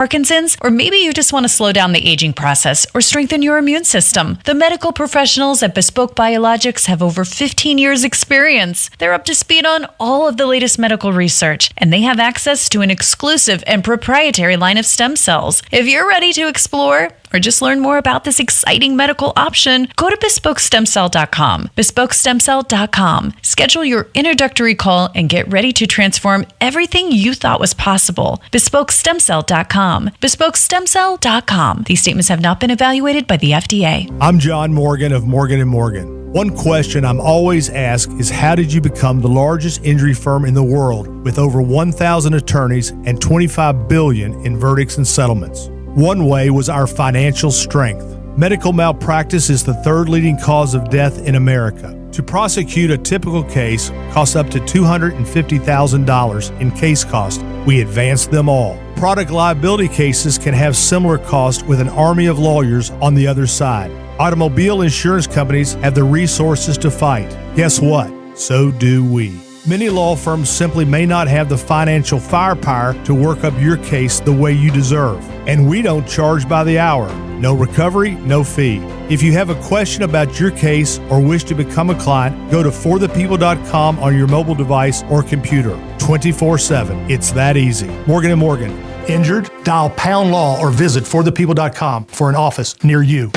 Parkinson's, or maybe you just want to slow down the aging process or strengthen your immune system. The medical professionals at Bespoke Biologics have over 15 years experience. They're up to speed on all of the latest medical research, and they have access to an exclusive and proprietary line of stem cells. If you're ready to explore or just learn more about this exciting medical option, go to BespokeStemCell.com. BespokeStemCell.com. Schedule your introductory call and get ready to transform everything you thought was possible. BespokeStemCell.com. BespokeStemCell.com. These statements have not been evaluated by the FDA. I'm John Morgan of Morgan & Morgan. One question I'm always asked is, how did you become the largest injury firm in the world with over 1,000 attorneys and $25 billion in verdicts and settlements? One way was our financial strength. Medical malpractice is the third leading cause of death in America. To prosecute a typical case costs up to $250,000 in case cost. We advance them all. Product liability cases can have similar costs with an army of lawyers on the other side. Automobile insurance companies have the resources to fight. Guess what? So do we. Many law firms simply may not have the financial firepower to work up your case the way you deserve. And we don't charge by the hour. No recovery, no fee. If you have a question about your case or wish to become a client, go to forthepeople.com on your mobile device or computer. 24/7. It's that easy. Morgan & Morgan. Injured? Dial pound law or visit forthepeople.com for an office near you.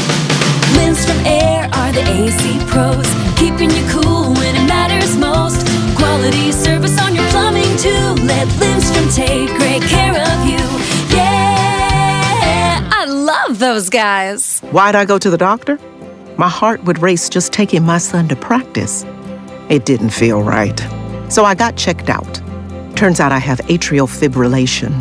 Winds from Air are the AC pros, keeping you cool when it matters most. Quality service on your plumbing too. Let Lindstrom take great care of you. Yeah, I love those guys. Why'd I go to the doctor? My heart would race just taking my son to practice. It didn't feel right. So I got checked out. Turns out I have atrial fibrillation,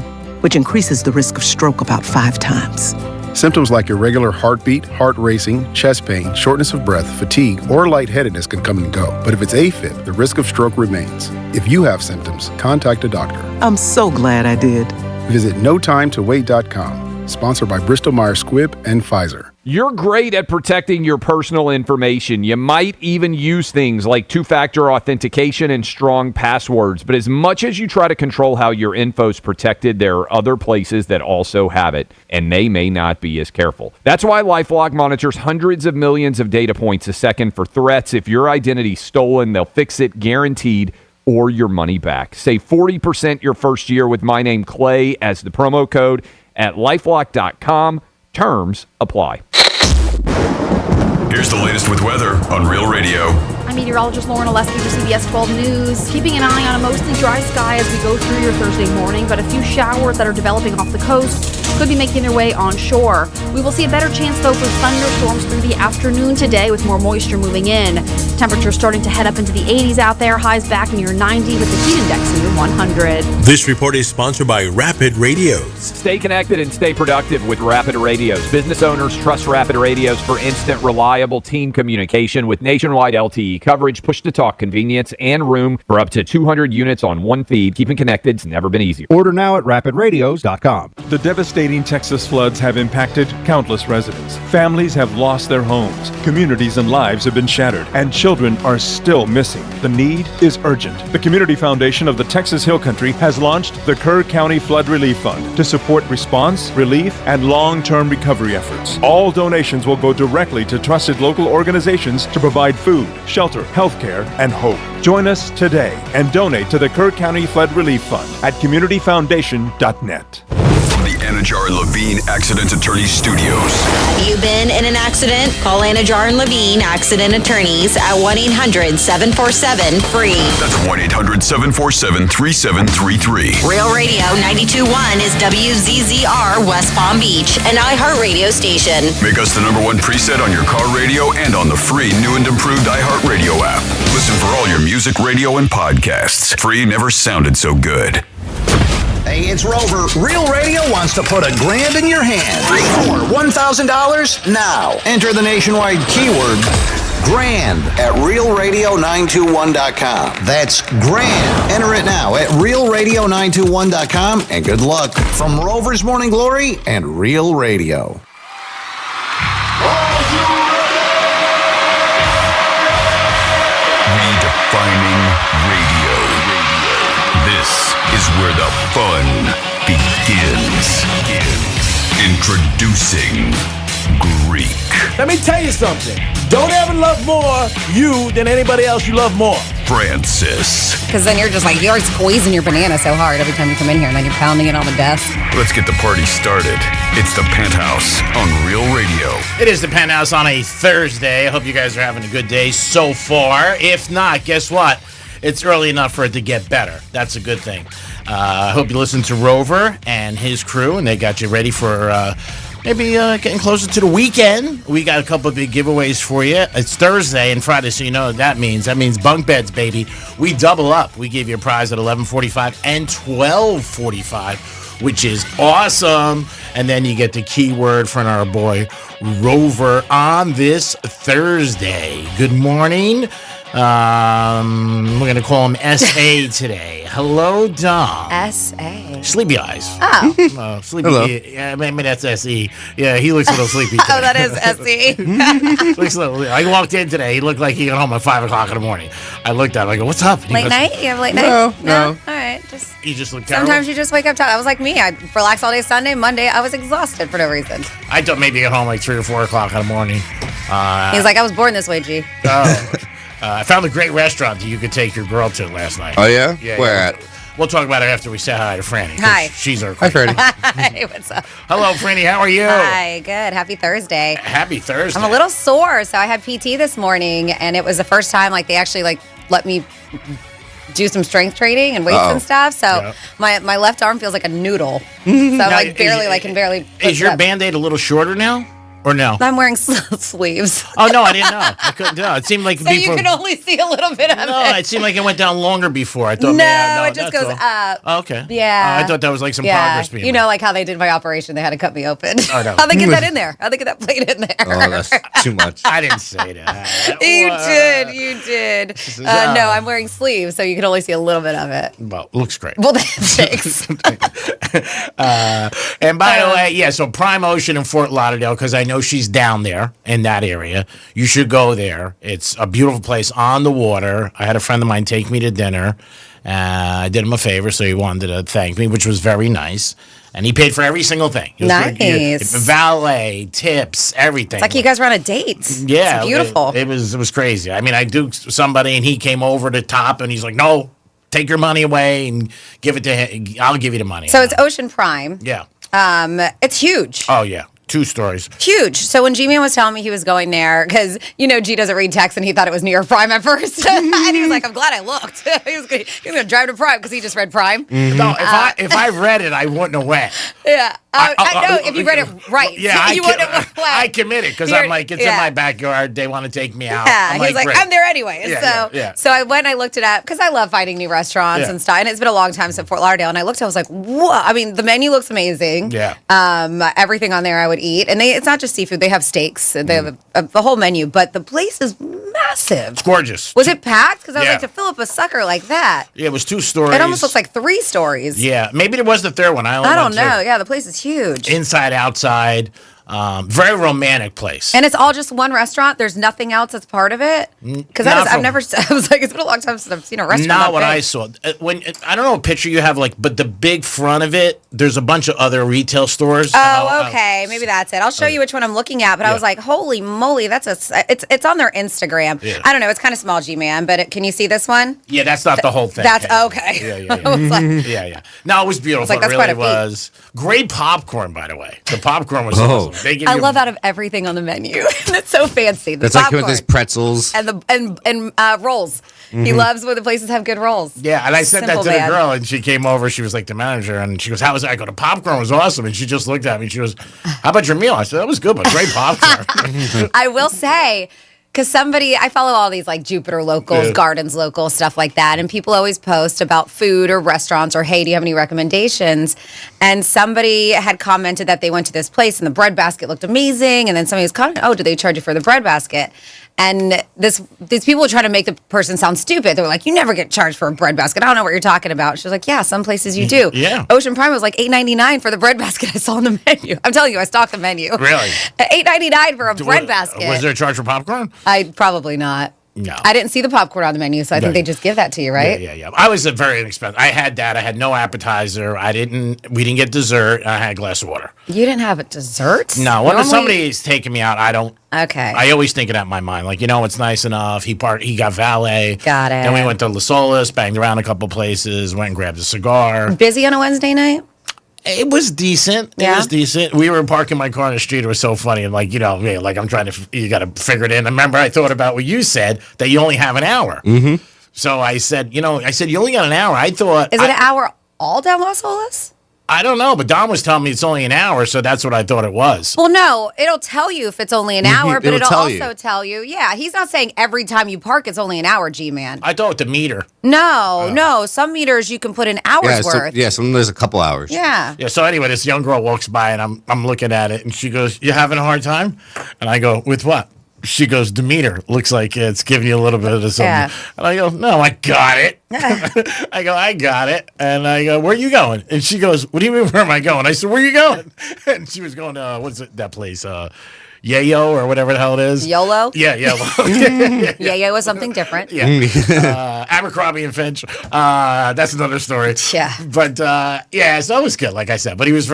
which increases the risk of stroke about 5 times. Symptoms like irregular heartbeat, heart racing, chest pain, shortness of breath, fatigue, or lightheadedness can come and go. But if it's AFib, the risk of stroke remains. If you have symptoms, contact a doctor. I'm so glad I did. Visit notimetowait.com. Sponsored by Bristol-Myers Squibb and Pfizer. You're great at protecting your personal information. You might even use things like two-factor authentication and strong passwords. But as much as you try to control how your info's protected, there are other places that also have it, and they may not be as careful. That's why LifeLock monitors hundreds of millions of data points a second for threats. If your identity's stolen, they'll fix it guaranteed, or your money back. Save 40% your first year with my name, Clay, as the promo code at LifeLock.com. Terms apply. Here's the latest with weather on Real Radio. I'm meteorologist Lauren Oleski for CBS 12 News. Keeping an eye on a mostly dry sky as we go through your Thursday morning, but a few showers that are developing off the coast could be making their way onshore. We will see a better chance, though, for thunderstorms through the afternoon today with more moisture moving in. Temperatures starting to head up into the 80s out there, highs back near 90 with the heat index near 100. This report is sponsored by Rapid Radios. Stay connected and stay productive with Rapid Radios. Business owners trust Rapid Radios for instant, reliable team communication with nationwide LTE coverage, push-to-talk convenience, and room for up to 200 units on one feed. Keeping connected's never been easier. Order now at rapidradios.com. The devastating Texas floods have impacted countless residents. Families have lost their homes. Communities and lives have been shattered, and children are still missing. The need is urgent. The Community Foundation of the Texas Hill Country has launched the Kerr County Flood Relief Fund to support response, relief, and long-term recovery efforts. All donations will go directly to trusted local organizations to provide food, shelter, health care, and hope. Join us today and donate to the Kerr County Flood Relief Fund at communityfoundation.net. From the Anajar and Levine Accident Attorneys Studios. Have you been in an accident? Call Anajar and Levine Accident Attorneys at 1-800-747-FREE. That's 1-800-747-3733. Real Radio 92.1 is WZZR West Palm Beach, an iHeartRadio station. Make us the #1 preset on your car radio and on the free new and improved iHeartRadio app. Listen for all your music, radio, and podcasts. Free never sounded so good. Hey, it's Rover. Real Radio wants to put $1,000 in your hand. For $1,000 now. Enter the nationwide keyword grand at realradio921.com. That's grand. Enter it now at realradio921.com, and good luck from Rover's Morning Glory and Real Radio. Redefining radio. This is where the fun begins. Introducing Greek. Let me tell you something. Don't ever love more you than anybody else you love more. Francis. Because then you're just like, you're squeezing your banana so hard every time you come in here, and then you're pounding it on the desk. Let's get the party started. It's the Penthouse on Real Radio. It is the Penthouse on a Thursday. I hope you guys are having a good day so far. If not, guess what? It's early enough for it to get better. That's a good thing. I hope you listen to Rover and his crew, and they got you ready for maybe getting closer to the weekend. We got a couple of big giveaways for you. It's Thursday and Friday, so you know what that means. That means bunk beds, baby. We double up. We gave you a prize at 11:45 and 12:45, which is awesome. And then you get the keyword from our boy Rover on this Thursday. Good morning. We're going to call him S.A. today. Hello, Dom. S.A. Sleepy eyes. Oh. Sleepy. Hello. Yeah, maybe that's S.E. Yeah, he looks a little sleepy today. Oh, that is S.E. Looks a little, I walked in today. He looked like he got home at 5 o'clock in the morning. I looked at him. I go, what's up? And he Late goes, night? You have late night? No. All right. You just look terrible. Sometimes you just wake up tired. I was like me. I relaxed all day Sunday. Monday, I was exhausted for no reason. I thought maybe he got home like 3 or 4 o'clock in the morning. He's like, I was born this way, G. I found a great restaurant that you could take your girl to last night. Oh, yeah? Yeah. Where yeah. at? We'll talk about it after we say hi to Franny. 'cause Hi. She's our Hi, queen. Freddie. Hi, what's up? Hello, Franny. How are you? Hi, good. Happy Thursday. Happy Thursday. I'm a little sore, so I had PT this morning, and it was the first time they actually let me do some strength training and weights and stuff. So my left arm feels like a noodle. So I'm Now, can barely. Is your up. Band-Aid a little shorter now? Or no? I'm wearing sleeves. Oh, no, I didn't know. I couldn't tell. It seemed like So before. you can only see a little bit of No, it. it seemed like it went down longer before. I thought. No, it just that's goes all. up. Oh, okay. Yeah. I thought that was like some progress being You know, like how they did my operation, they had to cut me open. Oh, no. How'd they get that in there? How'd they get that plate in there? Oh, that's too much. I didn't say that. You did. No, I'm wearing sleeves, so you can only see a little bit of it. Well, looks great. Well, thanks. And by the way, yeah, so Prime Ocean in Fort Lauderdale, because I know she's down there in that area. You should go there. It's a beautiful place on the water. I had a friend of mine take me to dinner. I did him a favor, so he wanted to thank me, which was very nice. And he paid for every single thing. It was Nice. valet, tips, everything. It's like you guys were on a date. Yeah, It's beautiful. It was crazy. I mean, I duked somebody, and he came over the top, and he's like, "No, take your money away and give it to him. I'll give you the money." So it's Ocean Prime. Yeah. It's huge. Oh yeah. 2 stories. Huge. So when G-Man was telling me he was going there, because, G doesn't read text, and he thought it was New York Prime at first. And he was like, I'm glad I looked. he was going to drive to Prime because he just read Prime. Mm-hmm. No, if I read it, I wouldn't have went. Yeah. I know, if you read it right. Yeah, you wouldn't have went. I committed because I'm like, it's in my backyard. They want to take me out. Yeah, I'm he was like, great. I'm there anyway. Yeah. So I went and I looked it up because I love finding new restaurants and stuff. And it's been a long time since Fort Lauderdale. And I looked, I was like, whoa. I mean, the menu looks amazing. Yeah. Everything on there I would eat. And it's not just seafood. They have steaks. They have the whole menu. But the place is massive. It's gorgeous. Was it packed? Because I was Yeah. like, to fill up a sucker like that. Yeah, it was 2 stories. It almost looks like 3 stories. Yeah, maybe there was the third one. I don't know. Yeah, the place is huge. Inside, outside. Very romantic place. And it's all just one restaurant. There's nothing else that's part of it. Because I was like, it's been a long time since I've seen a restaurant. Not what I saw. I don't know what picture you have, but the big front of it, there's a bunch of other retail stores. Oh, okay. Maybe that's it. I'll show you which one I'm looking at. But I was like, holy moly, it's on their Instagram. Yeah. I don't know. It's kind of small, G-Man. But can you see this one? Yeah, that's not the whole thing. That's okay. Yeah. I was like, yeah. No, it was beautiful. like, that's it quite really a feat. was. Great popcorn, by the way. The popcorn was awesome. They give I you- love out of everything on the menu. It's so fancy. The That's like with popcorn his pretzels. and rolls. He Mhm. loves when the places have good rolls. Yeah, and I said Simple that to man. the girl, and she came over. She was like the manager, and she goes, "How was it?" I go, "The popcorn was awesome." And she just looked at me. She goes, "How about your meal?" I said, "That was good, but great popcorn." I will say, because I follow all these like Jupiter locals, Yeah. Gardens local, stuff like that. And people always post about food or restaurants or, hey, do you have any recommendations? And somebody had commented that they went to this place and the bread basket looked amazing. And then somebody was commenting, oh, do they charge you for the bread basket? And these people were trying to make the person sound stupid. They were like, you never get charged for a bread basket. I don't know what you're talking about. She was like, yeah, some places you do. Yeah. Ocean Prime was like $8.99 for the bread basket I saw on the menu. I'm telling you, I stalked the menu. Really? $8.99 for a bread basket. Was there a charge for popcorn? Probably not. No. I didn't see the popcorn on the menu, so I think they just give that to you, right? Yeah. I was very inexpensive. I had that. I had no appetizer. We didn't get dessert. I had a glass of water. You didn't have a dessert? No. When somebody's taking me out, I don't. Okay. I always think it out in my mind. Like, it's nice enough. He got valet. Got it. Then we went to La Solis, banged around a couple places, went and grabbed a cigar. Busy on a Wednesday night? It was decent. Yeah? It was decent. We were parking my car on the street. It was so funny. And I'm trying to, you got to figure it in. I remember I thought about what you said, that you only have an hour. Mm-hmm. So I said, you only got an hour. I thought. Is it an hour all down Los Olas? I don't know, but Don was telling me it's only an hour, so that's what I thought it was. Well, no, it'll tell you if it's only an hour, but it'll tell also tell you. Yeah, he's not saying every time you park it's only an hour, G-Man. I thought the meter. No. Some meters you can put in hours worth. Some there's a couple hours. Yeah. Yeah, so anyway, this young girl walks by, and I'm looking at it, and she goes, "You having a hard time?" And I go, "With what?" She goes, "The meter looks like it's giving you a little bit of something." Yeah. And I go, "No, I got it." I go, "I got it." And I go, "Where are you going?" And she goes, "What do you mean, where am I going?" I said, "Where are you going?" And she was going, what's it, that place? Yayo or whatever the hell it is. YOLO? Yeah, YOLO. Yayo is something different. Yeah. Abercrombie and Finch. That's another story. Yeah. But, so it was good, like I said. But he was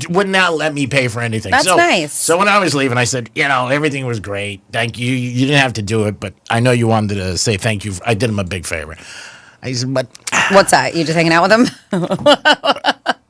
would not let me pay for anything. That's nice. So when I was leaving, I said, everything was great. Thank you. You didn't have to do it, but I know you wanted to say thank you. I did him a big favor. I said, but... What's that? You just hanging out with him?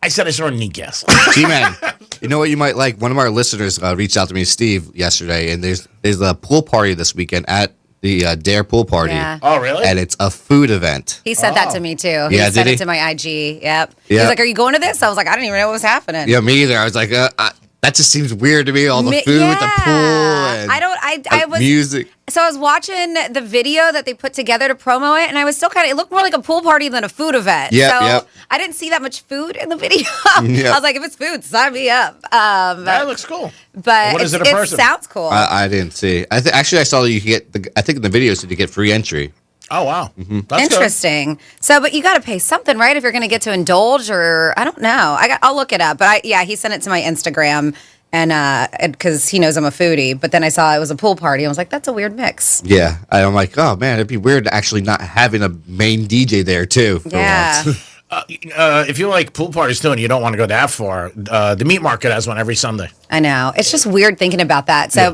I said I sort of need gas. G-Man, you know what you might like? One of our listeners reached out to me, Steve, yesterday, and there's a pool party this weekend at the Dare Pool Party. Yeah. Oh, really? And it's a food event. He said that to me, too. He Yeah, sent did he? it to my IG. Yep. He Yeah. was like, are you going to this? I was like, I didn't even know what was happening. Yeah, me either. I was like, that just seems weird to me. All the food, the pool, and I was music. So I was watching the video that they put together to promo it, and I was still it looked more like a pool party than a food event. Yep. I didn't see that much food in the video. Yep. I was like, if it's food, sign me up. That looks cool. But What is it a it person? sounds cool. I didn't see. Actually, I saw that you could get. I think in the video said you get free entry. Oh, wow. Mm-hmm. That's Interesting. So, but you got to pay something, right? If you're going to get to indulge, or I don't know. I'll look it up. But he sent it to my Instagram. And because he knows I'm a foodie, but then I saw it was a pool party. I was like, that's a weird mix. Yeah, I'm like, oh man, it'd be weird actually not having a main DJ there too. For Yeah. once. If you like pool parties too and you don't want to go that far, the meat market has one every Sunday. I know. It's just weird thinking about that. So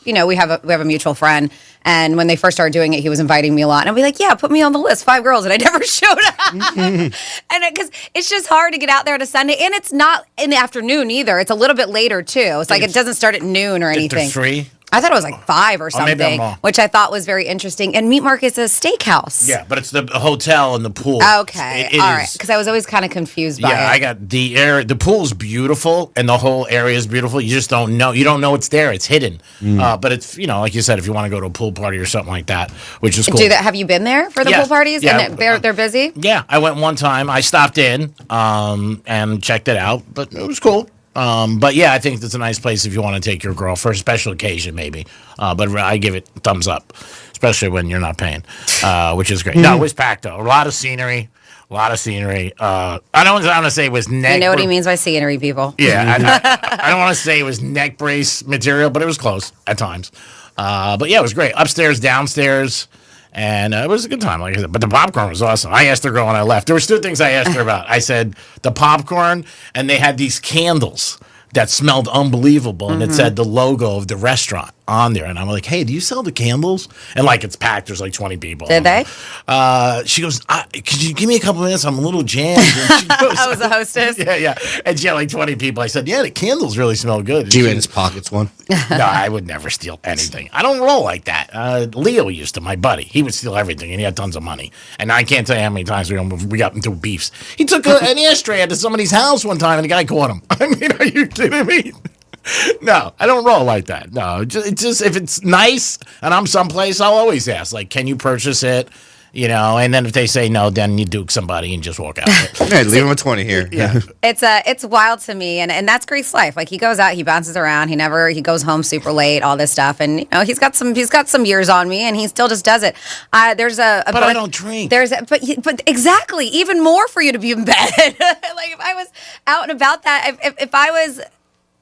we have a mutual friend, and when they first started doing it, he was inviting me a lot, and I'd be like, yeah, put me on the list, 5 girls, and I never showed up. And because it's just hard to get out there on a Sunday, and it's not in the afternoon either. It's a little bit later too. It's like it doesn't start at noon or anything. They're free. I thought it was like 5 or Oh, maybe I'm something, wrong. which I thought was very interesting. And Meat Market's a steakhouse. Yeah, but it's the hotel and the pool. Okay. It All is- right. Because I was always kind of confused by it. Yeah, I got the air. The pool's beautiful, and the whole area is beautiful. You just don't know. You don't know it's there. It's hidden. But it's like you said, if you want to go to a pool party or something like that, which is cool. Have you been there for the Yeah. pool parties? Yeah. And they're busy? Yeah, I went one time. I stopped in and checked it out, but it was cool. But yeah, I think it's a nice place if you want to take your girl for a special occasion, maybe. But I give it thumbs up, especially when you're not paying, which is great. No, it was packed though. A lot of scenery. I don't want to say it was neck. You know what he means by scenery, people. Yeah, I don't want to say it was neck brace material, but it was close at times. But yeah, it was great. Upstairs, downstairs. And it was a good time, like I said. But the popcorn was awesome. I asked the girl when I left. There was 2 things I asked her about. I said the popcorn, and they had these candles that smelled unbelievable, and it said the logo of the restaurant on there. And I'm like, hey, do you sell the candles? And like it's packed. There's like 20 people. Did they? She goes, could you give me a couple minutes? I'm a little jammed. And she goes, I was a hostess. Yeah. And she had like 20 people. I said, yeah, the candles really smell good. G in his pockets one. No, I would never steal anything. I don't roll like that. Leo used to, my buddy. He would steal everything, and he had tons of money. And I can't tell you how many times we got into beefs. He took an ashtray into somebody's house one time, and the guy caught him. I mean, are you kidding me? No, I don't roll like that. No, just if it's nice and I'm someplace, I'll always ask, like, can you purchase it? And then if they say no, then you duke somebody and just walk out. Yeah, leave him a 20 here. Yeah. It's wild to me, and that's Greek's life. Like he goes out, he bounces around, he goes home super late, all this stuff, and he's got some years on me, and he still just does it. But I don't drink. But exactly, even more for you to be in bed. Like if I was out and about that, if I was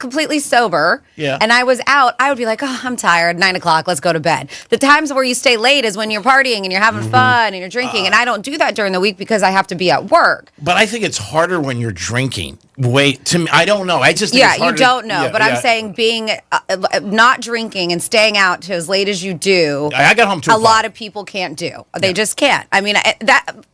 completely sober Yeah. and I was out, I would be like, oh, I'm tired. 9 o'clock, let's go to bed. The times where you stay late is when you're partying and you're having fun and you're drinking. And I don't do that during the week because I have to be at work. But I think it's harder when you're drinking. Wait, to me, I don't know. I just think it's You harder don't know. Yeah, but I'm saying being not drinking and staying out to as late as you do. I got home too. A lot of people can't do. They just can't. I mean,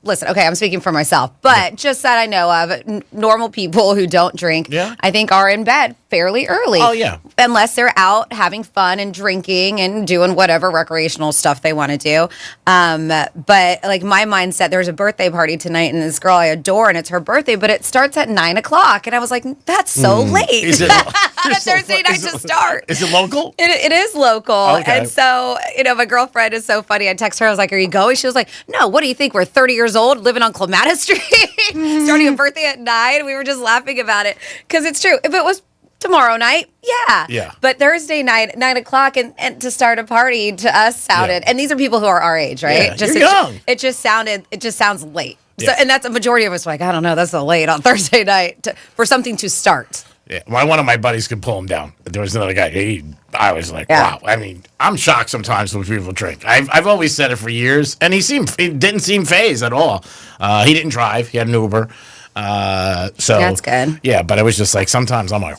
listen, okay, I'm speaking for myself, but just that I know of, normal people who don't drink, I think are in bed fairly early. Oh, yeah. Unless they're out having fun and drinking and doing whatever recreational stuff they want to do. But like my mindset, there's a birthday party tonight and this girl I adore and it's her birthday, but it starts at 9 o'clock. And I was like, that's so late. Is it on a Thursday night to start. Is it local? It is local. Okay. And so, my girlfriend is so funny. I text her. I was like, are you going? She was like, no, what do you think? We're 30 years old living on Clematis Street, starting a birthday at 9. We were just laughing about it because it's true. If it was tomorrow night, yeah. But Thursday night, 9 o'clock, and to start a party to us sounded, and these are people who are our age, right? Yeah, you're young. It just sounds late. So, and that's a majority of us like, I don't know, that's so late on Thursday night for something to start. Yeah, one of my buddies could pull him down. There was another guy. I was like, wow. I mean, I'm shocked sometimes when people drink. I've always said it for years, and he didn't seem phased at all. He didn't drive. He had an Uber. So that's good. Yeah, but I was just like, sometimes I'm like,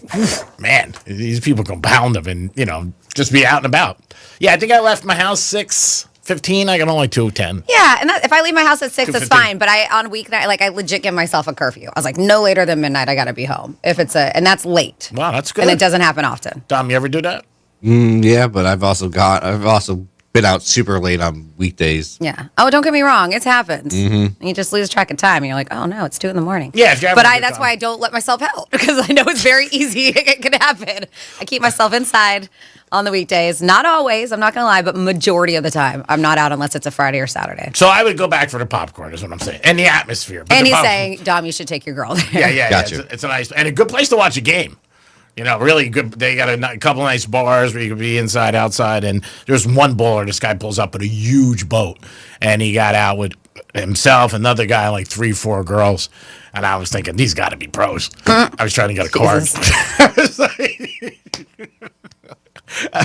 man, these people can pound them and just be out and about. Yeah, I think I left my house 6:15. I got only 2:10. Yeah, and if I leave my house at 6, it's 2:15. fine. But on weeknight, I legit give myself a curfew. I was like, no later than midnight, I got to be home. And that's late. Wow, that's good. And it doesn't happen often. Dom, you ever do that? Yeah, but I've also been out super late on weekdays. Yeah. Oh, don't get me wrong. It's happened. Mm-hmm. You just lose track of time. And you're like, oh, no, it's 2 a.m. Yeah, if you're having but a good that's time. why I don't let myself out because I know it's very easy. It can happen. I keep myself inside on the weekdays. Not always. I'm not going to lie, but majority of the time, I'm not out unless it's a Friday or Saturday. So I would go back for the popcorn is what I'm saying. And the atmosphere. But And the he's popcorn- saying, Dom, you should take your girl there. Yeah. Gotcha. It's a nice and a good place to watch a game. Really good. They got a couple of nice bars where you can be inside, outside. And there's one bowler. This guy pulls up with a huge boat, and he got out with himself, another guy, like 3-4 girls. And I was thinking, these got to be pros. I was trying to get a card. I was like,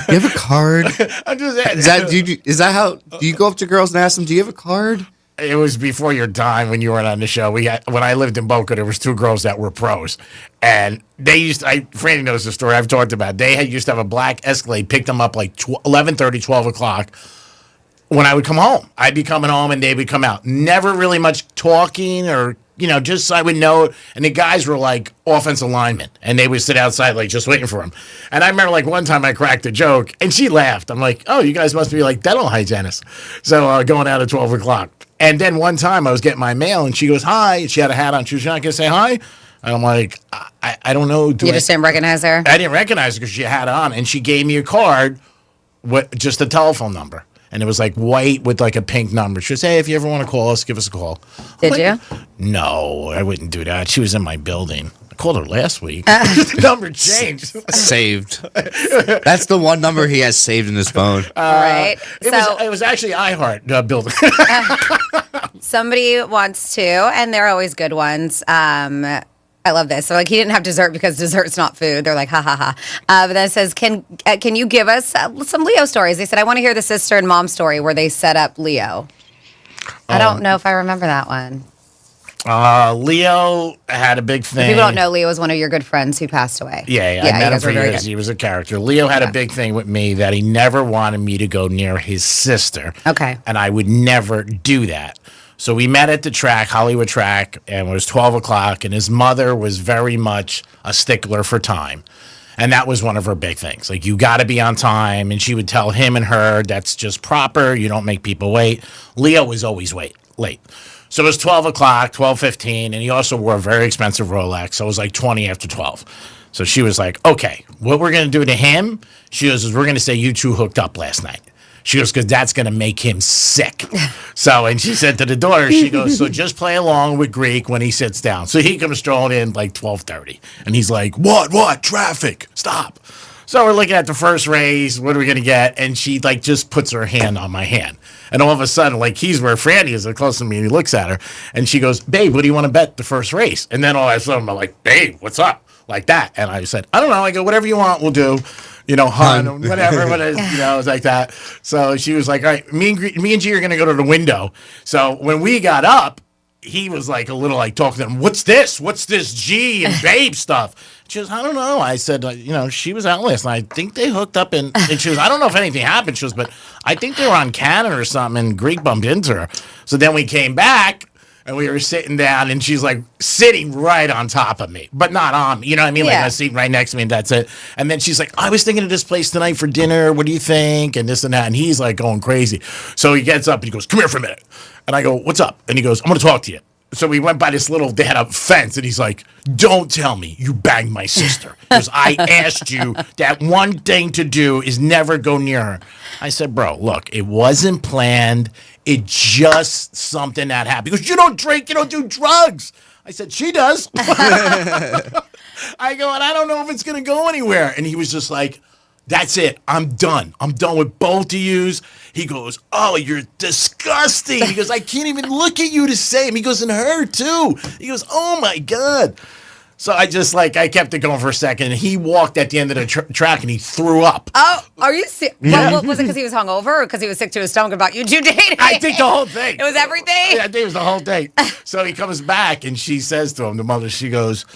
You have a card? I'm just, Is that how? Do you go up to girls and ask them, do you have a card? It was before your time when you weren't on the show. When I lived in Boca, there was 2 girls that were pros, and they Franny knows the story. I've talked about. Used to have a black Escalade, picked them up like 11:30, 12 o'clock. When I would come home, I'd be coming home and they would come out. Never really much talking or just so I would know. And the guys were like offensive linemen, and they would sit outside like just waiting for him. And I remember like one time I cracked a joke, and she laughed. I'm like, oh, you guys must be like dental hygienists. So going out at 12 o'clock. And then one time I was getting my mail, and she goes, hi. And she had a hat on. She was not going to say hi. And I'm like, I don't know. You just didn't recognize her? I didn't recognize her because she had it on. And she gave me a card with just a telephone number. And it was like white with like a pink number. She goes, hey, if you ever want to call us, give us a call. Did you? No, I wouldn't do that. She was in my building. I called her last week. The number changed. Saved. That's the one number he has saved in his phone. Right. It was actually iHeart building. Somebody wants to, and they're always good ones. I love this. So, he didn't have dessert because dessert's not food. They're like, ha, ha, ha. But then it says, can you give us some Leo stories? They said, I want to hear the sister and mom story where they set up Leo. I don't know if I remember that one. Leo had a big thing. People don't know Leo was one of your good friends who passed away. Yeah, I met him for years. He was a character. Leo had a big thing with me that he never wanted me to go near his sister. Okay. And I would never do that. So we met at the track, Hollywood track, and it was 12 o'clock, and his mother was very much a stickler for time. And that was one of her big things. Like, you got to be on time, and she would tell him and her, that's just proper, you don't make people wait. Leo was always late. So it was 12 o'clock, 12:15, and he also wore a very expensive Rolex, so it was like 20 after 12. So she was like, okay, what we're going to do to him, she goes, is we're going to say you two hooked up last night. She goes, because that's going to make him sick. So, and she said to the daughter, she goes, so just play along with Greek when he sits down. So he comes strolling in like 12:30. And he's like, what? Traffic. Stop. So we're looking at the first race. What are we going to get? And she like just puts her hand on my hand. And all of a sudden, like he's where Franny is close to me. And he looks at her. And she goes, babe, what do you want to bet the first race? And then all of a sudden, I'm like, babe, what's up? like that. And I said, I don't know. I go, whatever you want, we'll do. You know, hon, whatever, you know, it was like that. So she was like, all right, me and G are going to go to the window. So when we got up, he was like a little like talking to them. What's this? What's this G and babe stuff? She goes, I don't know. I said, you know, she was out last night. I think they hooked up and she goes, I don't know if anything happened. She goes, but I think they were on Canada or something and Greek bumped into her. So then we came back. And we were sitting down, and she's like sitting right on top of me, but not on me. You know what I mean? Like I was sitting right next to me, and that's it. And then she's like, I was thinking of this place tonight for dinner. What do you think? And this and that. And he's like going crazy. So he gets up and he goes, come here for a minute. And I go, what's up? And he goes, I'm going to talk to you. So we went by this little, they had a fence, and he's like, don't tell me you banged my sister. Because I asked you that one thing to do is never go near her. I said, bro, look, it wasn't planned. It just something that happened. He goes, you don't drink, you don't do drugs. I said, she does. I go, and I don't know if it's going to go anywhere. And he was just like, that's it. I'm done. I'm done with both of yous. He goes, oh, you're disgusting. He goes, I can't even look at you the same. He goes, and her too. He goes, oh my God. So I just I kept it going for a second. And he walked at the end of the track and he threw up. Oh, are you sick? Yeah. Well, was it because he was hungover or because he was sick to his stomach about you two dating? I think the whole thing. It was everything? Yeah, I think it was the whole thing. So he comes back and she says to him, the mother, she goes,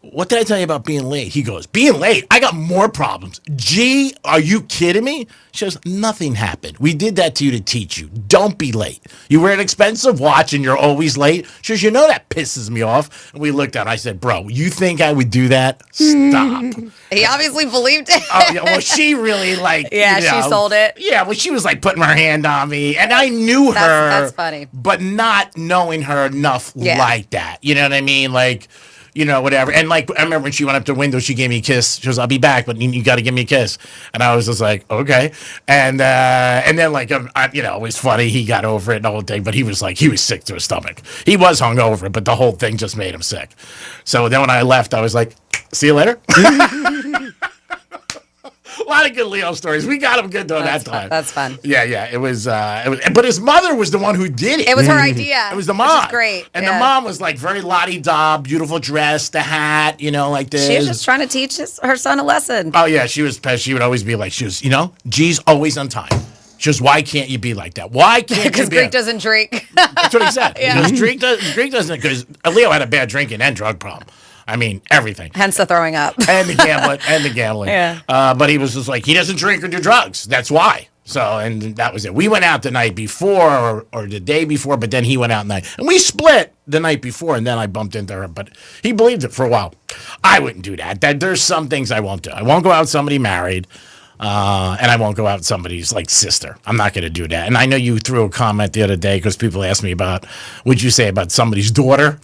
what did I tell you about being late? He goes, being late? I got more problems. Gee, are you kidding me? She goes, nothing happened. We did that to you to teach you. Don't be late. You wear an expensive watch and you're always late. She goes, you know that pisses me off. And we looked at it. I said, bro, you think I would do that? Stop. He obviously believed it. Oh, yeah, well, she really yeah, she sold it. Yeah, well, she was putting her hand on me. And I knew her. That's funny. But not knowing her enough like that. You know what I mean? You know, whatever. And I remember when she went up to the window, she gave me a kiss. She goes, I'll be back, but you got to give me a kiss. And I was just like, okay. And then you know, it was funny. He got over it and the whole thing, but he was sick to his stomach. He was hungover, but the whole thing just made him sick. So then when I left, I was like, see you later. A lot of good Leo stories. We got him good though that time. That's fun. Yeah. It was, but his mother was the one who did it. It was her idea. It was the mom. Which is great. And the mom was very la-di-da, beautiful dress, the hat, you know, like this. She was just trying to teach her son a lesson. Oh yeah, she would always be like, you know, G's always on time. She goes, why can't you be like that? Why can't you be? Because Greek doesn't drink. That's what he said. Yeah. Greek doesn't, because Leo had a bad drinking and drug problem. I mean, everything. Hence the throwing up. And the gambling. Yeah. But he was just he doesn't drink or do drugs. That's why. So, and that was it. We went out the night before or the day before, but then he went out night. And we split the night before, and then I bumped into her. But he believed it for a while. I wouldn't do that. There's some things I won't do. I won't go out with somebody married. And I won't go out with somebody's sister. I'm not going to do that. And I know you threw a comment the other day because people asked me what'd you say about somebody's daughter?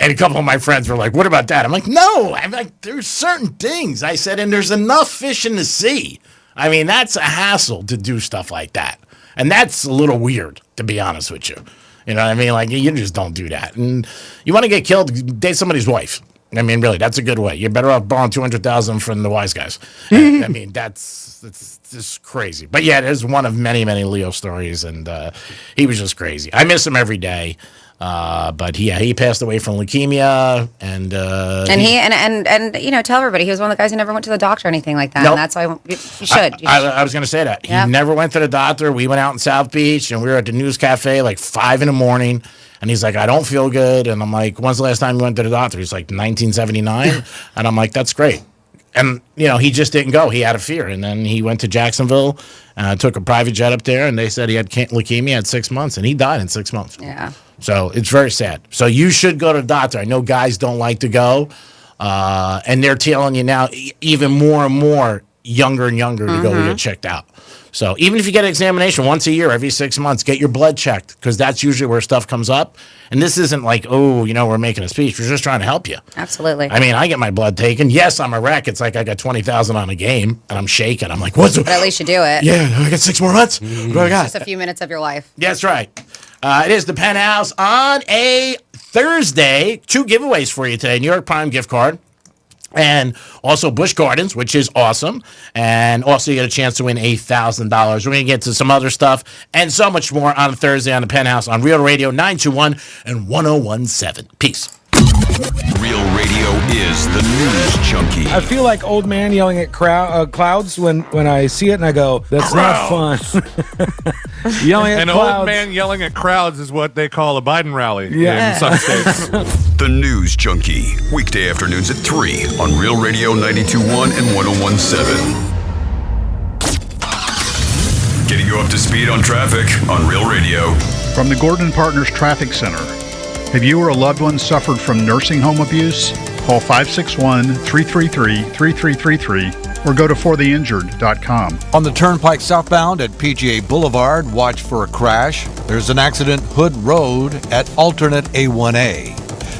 And a couple of my friends were like, what about that? I'm like, no. I'm like, there's certain things. I said, and there's enough fish in the sea. I mean, that's a hassle to do stuff like that. And that's a little weird, to be honest with you. You know what I mean? You just don't do that. And you want to get killed, date somebody's wife. I mean, really, that's a good way. You're better off borrowing $200,000 from the wise guys. I mean, it's just crazy. But yeah, it is one of many, many Leo stories, and he was just crazy. I miss him every day. But he passed away from leukemia, and you know, tell everybody he was one of the guys who never went to the doctor or anything like that. Nope. And that's why you should. I was going to say that. He never went to the doctor. We went out in South Beach, and we were at the news cafe 5 a.m. And he's like, I don't feel good. And I'm like, when's the last time you went to the doctor? He's like, 1979. And I'm like, that's great. And, you know, he just didn't go. He had a fear. And then he went to Jacksonville, took a private jet up there, and they said he had leukemia at 6 months, and he died in 6 months. Yeah. So it's very sad. So you should go to the doctor. I know guys don't like to go, and they're telling you now even more and more younger and younger to go get checked out. So even if you get an examination once a year, every 6 months, get your blood checked, because that's usually where stuff comes up. And this isn't we're making a speech. We're just trying to help you. Absolutely. I mean, I get my blood taken. Yes, I'm a wreck. It's like I got 20,000 on a game, and I'm shaking. I'm like, what's? But at least you do it. Yeah, I got 6 more months. What do I got? Just a few minutes of your life. That's right. It is the Penthouse on a Thursday. 2 giveaways for you today. New York Prime gift card. And also Busch Gardens, which is awesome. And also you get a chance to win $8,000. We're going to get to some other stuff and so much more on Thursday on the Penthouse on Real Radio 921 and 1017. Peace. Real Radio is the News Junkie. I feel like old man yelling at clouds when I see it, and I go, "That's not fun." Yelling at An clouds. old man yelling at crowds is what they call a Biden rally Yeah. in some states. The News Junkie, weekday afternoons at 3 on Real Radio 92.1 and 101.7. Getting you up to speed on traffic on Real Radio. From the Gordon Partners Traffic Center. Have you or a loved one suffered from nursing home abuse? Call 561-333-3333 or go to fortheinjured.com. On the Turnpike southbound at PGA Boulevard, watch for a crash. There's an accident Hood Road at alternate A1A.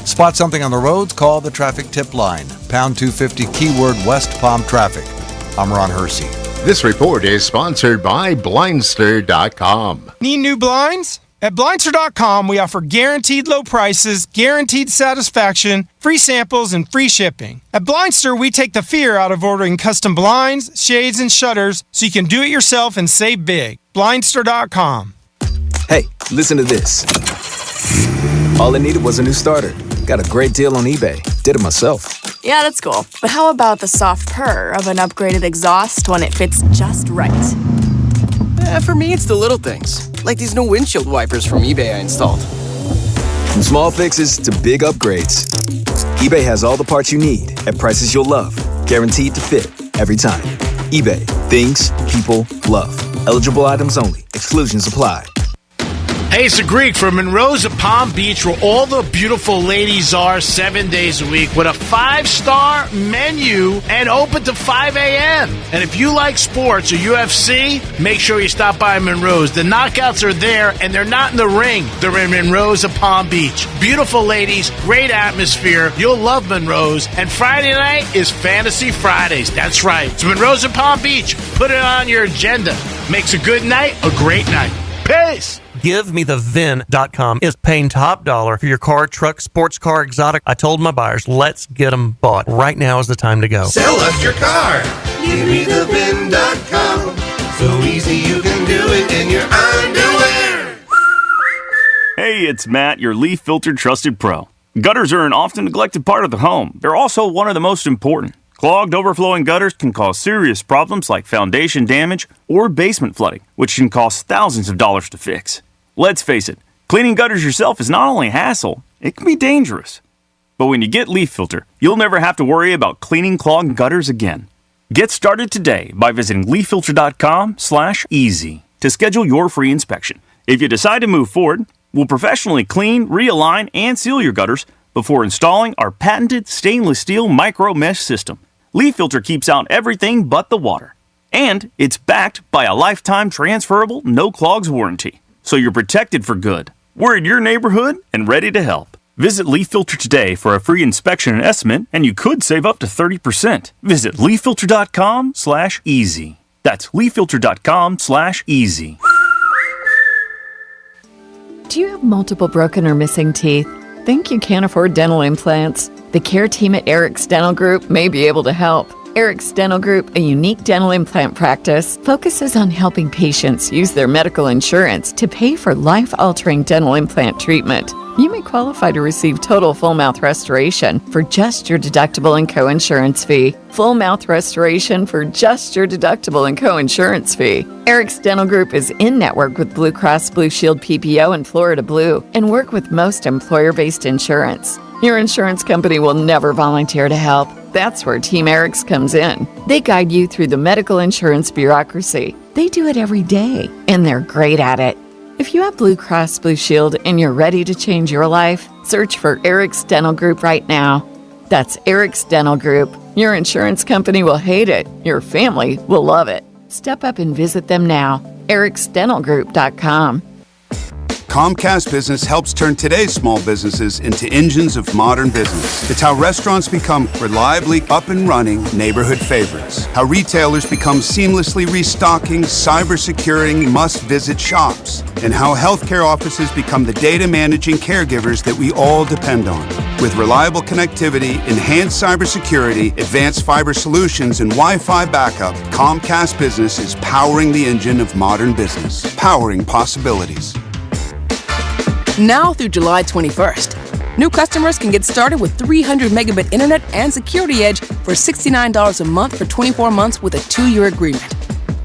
Spot something on the roads, call the traffic tip line. Pound 250 keyword West Palm Traffic. I'm Ron Hersey. This report is sponsored by Blindster.com. Need new blinds? At Blindster.com, we offer guaranteed low prices, guaranteed satisfaction, free samples, and free shipping. At Blindster, we take the fear out of ordering custom blinds, shades, and shutters so you can do it yourself and save big. Blindster.com. Hey, listen to this. All I needed was a new starter. Got a great deal on eBay. Did it myself. Yeah, that's cool. But how about the soft purr of an upgraded exhaust when it fits just right? For me, it's the little things, like these new windshield wipers from eBay I installed. From small fixes to big upgrades, eBay has all the parts you need at prices you'll love, guaranteed to fit every time. eBay, things people love. Eligible items only. Exclusions apply. Hey, it's the Greek from Monroe's at Palm Beach, where all the beautiful ladies are 7 days a week with a 5-star menu and open to 5 a.m. And if you like sports or UFC, make sure you stop by Monroe's. The knockouts are there, and they're not in the ring. They're in Monroe's at Palm Beach. Beautiful ladies, great atmosphere. You'll love Monroe's. And Friday night is Fantasy Fridays. That's right. It's Monroe's at Palm Beach. Put it on your agenda. Makes a good night a great night. Peace! GiveMeTheVin.com is paying top dollar for your car, truck, sports car, exotic. I told my buyers, let's get them bought. Right now is the time to go. Sell us your car. GiveMeTheVin.com. So easy you can do it in your underwear. Hey, it's Matt, your leaf filter trusted pro. Gutters are an often neglected part of the home. They're also one of the most important. Clogged, overflowing gutters can cause serious problems like foundation damage or basement flooding, which can cost thousands of dollars to fix. Let's face it, cleaning gutters yourself is not only a hassle, it can be dangerous. But when you get Leaf Filter, you'll never have to worry about cleaning clogged gutters again. Get started today by visiting leaffilter.com/easy to schedule your free inspection. If you decide to move forward, we'll professionally clean, realign, and seal your gutters before installing our patented stainless steel micro mesh system. Leaf Filter keeps out everything but the water. And it's backed by a lifetime transferable no clogs warranty. So you're protected for good. We're in your neighborhood and ready to help. Visit Leaf Filter today for a free inspection and estimate, and you could save up to 30%. Visit leaffilter.com/easy. That's leaffilter.com/easy. Do you have multiple broken or missing teeth? Think you can't afford dental implants? The care team at Eric's Dental Group may be able to help. Eric's Dental Group, a unique dental implant practice, focuses on helping patients use their medical insurance to pay for life-altering dental implant treatment. You may qualify to receive total full mouth restoration for just your deductible and co-insurance fee. Full mouth restoration for just your deductible and co-insurance fee. Eric's Dental Group is in network with Blue Cross Blue Shield PPO and Florida Blue and work with most employer-based insurance. Your insurance company will never volunteer to help. That's where Team Eric's comes in. They guide you through the medical insurance bureaucracy. They do it every day, and they're great at it. If you have Blue Cross Blue Shield and you're ready to change your life, search for Eric's Dental Group right now. That's Eric's Dental Group. Your insurance company will hate it. Your family will love it. Step up and visit them now. ericsdentalgroup.com. Comcast Business helps turn today's small businesses into engines of modern business. It's how restaurants become reliably up and running neighborhood favorites. How retailers become seamlessly restocking, cyber-securing, must-visit shops. And how healthcare offices become the data managing caregivers that we all depend on. With reliable connectivity, enhanced cybersecurity, advanced fiber solutions, and Wi-Fi backup, Comcast Business is powering the engine of modern business. Powering possibilities. Now through July 21st, New customers can get started with 300 megabit internet and Security Edge for $69 a month for 24 months with a 2-year agreement.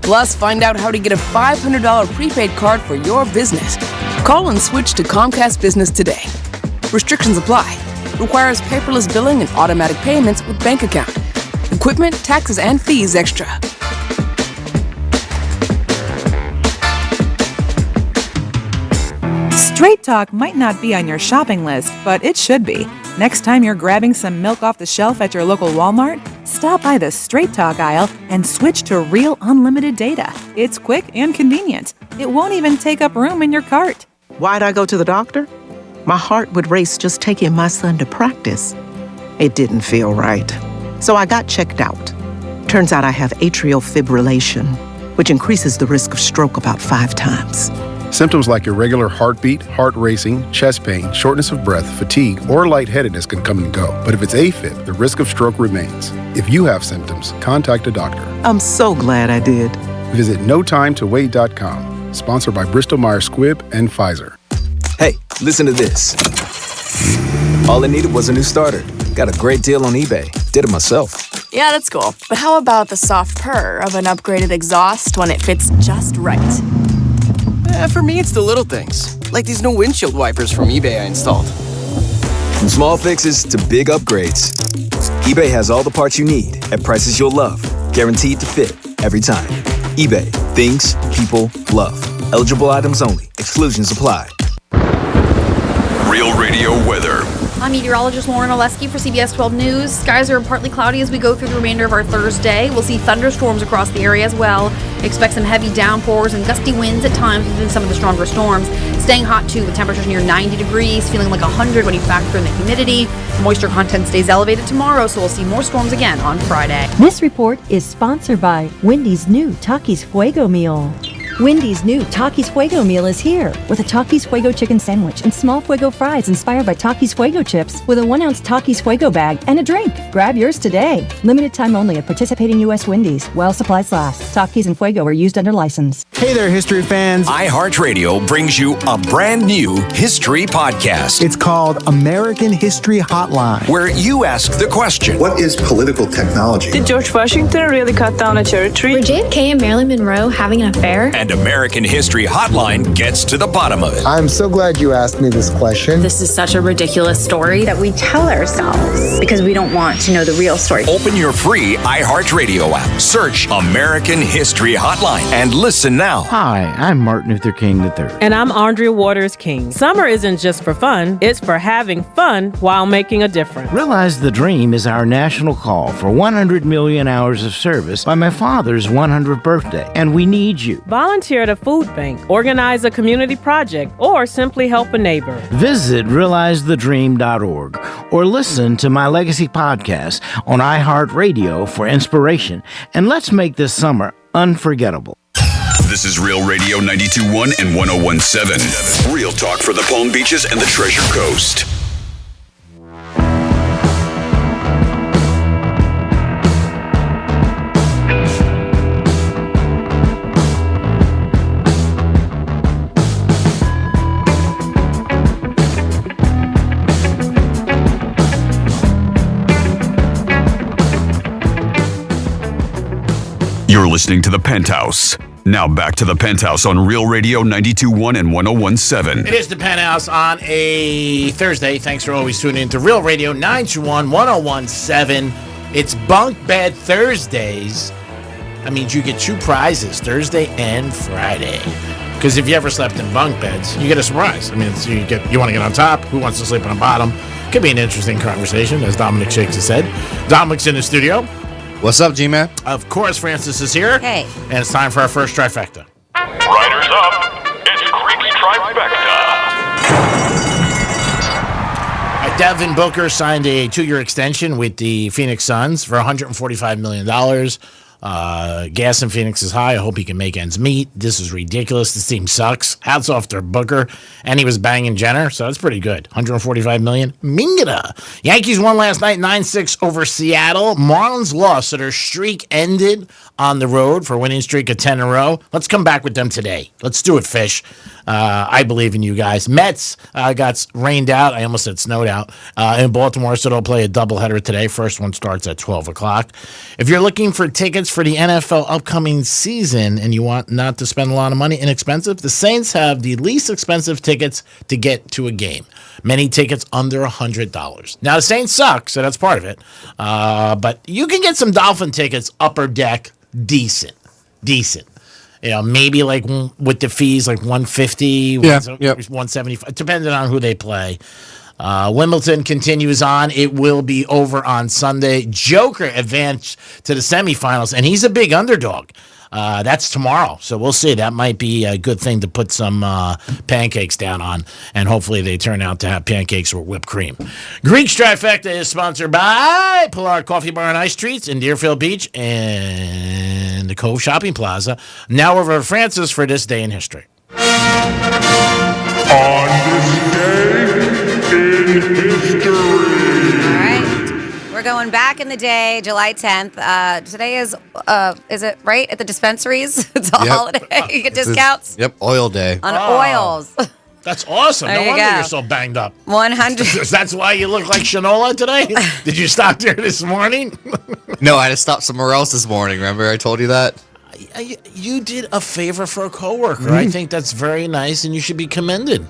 Plus, find out how to get a $500 prepaid card for your business. Call and switch to Comcast Business today. Restrictions apply. Requires paperless billing and automatic payments with bank account. Equipment, taxes, and fees extra. Straight Talk might not be on your shopping list, but it should be. Next time you're grabbing some milk off the shelf at your local Walmart, stop by the Straight Talk aisle and switch to real unlimited data. It's quick and convenient. It won't even take up room in your cart. Why'd I go to the doctor? My heart would race just taking my son to practice. It didn't feel right. So I got checked out. Turns out I have atrial fibrillation, which increases the risk of stroke about 5 times. Symptoms like irregular heartbeat, heart racing, chest pain, shortness of breath, fatigue, or lightheadedness can come and go. But if it's AFib, the risk of stroke remains. If you have symptoms, contact a doctor. I'm so glad I did. Visit notimetowait.com. Sponsored by Bristol-Myers Squibb and Pfizer. Hey, listen to this. All it needed was a new starter. Got a great deal on eBay. Did it myself. Yeah, that's cool. But how about the soft purr of an upgraded exhaust when it fits just right? For me, it's the little things. Like these new windshield wipers from eBay I installed. From small fixes to big upgrades, eBay has all the parts you need at prices you'll love. Guaranteed to fit every time. eBay. Things people love. Eligible items only. Exclusions apply. Real Radio weather. I'm meteorologist Lauren Oleski for CBS 12 News. Skies are partly cloudy as we go through the remainder of our Thursday. We'll see thunderstorms across the area as well. Expect some heavy downpours and gusty winds at times within some of the stronger storms. Staying hot too with temperatures near 90 degrees, feeling like 100 when you factor in the humidity. The moisture content stays elevated tomorrow, so we'll see more storms again on Friday. This report is sponsored by Wendy's new Takis Fuego meal. Wendy's new Takis Fuego meal is here with a Takis Fuego chicken sandwich and small Fuego fries inspired by Takis Fuego chips with a 1-ounce Takis Fuego bag and a drink. Grab yours today. Limited time only at participating U.S. Wendy's while supplies last. Takis and Fuego are used under license. Hey there, history fans. iHeartRadio brings you a brand new history podcast. It's called American History Hotline, where you ask the question, what is political technology? Did George Washington really cut down a cherry tree? Were JFK and Marilyn Monroe having an affair? And American History Hotline gets to the bottom of it. I'm so glad you asked me this question. This is such a ridiculous story that we tell ourselves because we don't want to know the real story. Open your free iHeartRadio app. Search American History Hotline and listen now. Hi, I'm Martin Luther King III. And I'm Andrea Waters King. Summer isn't just for fun, it's for having fun while making a difference. Realize the Dream is our national call for 100 million hours of service by my father's 100th birthday, and we need you. Volunteer at a food bank, organize a community project, or simply help a neighbor. Visit realizethedream.org or listen to my Legacy podcast on iHeartRadio for inspiration, and let's make this summer unforgettable. This is Real Radio 92.1 and 101.7. Real talk for the Palm Beaches and the Treasure Coast. You're listening to The Penthouse. Now back to The Penthouse on Real Radio 92.1 and 101.7. It is The Penthouse on a Thursday. Thanks for always tuning in to Real Radio 921 101.7. It's Bunk Bed Thursdays. That means you get 2 prizes, Thursday and Friday. Because if you ever slept in bunk beds, you get a surprise. I mean, you want to get on top. Who wants to sleep on the bottom? Could be an interesting conversation, as Dominic Shakes has said. Dominic's in the studio. What's up, G-Man? Of course, Francis is here. Hey. And it's time for our first trifecta. Riders up. It's Creepy Trifecta. Devin Booker signed a 2-year extension with the Phoenix Suns for $145 million. Gas in Phoenix is high. I hope he can make ends meet. This is ridiculous. This team sucks. Hats off to Booker. And he was banging Jenner, so that's pretty good. $145 million. Mingada. Yankees won last night 9-6 over Seattle. Marlins lost, so their streak ended on the road for a winning streak of 10 in a row. Let's come back with them today. Let's do it, Fish. I believe in you guys. Mets got rained out. I almost said snowed out in Baltimore, so they'll play a doubleheader today. First one starts at 12 o'clock. If you're looking for tickets for the NFL upcoming season and you want not to spend a lot of money, inexpensive, the Saints have the least expensive tickets to get to a game. Many tickets under $100. Now, the Saints suck, so that's part of it. But you can get some Dolphin tickets, upper deck, decent. You know, maybe like with the fees, like $150, $175, depending on who they play. Wimbledon continues on. It will be over on Sunday. Joker advanced to the semifinals, and he's a big underdog. That's tomorrow, so we'll see. That might be a good thing to put some pancakes down on, and hopefully they turn out to have pancakes with whipped cream. Greek Trifecta is sponsored by Pilar Coffee Bar and Ice Treats in Deerfield Beach and the Cove Shopping Plaza. Now over to Francis for this day in history. On this day in history. We're going back in the day, July 10th. Today is it right? At the dispensaries? It's a holiday. You get discounts? Oil day. On oils. That's awesome. There No you wonder go. you're so banged up. 100. That's why you look like Shanola today? Did you stop there this morning? No, I had to stop somewhere else this morning. Remember I told you that? You did a favor for a coworker. I think that's very nice, and you should be commended.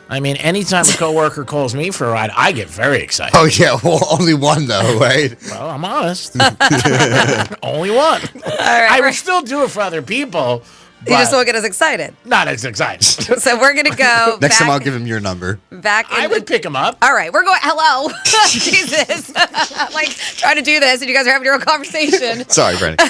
I mean, anytime a coworker calls me for a ride, I get very excited. Oh, yeah. Well, only one, though, right? Well, I'm honest. Only one. I would still do it for other people. You just won't get as excited. Not as excited. So we're going to go Next time I'll give him your number. I would pick him up. All right, we're going. Hello. Jesus. I'm like trying to do this, and you guys are having your own conversation. Sorry, Brandon.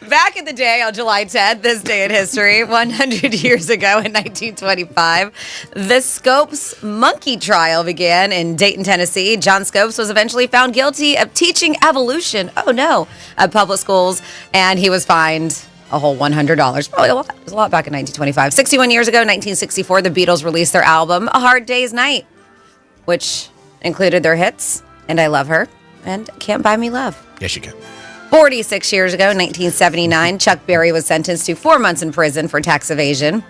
Back in the day on July 10th, this day in history, 100 years ago in 1925, the Scopes monkey trial began in Dayton, Tennessee. John Scopes was eventually found guilty of teaching evolution, at public schools, and he was fined a whole $100. Probably a lot. It was a lot back in 1925. 61 years ago, 1964, the Beatles released their album, A Hard Day's Night, which included their hits, And I Love Her, and Can't Buy Me Love. Yes, you can. 46 years ago, 1979, Chuck Berry was sentenced to 4 months in prison for tax evasion.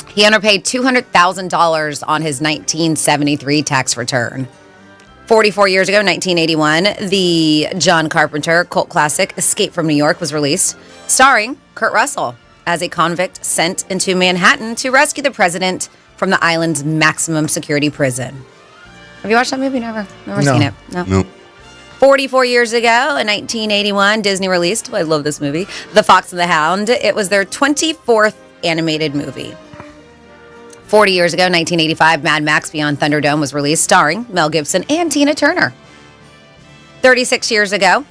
He underpaid $200,000 on his 1973 tax return. 44 years ago, 1981, the John Carpenter cult classic Escape from New York was released, starring Kurt Russell as a convict sent into Manhattan to rescue the president from the island's maximum security prison. Have you watched that movie? Never seen it. No. 44 years ago, in 1981, Disney released, I love this movie, The Fox and the Hound. It was their 24th animated movie. 40 years ago, 1985, Mad Max Beyond Thunderdome was released, starring Mel Gibson and Tina Turner. 36 years ago,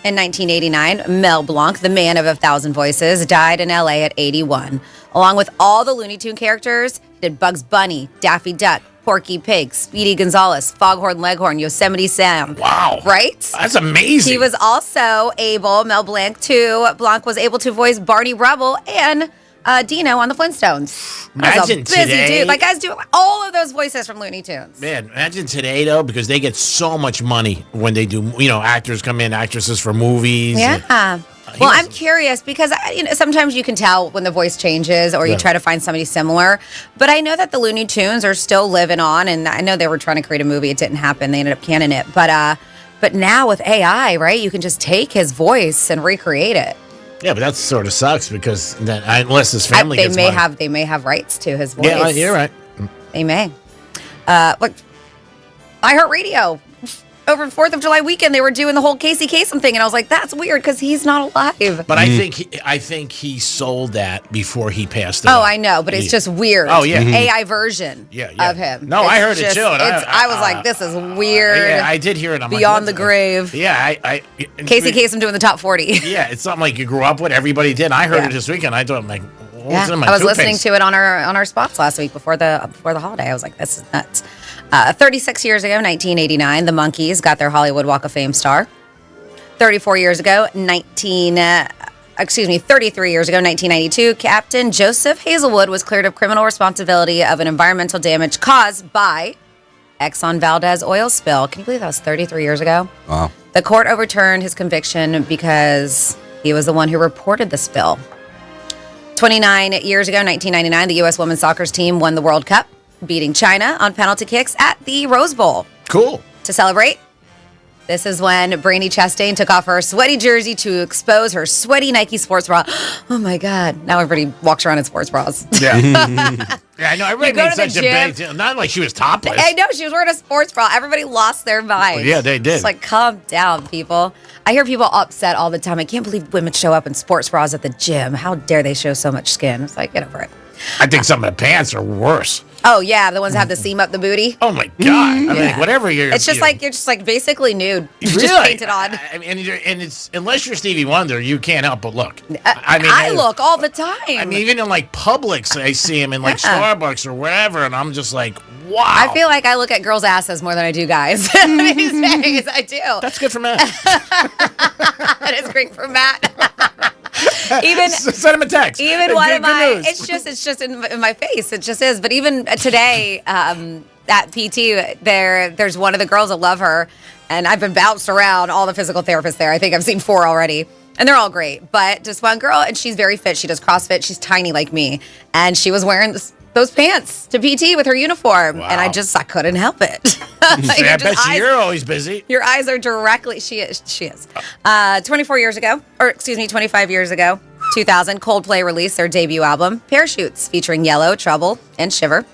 in 1989, Mel Blanc, the man of 1,000 voices, died in L.A. at 81. Along with all the Looney Tune characters, he did Bugs Bunny, Daffy Duck, Porky Pig, Speedy Gonzales, Foghorn Leghorn, Yosemite Sam. Wow. Right? That's amazing. He was also able, Blanc was able to voice Barney Rubble and Dino on the Flintstones. Imagine busy today. dude. Like, guys do all of those voices from Looney Tunes. Man, imagine today, though, because they get so much money when they do, actors come in, actresses for movies. Yeah. Well, I'm curious because sometimes you can tell when the voice changes or you try to find somebody similar. But I know that the Looney Tunes are still living on, and I know they were trying to create a movie. It didn't happen. They ended up canning it. But now with AI, right, you can just take his voice and recreate it. Yeah, but that sort of sucks because then, unless his family gets money. They may have rights to his voice. Yeah, you're right. They may. Look, iHeartRadio. Over 4th of July weekend, they were doing the whole Casey Kasem thing, and I was like, "That's weird because he's not alive." But I think he sold that before he passed away. Oh, I know, but it's just weird. Oh yeah, AI version of him. No, I heard it too. I was like, "This is weird." Yeah, I did hear it. I'm Beyond like, the grave. Yeah, Casey Kasem doing the top 40. Yeah, it's something like you grew up with. Everybody did. I heard it this weekend. I thought, like, what's in my I was toothpaste? listening to it on our spots last week before the holiday. I was like, "This is nuts." 36 years ago, 1989, the Monkees got their Hollywood Walk of Fame star. 33 years ago, 1992, Captain Joseph Hazelwood was cleared of criminal responsibility of an environmental damage caused by Exxon Valdez oil spill. Can you believe that was 33 years ago? Wow. The court overturned his conviction because he was the one who reported the spill. 29 years ago, 1999, the U.S. women's soccer team won the World Cup, beating China on penalty kicks at the Rose Bowl. Cool. To celebrate, this is when Brandi Chastain took off her sweaty jersey to expose her sweaty Nike sports bra. Oh my God. Now everybody walks around in sports bras. Yeah. Yeah, I know. Everybody made such a big deal. Not like she was topless. I know. She was wearing a sports bra. Everybody lost their mind. Well, yeah, they did. It's like, calm down, people. I hear people upset all the time. I can't believe women show up in sports bras at the gym. How dare they show so much skin? It's like, get over it. I think some of the pants are worse. Oh, yeah. The ones that have the seam up the booty. Oh, my God. I mean, whatever you're... It's just like, you're just like basically nude. You Really? just painted on. I mean, and it's... Unless you're Stevie Wonder, you can't help but look. I look all the time. I mean, even in like Publix, I see him in like Starbucks or wherever, and I'm just like, wow. I feel like I look at girls' asses more than I do guys. These days, I do. That's good for Matt. That is great for Matt. Even send him a text. Even one of my, it's just in my face. It just is. But even today at PT, there's one of the girls that love her, and I've been bounced around all the physical therapists there. I think I've seen 4 already. And they're all great, but just one girl, and she's very fit. She does CrossFit. She's tiny like me, and she was wearing those pants to PT with her uniform, and I couldn't help it. Like, I bet you're always busy. Your eyes are directly. She is. 25 years ago, 2000, Coldplay released their debut album, Parachutes, featuring Yellow, Trouble, and Shiver.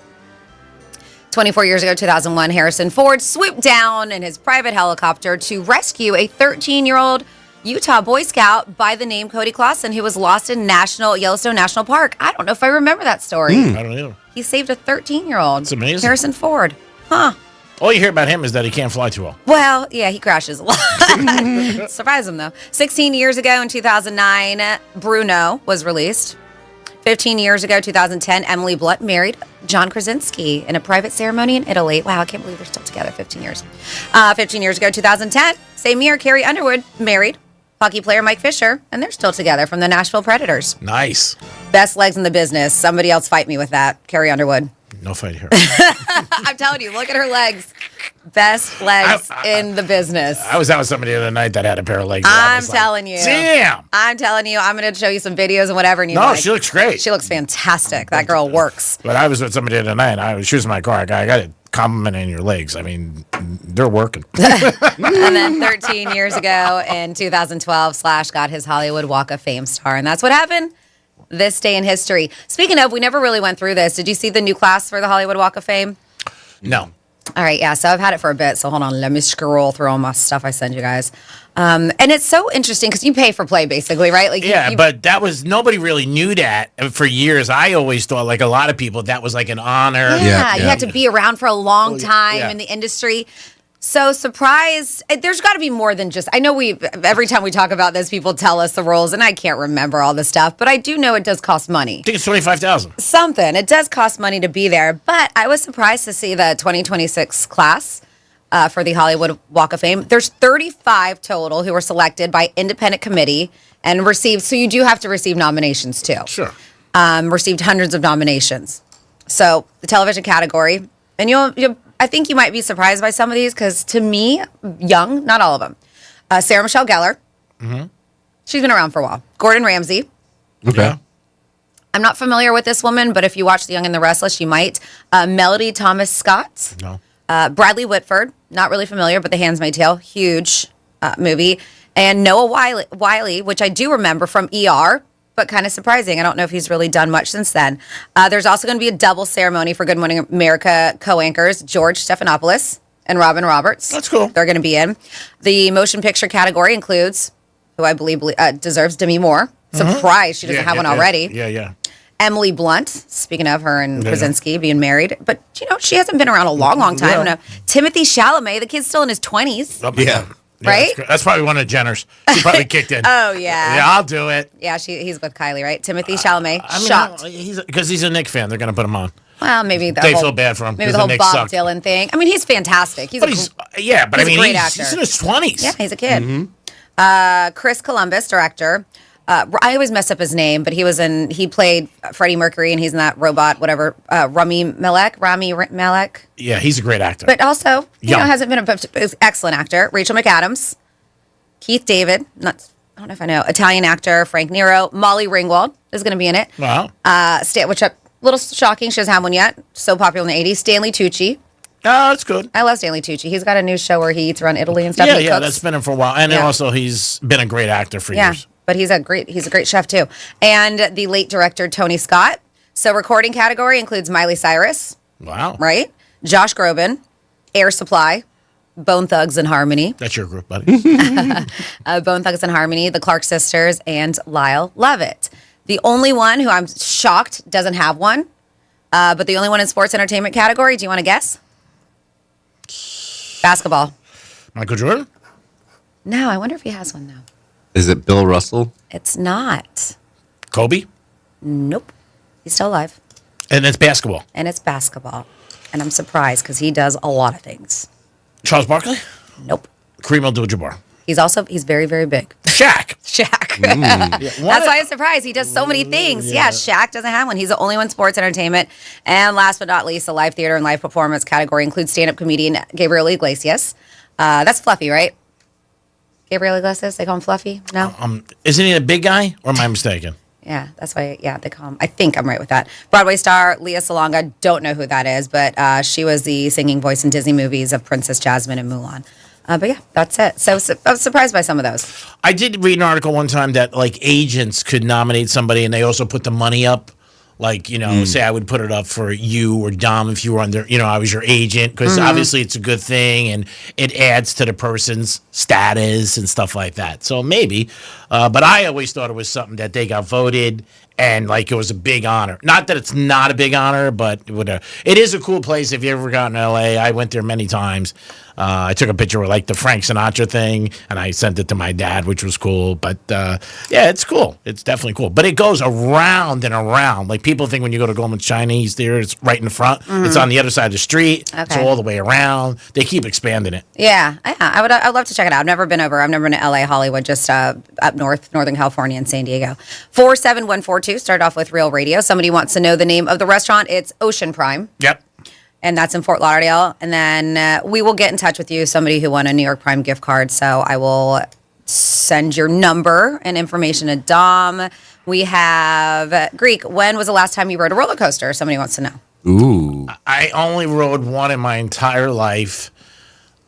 24 years ago, 2001, Harrison Ford swooped down in his private helicopter to rescue a 13-year-old Utah Boy Scout by the name Cody Clausen, who was lost in Yellowstone National Park. I don't know if I remember that story. I don't know. He saved a 13-year-old. It's amazing. Harrison Ford. Huh. All you hear about him is that he can't fly too well. Well, yeah, he crashes a lot. Surprise him, though. 16 years ago in 2009, Bruno was released. 15 years ago, 2010, Emily Blunt married John Krasinski in a private ceremony in Italy. Wow, I can't believe they're still together 15 years. 15 years ago, 2010, same year, Carrie Underwood married hockey player Mike Fisher, and they're still together from the Nashville Predators. Nice. Best legs in the business. Somebody else fight me with that. Carrie Underwood. No fight here. I'm telling you, look at her legs. Best legs in the business. I was out with somebody the other night that had a pair of legs. I'm telling you. Damn. I'm telling you. I'm going to show you some videos and whatever. And she looks great. She looks fantastic. That girl works. But I was with somebody the other night. She was in my car. I got it. Complimenting your legs. I mean, they're working. And then 13 years ago in 2012, Slash got his Hollywood Walk of Fame star. And that's what happened this day in history. Speaking of, we never really went through this. Did you see the new class for the Hollywood Walk of Fame? No. All right, yeah. So I've had it for a bit. So hold on. Let me scroll through all my stuff I send you guys. And it's so interesting because you pay for play, basically, right? Like, but that was, nobody really knew that for years. I always thought, like a lot of people, that was like an honor. Yeah, you had to be around for a long time in the industry. So surprised. There's got to be more than just, I know every time we talk about this, people tell us the rules, and I can't remember all the stuff, but I do know it does cost money. I think it's $25,000. Something. It does cost money to be there, but I was surprised to see the 2026 class for the Hollywood Walk of Fame. There's 35 total who were selected by independent committee and received, so you do have to receive nominations too. Sure. Received hundreds of nominations. So the television category, and you'll I think you might be surprised by some of these because to me, young, not all of them. Sarah Michelle Gellar. Mm-hmm. She's been around for a while. Gordon Ramsay. Okay. Yeah. I'm not familiar with this woman, but if you watch The Young and the Restless, you might. Melody Thomas Scott. No. Bradley Whitford. Not really familiar, but The Handmaid's Tale. Huge movie. And Noah Wiley, which I do remember from ER, but kind of surprising. I don't know if he's really done much since then. There's also going to be a double ceremony for Good Morning America co-anchors George Stephanopoulos and Robin Roberts. That's cool. They're going to be in. The motion picture category includes, who I believe deserves, Demi Moore. Surprised she doesn't have one already. Yeah. Emily Blunt, speaking of her and Krasinski being married. But, she hasn't been around a long, long time. No. Timothy Chalamet, the kid's still in his 20s. Yeah. Right? That's probably one of Jenner's. She probably kicked in. Oh, yeah. Yeah, I'll do it. Yeah, he's with Kylie, right? Timothy Chalamet. I mean, shocked. Because he's a Knicks fan. They're going to put him on. Well, maybe they feel bad for him. Maybe the whole Bob Dylan thing. I mean, he's fantastic. He's a great actor. He's in his 20s. Yeah, he's a kid. Mm-hmm. Chris Columbus, director. I always mess up his name, but he played Freddie Mercury, and he's in that robot, whatever, Rami Malek. Yeah, he's a great actor. But also, hasn't been an excellent actor. Rachel McAdams, Keith David, I don't know if I know, Italian actor, Frank Nero, Molly Ringwald, is going to be in it. Wow. Which a little shocking. She doesn't have one yet. So popular in the 80s. Stanley Tucci. Oh, that's good. I love Stanley Tucci. He's got a new show where he eats around Italy and stuff. Yeah, He cooks. that's been him for a while. And also he's been a great actor for years. But he's a great chef too. And the late director Tony Scott. So recording category includes Miley Cyrus. Wow. Right? Josh Groban, Air Supply, Bone Thugs and Harmony. That's your group, buddy. Bone Thugs and Harmony, the Clark Sisters, and Lyle Lovett. The only one who I'm shocked doesn't have one, but the only one in sports entertainment category, do you want to guess? Basketball. Michael Jordan? No, I wonder if he has one now. Is it Bill Russell? It's not. Kobe? Nope. He's still alive. And it's basketball. And it's basketball. And I'm surprised because he does a lot of things. Charles Barkley? Nope. Kareem Abdul-Jabbar. He's very, very big. Shaq. That's why I'm surprised. He does so many things. Yeah, Shaq doesn't have one. He's the only one in sports entertainment. And last but not least, the live theater and live performance category includes stand-up comedian Gabriel Iglesias. That's Fluffy, right? Gabriel Iglesias, they call him Fluffy? No? Isn't he a big guy, or am I mistaken? Yeah, that's why, they call him. I think I'm right with that. Broadway star Leah Salonga, don't know who that is, but she was the singing voice in Disney movies of Princess Jasmine and Mulan. But yeah, that's it. So I was surprised by some of those. I did read an article one time that like agents could nominate somebody and they also put the money up. Like, say I would put it up for you or Dom if you were under, I was your agent. Because obviously it's a good thing and it adds to the person's status and stuff like that. So maybe. But I always thought it was something that they got voted and like it was a big honor. Not that it's not a big honor, but it is a cool place if you ever got in LA. I went there many times. I took a picture with like the Frank Sinatra thing and I sent it to my dad, which was cool. But yeah, it's cool. It's definitely cool. But it goes around and around. Like people think when you go to Goldman's Chinese there, it's right in the front. It's on the other side of the street. It's all the way around. They keep expanding it. Yeah. I'd love to check it out. I've never been over. I've never been to LA, Hollywood, just up north, Northern California and San Diego. 47142, start off with Real Radio. Somebody wants to know the name of the restaurant. It's Ocean Prime. Yep. And that's in Fort Lauderdale. And then we will get in touch with you, somebody who won a New York Prime gift card. So I will send your number and information to Dom. We have Greek. When was the last time you rode a roller coaster? Somebody wants to know. Ooh. I only rode one in my entire life.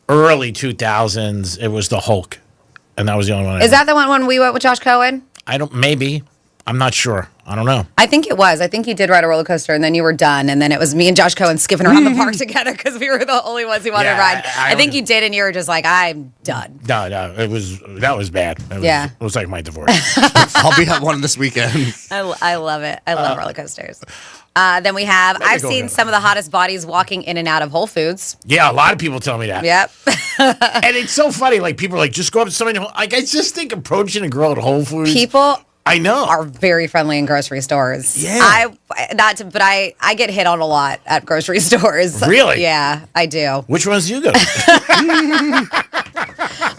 Early 2000s. It was the Hulk. And that was the only one. Is that the one when we went with Josh Cohen? Maybe. I'm not sure. I don't know. I think it was. I think you did ride a roller coaster, and then you were done, and then it was me and Josh Cohen skipping around the park together because we were the only ones who wanted to ride. I think you did, and you were just like, I'm done. No, that was bad. It was like my divorce. I'll be at one this weekend. I love it. I love roller coasters. Then we have, I've seen some of the hottest bodies walking in and out of Whole Foods. Yeah, a lot of people tell me that. Yep. And it's so funny. Like, people are like, just go up to somebody. Like, I just think approaching a girl at Whole Foods. People I know are very friendly in grocery stores. Yeah. I get hit on a lot at grocery stores. Really? Yeah, I do. Which ones do you go to?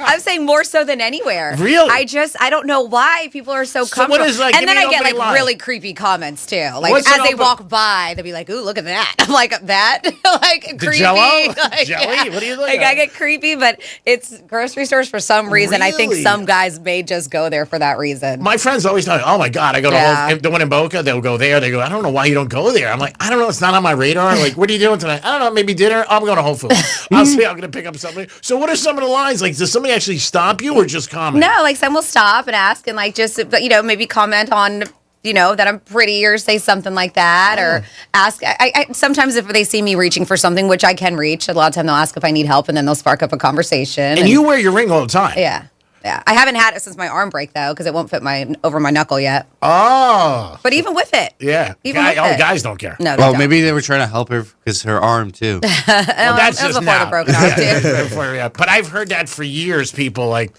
I'm saying more so than anywhere. Really? I don't know why people are so comfortable. What is like, and then I get like really creepy comments too. Like as they walk by, they'll be like, "Ooh, look at that." I'm like, "That?" Like the creepy. Jello? Like, Jelly? What do you like? I get creepy, but it's grocery stores for some reason. Really? I think some guys may just go there for that reason. My friends always tell me, "Oh my God, I go to the one in Boca." They'll go there. They go, "I don't know why you don't go there." I'm like, "I don't know. It's not on my radar." Like, what are you doing tonight? I don't know. Maybe dinner. I'm going to Whole Foods. I'll see. I'm going to pick up something. So, what are some of the lines? Like, does somebody actually stop you or just comment? No, like some will stop and ask and like just maybe comment on that I'm pretty or say something like that or ask. I sometimes if they see me reaching for something, which I can reach, a lot of time they'll ask if I need help and then they'll spark up a conversation. And you wear your ring all the time. Yeah. Yeah, I haven't had it since my arm break though, because it won't fit over my knuckle yet. Oh, but even with it, yeah, guys don't care. No, well, maybe they were trying to help her because her arm too. That's just before the broken arm too. But I've heard that for years. People like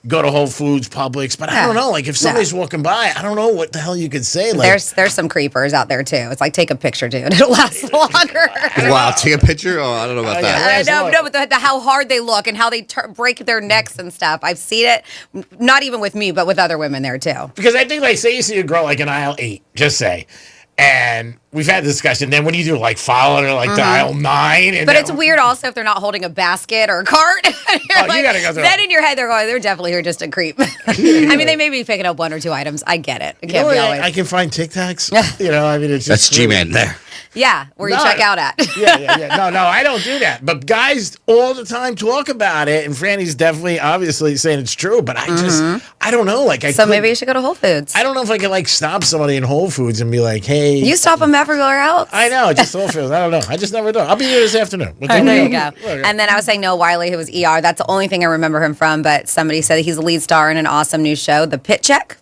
go to Whole Foods, Publix, but I don't know. Like if somebody's walking by, I don't know what the hell you could say. Like, there's some creepers out there too. It's like take a picture, dude. It'll last longer. Wow, take a picture? Oh, I don't know about that. No, but how hard they look and how they break their necks and stuff. I've seen it, not even with me, but with other women there too. Because I think, like, say you see a girl like in aisle 8, just say, And we've had this discussion. Then when you do like following her like to aisle 9. And but it's weird also if they're not holding a basket or a cart. You gotta go through then in your head, they're definitely here just a creep. I mean, they may be picking up 1 or 2 items. I get it. It can't be always. I can find Tic Tacs. I mean, it's just that's G-Man there. Yeah, where you check out at. Yeah. No, I don't do that. But guys all the time talk about it, and Franny's definitely, obviously saying it's true. But I don't know. Like, Maybe you should go to Whole Foods. I don't know if I could like stop somebody in Whole Foods and be like, "Hey." You stop them everywhere else. I know, just Whole Foods. I don't know. I just never do. I'll be here this afternoon. There you go. And then I was saying Noah Wiley, who was ER. That's the only thing I remember him from. But somebody said he's the lead star in an awesome new show, The Pit Check.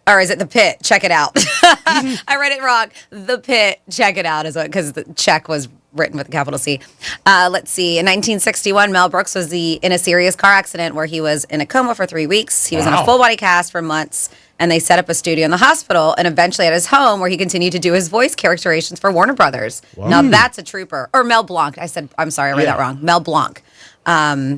Or is it The Pit? Check it out. I read it wrong. The Pit. Check it out is what, because the check was written with a capital C. Let's see. In 1961, Mel Brooks was in a serious car accident where he was in a coma for 3 weeks. He was in a full body cast for months, and they set up a studio in the hospital and eventually at his home where he continued to do his voice characterizations for Warner Brothers. Wow. Now that's a trooper. Or Mel Blanc. I'm sorry, I read that wrong. Mel Blanc,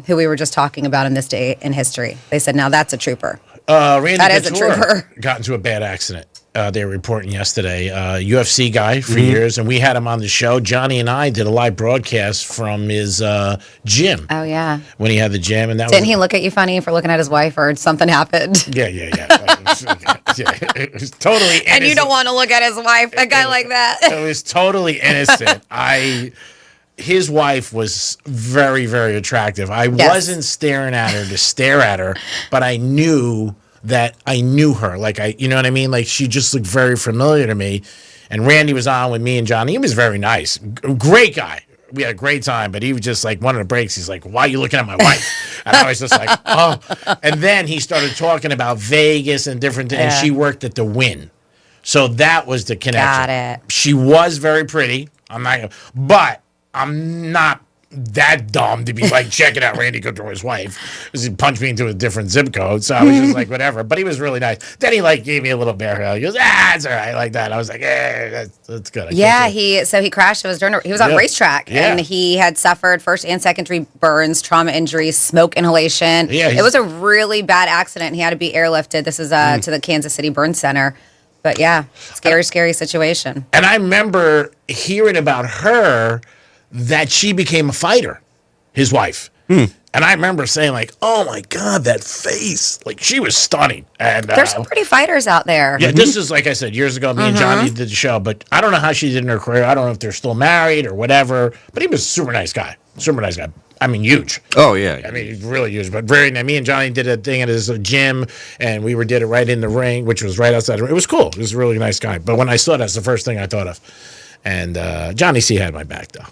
who we were just talking about in This Day in History. They said, now that's a trooper. Randy that is a trooper. Got into a bad accident. They were reporting yesterday. UFC guy for years, and we had him on the show. Johnny and I did a live broadcast from his gym. Oh, yeah. When he had the gym. And Didn't he look at you funny for looking at his wife or something happened? Yeah. It was totally innocent. And you don't want to look at his wife, a guy like that. It was totally innocent. His wife was very, very attractive. I wasn't staring at her to stare at her, but I knew that I knew her. Like, you know what I mean? Like, she just looked very familiar to me. And Randy was on with me and Johnny. He was very nice. Great guy. We had a great time, but he was just like, one of the breaks, he's like, why are you looking at my wife? And I was just like, oh. And then he started talking about Vegas and different things. And she worked at the Wynn. So that was the connection. Got it. She was very pretty. But I'm not that dumb to be like checking out Randy Cooker, his wife, because he punched me into a different zip code. So I was just like, whatever. But he was really nice. Then he like gave me a little bear hug. He goes, it's all right, like that. I was like, that's good. He crashed. He was on a racetrack, and he had suffered first and second degree burns, trauma injuries, smoke inhalation. It was a really bad accident. He had to be airlifted. This is to the Kansas City Burn Center. But scary situation. And I remember hearing about her that she became a fighter, his wife. And I remember saying, like, oh, my God, that face. Like, she was stunning. And there's some pretty fighters out there. Yeah, this is, like I said, years ago, me and Johnny did the show. But I don't know how she did in her career. I don't know if they're still married or whatever. But he was a super nice guy. I mean, huge. Oh, yeah. I mean, really huge. But me and Johnny did a thing at his gym, and we did it right in the ring, which was right outside. It was cool. He was a really nice guy. But when I saw it, that's the first thing I thought of. And Johnny C had my back, though.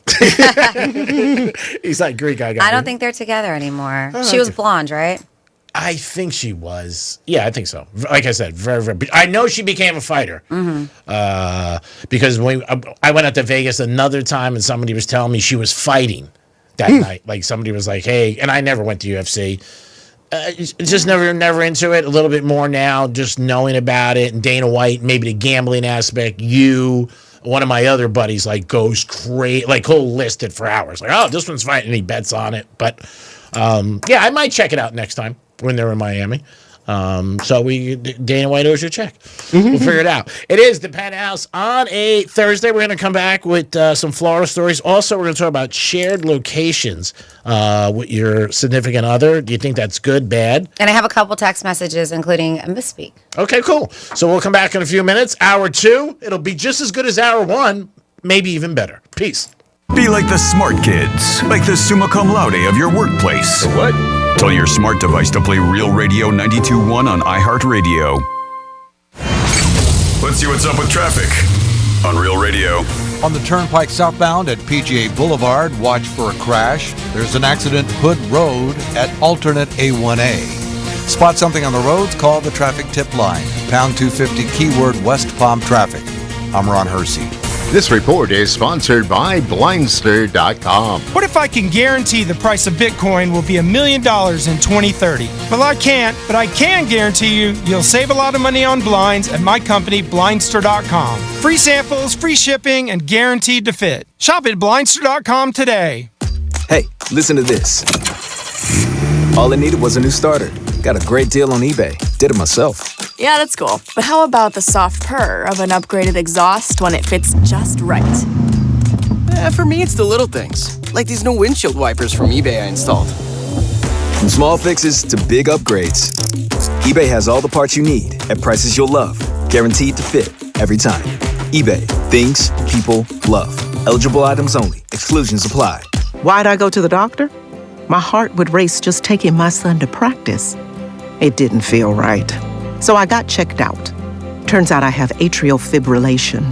He's like, Greek guy. I don't think they're together anymore. She was blonde, right? I think she was. Yeah, I think so. Like I said, very, very. I know she became a fighter. Because when I went out to Vegas another time, and somebody was telling me she was fighting that night. Like, somebody was like, hey, and I never went to UFC. Just never into it. A little bit more now, just knowing about it. And Dana White, maybe the gambling aspect. One of my other buddies, like, goes crazy. Like, he'll list it for hours. Like, oh, this one's fighting, and he bets on it. But, I might check it out next time when they're in Miami. So Dana White owes your check. We'll figure it out. It is the Penthouse on a Thursday. We're going to come back with some Florida stories. Also, we're going to talk about shared locations with your significant other. Do you think that's good, bad? And I have a couple text messages, including a misspeak. Okay, cool. So we'll come back in a few minutes. Hour 2, it'll be just as good as hour 1, maybe even better. Peace. Be like the smart kids, like the summa cum laude of your workplace. What? Tell your smart device to play Real Radio 92.1 on iHeartRadio. Let's see what's up with traffic on Real Radio. On the Turnpike southbound at PGA Boulevard, watch for a crash. There's an accident Hood Road at alternate A1A. Spot something on the roads, call the traffic tip line. Pound 250 keyword West Palm traffic. I'm Ron Hersey. This report is sponsored by Blindster.com. What if I can guarantee the price of Bitcoin will be $1 million in 2030? Well, I can't, but I can guarantee you'll save a lot of money on blinds at my company, Blindster.com. Free samples, free shipping, and guaranteed to fit. Shop at Blindster.com today. Hey, listen to this. All I needed was a new starter. Got a great deal on eBay. Did it myself. Yeah, that's cool. But how about the soft purr of an upgraded exhaust when it fits just right? For me, it's the little things, like these new windshield wipers from eBay I installed. From small fixes to big upgrades, eBay has all the parts you need at prices you'll love, guaranteed to fit every time. eBay, things people love. Eligible items only. Exclusions apply. Why'd I go to the doctor? My heart would race just taking my son to practice. It didn't feel right. So I got checked out. Turns out I have atrial fibrillation,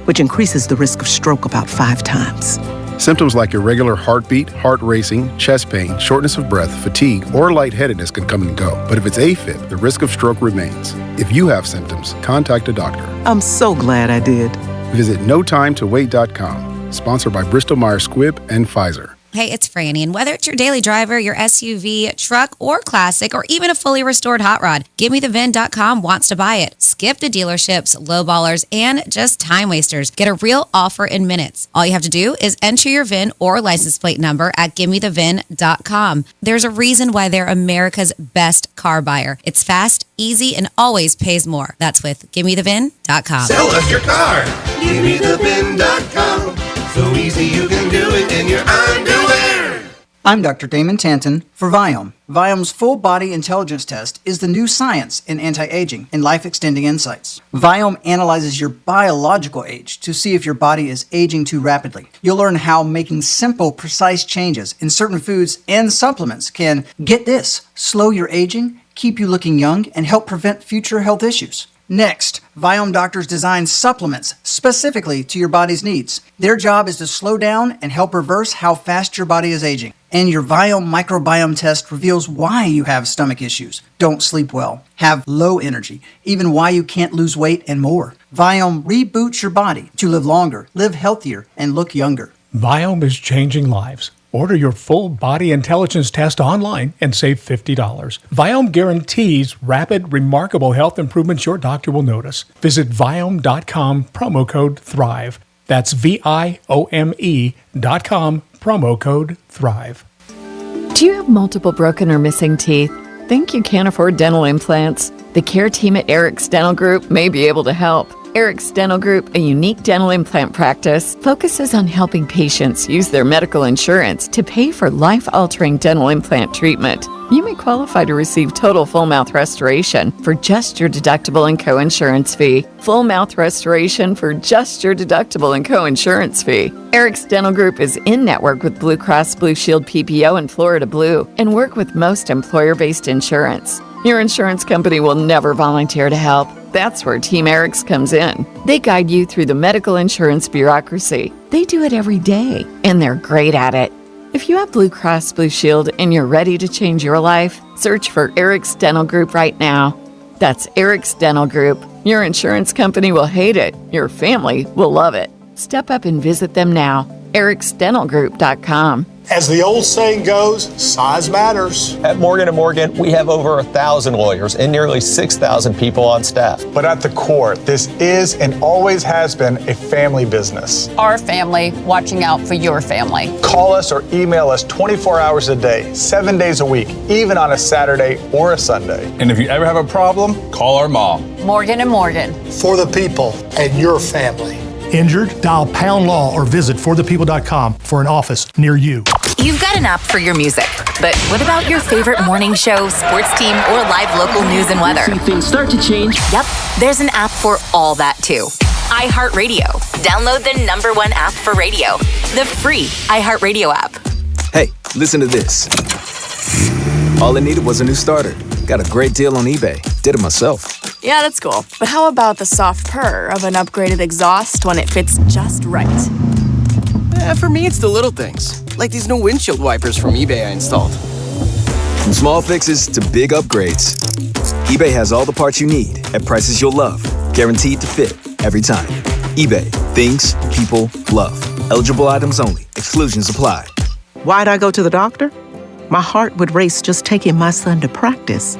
which increases the risk of stroke about 5 times. Symptoms like irregular heartbeat, heart racing, chest pain, shortness of breath, fatigue, or lightheadedness can come and go. But if it's AFib, the risk of stroke remains. If you have symptoms, contact a doctor. I'm so glad I did. Visit notimetowait.com. Sponsored by Bristol-Myers Squibb and Pfizer. Hey, it's Franny, and whether it's your daily driver, your SUV, truck, or classic, or even a fully restored hot rod, GiveMeTheVin.com wants to buy it. Skip the dealerships, lowballers, and just time wasters. Get a real offer in minutes. All you have to do is enter your VIN or license plate number at GiveMeTheVin.com. There's a reason why they're America's best car buyer. It's fast, easy, and always pays more. That's with GiveMeTheVin.com. Sell us your car. GiveMeTheVin.com. So easy you can do it in your underwear. I'm Dr. Damon Tanton for Viome. Viome's full body intelligence test is the new science in anti-aging and life-extending insights. Viome analyzes your biological age to see if your body is aging too rapidly. You'll learn how making simple, precise changes in certain foods and supplements can, get this, slow your aging, keep you looking young, and help prevent future health issues. Next, Viome doctors design supplements specifically to your body's needs. Their job is to slow down and help reverse how fast your body is aging. And your Viome microbiome test reveals why you have stomach issues, don't sleep well, have low energy, even why you can't lose weight, and more. Viome reboots your body to live longer, live healthier, and look younger. Viome is changing lives. Order your full body intelligence test online and save $50. Viome guarantees rapid, remarkable health improvements your doctor will notice. Visit Viome.com, promo code THRIVE. That's VIOME.com, promo code THRIVE. Do you have multiple broken or missing teeth? Think you can't afford dental implants? The care team at Eric's Dental Group may be able to help. Eric's Dental Group, a unique dental implant practice, focuses on helping patients use their medical insurance to pay for life-altering dental implant treatment. You may qualify to receive total full mouth restoration for just your deductible and co-insurance fee. Full mouth restoration for just your deductible and co-insurance fee. Eric's Dental Group is in-network with Blue Cross Blue Shield PPO and Florida Blue and work with most employer-based insurance. Your insurance company will never volunteer to help. That's where Team Eric's comes in. They guide you through the medical insurance bureaucracy. They do it every day, and they're great at it. If you have Blue Cross Blue Shield and you're ready to change your life, search for Eric's Dental Group right now. That's Eric's Dental Group. Your insurance company will hate it. Your family will love it. Step up and visit them now. ericsdentalgroup.com. As the old saying goes, size matters. At Morgan & Morgan, we have over 1,000 lawyers and nearly 6,000 people on staff. But at the core, this is and always has been a family business. Our family watching out for your family. Call us or email us 24 hours a day, 7 days a week, even on a Saturday or a Sunday. And if you ever have a problem, call our mom. Morgan & Morgan. For the people and your family. Injured? Dial Pound Law or visit forthepeople.com for an office near you. You've got an app for your music, but what about your favorite morning show, sports team, or live local news and weather? See things start to change. Yep, there's an app for all that too. iHeartRadio. Download the #1 app for radio, the free iHeartRadio app. Hey, listen to this. All I needed was a new starter. Got a great deal on eBay. Did it myself. Yeah, that's cool. But how about the soft purr of an upgraded exhaust when it fits just right? For me, it's the little things, like these new windshield wipers from eBay I installed. From small fixes to big upgrades, eBay has all the parts you need at prices you'll love, guaranteed to fit every time. eBay, things people love. Eligible items only. Exclusions apply. Why'd I go to the doctor? My heart would race just taking my son to practice.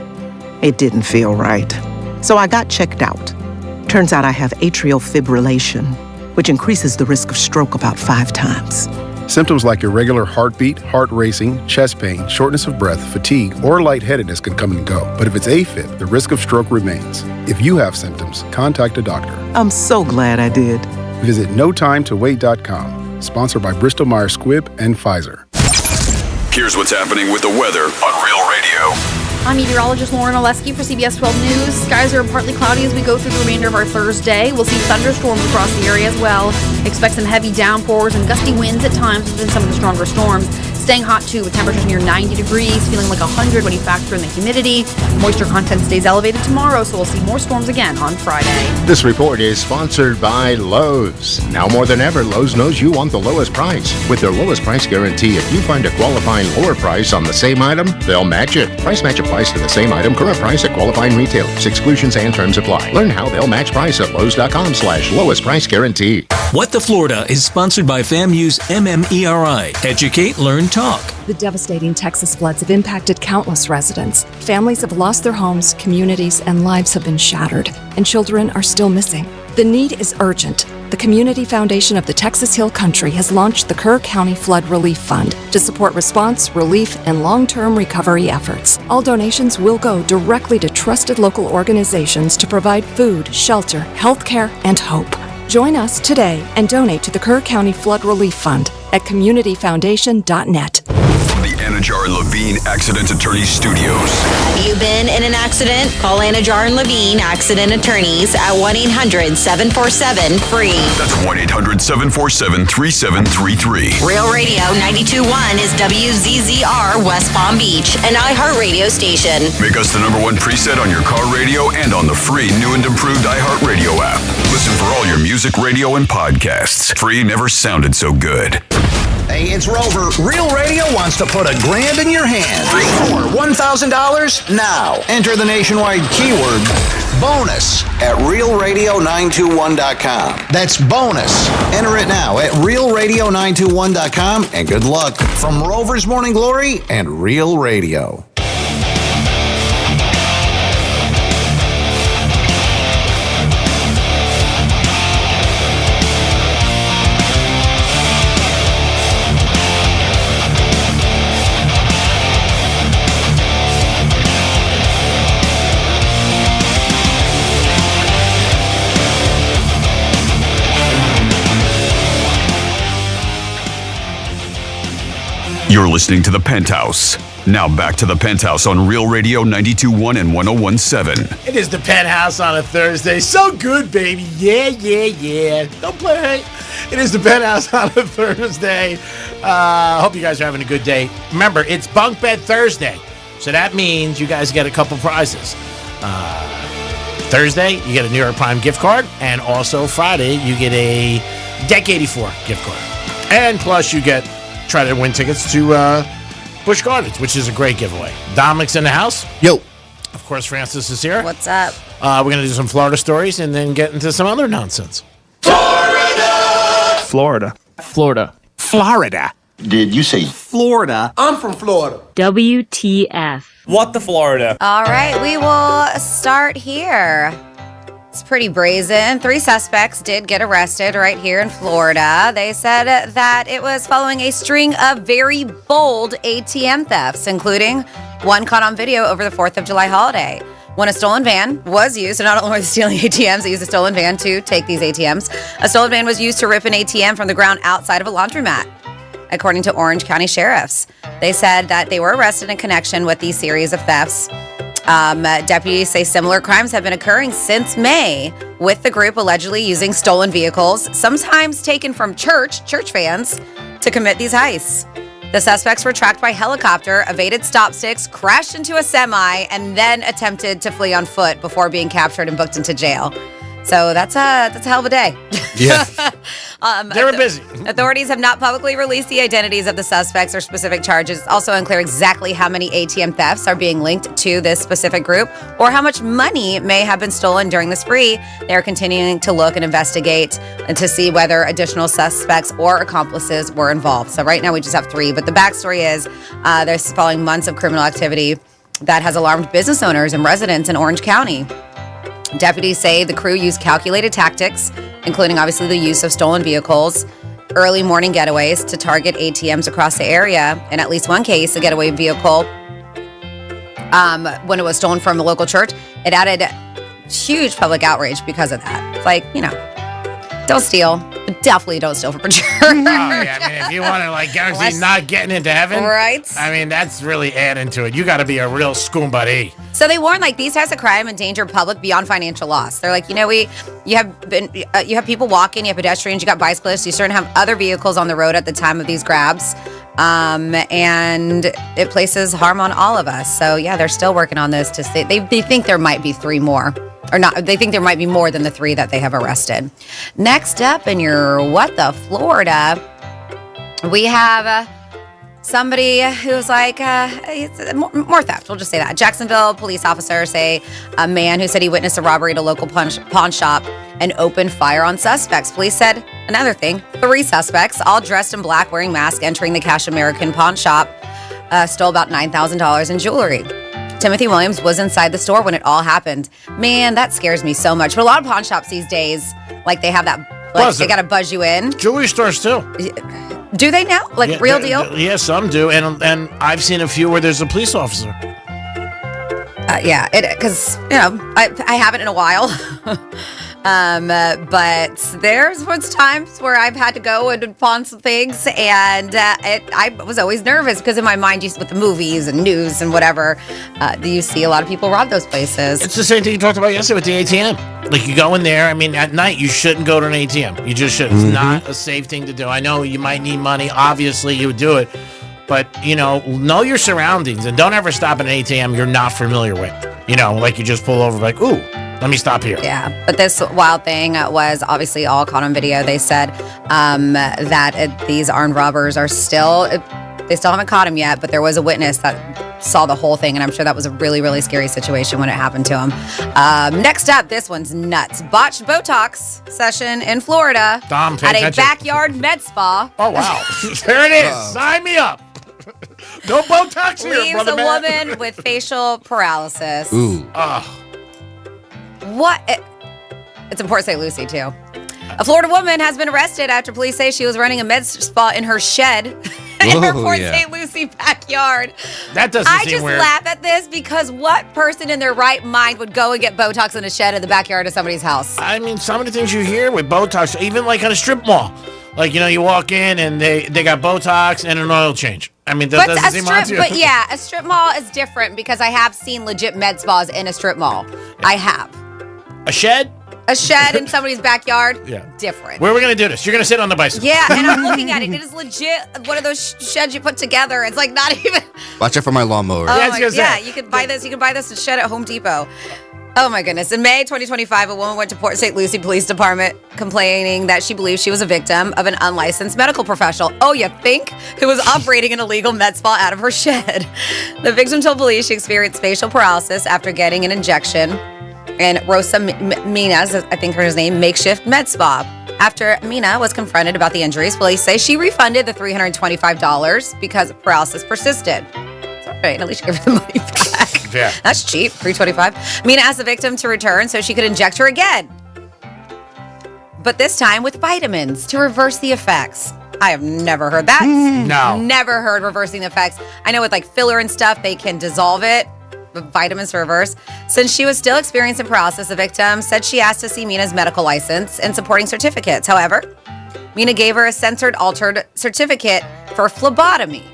It didn't feel right. So I got checked out. Turns out I have atrial fibrillation, which increases the risk of stroke about 5 times. Symptoms like irregular heartbeat, heart racing, chest pain, shortness of breath, fatigue, or lightheadedness can come and go. But if it's AFib, the risk of stroke remains. If you have symptoms, contact a doctor. I'm so glad I did. Visit notimetowait.com. Sponsored by Bristol Myers Squibb and Pfizer. Here's what's happening with the weather on Real Radio. I'm meteorologist Lauren Oleski for CBS 12 News. Skies are partly cloudy as we go through the remainder of our Thursday. We'll see thunderstorms across the area as well. Expect some heavy downpours and gusty winds at times within some of the stronger storms. Staying hot too with temperatures near 90 degrees, feeling like 100 when you factor in the humidity. Moisture content stays elevated tomorrow, so we'll see more storms again on Friday. This report is sponsored by Lowe's. Now more than ever, Lowe's knows you want the lowest price. With their lowest price guarantee, if you find a qualifying lower price on the same item, they'll match it. Price match applies to the same item, current price at qualifying retailers. Exclusions and terms apply. Learn how they'll match price at Lowes.com/lowest price guarantee. What the Florida is sponsored by FAMU's MMERI. Educate, learn, talk. The devastating Texas floods have impacted countless residents. Families have lost their homes, communities, and lives have been shattered, and children are still missing. The need is urgent. The Community Foundation of the Texas Hill Country has launched the Kerr County Flood Relief Fund to support response, relief, and long-term recovery efforts. All donations will go directly to trusted local organizations to provide food, shelter, health care, and hope. Join us today and donate to the Kerr County Flood Relief Fund at communityfoundation.net. From the Anajar and Levine Accident Attorneys Studios. Have you been in an accident? Call Anajar and Levine Accident Attorneys at 1-800-747-FREE. That's 1-800-747-3733. Real Radio 92.1 is WZZR West Palm Beach, an iHeartRadio station. Make us the #1 preset on your car radio and on the free new and improved iHeartRadio app. Listen for all your music, radio, and podcasts. Free never sounded so good. Hey, it's Rover. Real Radio wants to put $1,000 in your hand. For $1,000 now. Enter the nationwide keyword bonus at realradio921.com. That's bonus. Enter it now at realradio921.com and good luck from Rover's Morning Glory and Real Radio. You're listening to The Penthouse. Now back to The Penthouse on Real Radio 92.1 and 101.7. It is The Penthouse on a Thursday. So good, baby. Yeah. Don't play. It is The Penthouse on a Thursday. Hope you guys are having a good day. Remember, it's Bunk Bed Thursday. So that means you guys get a couple prizes. Thursday, you get a New York Prime gift card. And also Friday, you get a Deck 84 gift card. And plus you try to win tickets to Busch Gardens, which is a great giveaway. Dominic's in the house. Yo. Of course, Francis is here. What's up? We're going to do some Florida stories and then get into some other nonsense. Florida. Did you say Florida? I'm from Florida. WTF. What the Florida? All right, we will start here. It's pretty brazen. 3 suspects did get arrested right here in Florida. They said that it was following a string of very bold ATM thefts, including one caught on video over the 4th of July holiday, when a stolen van was used. So not only were they stealing ATMs, they used a stolen van to take these ATMs. A stolen van was used to rip an ATM from the ground outside of a laundromat, according to Orange County sheriffs. They said that they were arrested in connection with these series of thefts. Deputies say similar crimes have been occurring since May, with the group allegedly using stolen vehicles, sometimes taken from church vans, to commit these heists. The suspects were tracked by helicopter, evaded stop sticks, crashed into a semi, and then attempted to flee on foot before being captured and booked into jail. So that's a hell of a day. Yeah. They were busy. Authorities have not publicly released the identities of the suspects or specific charges. It's also unclear exactly how many ATM thefts are being linked to this specific group or how much money may have been stolen during the spree. They are continuing to look and investigate and to see whether additional suspects or accomplices were involved. So right now we just have 3, but the backstory is they're following months of criminal activity that has alarmed business owners and residents in Orange County. Deputies say the crew used calculated tactics, including obviously the use of stolen vehicles, early morning getaways to target ATMs across the area. In at least one case, a getaway vehicle, when it was stolen from a local church, it added huge public outrage because of that. It's like, don't steal, but definitely don't steal from a church. Oh, yeah. I mean, if you want to, guarantee not getting into heaven. Right. I mean, that's really adding to it. You got to be a real scumbuddy. So they warn, these types of crime endanger public beyond financial loss. They're like, you have people walking, you have pedestrians, you got bicyclists, you certainly have other vehicles on the road at the time of these grabs. And it places harm on all of us. So yeah, they're still working on this to say they think there might be 3 more. Or not, they think there might be more than the 3 that they have arrested. Next up in your Florida, we have somebody who's more theft. We'll just say that. Jacksonville police officers say a man who said he witnessed a robbery at a local pawn shop and opened fire on suspects. Police said another thing, 3 suspects, all dressed in black, wearing masks, entering the Cash American pawn shop, stole about $9,000 in jewelry. Timothy Williams was inside the store when it all happened. Man, that scares me so much. But a lot of pawn shops these days, they have that, they got to buzz you in. Jewelry stores too. Do they now? Real deal? Yeah, some do. And I've seen a few where there's a police officer. Yeah, because, I haven't in a while. But was times where I've had to go and pawn some things, and I was always nervous because in my mind, with the movies and news and whatever, you see a lot of people rob those places. It's the same thing you talked about yesterday with the ATM. You go in there, at night, you shouldn't go to an ATM. You just shouldn't. It's not a safe thing to do. I know you might need money. Obviously, you would do it. But, know your surroundings and don't ever stop at an ATM you're not familiar with. You just pull over ooh, let me stop here. Yeah, but this wild thing was obviously all caught on video. They said that these armed robbers are they still haven't caught him yet, but there was a witness that saw the whole thing, and I'm sure that was a really, really scary situation when it happened to him. Next up, this one's nuts. Botched Botox session in Florida at a backyard med spa. Oh, wow. There it is. Sign me up. No Botox here, leaves brother a man. woman with facial paralysis. Ooh. What? It's in Port St. Lucie, too. A Florida woman has been arrested after police say she was running a med spa in her shed in her Port St. Lucie backyard. That doesn't seem weird. I just laugh at this because what person in their right mind would go and get Botox in a shed in the backyard of somebody's house? I mean, some of the things you hear with Botox, even on a strip mall. You walk in and they got Botox and an oil change. I mean, that doesn't seem odd to you. But yeah, a strip mall is different because I have seen legit med spas in a strip mall. I have. A shed? A shed in somebody's backyard? Yeah. Different. Where are we going to do this? You're going to sit on the bicycle. Yeah, and I'm looking at it. It is legit one of those sheds you put together. It's not even... Watch out for my lawnmower. Yeah, you can buy this. You can buy this shed at Home Depot. Oh my goodness. In May 2025, a woman went to Port St. Lucie Police Department complaining that she believes she was a victim of an unlicensed medical professional. Oh, you think? Who was operating an illegal med spa out of her shed. The victim told police she experienced facial paralysis after getting an injection in Rosa Mina's, I think her name, makeshift med spa. After Mina was confronted about the injuries, police say she refunded the $325 because paralysis persisted. It's all right, at least you give her the money back. Yeah. That's cheap, $325. Mina asked the victim to return so she could inject her again. But this time with vitamins to reverse the effects. I have never heard that. No. Never heard reversing the effects. I know with filler and stuff, they can dissolve it. Vitamins to reverse. Since she was still experiencing paralysis, the victim said she asked to see Mina's medical license and supporting certificates. However, Mina gave her a censored, altered certificate for phlebotomy.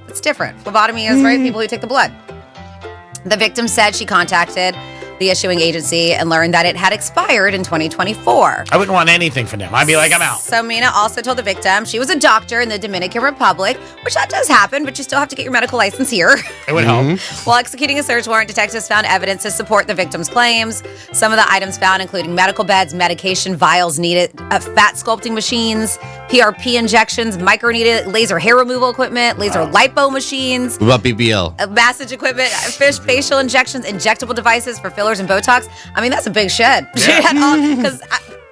It's different. Phlebotomy is, right, people who take the blood. The victim said she contacted the issuing agency and learned that it had expired in 2024. I wouldn't want anything from them. I'd be like, I'm out. So Mina also told the victim she was a doctor in the Dominican Republic, which that does happen, but you still have to get your medical license here. It would help. While executing a search warrant, detectives found evidence to support the victim's claims. Some of the items found including medical beds, medication vials needed, fat sculpting machines, PRP injections, microneeded laser hair removal equipment, laser lipo machines. What about BBL? Massage equipment, facial injections, injectable devices for fillers and Botox. I mean, that's a big shed. Because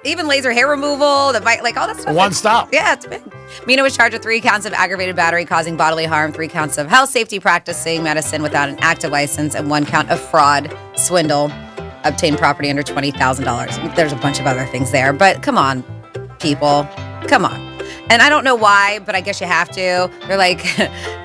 even laser hair removal, all that stuff. One stop. Yeah, it's big. Mina was charged with 3 counts of aggravated battery causing bodily harm, 3 counts of health safety practicing medicine without an active license, and 1 count of fraud, swindle, obtained property under $20,000. There's a bunch of other things there, but come on, people. Come on. And I don't know why, but I guess you have to. They're like,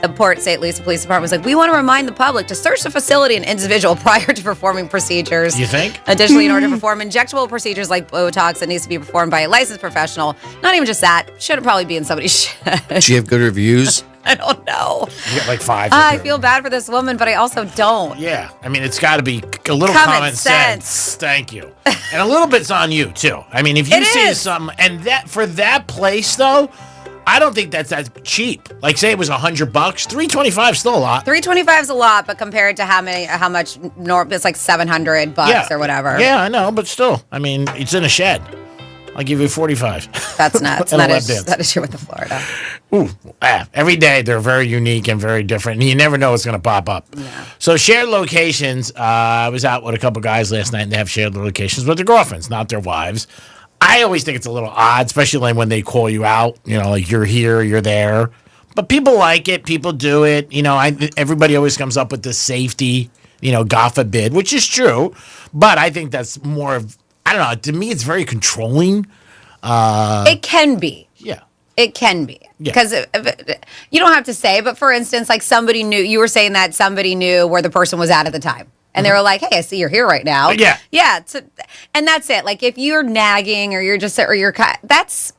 the Port St. Lucie Police Department was like, we want to remind the public to search the facility and individual prior to performing procedures. You think? Additionally, in order to perform injectable procedures like Botox, it needs to be performed by a licensed professional. Not even just that. Shouldn't probably be in somebody's shed. Does she have good reviews? I don't know. You get like 5. I feel bad for this woman, but I also don't. Yeah. I mean, it's got to be a little common sense. Thank you. And a little bit's on you, too. I mean, if you see something, and that for that place, though, I don't think that's that cheap. Like, say it was $100, $325 is still a lot. $325 is a lot, but compared to how much it's like $700 or whatever. Yeah, I know, but still, I mean, it's in a shed. I'll give you 45. That's nuts. And that is true with the Florida. Ooh, every day they're very unique and very different, and you never know what's going to pop up. Yeah. So shared locations. I was out with a couple guys last night, and they have shared locations with their girlfriends, not their wives. I always think it's a little odd, especially like when they call you out. You know, like you're here, you're there. But people like it. People do it. You know, everybody always comes up with the safety. You know, God forbid, which is true. But I think that's more of. I don't know. To me, it's very controlling. It can be. Yeah. It can be. Because you don't have to say, but for instance, like somebody knew, you were saying that somebody knew where the person was at the time. And they were like, hey, I see you're here right now. Yeah. Yeah. And that's it. Like if you're nagging or you're just, or you're, that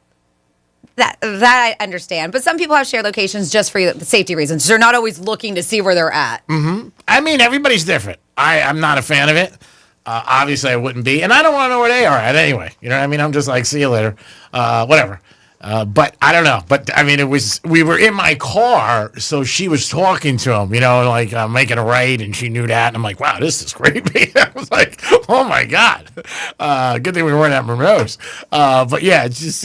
I understand. But some people have shared locations just for safety reasons. They're not always looking to see where they're at. Mm-hmm. I mean, everybody's different. I'm not a fan of it. Obviously, I wouldn't be. And I don't want to know where they are at anyway. You know what I mean? I'm just like, see you later. Whatever. But I don't know. But I mean, we were in my car, so she was talking to him, you know, like making a right, and she knew that. And I'm like, wow, this is creepy. I was like, oh my God. Good thing we weren't at Monroe's. But yeah, it's just.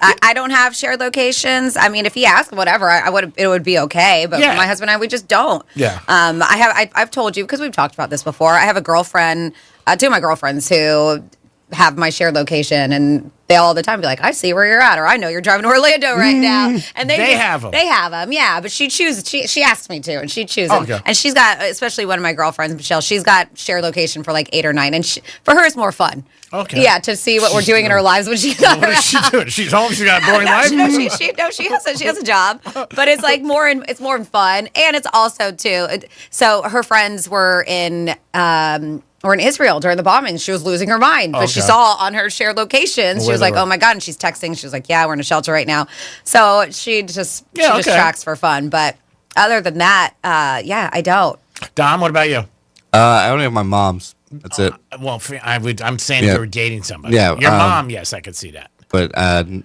I don't have shared locations. I mean, if he asked, whatever, it would be okay. But my husband and I, we just don't. Yeah. I've told you, because we've talked about this before. I have a girlfriend, 2 of my girlfriends who have my shared location, and they all the time be like, I see where you're at, or I know you're driving to Orlando right now. And they have them. They have them, yeah. But she chooses. She asks me to, and she chooses. Okay. And she's got, especially one of my girlfriends, Michelle. She's got shared location for like 8 or 9, and for her it's more fun. Okay. Yeah, to see what we're doing in our lives when she's not What is she doing? She's home. She's got a boring life. She has a job, but it's like it's more fun, and it's also too. So her friends were in Israel during the bombings. She was losing her mind, but she saw on her shared locations. She was like, "Oh my God!" And she's texting. She was like, "Yeah, we're in a shelter right now." So she just tracks for fun. But other than that, I don't. Dom, what about you? I only have my mom's. That's it. Well, I'm saying if you were dating somebody. Yeah, your mom. Yes, I could see that. But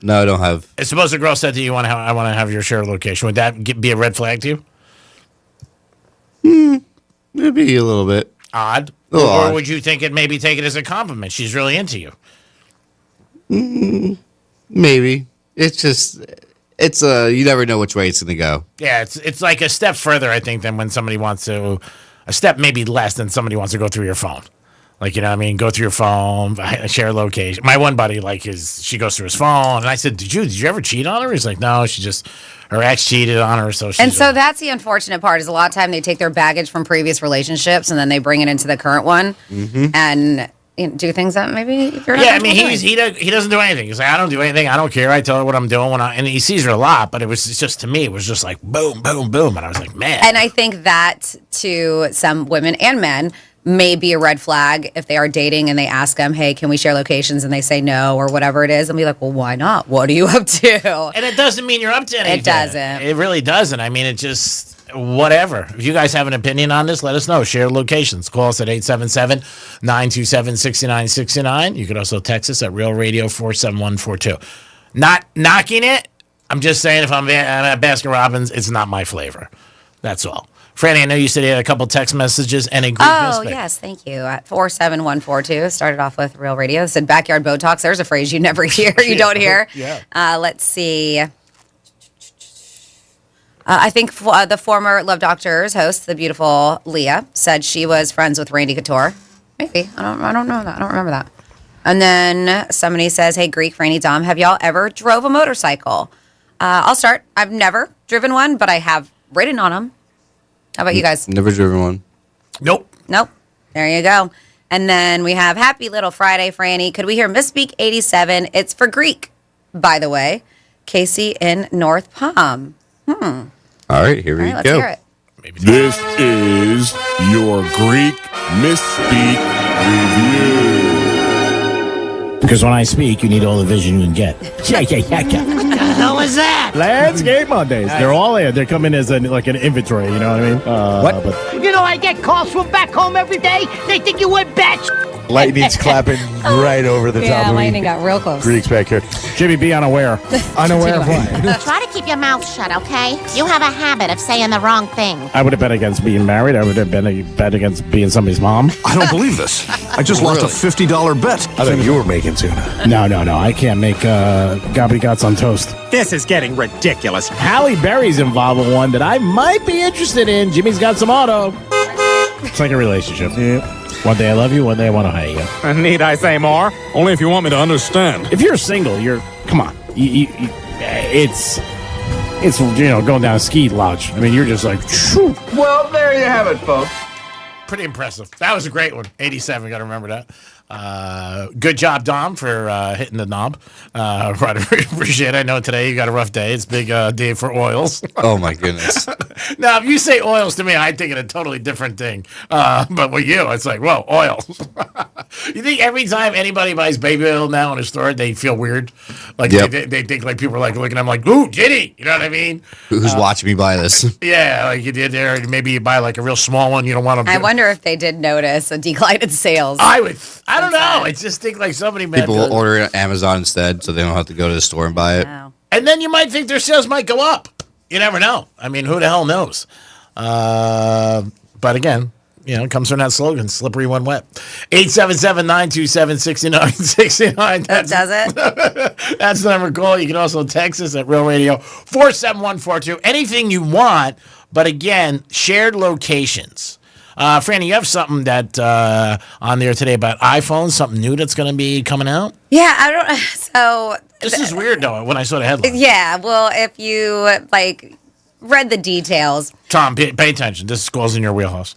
no, I don't have. Suppose a girl said to you, "I want to have your shared location." Would that be a red flag to you? Maybe a little bit odd. Or odd. Would you think maybe take it as a compliment? She's really into you. Maybe. It's just, you never know which way it's going to go. Yeah, it's like a step further, I think, than when somebody wants to, a step maybe less than somebody wants to go through your phone. Like, you know what I mean? Go through your phone, share location. My one buddy, she goes through his phone. And I said, did you ever cheat on her? He's like, no, her ex cheated on her. So that's the unfortunate part is a lot of time they take their baggage from previous relationships and then they bring it into the current one and do things that maybe you're not. Yeah, I mean, he doesn't do anything. He's like, I don't do anything. I don't care. I tell her what I'm doing and he sees her a lot, but it's just, to me, it was just like boom, boom, boom. And I was like, man. And I think that to some women and men may be a red flag if they are dating and they ask them, hey, can we share locations? And they say no or whatever it is. And be like, well, why not? What are you up to? And it doesn't mean you're up to anything. It doesn't. It really doesn't. I mean, it just, whatever. If you guys have an opinion on this, let us know. Share locations. Call us at 877-927-6969. You can also text us at Real Radio 47142. Not knocking it. I'm just saying if I'm at Baskin Robbins, it's not my flavor. That's all. Franny, I know you said you had a couple text messages and a Greek Oh, yes, thank you. At 47142, started off with Real Radio. It said backyard Botox. There's a phrase you never hear, you don't hear. Yeah. Let's see. I think the former Love Doctors host, the beautiful Leah, said she was friends with Randy Couture. Maybe. I don't know that. I don't remember that. And then somebody says, hey, Greek, Franny, Dom, have y'all ever drove a motorcycle? I'll start. I've never driven one, but I have ridden on them. How about you guys? Never driven one. Nope. There you go. And then we have Happy Little Friday, Franny. Could we hear Misspeak 87? It's for Greek, by the way. Casey in North Palm. All right, here we Let's go. hear it. This is your Greek Misspeak Review. Because when I speak, you need all the vision you can get. What the hell is that? Landscape Mondays. They're all in. They're coming as like an inventory, you know what I mean? What? But You know, I get calls from back home every day. They think you went batch. Lightning's clapping right over the top of me. Lightning got real close. Greeks back here. Jimmy, be unaware. Unaware of what? Try to keep your mouth shut, okay? You have a habit of saying the wrong thing. I would have bet against being married. I would have bet against being somebody's mom. I don't believe this. I just lost a $50 bet. I thought you were making tuna. No. I can't make gobbledygotts on toast. This is getting ridiculous. Halle Berry's involved with one that I might be interested in. Jimmy's got some auto. It's like a relationship. One day I love you, one day I want to hate you. Need I say more? Only if you want me to understand. If you're single, come on. It's going down a ski lodge. I mean, you're just like, shoo. Well, there you have it, folks. Pretty impressive. That was a great one. 87, got to remember that. Good job, Dom, for hitting the knob. Right, appreciate it. I know today you got a rough day. It's a big day for oils. Oh, my goodness. Now, if you say oils to me, I think it's a totally different thing. But with you, it's like, whoa, oils. You think every time anybody buys baby oil now in a store, they feel weird? Like, Yep. they think like people are like looking at them like, ooh, Ginny. You know what I mean? Who's watching me buy this? Yeah, like you did there. Maybe you buy like a real small one. You don't want to. I wonder if they did notice a decline in sales. I don't know. I just think like somebody meant People will order it on Amazon instead, so they don't have to go to the store and buy it. and then you might think their sales might go up. You never know. I mean, who the hell knows? But again, it comes from that slogan, slippery when wet. 877-927-6969. That does it? That's the number to call. You can also text us at Real Radio 47142. Anything you want, but again, shared locations. Franny, you have something that on there today about iPhones, something new that's going to be coming out? Yeah, I don't. So this is weird though. When I saw the headline, yeah. Well, if you read the details, Tom, pay attention. This goes in your wheelhouse.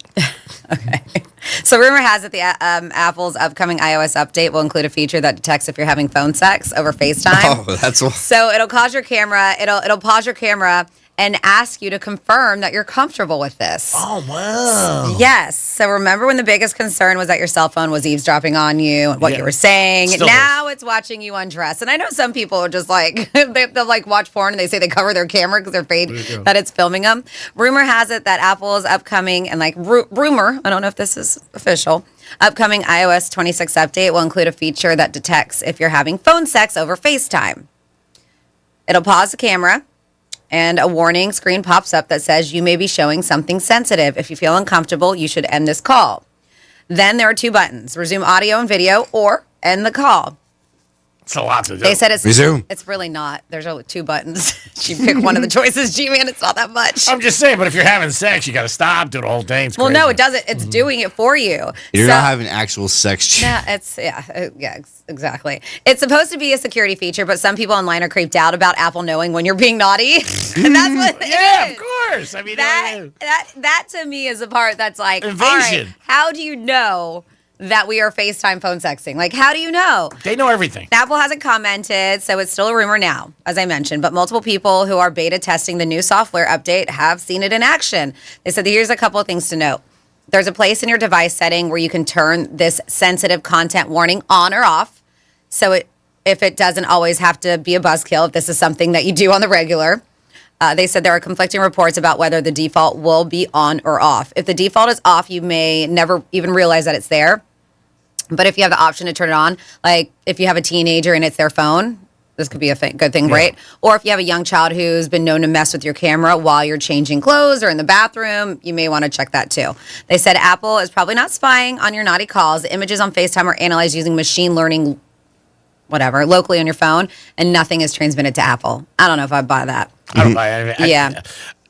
So rumor has it the Apple's upcoming iOS update will include a feature that detects if you're having phone sex over FaceTime. Oh, that's what. So it'll pause your camera. It'll pause your camera and ask you to confirm that you're comfortable with this. Oh, wow. Yes. So remember when the biggest concern was that your cell phone was eavesdropping on you and what you were saying? Still Now it's watching you undress. And I know some people are just like, they'll like watch porn and they say they cover their camera because they're afraid that it's filming them. Rumor has it that Apple's upcoming, and rumor, I don't know if this is official, upcoming iOS 26 update will include a feature that detects if you're having phone sex over FaceTime. It'll pause the camera, and a warning screen pops up that says you may be showing something sensitive. If you feel uncomfortable, you should end this call. Then there are two buttons, resume audio and video or end the call. It's a lot to do. They said it's Resume. It's really not. There's only two buttons. You pick one of the choices, G-Man. It's not that much. I'm just saying, but if you're having sex, you got to stop, do the whole thing. It's Well, crazy. no, it doesn't. It's doing it for you. You're not having actual sex. Exactly. It's supposed to be a security feature, but some people online are creeped out about Apple knowing when you're being naughty, and that's what. Yeah, of course. I mean, that to me is the part that's like Invasion. all right, how do you know that we are FaceTime phone sexting? Like, how do you know? They know everything. Apple hasn't commented, so it's still a rumor now, as I mentioned. But multiple people who are beta testing the new software update have seen it in action. They said, here's a couple of things to note. There's a place in your device setting where you can turn this sensitive content warning on or off. So if it doesn't always have to be a buzzkill, if this is something that you do on the regular. They said there are conflicting reports about whether the default will be on or off. If the default is off, you may never even realize that it's there. But if you have the option to turn it on, like if you have a teenager and it's their phone, this could be a good thing, right? Or if you have a young child who's been known to mess with your camera while you're changing clothes or in the bathroom, you may want to check that too. They said Apple is probably not spying on your naughty calls. The images on FaceTime are analyzed using machine learning, locally on your phone, and nothing is transmitted to Apple. I don't know if I buy that. I don't buy it. Yeah.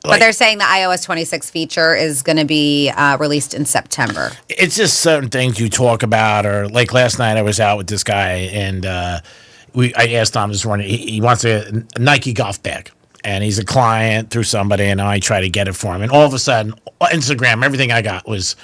But they're saying the iOS 26 feature is going to be released in September. It's just certain things you talk about, or like last night I was out with this guy, and I asked Tom this morning, he wants a Nike golf bag. and he's a client through somebody, and I try to get it for him. And all of a sudden, Instagram, everything I got was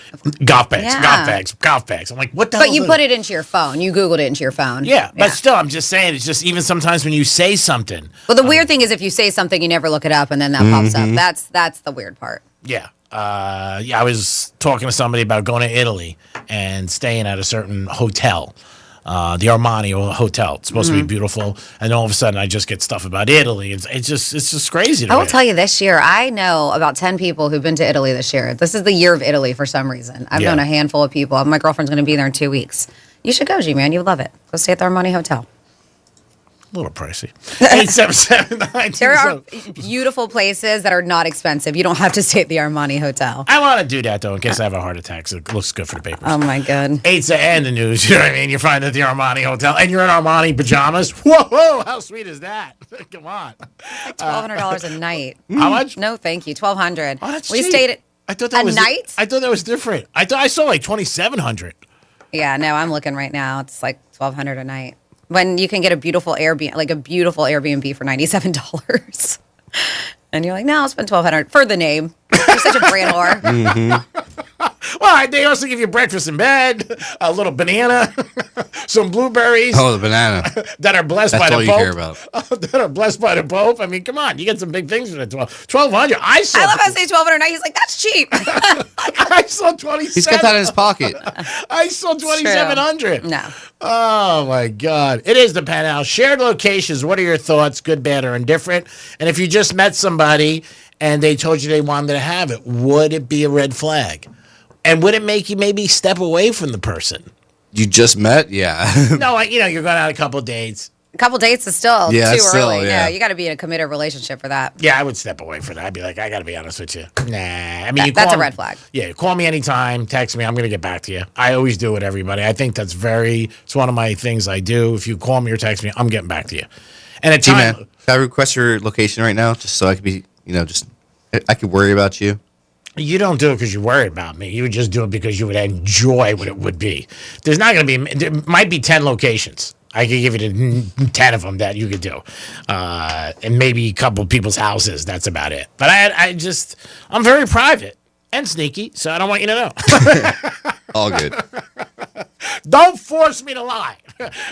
golf bags. I'm like, what the hell? But you put it into your phone. You Googled it into your phone. Yeah, but still, I'm just saying, it's just even sometimes when you say something. Well, the weird thing is if you say something, you never look it up, and then that pops up. That's the weird part. Yeah. I was talking to somebody about going to Italy and staying at a certain hotel. The Armani Hotel. It's supposed to be beautiful, and all of a sudden I just get stuff about Italy. It's just crazy. I will tell you, this year I know about 10 people who've been to Italy this year. This is the year of Italy for some reason. I've known a handful of people. My girlfriend's going to be there in 2 weeks. You should go, G-Man. You would love it. Go stay at the Armani Hotel. A little pricey. 877-920. There are beautiful places that are not expensive. You don't have to stay at the Armani Hotel. I want to do that, though, in case I have a heart attack. So it looks good for the papers. Oh, my God. And the news. You know what I mean? You're finding at the Armani Hotel, and you're in Armani pajamas. Whoa, how sweet is that? Come on. Like $1,200 a night. How much? No, thank you. $1,200. Oh, that's we cheap. stayed at I thought that was night? I thought that was different. I thought I saw like $2,700. Yeah, no, I'm looking right now. It's like $1,200 a night. When you can get a beautiful Airbnb for $97. And you're like, no, I'll spend $1,200 for the name. You're such a brand whore. Well, they also give you breakfast in bed, a little banana, some blueberries. Oh, the banana. That are blessed by the Pope. That's all you care about. That are blessed by the Pope. I mean, come on. You get some big things for the $1,200. I love how I say $1,200 a night. He's like, that's cheap. I saw $2,700. He's got that in his pocket. I saw $2,700. No. Oh, my God. It is the Penthouse. Shared locations. What are your thoughts, good, bad, or indifferent? And if you just met somebody and they told you they wanted to have it, would it be a red flag? And would it make you maybe step away from the person? You just met? Yeah. No, you're going out a couple dates. A couple dates is still too early. Yeah. No, you got to be in a committed relationship for that. Yeah, I would step away from that. I'd be like, I got to be honest with you. Nah. I mean, that's a red flag. Yeah, call me anytime. Text me. I'm going to get back to you. I always do with everybody. I think it's one of my things I do. If you call me or text me, I'm getting back to you. And at G-Man, can I request your location right now just so I could be, I could worry about you? You don't do it because you're worried about me. You would just do it because you would enjoy what it would be. There might be 10 locations. I could give you 10 of them that you could do. And maybe a couple of people's houses. That's about it. But I'm very private and sneaky, so I don't want you to know. All good. Don't force me to lie.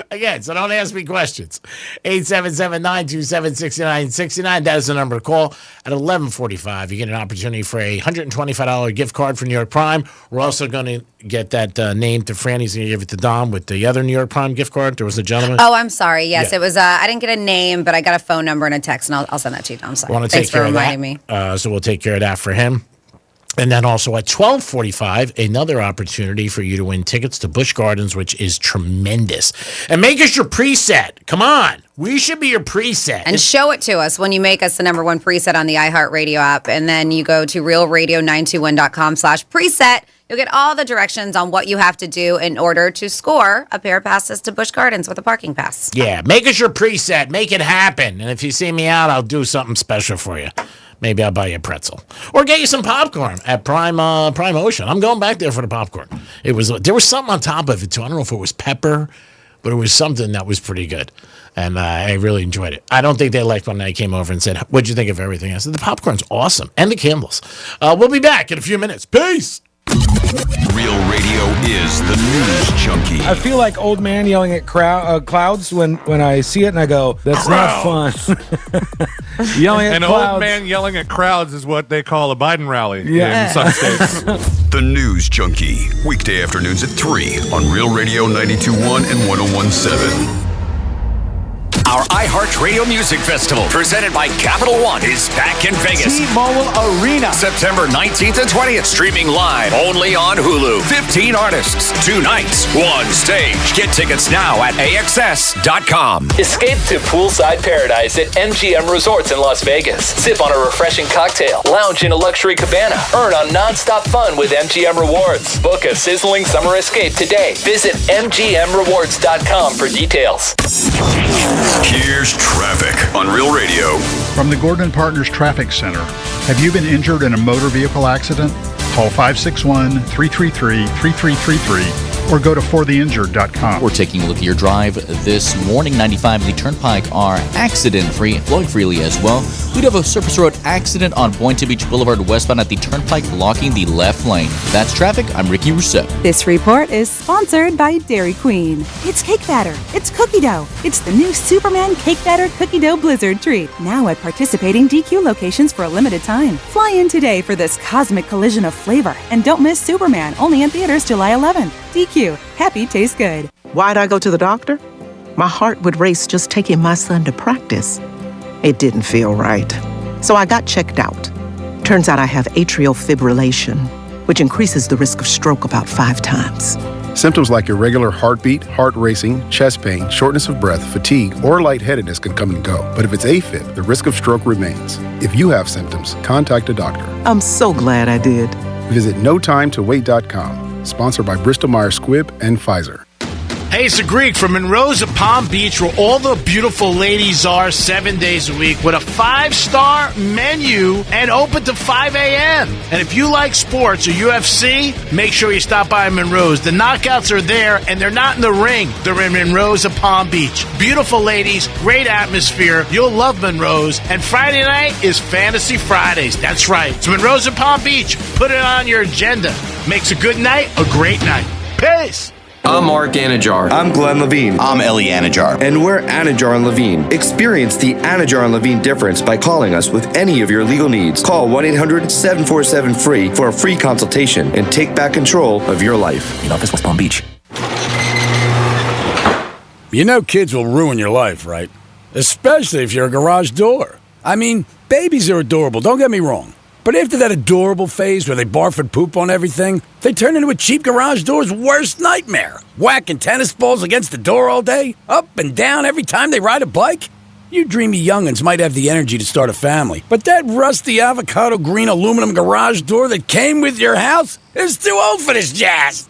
Again, so don't ask me questions. 877-927-6969. That is the number to call. At 11:45, you get an opportunity for a $125 gift card for New York Prime. We're also going to get that name to Fran. He's going to give it to Dom with the other New York Prime gift card. There was a gentleman. Oh, I'm sorry. Yes, Yeah. it was. I didn't get a name, but I got a phone number and a text, and I'll send that to you, Dom. Sorry. Thanks for reminding me. So we'll take care of that for him. And then also at 12:45, another opportunity for you to win tickets to Busch Gardens, which is tremendous. And make us your preset. Come on. We should be your preset. And show it to us when you make us the number one preset on the iHeartRadio app. And then you go to realradio921.com/preset. You'll get all the directions on what you have to do in order to score a pair of passes to Busch Gardens with a parking pass. Yeah, make us your preset. Make it happen. And if you see me out, I'll do something special for you. Maybe I'll buy you a pretzel or get you some popcorn at Prime Ocean. I'm going back there for the popcorn. There was something on top of it too. I don't know if it was pepper, but it was something that was pretty good, and I really enjoyed it. I don't think they liked when I came over and said, "What'd you think of everything?" I said, "The popcorn's awesome, and the candles." We'll be back in a few minutes. Peace. Real radio is the news junkie. I feel like old man yelling at clouds when I see it, and I go, "That's not fun." Yelling at clouds. Old man yelling at crowds is what they call a Biden rally Yeah. in some states. The News Junkie, weekday afternoons at 3 on Real Radio 92.1 and 101.7. Our iHeartRadio Music Festival, presented by Capital One, is back in Vegas. T-Mobile Arena. September 19th and 20th, streaming live only on Hulu. 15 artists, 2 nights, 1 stage. Get tickets now at AXS.com. Escape to poolside paradise at MGM Resorts in Las Vegas. Sip on a refreshing cocktail. Lounge in a luxury cabana. Earn on nonstop fun with MGM Rewards. Book a sizzling summer escape today. Visit MGMRewards.com for details. Here's traffic on Real Radio. From the Gordon & Partners Traffic Center. Have you been injured in a motor vehicle accident? Call 561-333-3333 or go to fortheinjured.com. We're taking a look at your drive this morning. 95 and the Turnpike are accident-free, flowing freely as well. We do have a surface road accident on Boynton Beach Boulevard westbound at the Turnpike, blocking the left lane. That's traffic. I'm Ricky Rousseau. This report is sponsored by Dairy Queen. It's cake batter. It's cookie dough. It's the new Superman Cake Batter Cookie Dough Blizzard treat. Now at participating DQ locations for a limited time. Fly in today for this cosmic collision of flavor. And don't miss Superman, only in theaters July 11th. DQ. Happy tastes good. Why'd I go to the doctor? My heart would race just taking my son to practice. It didn't feel right. So I got checked out. Turns out I have atrial fibrillation, which increases the risk of stroke about 5 times. Symptoms like irregular heartbeat, heart racing, chest pain, shortness of breath, fatigue, or lightheadedness can come and go. But if it's AFib, the risk of stroke remains. If you have symptoms, contact a doctor. I'm so glad I did. Visit NoTimeToWait.com. Sponsored by Bristol-Myers Squibb and Pfizer. Hey, it's the Greek from Monroe's at Palm Beach, where all the beautiful ladies are 7 days a week with a 5-star menu and open to 5 a.m. And if you like sports or UFC, make sure you stop by Monroe's. The knockouts are there, and they're not in the ring. They're in Monroe's at Palm Beach. Beautiful ladies, great atmosphere. You'll love Monroe's. And Friday night is Fantasy Fridays. That's right. It's Monroe's at Palm Beach. Put it on your agenda. Makes a good night a great night. Peace. I'm Mark Anajar. I'm Glenn Levine. I'm Ellie Anajar. And we're Anajar and Levine. Experience the Anajar and Levine difference by calling us with any of your legal needs. Call 1-800-747-FREE for a free consultation and take back control of your life. In office, West Palm Beach. You know kids will ruin your life, right? Especially if you're a garage door. I mean, babies are adorable, don't get me wrong. But after that adorable phase where they barf and poop on everything, they turn into a cheap garage door's worst nightmare. Whacking tennis balls against the door all day, up and down every time they ride a bike. You dreamy young'uns might have the energy to start a family, but that rusty avocado green aluminum garage door that came with your house is too old for this jazz.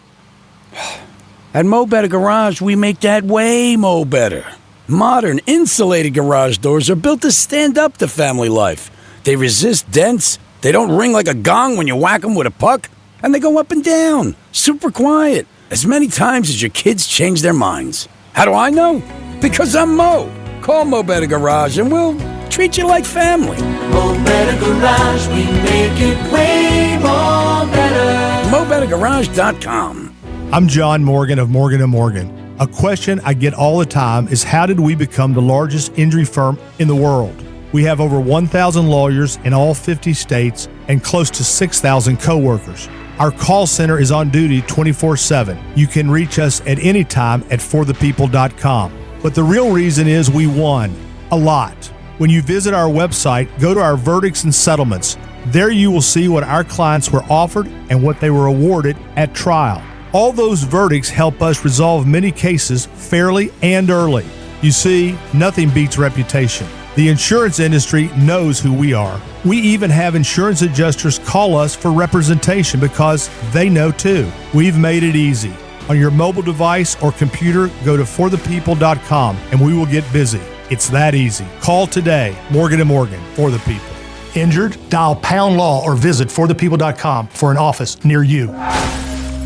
At Mo Better Garage, we make that way mo better. Modern insulated garage doors are built to stand up to family life. They resist dents. They don't ring like a gong when you whack them with a puck, and they go up and down, super quiet, as many times as your kids change their minds. How do I know? Because I'm Mo. Call Mo Better Garage and we'll treat you like family. Mo Better Garage, we make it way more better. MoBetterGarage.com. I'm John Morgan of Morgan & Morgan. A question I get all the time is, how did we become the largest injury firm in the world? We have over 1,000 lawyers in all 50 states and close to 6,000 coworkers. Our call center is on duty 24/7. You can reach us at any time at forthepeople.com. But the real reason is we won a lot. When you visit our website, go to our verdicts and settlements. There you will see what our clients were offered and what they were awarded at trial. All those verdicts help us resolve many cases fairly and early. You see, nothing beats reputation. The insurance industry knows who we are. We even have insurance adjusters call us for representation because they know too. We've made it easy. On your mobile device or computer, go to forthepeople.com and we will get busy. It's that easy. Call today. Morgan & Morgan, for the people. Injured? Dial pound law or visit forthepeople.com for an office near you.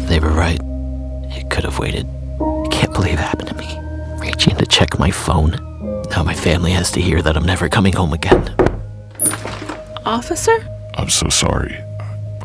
They were right. It could have waited. I can't believe it happened to me. Reaching to check my phone. Now my family has to hear that I'm never coming home again. Officer? I'm so sorry.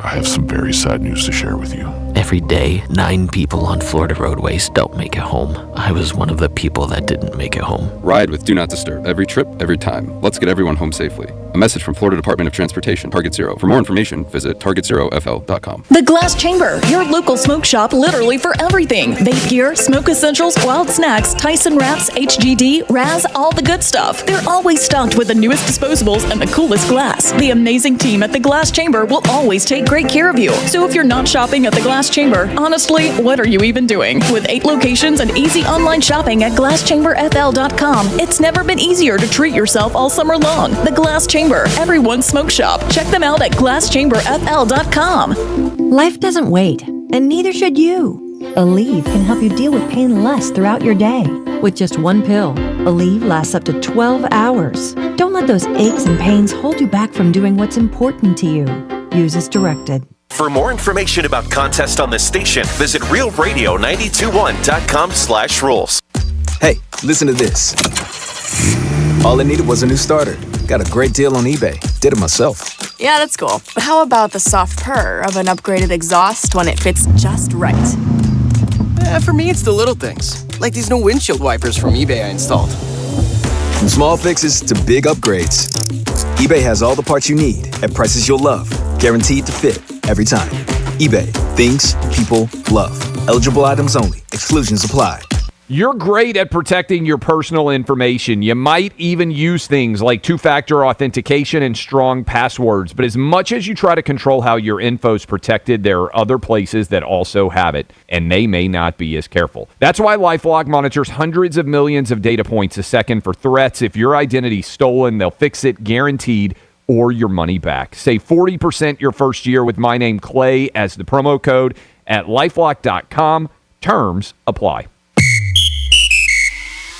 I have some very sad news to share with you. Every day, 9 people on Florida roadways don't make it home. I was one of the people that didn't make it home. Ride with Do Not Disturb. Every trip, every time. Let's get everyone home safely. A message from Florida Department of Transportation, Target Zero. For more information, visit targetzerofl.com. The Glass Chamber, your local smoke shop literally for everything. Vape gear, smoke essentials, wild snacks, Tyson wraps, HGD, Raz, all the good stuff. They're always stocked with the newest disposables and the coolest glass. The amazing team at the Glass Chamber will always take great care of you. So if you're not shopping at the Glass Chamber, honestly, what are you even doing? With 8 locations and easy online shopping at glasschamberfl.com, it's never been easier to treat yourself all summer long. The Glass Chamber, everyone's smoke shop. Check them out at glasschamberfl.com. Life doesn't wait, and neither should you. Aleve can help you deal with pain less throughout your day. With just one pill, Aleve lasts up to 12 hours. Don't let those aches and pains hold you back from doing what's important to you. Use as directed. For more information about contests on this station, visit realradio921.com/rules. Hey, listen to this. All I needed was a new starter. Got a great deal on eBay. Did it myself. Yeah, that's cool. But how about the soft purr of an upgraded exhaust when it fits just right? For me, it's the little things. Like these new windshield wipers from eBay I installed. From small fixes to big upgrades, eBay has all the parts you need at prices you'll love. Guaranteed to fit every time. eBay. Things people love. Eligible items only. Exclusions apply. You're great at protecting your personal information. You might even use things like two-factor authentication and strong passwords. But as much as you try to control how your info is protected, there are other places that also have it, and they may not be as careful. That's why LifeLock monitors hundreds of millions of data points a second for threats. If your identity's stolen, they'll fix it guaranteed, or your money back. Save 40% your first year with my name, Clay, as the promo code at LifeLock.com. Terms apply.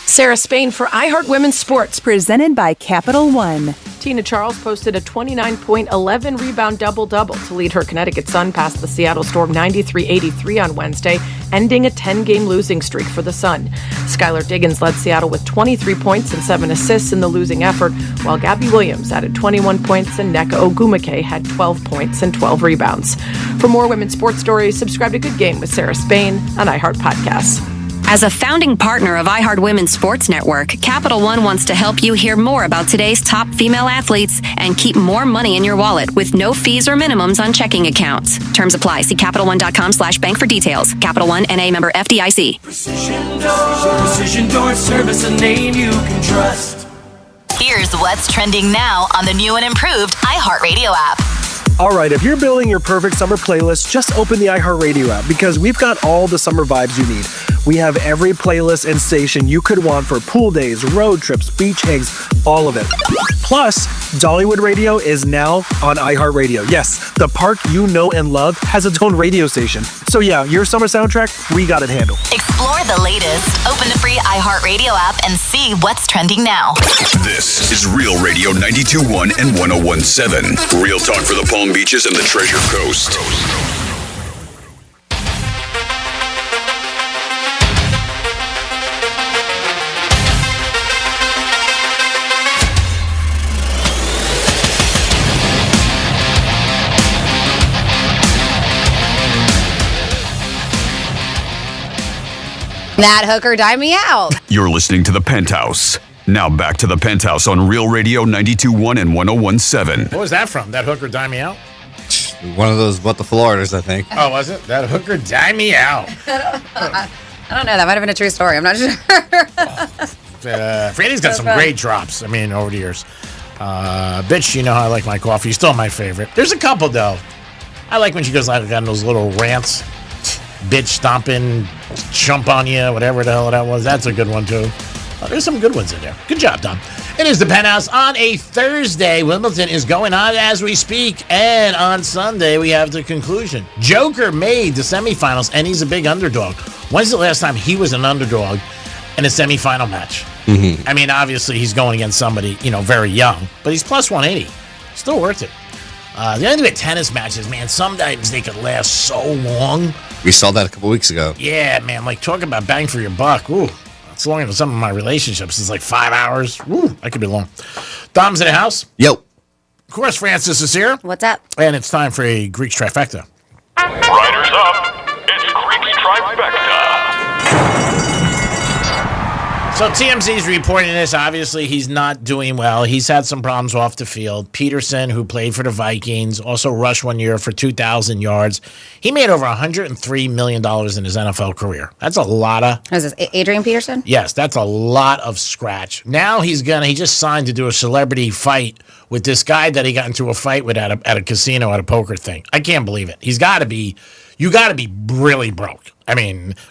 Sarah Spain for iHeart Women's Sports. Presented by Capital One. Tina Charles posted a 29.11 rebound double-double to lead her Connecticut Sun past the Seattle Storm 93-83 on Wednesday, ending a 10-game losing streak for the Sun. Skylar Diggins led Seattle with 23 points and 7 assists in the losing effort, while Gabby Williams added 21 points and Nneka Ogwumike had 12 points and 12 rebounds. For more women's sports stories, subscribe to Good Game with Sarah Spain on iHeart Podcasts. As a founding partner of iHeart Women's Sports Network, Capital One wants to help you hear more about today's top female athletes and keep more money in your wallet with no fees or minimums on checking accounts. Terms apply. See CapitalOne.com/bank for details. Capital One, N.A. member FDIC. Precision Door Service, a name you can trust. Here's what's trending now on the new and improved iHeartRadio app. All right, if you're building your perfect summer playlist, just open the iHeartRadio app because we've got all the summer vibes you need. We have every playlist and station you could want for pool days, road trips, beach hangs, all of it. Plus, Dollywood Radio is now on iHeartRadio. Yes, the park you know and love has its own radio station. So yeah, your summer soundtrack, we got it handled. Explore the latest. Open the free iHeartRadio app and see what's trending now. This is Real Radio 92.1 and 101.7. Real talk for the Palm Beaches and the Treasure Coast. That hooker died me out. You're listening to the Penthouse. Now back to the Penthouse on Real Radio 92.1 and 101.7. What was that from? That hooker die me out? One of those But the Floridas, I think. Oh, was it? That hooker die me out. I don't know. That might have been a true story. I'm not sure. Freddie's got some great drops, over the years. Bitch, you know how I like my coffee. Still my favorite. There's a couple, though. I like when she goes like on those little rants. Bitch stomping, jump on you, whatever the hell that was. That's a good one, too. There's some good ones in there. Good job, Dom. It is the Penthouse on a Thursday. Wimbledon is going on as we speak. And on Sunday, we have the conclusion. Joker made the semifinals, and he's a big underdog. When's the last time he was an underdog in a semifinal match? Mm-hmm. Obviously, he's going against somebody, very young. But he's plus 180. Still worth it. The only thing with tennis matches, man, sometimes they could last so long. We saw that a couple weeks ago. Yeah, man. Talk about bang for your buck. Ooh. It's longer than some of my relationships. It's like 5 hours. Woo, that could be long. Dom's in the house. Yo. Of course, Francis is here. What's up? And it's time for a Greek trifecta. Riders up. It's Greek Trifecta. So TMZ's reporting this. Obviously, he's not doing well. He's had some problems off the field. Peterson, who played for the Vikings, also rushed one year for 2,000 yards. He made over $103 million in his NFL career. That's a lot of... Is this Adrian Peterson? Yes, that's a lot of scratch. Now he just signed to do a celebrity fight with this guy that he got into a fight with at a casino at a poker thing. I can't believe it. You got to be really broke.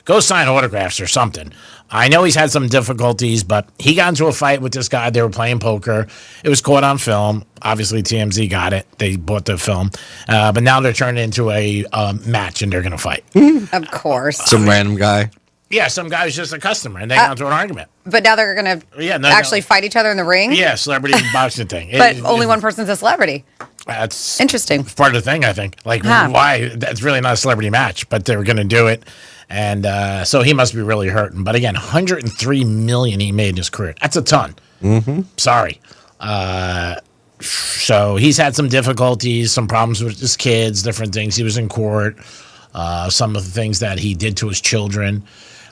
Go sign autographs or something. I know he's had some difficulties, but he got into a fight with this guy. They were playing poker. It was caught on film. Obviously, TMZ got it. They bought the film. But now they're turning it into a match, and they're going to fight. Of course. Some random guy. Yeah, some guy who's just a customer, and they got into an argument. But now they're going to actually fight each other in the ring? Yeah, celebrity boxing thing. But only one person's a celebrity. That's interesting. Part of the thing, I think. Like, why? That's really not a celebrity match, but they were going to do it. And so he must be really hurting. But again, $103 million he made in his career. That's a ton. Mm-hmm. Sorry. So he's had some difficulties, some problems with his kids, different things. He was in court. Some of the things that he did to his children.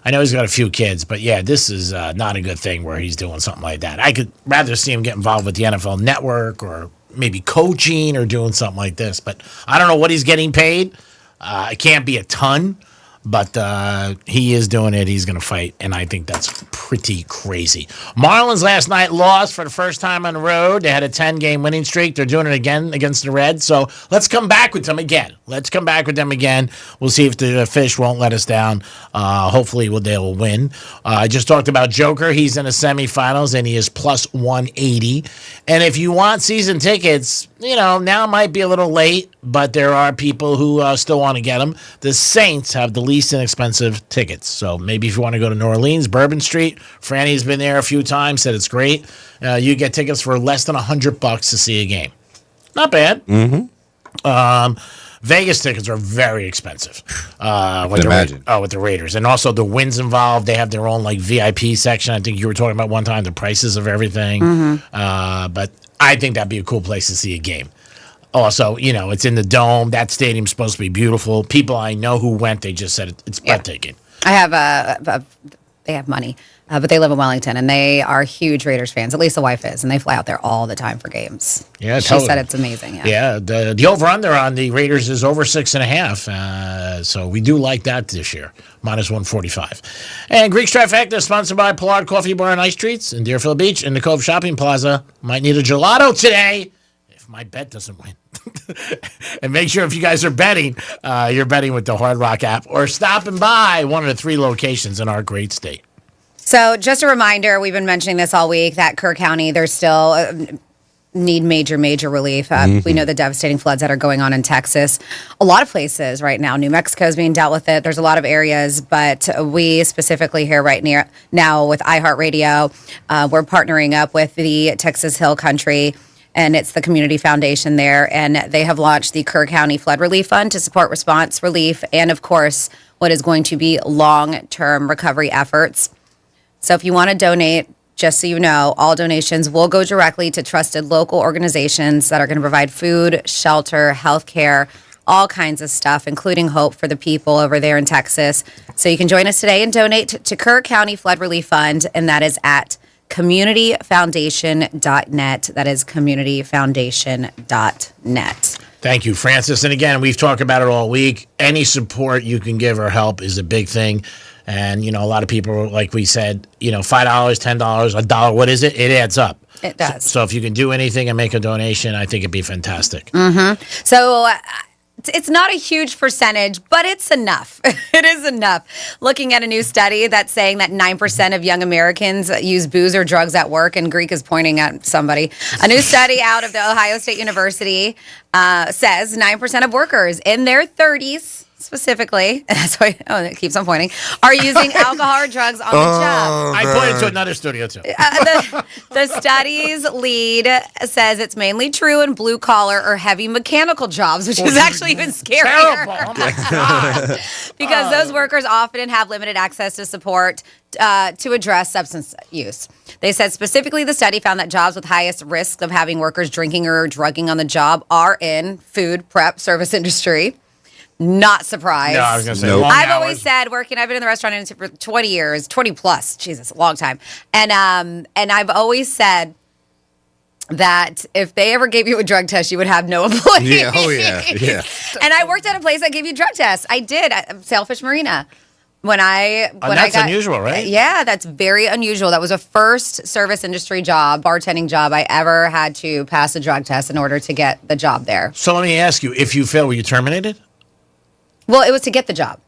I know he's got a few kids, but yeah, this is not a good thing where he's doing something like that. I could rather see him get involved with the NFL Network or maybe coaching or doing something like this. But I don't know what he's getting paid. It can't be a ton. But he is doing it. He's going to fight, and I think that's pretty crazy. Marlins last night lost for the first time on the road. They had a 10-game winning streak. They're doing it again against the Reds. So let's come back with them again. We'll see if the fish won't let us down. Hopefully they'll win. I just talked about Joker. He's in the semifinals, and he is plus 180. And if you want season tickets, now might be a little late, but there are people who still want to get them. The Saints have the least inexpensive tickets. So maybe if you want to go to New Orleans, Bourbon Street, Franny's been there a few times, said it's great. You get tickets for less than $100 to see a game. Not bad. Mm-hmm. Vegas tickets are very expensive. With the Raiders. And also the Winds involved, they have their own VIP section. I think you were talking about one time the prices of everything. Mm-hmm. But I think that'd be a cool place to see a game. Also, it's in the Dome. That stadium's supposed to be beautiful. People I know who went, they just said it's breathtaking. I have they have money, but they live in Wellington, and they are huge Raiders fans. At least the wife is, and they fly out there all the time for games. Yeah, she said it's amazing. Yeah, the over/under on the Raiders is over 6.5. So we do like that this year, minus 145. And Greek's Trifecta, sponsored by Pollard Coffee Bar and Ice Treats in Deerfield Beach in the Cove Shopping Plaza. Might need a gelato today. My bet doesn't win. And make sure if you guys are betting, you're betting with the Hard Rock app or stopping by one of the 3 locations in our great state. So just a reminder, we've been mentioning this all week, that Kerr County, there's still need major relief. We know the devastating floods that are going on in Texas. A lot of places right now. New Mexico is being dealt with it. There's a lot of areas, but we specifically here right now with iHeartRadio, we're partnering up with the Texas Hill Country, and it's the community foundation there, and they have launched the Kerr County Flood Relief Fund to support response relief and, of course, what is going to be long-term recovery efforts. So if you want to donate, just so you know, all donations will go directly to trusted local organizations that are going to provide food, shelter, health care, all kinds of stuff, including hope for the people over there in Texas. So you can join us today and donate to Kerr County Flood Relief Fund, and that is at communityfoundation.net. That is communityfoundation.net. Thank you, Francis. And again, we've talked about it all week. Any support you can give or help is a big thing. And, a lot of people, like we said, $5, $10, $1, what is it? It adds up. It does. So if you can do anything and make a donation, I think it'd be fantastic. Mm-hmm. So it's not a huge percentage, but it's enough. It is enough. Looking at a new study that's saying that 9% of young Americans use booze or drugs at work, and Greek is pointing at somebody. A new study out of the Ohio State University says 9% of workers in their 30s, specifically, and that's why it keeps on pointing, are using alcohol or drugs on the job. I pointed to another studio too. The study's lead says it's mainly true in blue collar or heavy mechanical jobs, which is actually even scarier. Terrible. Oh my God. Because those workers often have limited access to support to address substance use. They said specifically the study found that jobs with highest risk of having workers drinking or drugging on the job are in food, prep, service industry. Not surprised. No, I was going to say, I've always said I've been in the restaurant industry for 20 years, 20 plus, Jesus, a long time. And I've always said that if they ever gave you a drug test, you would have no employees. Yeah, oh yeah. And I worked at a place that gave you drug tests. I did at Sailfish Marina. That's unusual, right? Yeah, that's very unusual. That was a first service industry job, bartending job I ever had to pass a drug test in order to get the job there. So let me ask you, if you fail, were you terminated? Well, it was to get the job.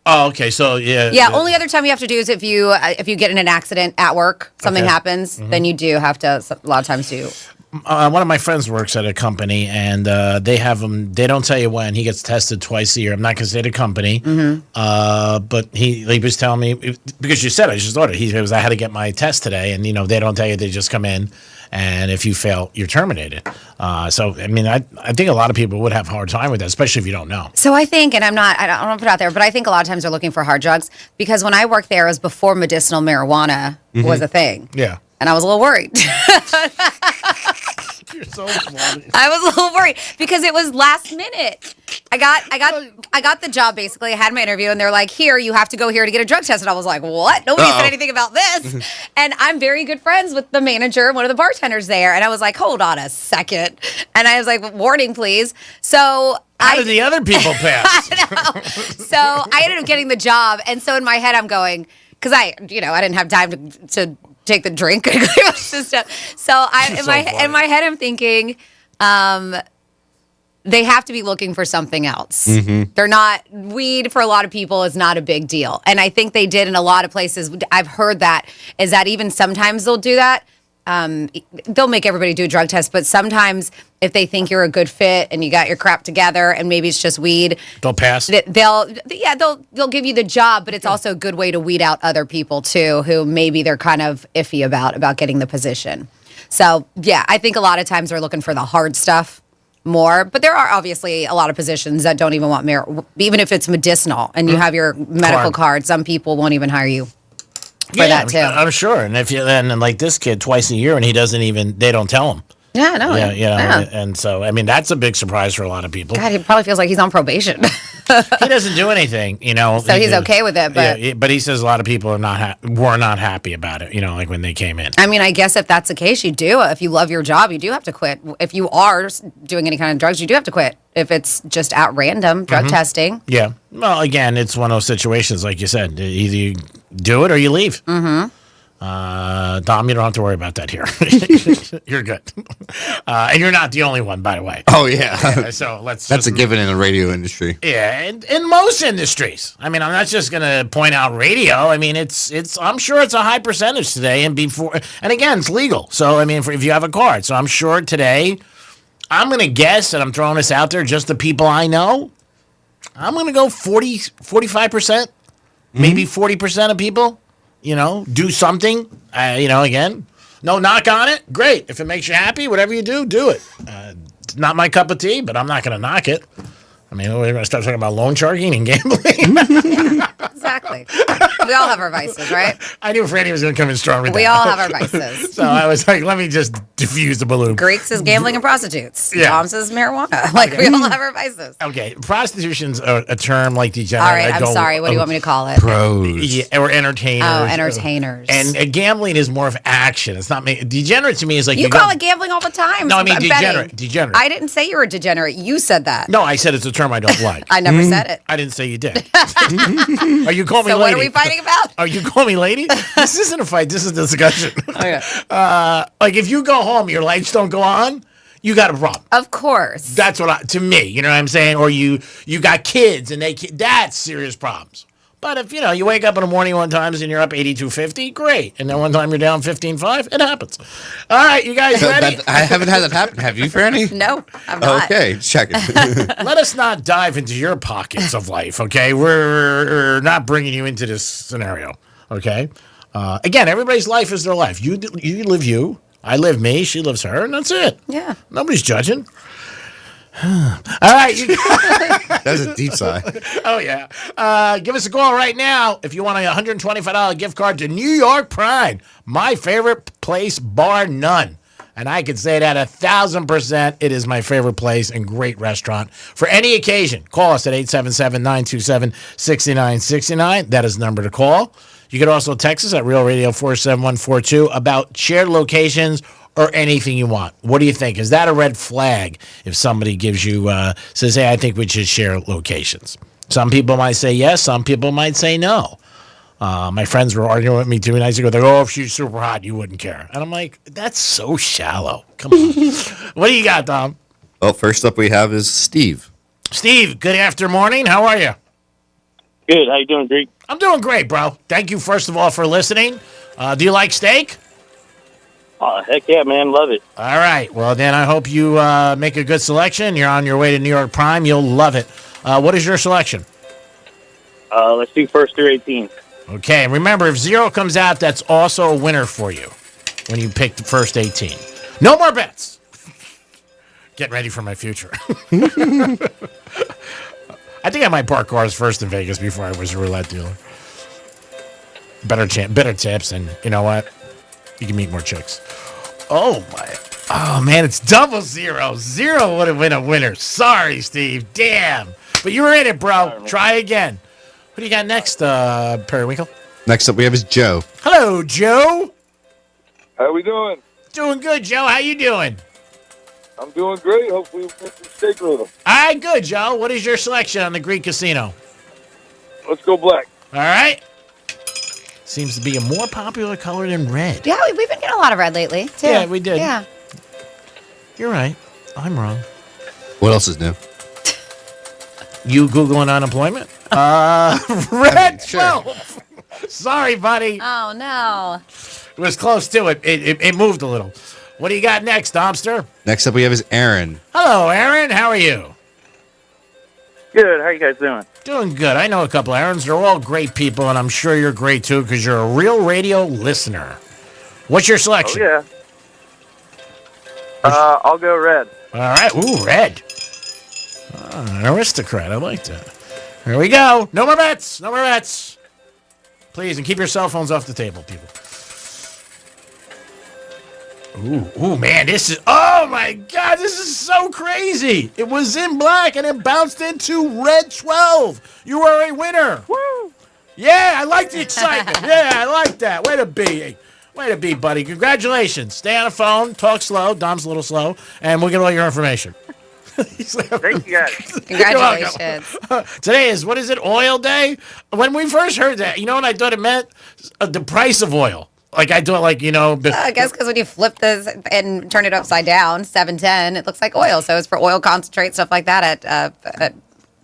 Oh, okay. So yeah. Yeah. Only other time you have to do is if you get in an accident at work, something happens, then you do have to a lot of times do. one of my friends works at a company, and they have him. They don't tell you when. He gets tested twice a year. I'm not going to say the company, but he was telling me, because you said it, I just thought it. He goes, I had to get my test today, and they don't tell you. They just come in, and if you fail, you're terminated. So I mean, I think a lot of people would have a hard time with that, especially if you don't know. So I think, and I don't want to put it out there, but I think a lot of times they're looking for hard drugs, because when I worked there, it was before medicinal marijuana was a thing. Yeah. And I was a little worried. You're so funny. I was a little worried because it was last minute. I got the job basically. I had my interview and they're like, "Here, you have to go here to get a drug test." And I was like, "What? Nobody said anything about this." And I'm very good friends with the manager, one of the bartenders there, and I was like, "Hold on a second." And I was like, "Warning, please." So how did the other people pass? So I ended up getting the job, and so in my head I'm going, because I didn't have time to take the drink and clear my system. So in my head I'm thinking, they have to be looking for something else. They're not, weed for a lot of people is not a big deal. And I think they did in a lot of places. I've heard that even sometimes they'll do that. They'll make everybody do a drug test, but sometimes if they think you're a good fit and you got your crap together and maybe it's just weed, they'll pass. They'll give you the job, but it's also a good way to weed out other people too, who maybe they're kind of iffy about getting the position. So yeah, I think a lot of times they're looking for the hard stuff more, but there are obviously a lot of positions that don't even want even if it's medicinal and you have your medical card, some people won't even hire you. For that too. I'm sure. And if you then like this kid twice a year and they don't tell him. Yeah, no. Yeah. And so I mean that's a big surprise for a lot of people. God, he probably feels like he's on probation. He doesn't do anything, So he's okay with it, but but he says a lot of people were not happy about it, like when they came in. I mean, I guess if that's the case, you do. If you love your job, you do have to quit. If you are doing any kind of drugs, you do have to quit. If it's just at random drug testing. Yeah. Well, again, it's one of those situations, like you said, either you do it or you leave. Dom, you don't have to worry about that here. You're good. And you're not the only one, by the way. Oh, yeah. So That's a given in the radio industry. Yeah, and in most industries. I mean, I'm not just going to point out radio. I mean, I'm sure it's a high percentage today. And again, it's legal. So, I mean, if you have a card. So I'm sure today, I'm going to guess, and I'm throwing this out there, just the people I know, I'm going to go 45%, maybe 40% of people. Do something, again, no knock on it. Great. If it makes you happy, whatever you do, do it. It's not my cup of tea, but I'm not going to knock it. I mean, we're going to start talking about loan sharking and gambling. Exactly. We all have our vices, right? I knew Franny was going to come in strong with that. We all have our vices. So I was like, let me just diffuse the balloon. Greek says gambling and prostitutes. Yeah. Tom says marijuana. We all have our vices. Okay. Prostitution's a term like degenerate. All right. I'm sorry. What do you want me to call it? Pros. Yeah, or entertainers. Oh, entertainers. And gambling is more of action. It's not degenerate to me is like you call it gambling all the time. No, I mean degenerate. Degenerate. I didn't say you were a degenerate. You said that. No, I said it's a term I don't like. I never said it. I didn't say you did. Are you calling me lady? So what are we fighting about? Are you calling me lady? This isn't a fight. This is a discussion. Okay. Like if you go home, your lights don't go on, you got a problem. Of course. That's to me, you know what I'm saying? Or you got kids and that's serious problems. But if, you wake up in the morning one time and you're up 82.50, great. And then one time you're down 15.5, it happens. All right, you guys ready? I haven't had that happen. Have you, Franny? No, I'm not. Okay, check it. Let us not dive into your pockets of life, okay? We're not bringing you into this scenario, okay? Again, everybody's life is their life. You live you. I live me. She lives her. And that's it. Yeah. Nobody's judging. All right. That was a deep sigh. Oh, yeah. Give us a call right now if you want a $125 gift card to New York Pride. My favorite place, bar none. And I can say that 1,000%. It is my favorite place and great restaurant for any occasion. Call us at 877-927-6969. That is the number to call. You can also text us at Real Radio 47142 about shared locations or anything you want. What do you think? Is that a red flag if somebody gives you, says, hey, I think we should share locations? Some people might say yes. Some people might say no. My friends were arguing with me 2 nights ago. They're like, if she's super hot, you wouldn't care. And I'm like, that's so shallow. Come on. What do you got, Dom? Well, first up we have is Steve. Steve, good after morning. How are you? Good. How you doing, Greek? I'm doing great, bro. Thank you, first of all, for listening. Do you like steak? Oh, heck yeah, man. Love it. All right. Well, then I hope you make a good selection. You're on your way to New York Prime. You'll love it. What is your selection? Let's do 1st through 18. Okay. And remember, if 0 comes out, that's also a winner for you when you pick the first 18. No more bets. Getting ready for my future. I think I might park cars first in Vegas before I was a roulette dealer. Better tips, and you know what? You can meet more chicks. Oh man, it's 0-0. 0 would have been a winner. Sorry, Steve. Damn. But you were in it, bro. Try again. What do you got next, Periwinkle? Next up, we have is Joe. Hello, Joe. How we doing? Doing good, Joe. How you doing? I'm doing great. Hopefully we'll get some steak with them. All right, good, Joe. What is your selection on the Greek Casino? Let's go black. All right. Seems to be a more popular color than red. Yeah, we've been getting a lot of red lately, too. Yeah, we did. Yeah. You're right. I'm wrong. What else is new? You Googling unemployment? Red 12. Sorry, buddy. Oh, no. It was close to it. It moved a little. What do you got next, Domster? Next up, we have is Aaron. Hello, Aaron. How are you? Good. How you guys doing? Doing good. I know a couple Aarons. They're all great people, and I'm sure you're great, too, because you're a real radio listener. What's your selection? Oh, yeah. I'll go red. All right. Ooh, red. An aristocrat. I like that. Here we go. No more bets. No more bets. Please, and keep your cell phones off the table, people. Ooh, man, this is, oh my God, this is so crazy. It was in black and it bounced into red 12. You are a winner. Woo. Yeah, I like the excitement. Yeah, I like that. Way to be. Way to be, buddy. Congratulations. Stay on the phone, talk slow. Dom's a little slow, and we'll get all your information. Thank you, guys. Congratulations. Today is, what is it, oil day? When we first heard that, you know what I thought it meant? The price of oil. Like, I do it like, I guess because when you flip this and turn it upside down, 710, it looks like oil. So it's for oil concentrate, stuff like that at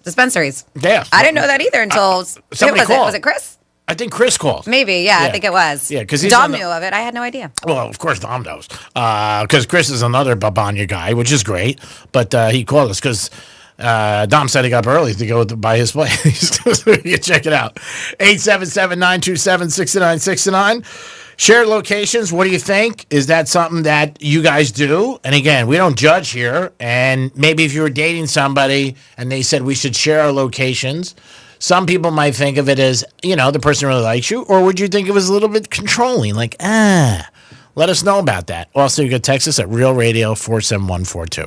dispensaries. Yeah. I didn't know that either until, somebody called. Was it Chris? I think Chris called. Maybe, yeah, I think it was. Yeah, because Dom knew of it. I had no idea. Well, of course, Dom knows. Because Chris is another Babanya guy, which is great. But he called us because Dom said he got up early to go by his place. You check it out. 877-927-6969. Shared locations, what do you think? Is that something that you guys do? And again, we don't judge here. And maybe if you were dating somebody and they said we should share our locations, some people might think of it as, the person really likes you. Or would you think it was a little bit controlling? Like, let us know about that. Also, you can text us at Real Radio 47142.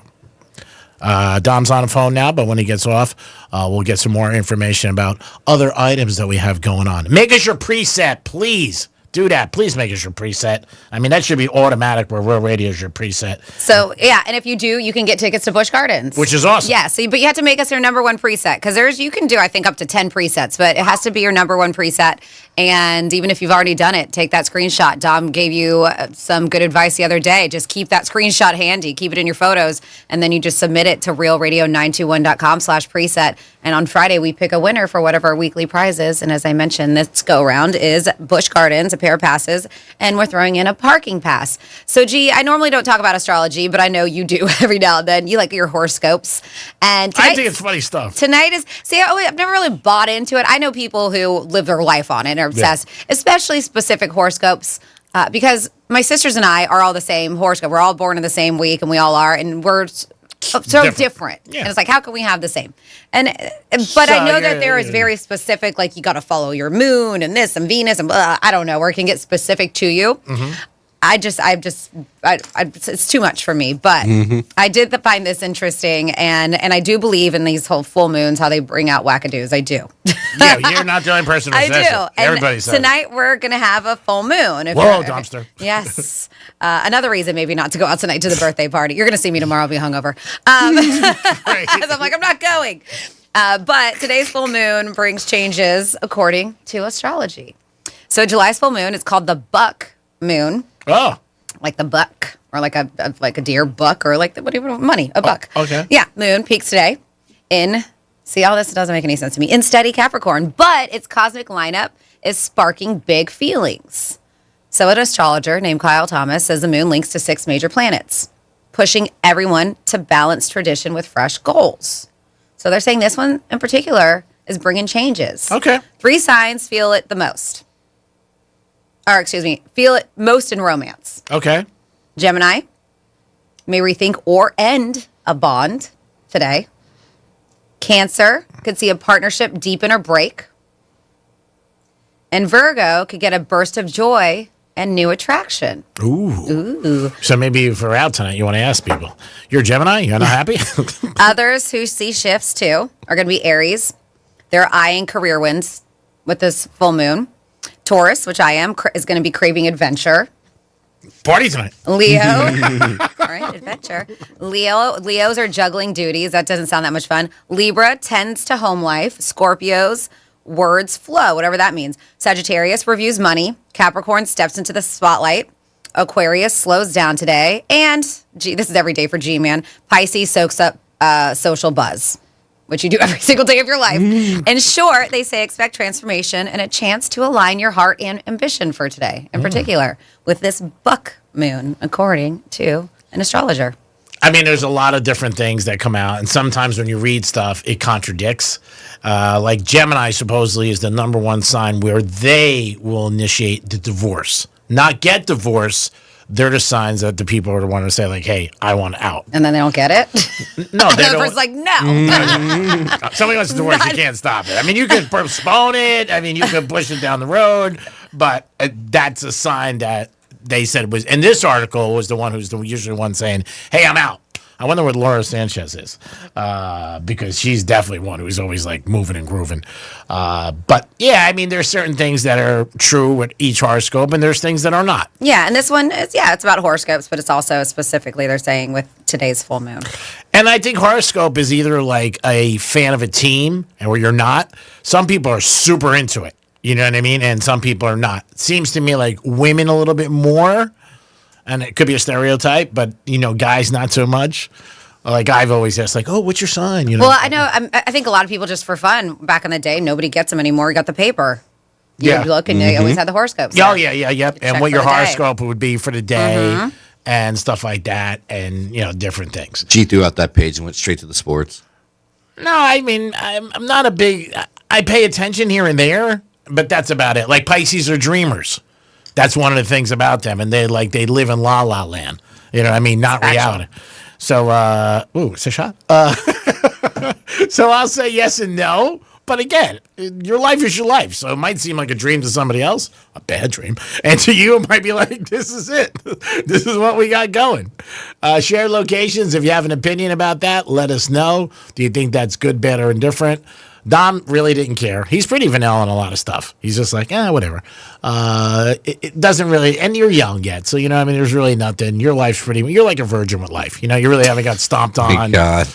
Dom's on the phone now, but when he gets off, we'll get some more information about other items that we have going on. Make us your preset, please. Do that. Please make us your preset. I mean, that should be automatic where Real Radio is your preset. So, yeah, and if you do, you can get tickets to Busch Gardens. Which is awesome. Yeah, but you have to make us your number one preset because you can do, I think, up to 10 presets, but it has to be your number one preset. And even if you've already done it, take that screenshot. Dom gave you some good advice the other day. Just keep that screenshot handy. Keep it in your photos. And then you just submit it to realradio921.com/preset. And on Friday, we pick a winner for whatever our weekly prize is. And as I mentioned, this go-around is Busch Gardens, a pair of passes, and we're throwing in a parking pass. So, G, I normally don't talk about astrology, but I know you do every now and then. You like your horoscopes. And I think it's funny stuff. Tonight is, I've never really bought into it. I know people who live their life on it and are obsessed, especially specific horoscopes. Because my sisters and I are all the same horoscope. We're all born in the same week, and we all are, and we're so different. Yeah. And it's like, how can we have the same? But I know that there is very specific, like you got to follow your moon and this and Venus and blah, I don't know, where it can get specific to you. Mm-hmm. It's too much for me. But I did find this interesting, and I do believe in these whole full moons, how they bring out wackadoos. I do. Yeah, you're not the only person who says it. Everybody says tonight we're going to have a full moon. Whoa, dumpster. Yes. Another reason maybe not to go out tonight to the birthday party. You're going to see me tomorrow. I'll be hungover. I'm like, I'm not going. But today's full moon brings changes according to astrology. So July's full moon is called the buck moon. Oh. Like the buck, or like a deer buck, or like money, a buck. Okay. Yeah, moon peaks today see, all this doesn't make any sense to me, in steady Capricorn, but its cosmic lineup is sparking big feelings. So an astrologer named Kyle Thomas says the moon links to 6 major planets, pushing everyone to balance tradition with fresh goals. So they're saying this one in particular is bringing changes. Okay. 3 signs feel it the most. Or, excuse me, feel it most in romance. Okay. Gemini may rethink or end a bond today. Cancer could see a partnership deepen or break. And Virgo could get a burst of joy and new attraction. Ooh. So maybe if we're out tonight, you want to ask people, you're a Gemini? You're not happy? Others who see shifts too are going to be Aries. They're eyeing career wins with this full moon. Taurus, which I am, is going to be craving adventure. Party tonight. Leo. All right, adventure. Leos are juggling duties. That doesn't sound that much fun. Libra tends to home life. Scorpios, words flow, whatever that means. Sagittarius reviews money. Capricorn steps into the spotlight. Aquarius slows down today. And, this is every day for G-Man, Pisces soaks up social buzz, which you do every single day of your life. In short, they say expect transformation and a chance to align your heart and ambition for today, in particular, with this buck moon, according to an astrologer. I mean, there's a lot of different things that come out, and sometimes when you read stuff, it contradicts. Like Gemini supposedly is the number one sign where they will initiate the divorce, not get divorced. They're the signs that the people are the one to say, like, hey, I want out. And then they don't get it? No, they don't. The person's like, no. Somebody wants to divorce, you can't stop it. I mean, you could postpone it. I mean, you could push it down the road. But that's a sign that they said was, and this article was the one who's usually one saying, hey, I'm out. I wonder what Laura Sanchez is, because she's definitely one who's always like moving and grooving. But yeah, I mean, there's certain things that are true with each horoscope, and there's things that are not. Yeah, and this one is, it's about horoscopes, but it's also specifically, they're saying, with today's full moon. And I think horoscope is either like a fan of a team, and where you're not. Some people are super into it, you know what I mean? And some people are not. It seems to me like women a little bit more. And it could be a stereotype, but, guys not so much. Like, I've always asked, like, oh, what's your sign? Well, I know. I think a lot of people just for fun, back in the day, nobody gets them anymore. You got the paper. You look, and you always had the horoscopes. Oh, yeah. And what your horoscope would be for the day and stuff like that and, different things. She threw out that page and went straight to the sports. No, I mean, I'm not a big... I pay attention here and there, but that's about it. Like, Pisces are dreamers. That's one of the things about them, and they live in la la land. You know what I mean? Not reality. So, it's a shot. So I'll say yes and no. But again, your life is your life. So it might seem like a dream to somebody else, a bad dream. And to you, it might be like, this is it. This is what we got going. Share locations. If you have an opinion about that, let us know. Do you think that's good, bad, or indifferent? Dom really didn't care. He's pretty vanilla on a lot of stuff. He's just like, whatever. It doesn't really, and you're young yet. So, there's really nothing. Your life's you're like a virgin with life. You really haven't got stomped on. Thank God.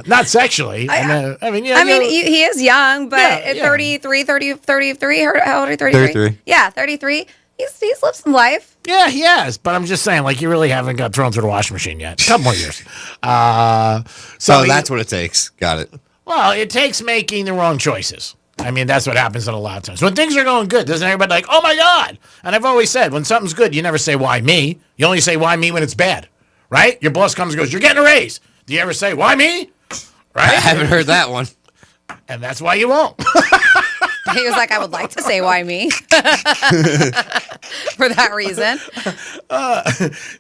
Not sexually. He is young, but at 33, how old are you? 33? 33. Yeah, 33. He's lived some life. Yeah, he has. But I'm just saying, like, you really haven't got thrown through the washing machine yet. A couple more years. So that's what it takes. Got it. Well, it takes making the wrong choices. I mean, that's what happens a lot of times. When things are going good, doesn't everybody like, oh, my God? And I've always said, when something's good, you never say, why me? You only say, why me when it's bad, right? Your boss comes and goes, you're getting a raise. Do you ever say, why me? Right? I haven't heard that one. And that's why you won't. He was like, I would like to say, why me? For that reason.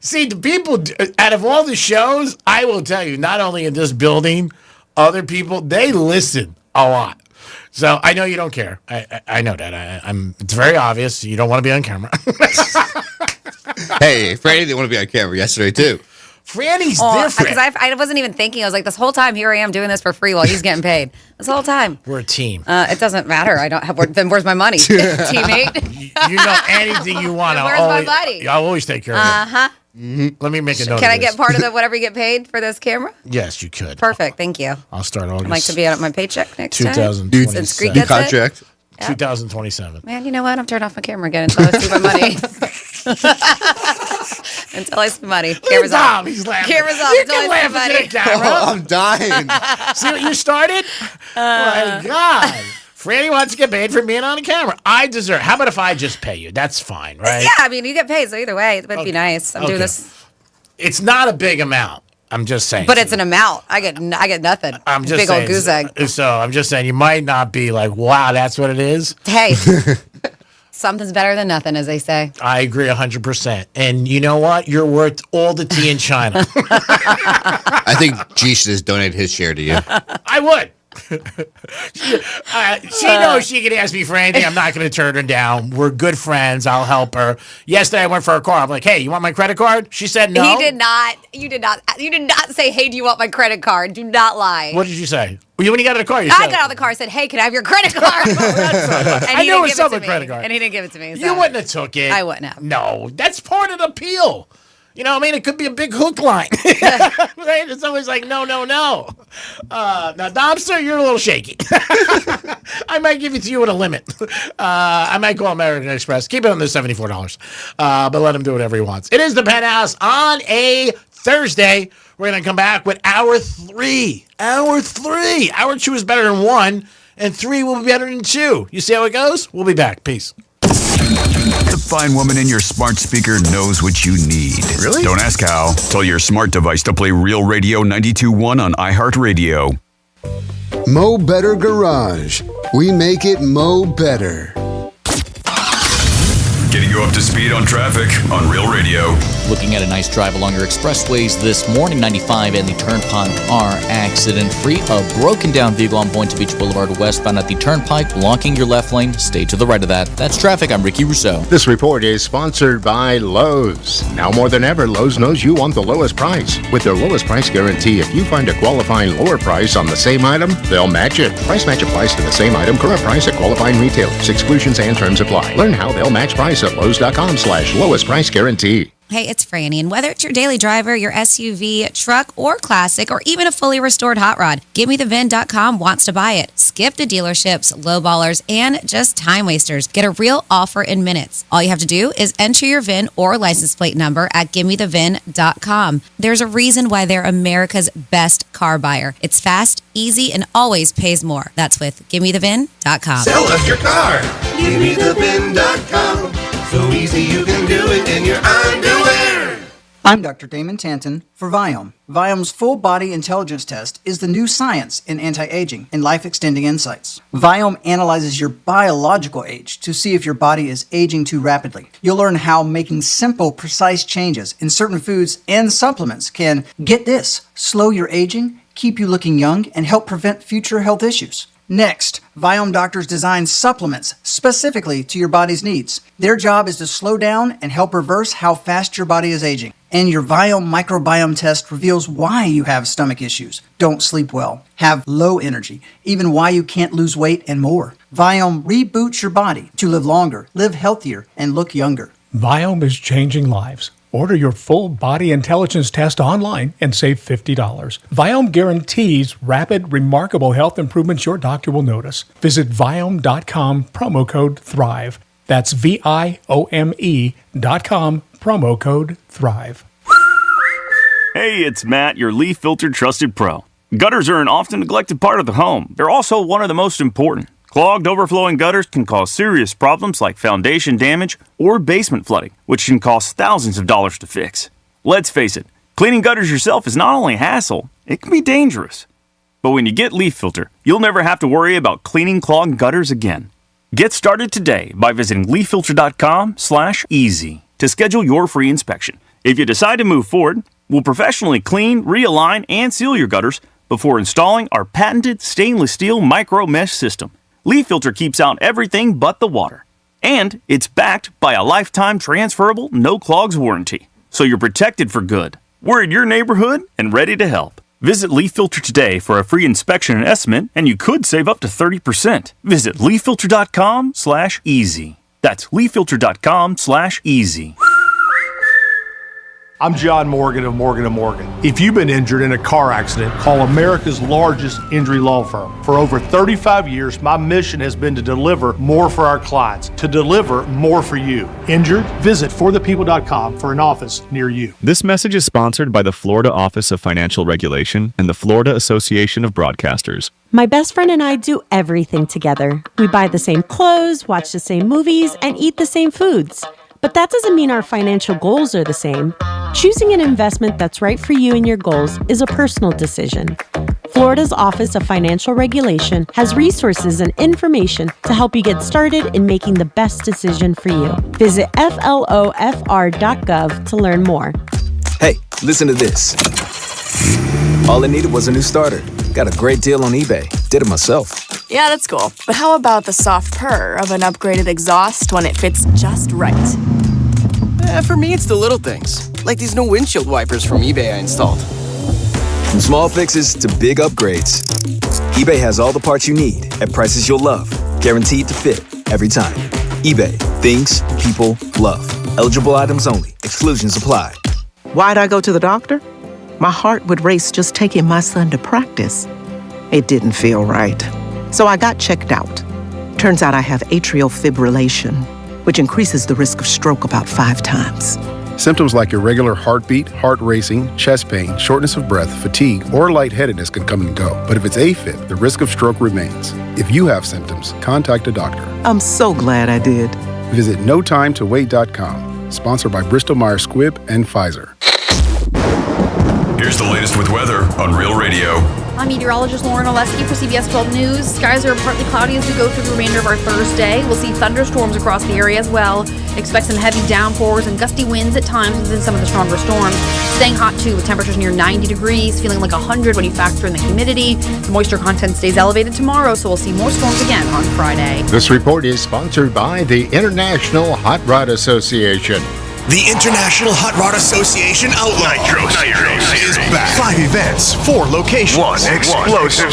See, the people, out of all the shows, I will tell you, not only in this building, other people, they listen a lot. So I know you don't care. I know that. It's very obvious. You don't want to be on camera. Hey, Franny didn't want to be on camera yesterday, too. Franny's different. Because I wasn't even thinking. I was like, this whole time, here I am doing this for free while he's getting paid. This whole time. We're a team. It doesn't matter. I don't have. Then where's my money, teammate? You know anything you want. Where's my money? I'll always take care of you. Uh-huh. Let me make a note. Can I get part of whatever you get paid for this camera? Yes, you could. Perfect. Thank you. I'll start August. I'd like to be out of my paycheck next time. 2027. Since Greek gets contract. 2027. Man, you know what? I'm turning off my camera again until I see my money. Until I see money. Camera's off. He's laughing. Camera's off You until can I see laugh money. at the camera. Oh, I'm dying. See what you started? My God. Franny wants to get paid for being on the camera. I deserve. How about if I just pay you? That's fine, right? Yeah, I mean, you get paid, so either way, it would be nice. I'm doing this. It's not a big amount. I'm just saying. But it's an amount. I get nothing. I'm just big saying. Old goose egg. So I'm just saying you might not be like, wow, that's what it is. Hey, something's better than nothing, as they say. I agree 100%. And you know what? You're worth all the tea in China. I think G should just donate his share to you. I would. She knows she can ask me for anything. I'm not going to turn her down. We're good friends. I'll help her. Yesterday I went for a car. I'm like, hey, you want my credit card? She said no. He did not. You did not say, hey, do you want my credit card? Do not lie. What did you say? When you got out of the car, you I said, got out of the car and said, hey, can I have your credit card? I knew it was someone's credit card. And he didn't give it to me. So. You wouldn't have took it. I wouldn't have. No, that's part of the appeal. You know what I mean? It could be a big hook line. Right? It's always like, no. Now, Domster, you're a little shaky. I might give it to you at a limit. I might call American Express. Keep it under $74. But let him do whatever he wants. It is the Penthouse on a Thursday. We're going to come back with hour 3. Hour 3. Hour 2 is better than 1, and 3 will be better than 2. You see how it goes? We'll be back. Peace. The fine woman in your smart speaker knows what you need. Really? Don't ask how. Tell your smart device to play Real Radio 92.1 on iHeartRadio. Mo Better Garage. We make it Mo Better. Getting you up to speed on traffic on Real Radio. Looking at a nice drive along your expressways this morning. 95 and the Turnpike are accident-free. A broken down vehicle on Boynton Beach Boulevard westbound at the Turnpike, blocking your left lane. Stay to the right of that. That's traffic. I'm Ricky Rousseau. This report is sponsored by Lowe's. Now more than ever, Lowe's knows you want the lowest price. With their lowest price guarantee, if you find a qualifying lower price on the same item, they'll match it. Price match applies to the same item, current price at qualifying retailers. Exclusions and terms apply. Learn how they'll match price at Lowe's.com/lowest price guarantee. Hey, it's Franny, and whether it's your daily driver, your SUV, truck, or classic, or even a fully restored hot rod, GiveMeTheVin.com wants to buy it. Skip the dealerships, lowballers, and just time wasters. Get a real offer in minutes. All you have to do is enter your VIN or license plate number at GiveMeTheVin.com. There's a reason why they're America's best car buyer. It's fast, easy, and always pays more. That's with GiveMeTheVin.com. Sell us your car. GiveMeTheVin.com. So easy you can do it in your underwear. I'm Dr. Damon Tanton for Viome. Viome's full body intelligence test is the new science in anti-aging and life-extending insights. Viome analyzes your biological age to see if your body is aging too rapidly. You'll learn how making simple, precise changes in certain foods and supplements can, get this, slow your aging, keep you looking young, and help prevent future health issues. Next, Viome doctors design supplements specifically to your body's needs. Their job is to slow down and help reverse how fast your body is aging. And your Viome microbiome test reveals why you have stomach issues, don't sleep well, have low energy, even why you can't lose weight, and more. Viome reboots your body to live longer, live healthier, and look younger. Viome is changing lives. Order your full body intelligence test online and save $50. Viome guarantees rapid, remarkable health improvements your doctor will notice. Visit Viome.com, promo code THRIVE. That's VIOME.com, promo code THRIVE. Hey, it's Matt, your leaf filter trusted pro. Gutters are an often neglected part of the home. They're also one of the most important. Clogged, overflowing gutters can cause serious problems like foundation damage or basement flooding, which can cost thousands of dollars to fix. Let's face it, cleaning gutters yourself is not only a hassle, it can be dangerous. But when you get Leaf Filter, you'll never have to worry about cleaning clogged gutters again. Get started today by visiting leaffilter.com/easy to schedule your free inspection. If you decide to move forward, we'll professionally clean, realign, and seal your gutters before installing our patented stainless steel micro mesh system. Leaf Filter keeps out everything but the water. And it's backed by a lifetime transferable no clogs warranty. So you're protected for good. We're in your neighborhood and ready to help. Visit Leaf Filter today for a free inspection and estimate, and you could save up to 30%. Visit leaffilter.com/easy. That's leaffilter.com/easy. I'm John Morgan of Morgan & Morgan. If you've been injured in a car accident, call America's largest injury law firm. For over 35 years, my mission has been to deliver more for our clients, to deliver more for you. Injured? Visit forthepeople.com for an office near you. This message is sponsored by the Florida Office of Financial Regulation and the Florida Association of Broadcasters. My best friend and I do everything together. We buy the same clothes, watch the same movies, and eat the same foods. But that doesn't mean our financial goals are the same. Choosing an investment that's right for you and your goals is a personal decision. Florida's Office of Financial Regulation has resources and information to help you get started in making the best decision for you. Visit flofr.gov to learn more. Hey, listen to this. All I needed was a new starter. Got a great deal on eBay. Did it myself. Yeah, that's cool. But how about the soft purr of an upgraded exhaust when it fits just right? For me, it's the little things, like these new windshield wipers from eBay I installed. From small fixes to big upgrades, eBay has all the parts you need at prices you'll love, guaranteed to fit every time. eBay, things people love. Eligible items only. Exclusions apply. Why'd I go to the doctor? My heart would race just taking my son to practice. It didn't feel right. So I got checked out. Turns out I have atrial fibrillation, which increases the risk of stroke about 5 times. Symptoms like irregular heartbeat, heart racing, chest pain, shortness of breath, fatigue, or lightheadedness can come and go. But if it's AFib, the risk of stroke remains. If you have symptoms, contact a doctor. I'm so glad I did. Visit notimetowait.com. Sponsored by Bristol-Myers Squibb and Pfizer. Here's the latest with weather on Real Radio. I'm meteorologist Lauren Oleski for CBS 12 News. Skies are partly cloudy as we go through the remainder of our Thursday. We'll see thunderstorms across the area as well. Expect some heavy downpours and gusty winds at times within some of the stronger storms. Staying hot too, with temperatures near 90 degrees, feeling like 100 when you factor in the humidity. The moisture content stays elevated tomorrow, so we'll see more storms again on Friday. This report is sponsored by the International Hot Rod Association. The International Hot Rod Association Outlaws is back. 5 events, 4 locations. 1 explosive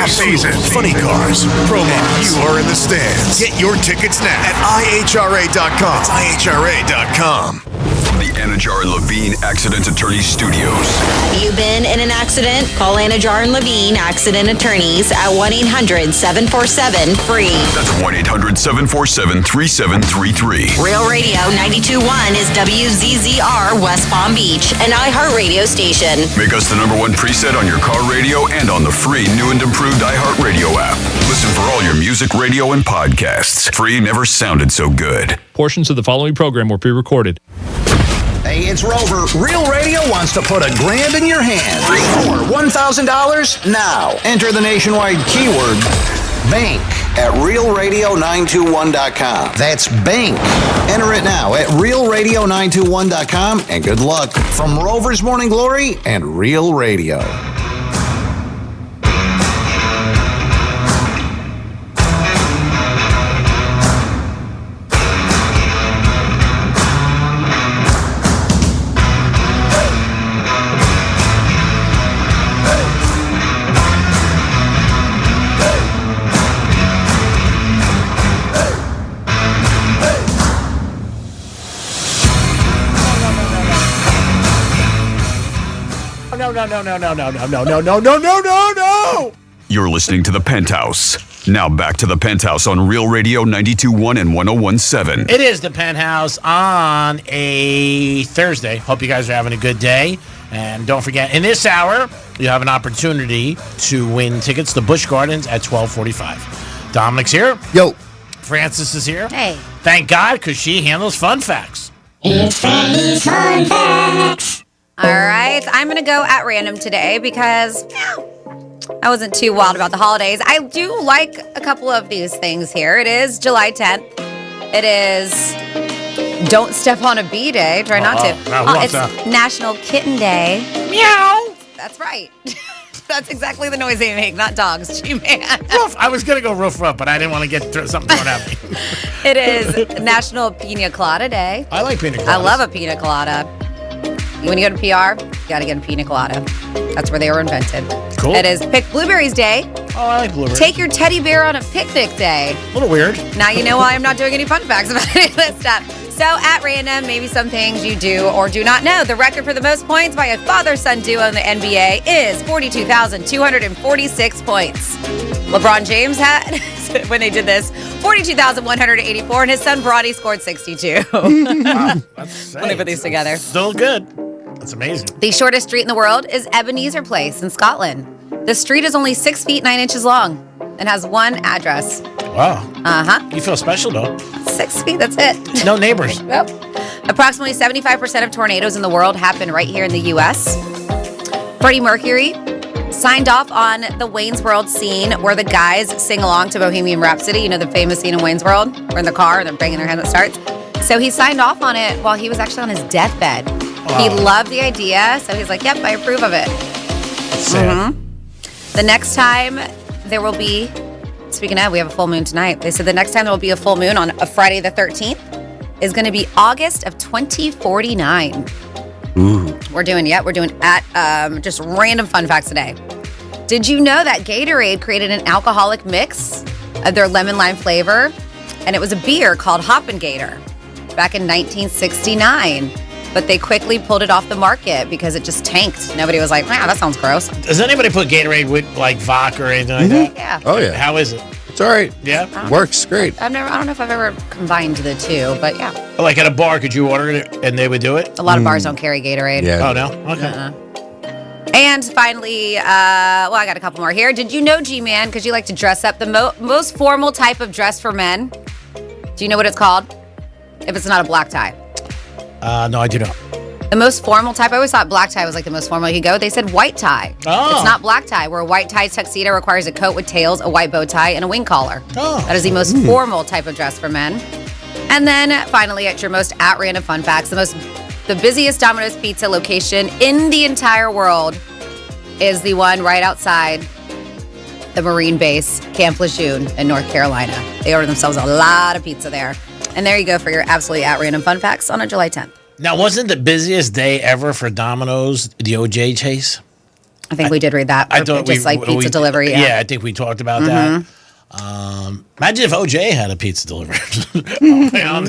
season. Funny cars, promos. And you are in the stands. Get your tickets now at IHRA.com. That's IHRA.com. From the Anajar and Levine Accident Attorney Studios. Have you been in an accident? Call Anajar and Levine Accident Attorneys at 1-800-747-FREE. That's 1-800-747-3733. Real Radio 92.1 is WZZR West Palm Beach, an iHeartRadio station. Make us the #1 preset on your car radio and on the free new and improved iHeartRadio app. Listen for all your music, radio, and podcasts. Free never sounded so good. Portions of the following program were pre-recorded. Hey, it's Rover. Real Radio wants to put $1,000 in your hand. For $1,000 now. Enter the nationwide keyword bank at realradio921.com. That's bank. Enter it now at realradio921.com and good luck from Rover's Morning Glory and Real Radio. No. You're listening to The Penthouse. Now back to The Penthouse on Real Radio 92.1 and 101.7. It is The Penthouse on a Thursday. Hope you guys are having a good day. And don't forget, in this hour, you have an opportunity to win tickets to Busch Gardens at 12:45. Dominic's here. Yo. Francis is here. Hey. Thank God, because she handles fun facts. It's Fanny's Fun Facts. All right, I'm going to go at random today because I wasn't too wild about the holidays. I do like a couple of these things here. It is July 10th. It is Don't Step on a Bee Day. Try not to. It's National Kitten Day. Meow. That's right. That's exactly the noise they make, not dogs. G-Man. I was going to go roof, but I didn't want to get something thrown at me. It is National Pina Colada Day. I like pina coladas. I love a pina colada. When you go to PR, you got to get a pina colada. That's where they were invented. Cool. It is Pick Blueberries Day. Oh, I like blueberries. Take your teddy bear on a picnic day. A little weird. Now you know why I'm not doing any fun facts about any of this stuff. So at random, maybe some things you do or do not know. The record for the most points by a father-son duo in the NBA is 42,246 points. LeBron James had, when they did this, 42,184, and his son Bronny scored 62. Wow, When they put these together. Still good. That's amazing. The shortest street in the world is Ebenezer Place in Scotland. The street is only 6 feet 9 inches long and has one address. Wow. Uh-huh. You feel special, though. 6 feet, that's it. No neighbors. Yep. Approximately 75% of tornadoes in the world happen right here in the U.S. Freddie Mercury signed off on the Wayne's World scene where the guys sing along to Bohemian Rhapsody. You know the famous scene in Wayne's World? We're in the car and they're banging their head that starts. So he signed off on it while he was actually on his deathbed. Wow. He loved the idea, so he's like, yep, I approve of it. Sad. The next time there will be, speaking of, we have a full moon tonight. They said the next time there will be a full moon on a Friday the 13th is going to be August of 2049. Ooh. We're doing at just random fun facts today. Did you know that Gatorade created an alcoholic mix of their lemon lime flavor? And it was a beer called Hoppin' Gator back in 1969. But they quickly pulled it off the market because it just tanked. Nobody was like, wow, that sounds gross. Does anybody put Gatorade with like vodka or anything like that? Yeah. Oh, yeah. How is it? It's all right. Yeah. Works great. I don't know if I've ever combined the two, but yeah. Like at a bar, could you order it and they would do it? A lot of bars don't carry Gatorade. Yeah. Oh, no? Okay. And finally, I got a couple more here. Did you know, G-Man, because you like to dress up, the most formal type of dress for men? Do you know what it's called? If it's not a black tie. No, I do not. The most formal type, I always thought black tie was like the most formal you could go. They said white tie. Oh. It's not black tie, where a white tie tuxedo requires a coat with tails, a white bow tie, and a wing collar. Oh. That is the most formal type of dress for men. And then finally, at your most at-random fun facts, the busiest Domino's Pizza location in the entire world is the one right outside the Marine base, Camp Lejeune in North Carolina. They order themselves a lot of pizza there. And there you go for your absolutely at-random fun facts on a July 10th. Now, wasn't the busiest day ever for Domino's the OJ chase? I think we did read that. I thought just like pizza delivery. Yeah, I think we talked about that. Imagine if OJ had a pizza delivery right on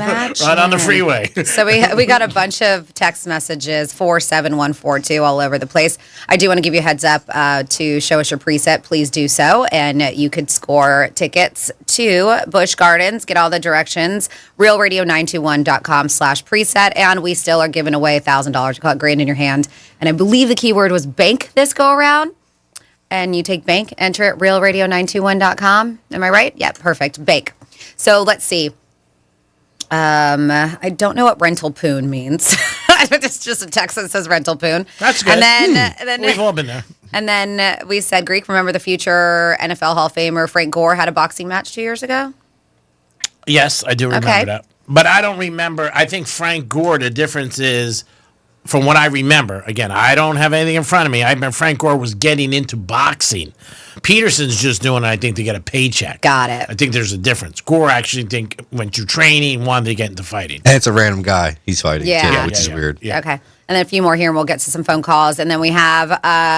the freeway. So we got a bunch of text messages, 47142, all over the place. I do want to give you a heads up to show us your preset. Please do so. And you could score tickets to Busch Gardens. Get all the directions. realradio921.com/preset. And we still are giving away $1,000. We call it grand in your hand. And I believe the keyword was bank this go around. And you take bank, enter it, realradio921.com. Am I right? Yeah, perfect. Bank. So let's see. I don't know what rental poon means. It's just a text that says rental poon. That's good. And then we've all been there. And then we said Greek. Remember the future NFL Hall of Famer Frank Gore had a boxing match 2 years ago? Yes, I do remember that. But I don't remember. I think Frank Gore, the difference is, from what I remember, again, I don't have anything in front of me. I remember Frank Gore was getting into boxing. Peterson's just doing it, I think, to get a paycheck. Got it. I think there's a difference. Gore actually went to training, wanted to get into fighting. And it's a random guy he's fighting, Yeah. too, which is weird. Yeah. Okay. And then a few more here, and we'll get to some phone calls. And then we have,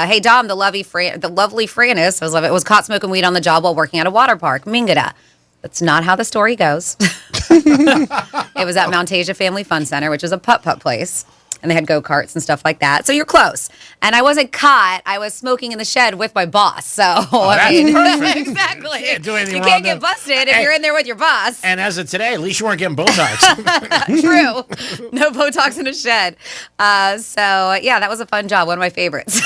hey, Dom, the lovely Frannis was caught smoking weed on the job while working at a water park. Mingada. That's not how the story goes. It was at Mount Asia Family Fun Center, which is a putt-putt place. And they had go-karts and stuff like that. So you're close. And I wasn't caught. I was smoking in the shed with my boss. So, perfect. Exactly. You can't do anything You wrong can't get then. busted if you're in there with your boss. And as of today, at least you weren't getting Botox. True. No Botox in a shed. That was a fun job. One of my favorites.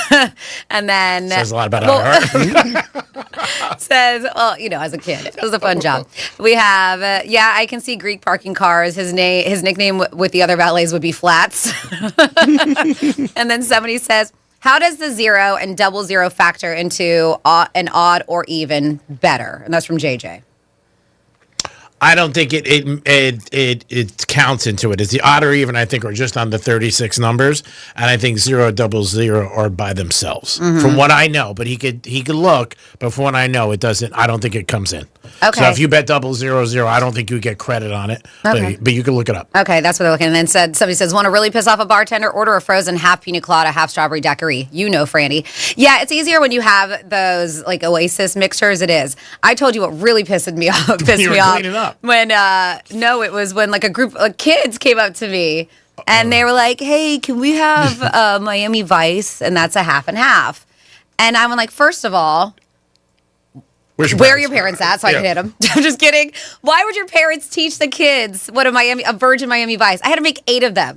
And then... Says a lot about our heart. Says, well, as a kid, it was a fun job. We have, I can see Greek parking cars. His nickname with the other valets would be Flats. And then somebody says, how does the 0 and 00 factor into an odd or even better? And that's from JJ. I don't think it counts into it. It's the odd or even, I think, are just on the 36 numbers, and I think 0, 00 are by themselves. From what I know, but he could look, but from what I know, it doesn't. I don't think it comes in. Okay. So if you bet 000, I don't think you get credit on it. Okay. But you can look it up. Okay, that's what they're looking. And then somebody says, want to really piss off a bartender? Order a frozen half pina colada, half strawberry daiquiri. You know, Franny. Yeah, it's easier when you have those like Oasis mixers. It is. I told you what really pissed me off. When no, it was when like a group of kids came up to me and they were like, "Hey, can we have Miami Vice?" And that's a half and half. And I'm like, first of all, where are your parents at so I can hit them? I'm just kidding. Why would your parents teach the kids what a Virgin Miami Vice? I had to make 8 of them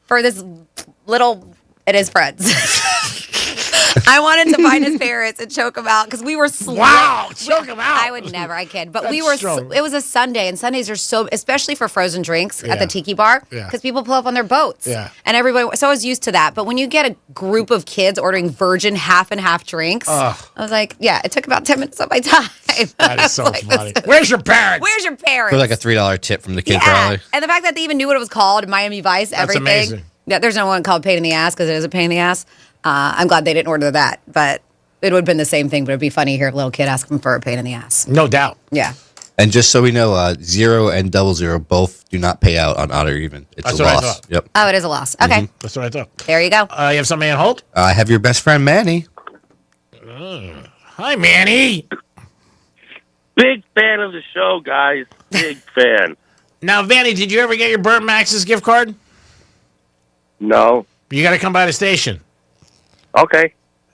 for this little and his friends. I wanted to find his parents and choke him out because we were choke him out. I would never, I kid. But we were, it was a Sunday, and Sundays are so, especially for frozen drinks at the tiki bar, because people pull up on their boats. Yeah. And everybody, so I was used to that. But when you get a group of kids ordering virgin half and half drinks, I was like, it took about 10 minutes of my time. That is so funny. Where's your parents? Where's your parents? For like a $3 tip from the kid, probably. And the fact that they even knew what it was called, Miami Vice, everything. That's amazing. Yeah, there's no one called pain in the ass because it is a pain in the ass. I'm glad they didn't order that, but it would have been the same thing. But it'd be funny to hear a little kid ask them for a pain in the ass. No doubt. Yeah. And just so we know, 0 and 00 both do not pay out on odd or even. It's That's a what I loss. thought. Yep. Oh, it is a loss. Okay. That's what I thought. There you go. You have somebody on hold? I have your best friend, Manny. Hi, Manny. Big fan of the show, guys. Big fan. Now, Manny, did you ever get your Burt Max's gift card? No. You got to come by the station. Okay.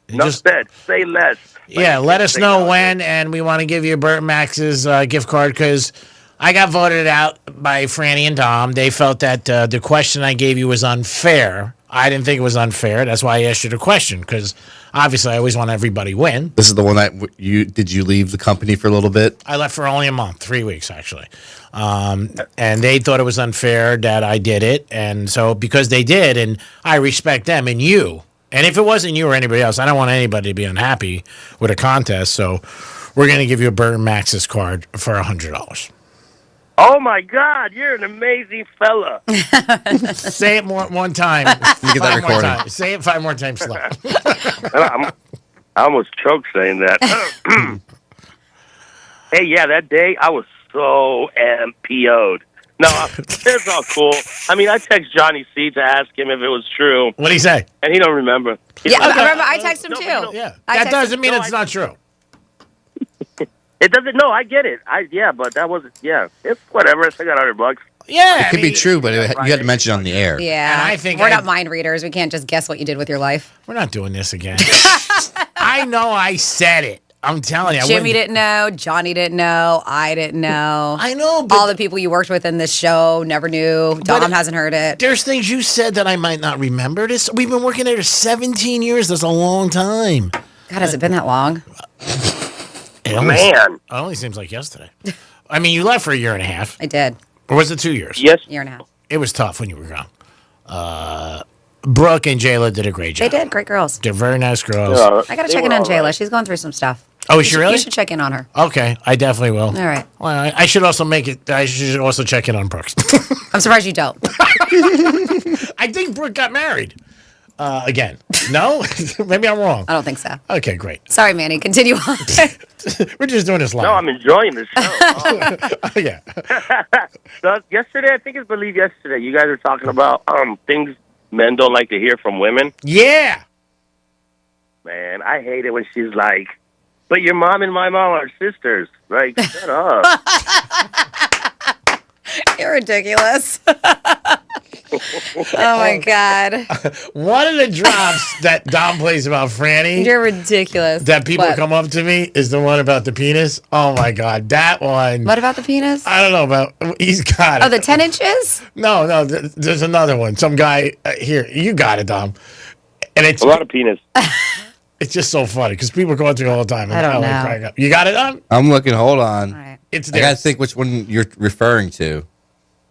Enough said. Say less. Yeah, let us know when, and we want to give you Burt Max's gift card because I got voted out by Franny and Dom. They felt that the question I gave you was unfair. I didn't think it was unfair. That's why I asked you the question because obviously I always want everybody to win. This is the one that did you leave the company for a little bit? I left for only a month, 3 weeks actually. And they thought it was unfair that I did it. And so because they did, and I respect them and you, and if it wasn't you or anybody else, I don't want anybody to be unhappy with a contest. So we're going to give you a Burt Max's card for $100. Oh, my God. You're an amazing fella. Say it one time. You get that recording. Time. Say it 5 more times slow. I almost choked saying that. Hey, yeah, that day I was so MPO'd. No, it's all cool. I mean, I text Johnny C to ask him if it was true. What'd he say? And he don't remember. Yeah, I remember. I texted him too. Yeah, that doesn't mean it's not true. It doesn't. No, I get it. But that wasn't. Yeah, it's whatever. I got $100. Yeah, it could be true, but you had to mention it on the air. Yeah, and I think we're not mind readers. We can't just guess what you did with your life. We're not doing this again. I know I said it. I'm telling you. Jimmy didn't know. Johnny didn't know. I didn't know. I know. But all the people you worked with in this show never knew. Dom hasn't heard it. There's things you said that I might not remember. We've been working there 17 years. That's a long time. God, has it been that long? Man. It only seems like yesterday. I mean, you left for a year and a half. I did. Or was it 2 years? Yes. Year and a half. It was tough when you were gone. Brooke and Jayla did a great job. They did. Great girls. They're very nice girls. I got to check in on Jayla. She's going through some stuff. Oh, is she really? You should check in on her. Okay, I definitely will. All right. Well, I should also I should also check in on Brooks. I'm surprised you don't. I think Brooke got married. Again. No? Maybe I'm wrong. I don't think so. Okay, great. Sorry, Manny. Continue on. We're just doing this live. No, I'm enjoying the show. Yeah. So yesterday, I think yesterday, you guys were talking about things men don't like to hear from women. Yeah. Man, I hate it when she's like, but your mom and my mom are sisters. Like, shut up. You're ridiculous. Oh, my God. One of the drops that Dom plays about Franny. You're ridiculous. That people come up to me is the one about the penis. Oh, my God. That one. What about the penis? I don't know about. He's got it. Oh, the 10 inches? No. There's another one. Some guy. Here. You got it, Dom. And it's a lot of penis. It's just so funny because people go through it all the time. I don't know. Crack up. You got it, Dom? I'm looking. Hold on. All right. It's I got to think which one you're referring to.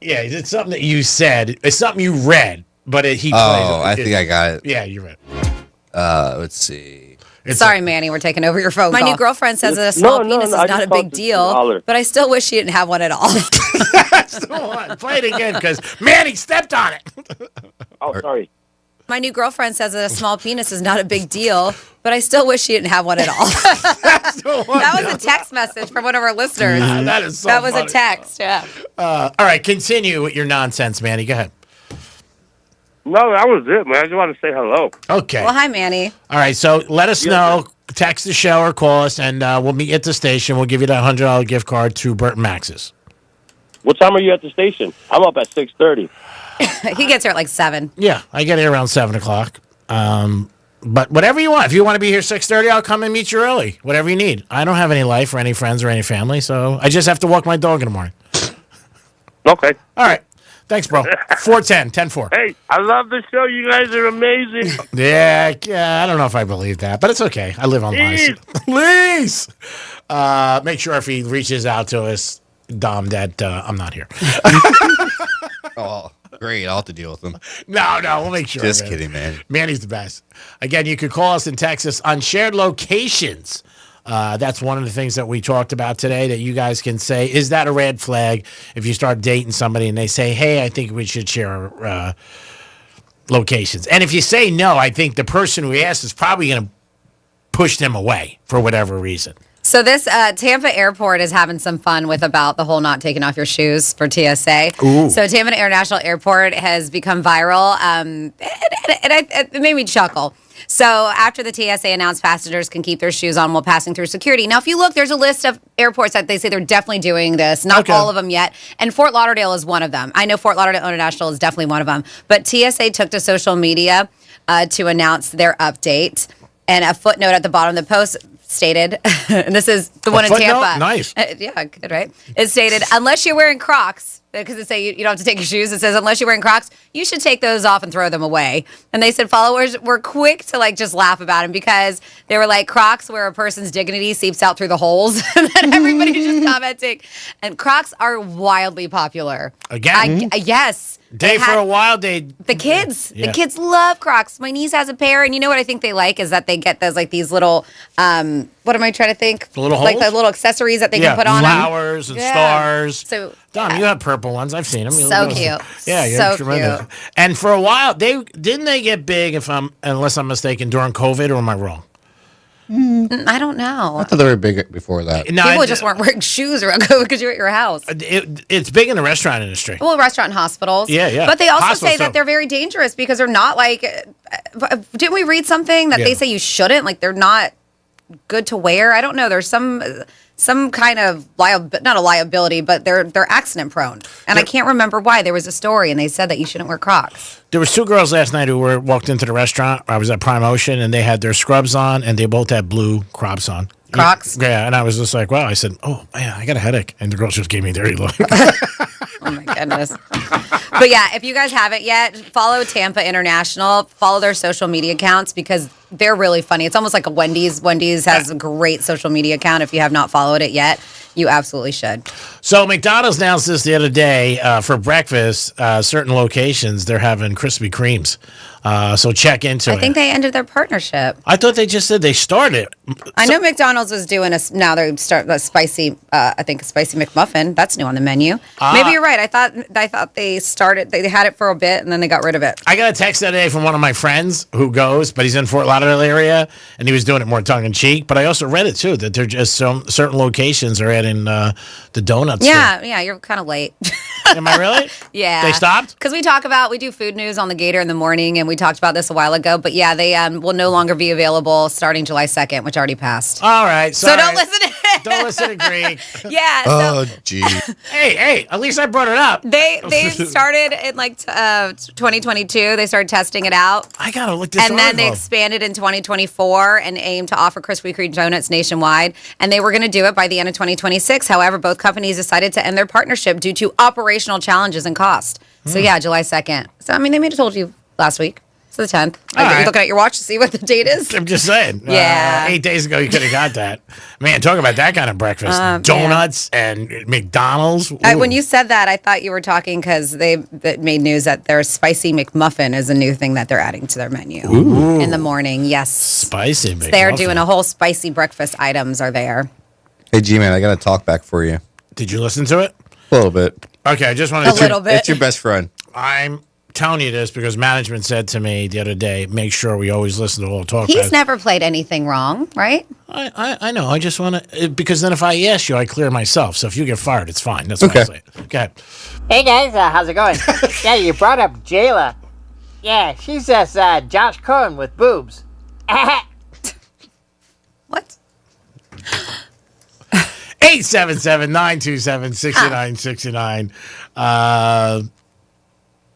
Yeah, it's something that you said. It's something you read, but he plays. Oh, I think I got it. Yeah, you read it. Let's see. Sorry, Manny, we're taking over your phone call. My new girlfriend says that a small penis is not a big deal, but I still wish she didn't have one at all. That's the one. Play it again because Manny stepped on it. Oh, sorry. My new girlfriend says that a small penis is not a big deal, but I still wish she didn't have one at all. That was a text message from one of our listeners. That is so That was funny. a text, yeah. All right, continue with your nonsense, Manny. Go ahead. No, that was it, man. I just wanted to say hello. Okay. Well, hi, Manny. All right, so let us know. Text the show or call us, and we'll meet at the station. We'll give you that $100 gift card to Burt Max's. What time are you at the station? I'm up at 6:30. He gets here at like 7. Yeah, I get here around 7 o'clock. But whatever you want. If you want to be here 6:30, I'll come and meet you early. Whatever you need. I don't have any life or any friends or any family, so I just have to walk my dog in the morning. Okay. All right. Thanks, bro. 410, 10-4. Hey, I love the show. You guys are amazing. Yeah, I don't know if I believe that, but it's okay. I live on lies. Please. Make sure if he reaches out to us, Dom, that I'm not here. Oh, great. I'll have to deal with him. No, we'll make sure. Just kidding, man. Manny's the best. Again, you could call us and text us on shared locations. That's one of the things that we talked about today that you guys can say, is that a red flag if you start dating somebody and they say, hey, I think we should share locations. And if you say no, I think the person who asked is probably going to push them away for whatever reason. So this Tampa airport is having some fun with about the whole not taking off your shoes for TSA. Ooh. So Tampa International Airport has become viral. It made me chuckle. So after the TSA announced passengers can keep their shoes on while passing through security. Now, if you look, there's a list of airports that they say they're definitely doing this. Not all of them yet. And Fort Lauderdale is one of them. I know Fort Lauderdale International is definitely one of them. But TSA took to social media to announce their update. And a footnote at the bottom of the post stated, and this is the one in Tampa. Nice. Yeah, good, right? It stated, unless you're wearing Crocs, because it say you don't have to take your shoes. It says, unless you're wearing Crocs, you should take those off and throw them away. And they said followers were quick to like just laugh about him because they were like, Crocs where a person's dignity seeps out through the holes. And then everybody's just commenting. And Crocs are wildly popular. Again? Yes. For a while, the kids love Crocs. My niece has a pair, and you know what I think they like is that they get those like these little what am I trying to think? The little like holes? the little accessories that they can put on flowers and stars. So Dom, you have purple ones. I've seen them. So cute. Yeah, you're so tremendous. cute. And for a while, they get big. Unless I'm mistaken, during COVID, or am I wrong? I don't know. I thought they were big before that. People just weren't wearing shoes around COVID because you're at your house. It's big in the restaurant industry. Well, restaurant and hospitals. Yeah. But they also Hospitals, say that they're very dangerous because they're not like. Didn't we read something that they say you shouldn't? Like they're not good to wear. I don't know. There's some kind of not a liability, but they're accident prone. And I can't remember why. There was a story and they said that you shouldn't wear Crocs. There was 2 girls last night who walked into the restaurant. I was at Prime Ocean and they had their scrubs on and they both had blue Crocs on. Crocs? Yeah, and I was just like, wow. I said, oh, man, I got a headache. And the girls just gave me a dirty look. Oh, my goodness. But, yeah, if you guys haven't yet, follow Tampa International. Follow their social media accounts because they're really funny. It's almost like a Wendy's. Wendy's has a great social media account. If you have not followed it yet, you absolutely should. So McDonald's announced this the other day for breakfast. Certain locations, they're having Krispy Kremes. So check into it. I think they ended their partnership. I thought they just said they started. I know McDonald's was doing now they're starting a spicy, I think a spicy McMuffin. That's new on the menu. Maybe you're right. I thought they started, they had it for a bit and then they got rid of it. I got a text that day from one of my friends who goes, but he's in Fort Lauderdale area and he was doing it more tongue in cheek. But I also read it too, that they're just certain locations are adding the donuts. Yeah, you're kind of late. Am I really? Yeah. They stopped? Because we do food news on the Gator in the morning, and we talked about this a while ago. But yeah, they will no longer be available starting July 2nd, which already passed. All right. So don't listen to it. Don't listen to Greg. Yeah. Oh, gee. Hey, at least I brought it up. They started in 2022. They started testing it out. I got to look this up. And then they expanded in 2024 and aimed to offer Krispy Kreme donuts nationwide. And they were going to do it by the end of 2026. However, both companies decided to end their partnership due to operational challenges and cost. So yeah, July 2nd. So I mean, they may have told you last week. It's the 10th. You're looking at your watch to see what the date is. I'm just saying. Yeah. 8 days ago, you could have got that. Man, talk about that kind of breakfast. Donuts and McDonald's. When you said that, I thought you were talking because they made news that their spicy McMuffin is a new thing that they're adding to their menu in the morning. Yes. Spicy McMuffin. They're doing a whole spicy breakfast items are there. Hey, G-Man, I got a talk back for you. Did you listen to it? A little bit. Okay, I just wanted to... A little bit. It's your best friend. I'm telling you this because management said to me the other day, make sure we always listen to all talk. He's never played anything wrong, right? I know. I just want to... Because then if I ask you, I clear myself. So if you get fired, it's fine. That's what I'm saying. Okay. Hey, guys. How's it going? Yeah, you brought up Jayla. Yeah, she's just Josh Cohen with boobs. What? 877-927-6969.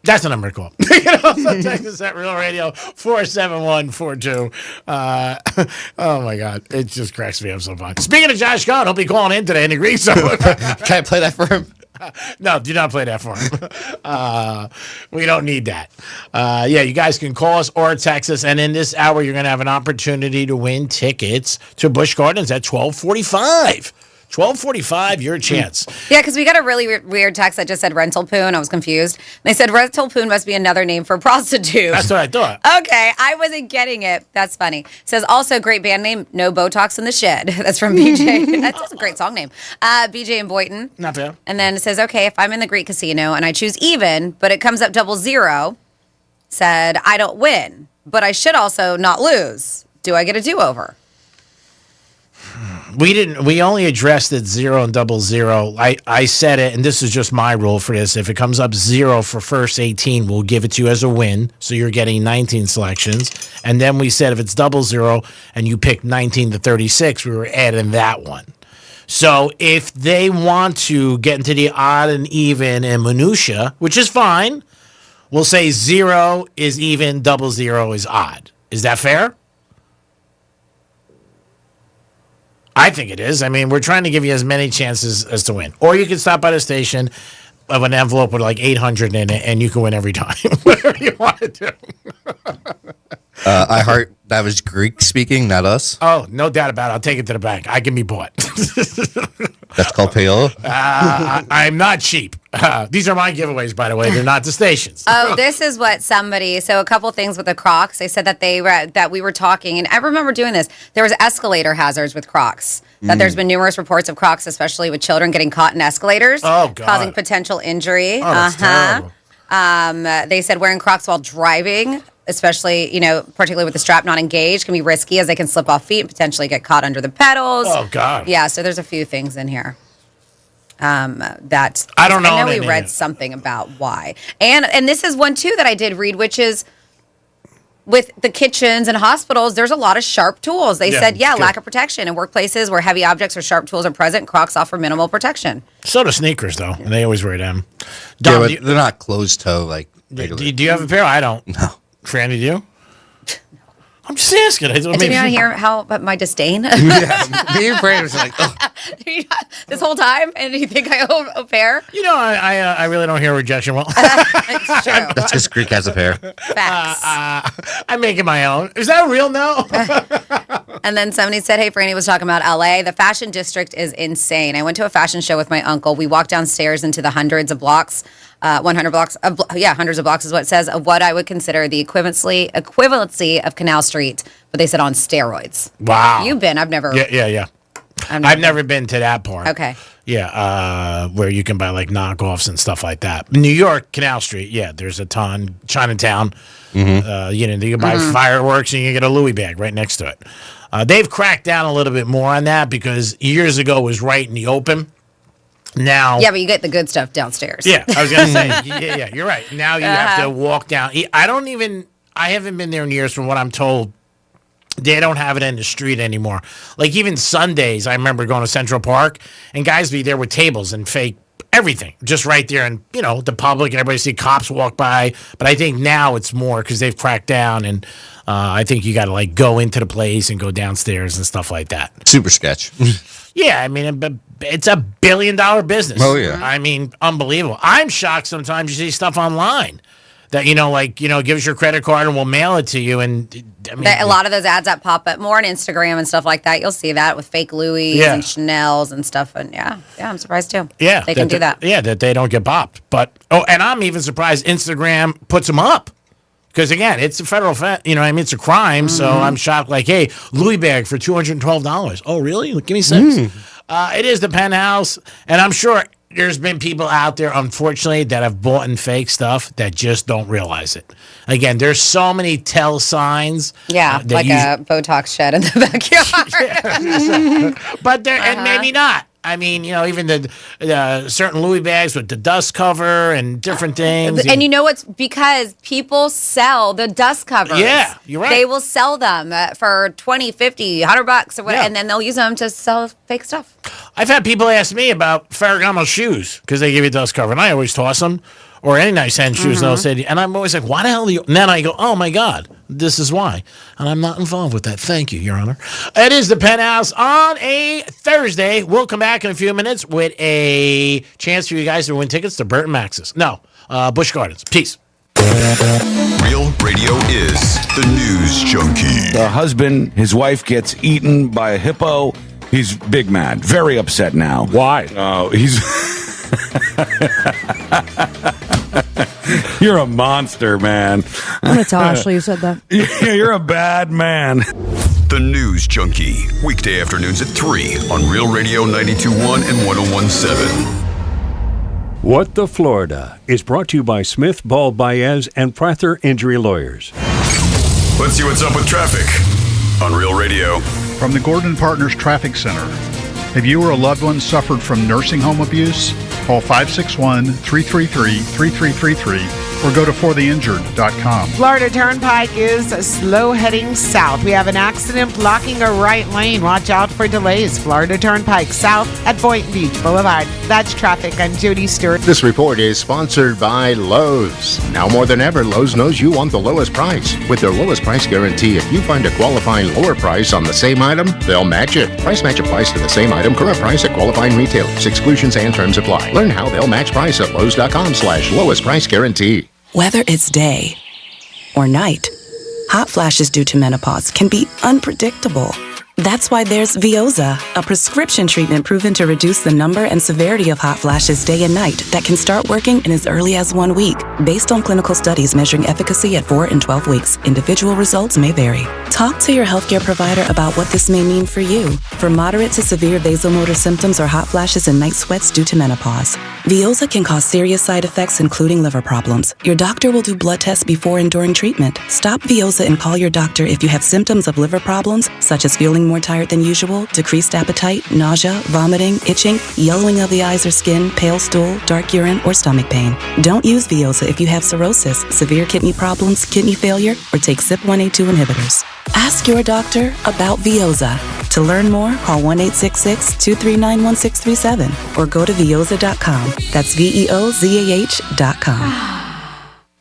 That's the number to call. You can also text us at Real Radio 47142. Oh my God, it just cracks me up so much. Speaking of Josh Cohn, he'll be calling in today in the Greek somewhere. Can I play that for him? No, do not play that for him. We don't need that. Yeah, you guys can call us or text us, and in this hour, you're going to have an opportunity to win tickets to Busch Gardens at 12:45. 12:45, your chance. Yeah, because we got a really weird text that just said rental poon. I was confused. They said rental poon must be another name for prostitute. That's what I thought. Okay, I wasn't getting it. That's funny. Says also great band name, No Botox in the Shed. That's from BJ. That's a great song name. BJ and Boynton. Not bad. And then it says, okay, if I'm in the Greek casino and I choose even, but it comes up 00, said I don't win, but I should also not lose. Do I get a do-over? We only addressed it 0 and 00. I said it, and this is just my rule for this. If it comes up 0 for first 18, we'll give it to you as a win. So you're getting 19 selections. And then we said if it's 00 and you pick 19 to 36, we were adding that one. So if they want to get into the odd and even and minutia, which is fine, we'll say 0 is even, 00 is odd. Is that fair? I think it is. I mean, we're trying to give you as many chances as to win. Or you can stop by the station of an envelope with like 800 in it, and you can win every time. Whatever you want to do. I heart that was Greek speaking, not us. Oh, no doubt about it. I'll take it to the bank. I can be bought. That's called payola. I'm not cheap. These are my giveaways, by the way. They're not the stations. Oh, this is what somebody. So a couple things with the Crocs. They said that that we were talking, and I remember doing this. There was escalator hazards with Crocs. That there's been numerous reports of Crocs, especially with children getting caught in escalators, causing potential injury. Oh, that's terrible. They said wearing Crocs while driving, especially, particularly with the strap not engaged, can be risky as they can slip off feet and potentially get caught under the pedals. Oh, God. Yeah, so there's a few things in here. That I don't know. I know we read something about why. And this is one, too, that I did read, which is with the kitchens and hospitals, there's a lot of sharp tools. They said, lack of protection. In workplaces where heavy objects or sharp tools are present, Crocs offer minimal protection. So do sneakers, though, and they always wear them. Dom, they're not closed toe like regular. Do you have a pair? I don't. No. Franny, do you? I'm just asking. Did you not hear about my disdain? Me and Brandon was like, oh. This whole time, and you think I own a pair? I really don't hear rejection well. It's true. That's because Greek has a pair. Facts. I'm making my own. Is that real now? And then somebody said, hey, Franny was talking about LA. The fashion district is insane. I went to a fashion show with my uncle. We walked downstairs into the hundreds of blocks. 100 blocks, hundreds of blocks is what it says, of what I would consider the equivalency of Canal Street, but they said on steroids. Wow. You've been, I've never. Yeah. I've never been to that part. Okay. Yeah, where you can buy like knockoffs and stuff like that. New York, Canal Street, there's a ton. Chinatown, you can buy fireworks and you get a Louis bag right next to it. They've cracked down a little bit more on that because years ago it was right in the open. Now, yeah, but you get the good stuff downstairs. Yeah, I was gonna say, yeah, you're right. Now you have to walk down. I haven't been there in years. From what I'm told, they don't have it in the street anymore. Like even Sundays, I remember going to Central Park and guys be there with tables and fake everything just right there, and the public and everybody see cops walk by. But I think now it's more because they've cracked down, and I think you got to like go into the place and go downstairs and stuff like that. Super sketch. Yeah, I mean, it's a $1 billion business. Oh, yeah. I mean, unbelievable. I'm shocked sometimes you see stuff online that, give us your credit card and we'll mail it to you. And I mean, a lot of those ads that pop up more on Instagram and stuff like that, you'll see that with fake Louis and Chanel's and stuff. And yeah, I'm surprised too. Yeah. They can do that. Yeah, that they don't get popped. But, and I'm even surprised Instagram puts them up. Because, again, it's a federal, it's a crime. So I'm shocked, like, hey, Louis bag for $212. Oh, really? Give me 6. It is the Penthouse. And I'm sure there's been people out there, unfortunately, that have bought in fake stuff that just don't realize it. Again, there's so many tell signs. Yeah, like a Botox shed in the backyard. But and maybe not. I mean, even the certain Louis bags with the dust cover and different things. And you know what's because people sell the dust covers. Yeah, you're right. They will sell them for $20, $50, $100 or whatever, and then they'll use them to sell fake stuff. I've had people ask me about Ferragamo shoes because they give you dust cover, and I always toss them. Or any nice hand shoes, and they'll say, and I'm always like, why the hell do you? And then I go, oh my God, this is why. And I'm not involved with that. Thank you, Your Honor. It is the Penthouse on a Thursday. We'll come back in a few minutes with a chance for you guys to win tickets to Burton Max's. No, Busch Gardens. Peace. Real Radio is the news junkie. The husband, his wife gets eaten by a hippo. He's big mad, very upset now. Why? He's... You're a monster, man. I'm going to tell Ashley you said that. Yeah, you're a bad man. The News Junkie. Weekday afternoons at 3 on Real Radio 92.1 and 101.7. What the Florida is brought to you by Smith, Ball, Baez, and Prather Injury Lawyers. Let's see what's up with traffic on Real Radio. From the Gordon Partners Traffic Center. Have you or a loved one suffered from nursing home abuse? Call 561-333-3333 or go to fortheinjured.com. Florida Turnpike is slow heading south. We have an accident blocking a right lane. Watch out for delays. Florida Turnpike south at Boynton Beach Boulevard. That's traffic. I'm Jody Stewart. This report is sponsored by Lowe's. Now more than ever, Lowe's knows you want the lowest price. With their lowest price guarantee, if you find a qualifying lower price on the same item, they'll match it. Price match applies to the same item, current price at qualifying retailers. Exclusions and terms apply. Learn how they'll match price at Lowe's.com/lowest price guarantee. Whether it's day or night, hot flashes due to menopause can be unpredictable. That's why there's Veoza, a prescription treatment proven to reduce the number and severity of hot flashes day and night that can start working in as early as 1 week. Based on clinical studies measuring efficacy at 4 and 12 weeks, individual results may vary. Talk to your healthcare provider about what this may mean for you. For moderate to severe vasomotor symptoms or hot flashes and night sweats due to menopause, Veoza can cause serious side effects, including liver problems. Your doctor will do blood tests before and during treatment. Stop Veoza and call your doctor if you have symptoms of liver problems, such as feeling more tired than usual, decreased appetite, nausea, vomiting, itching, yellowing of the eyes or skin, pale stool, dark urine, or stomach pain. Don't use Veoza if you have cirrhosis, severe kidney problems, kidney failure, or take CYP1A2 inhibitors. Ask your doctor about Veoza. To learn more, call 1-866-239-1637 or go to Veoza.com. That's VEOZAH.com.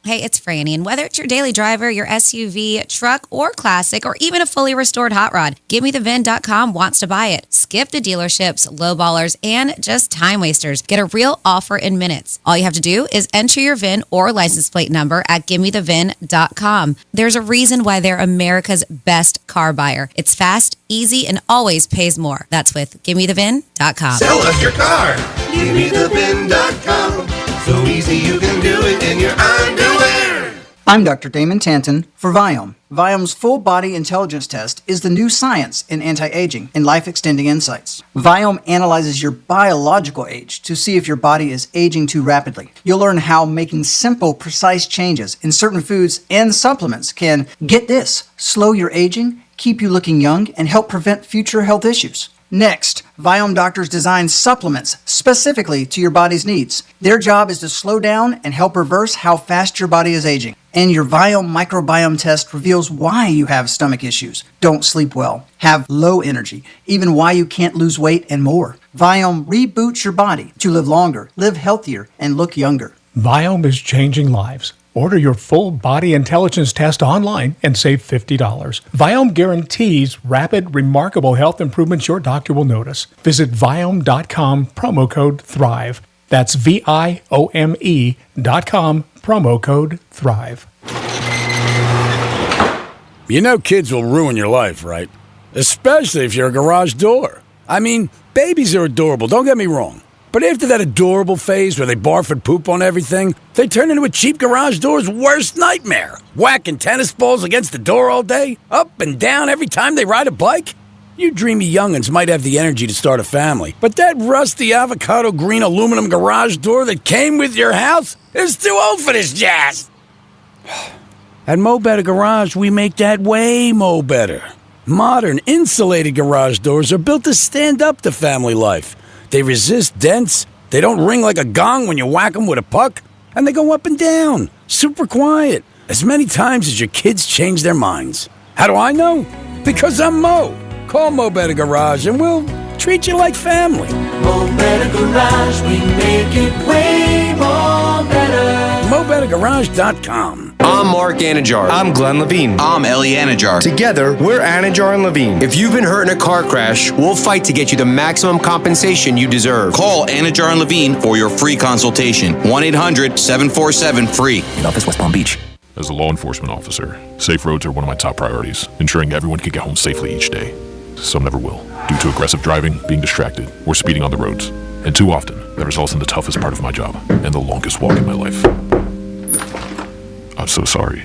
Hey, it's Franny, and whether it's your daily driver, your SUV, truck, or classic, or even a fully restored hot rod, GiveMeTheVin.com wants to buy it. Skip the dealerships, lowballers, and just time wasters. Get a real offer in minutes. All you have to do is enter your VIN or license plate number at GiveMeTheVin.com. There's a reason why they're America's best car buyer. It's fast, easy, and always pays more. That's with GiveMeTheVin.com. Sell us your car. GiveMeTheVin.com. So easy you can do it in your underwear. I'm Dr. Damon Tanton for Viome. Viome's full body intelligence test is the new science in anti-aging and life-extending insights. Viome analyzes your biological age to see if your body is aging too rapidly. You'll learn how making simple, precise changes in certain foods and supplements can, get this, slow your aging, keep you looking young, and help prevent future health issues. Next, Viome doctors design supplements specifically to your body's needs. Their job is to slow down and help reverse how fast your body is aging. And your Viome microbiome test reveals why you have stomach issues, don't sleep well, have low energy, even why you can't lose weight, and more. Viome reboots your body to live longer, live healthier, and look younger. Viome is changing lives. Order your full body intelligence test online and save $50. Viome guarantees rapid, remarkable health improvements your doctor will notice. Visit Viome.com, promo code THRIVE. That's VIOME.com, promo code THRIVE. You know kids will ruin your life, right? Especially if you're a garage door. I mean, babies are adorable, don't get me wrong. But after that adorable phase where they barf and poop on everything, they turn into a cheap garage door's worst nightmare. Whacking tennis balls against the door all day, up and down every time they ride a bike. You dreamy young'uns might have the energy to start a family, but that rusty avocado green aluminum garage door that came with your house is too old for this jazz. At Mo Better Garage, we make that way mo better. Modern, insulated garage doors are built to stand up to family life. They resist dents, they don't ring like a gong when you whack them with a puck, and they go up and down, super quiet, as many times as your kids change their minds. How do I know? Because I'm Mo. Call Mo Better Garage and we'll treat you like family. Mo Better Garage, we make it way more better. MoBetterGarage.com. I'm Mark Anajar. I'm Glenn Levine. I'm Ellie Anajar. Together, we're Anajar and Levine. If you've been hurt in a car crash, we'll fight to get you the maximum compensation you deserve. Call Anajar and Levine for your free consultation. 1-800-747-FREE. In office, West Palm Beach. As a law enforcement officer, safe roads are one of my top priorities, ensuring everyone can get home safely each day. Some never will, due to aggressive driving, being distracted, or speeding on the roads. And too often, that results in the toughest part of my job, and the longest walk in my life. I'm so sorry.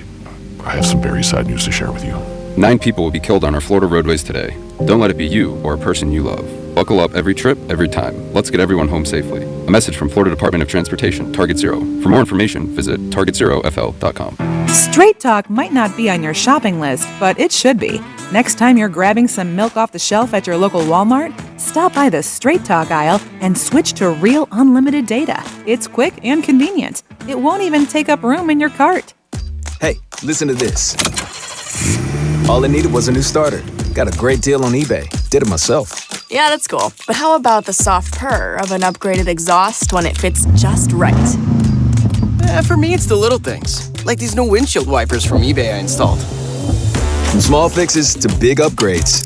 I have some very sad news to share with you. 9 people will be killed on our Florida roadways today. Don't let it be you or a person you love. Buckle up every trip, every time. Let's get everyone home safely. A message from Florida Department of Transportation, Target Zero. For more information, visit targetzerofl.com. Straight Talk might not be on your shopping list, but it should be. Next time you're grabbing some milk off the shelf at your local Walmart, stop by the Straight Talk aisle and switch to real unlimited data. It's quick and convenient. It won't even take up room in your cart. Hey, listen to this. All I needed was a new starter. Got a great deal on eBay. Did it myself. Yeah, that's cool. But how about the soft purr of an upgraded exhaust when it fits just right? For me, it's the little things. Like these new windshield wipers from eBay I installed. From small fixes to big upgrades,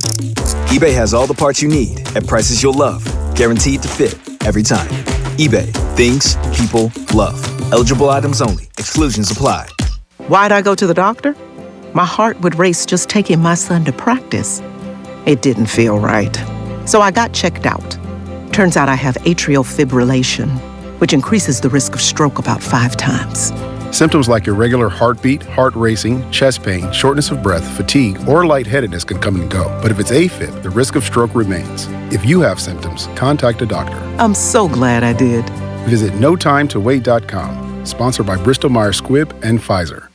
eBay has all the parts you need at prices you'll love. Guaranteed to fit every time. eBay. Things people love. Eligible items only. Exclusions apply. Why'd I go to the doctor? My heart would race just taking my son to practice. It didn't feel right. So I got checked out. Turns out I have atrial fibrillation, which increases the risk of stroke about 5 times. Symptoms like irregular heartbeat, heart racing, chest pain, shortness of breath, fatigue, or lightheadedness can come and go. But if it's AFib, the risk of stroke remains. If you have symptoms, contact a doctor. I'm so glad I did. Visit notimetowait.com. Sponsored by Bristol-Myers Squibb and Pfizer.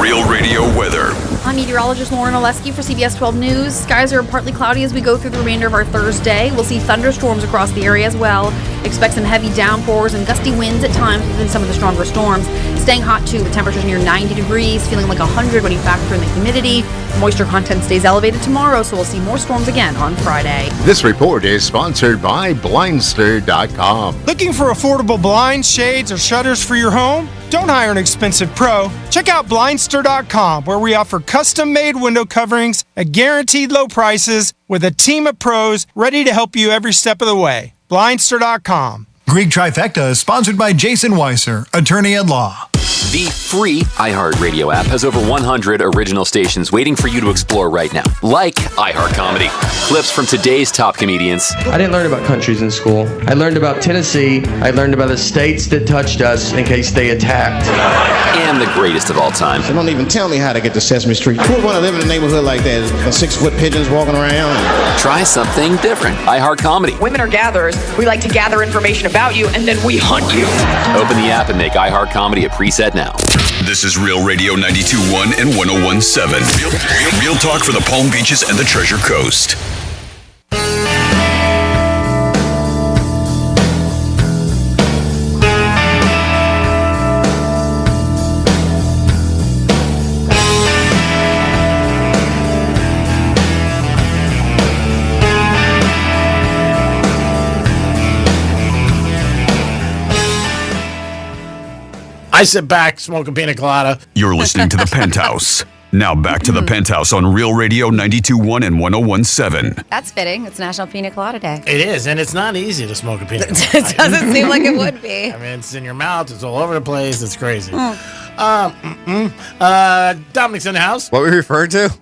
Real Radio weather. I'm meteorologist Lauren Oleski for CBS 12 News. Skies are partly cloudy as we go through the remainder of our Thursday. We'll see thunderstorms across the area as well. Expect some heavy downpours and gusty winds at times within some of the stronger storms. Staying hot too, with temperatures near 90 degrees, feeling like 100 when you factor in the humidity. Moisture content stays elevated tomorrow, so we'll see more storms again on Friday. This report is sponsored by Blindster.com. Looking for affordable blinds, shades, or shutters for your home? Don't hire an expensive pro. Check out Blindster.com, where we offer custom-made window coverings at guaranteed low prices with a team of pros ready to help you every step of the way. Blindster.com. Greek Trifecta is sponsored by Jason Weiser, attorney at law. The free iHeartRadio app has over 100 original stations waiting for you to explore right now, like iHeart Comedy. Clips from today's top comedians. I didn't learn about countries in school. I learned about Tennessee. I learned about the states that touched us in case they attacked. And the greatest of all time. So don't even tell me how to get to Sesame Street. Who would want to live in a neighborhood like that? 6-foot pigeons walking around? Try something different. iHeart Comedy. Women are gatherers. We like to gather information about you, and then we hunt you. Open the app and make iHeart Comedy a preset now. This is Real Radio 92.1 and 101.7. Real talk for the Palm Beaches and the Treasure Coast. I sit back, smoke a pina colada. You're listening to the Penthouse. Now back to the Penthouse on Real Radio 92.1 and 101.7. That's fitting. It's National Pina Colada Day. It is, and it's not easy to smoke a pina colada. It doesn't seem like it would be. I mean, it's in your mouth. It's all over the place. It's crazy. Dominic's in the house. What were we referring to?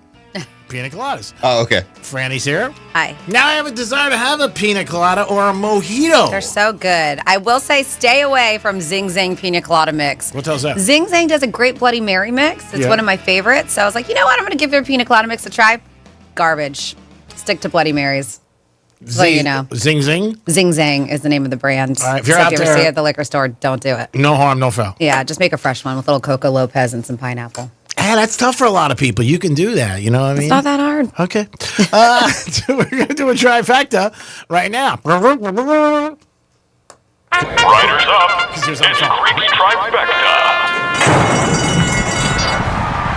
Pina coladas. Oh, okay. Franny's here. Hi. Now I have a desire to have a pina colada or a mojito. They're so good. I will say stay away from Zing Zang Pina Colada Mix. What tells that? Zing Zang does a great Bloody Mary mix. It's one of my favorites. So I was like, you know what? I'm going to give their Pina Colada Mix a try. Garbage. Stick to Bloody Marys. So you know. Zing Zing? Zing Zang is the name of the brand. All right, if you're so out if you there, ever see it at the liquor store, don't do it. No harm, no foul. Yeah, just make a fresh one with little Coco Lopez and some pineapple. That's tough for a lot of people. You can do that. You know what I mean? It's not that hard. Okay. We're going to do a trifecta right now. Riders up. It's Creek's Trifecta.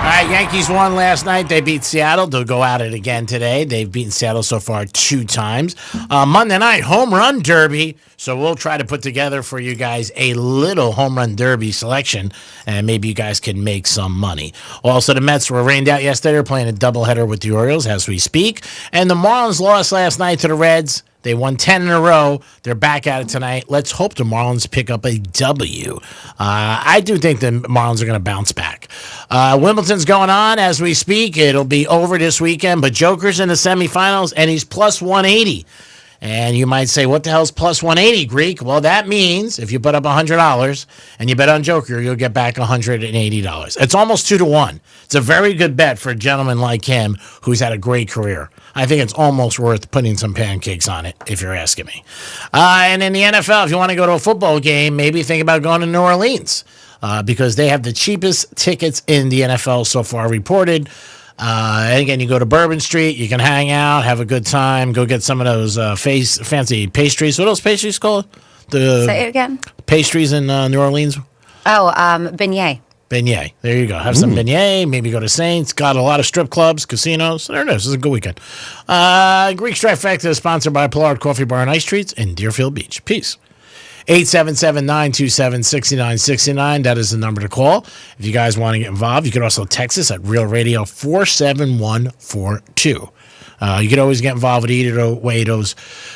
All right, Yankees won last night. They beat Seattle. They'll go at it again today. They've beaten Seattle so far 2 times. Monday night, home run derby. So we'll try to put together for you guys a little home run derby selection, and maybe you guys can make some money. Also, the Mets were rained out yesterday. They're playing a doubleheader with the Orioles as we speak. And the Marlins lost last night to the Reds. They won 10 in a row. They're back at it tonight. Let's hope the Marlins pick up a W. I do think the Marlins are going to bounce back. Wimbledon's going on as we speak. It'll be over this weekend, but Joker's in the semifinals, and he's plus 180. And you might say, what the hell's plus 180, Greek? Well, that means if you put up $100 and you bet on Joker, you'll get back $180. It's almost 2-1. It's a very good bet for a gentleman like him who's had a great career. I think it's almost worth putting some pancakes on it, if you're asking me. And in the NFL, if you want to go to a football game, maybe think about going to New Orleans because they have the cheapest tickets in the NFL so far reported. And again, you go to Bourbon Street, you can hang out, have a good time, go get some of those fancy pastries. What are those pastries called? Say it again. Pastries in New Orleans? Oh, beignet. Beignet. There you go. Have some beignet. Maybe go to Saints. Got a lot of strip clubs, casinos. There it is. It's a good weekend. Greek Trifecta is sponsored by Pollard Coffee Bar and Ice Treats in Deerfield Beach. Peace. 877-927-6969. That is the number to call. If you guys want to get involved, you can also text us at Real Radio 47142. You can always get involved with either way those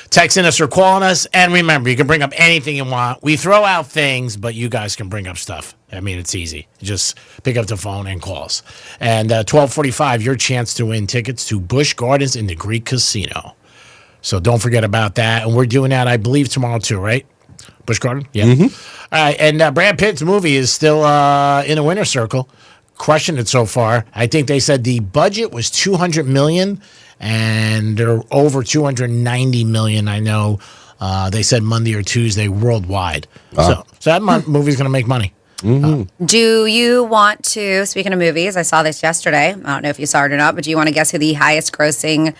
texting us or calling us. And remember, you can bring up anything you want. We throw out things, but you guys can bring up stuff. I mean, it's easy. Just pick up the phone and call us. And 12:45, your chance to win tickets to Busch Gardens in the Greek Casino. So don't forget about that. And we're doing that, I believe, tomorrow too, right? Busch Garden? Yeah. All right. And Brad Pitt's movie is still in the winner's circle, crushing it so far. I think they said the budget was $200 million, and they're over $290 million. I know they said Monday or Tuesday worldwide. So that movie's going to make money. Do you want to, speaking of movies, I saw this yesterday. I don't know if you saw it or not, but do you want to guess who the highest grossing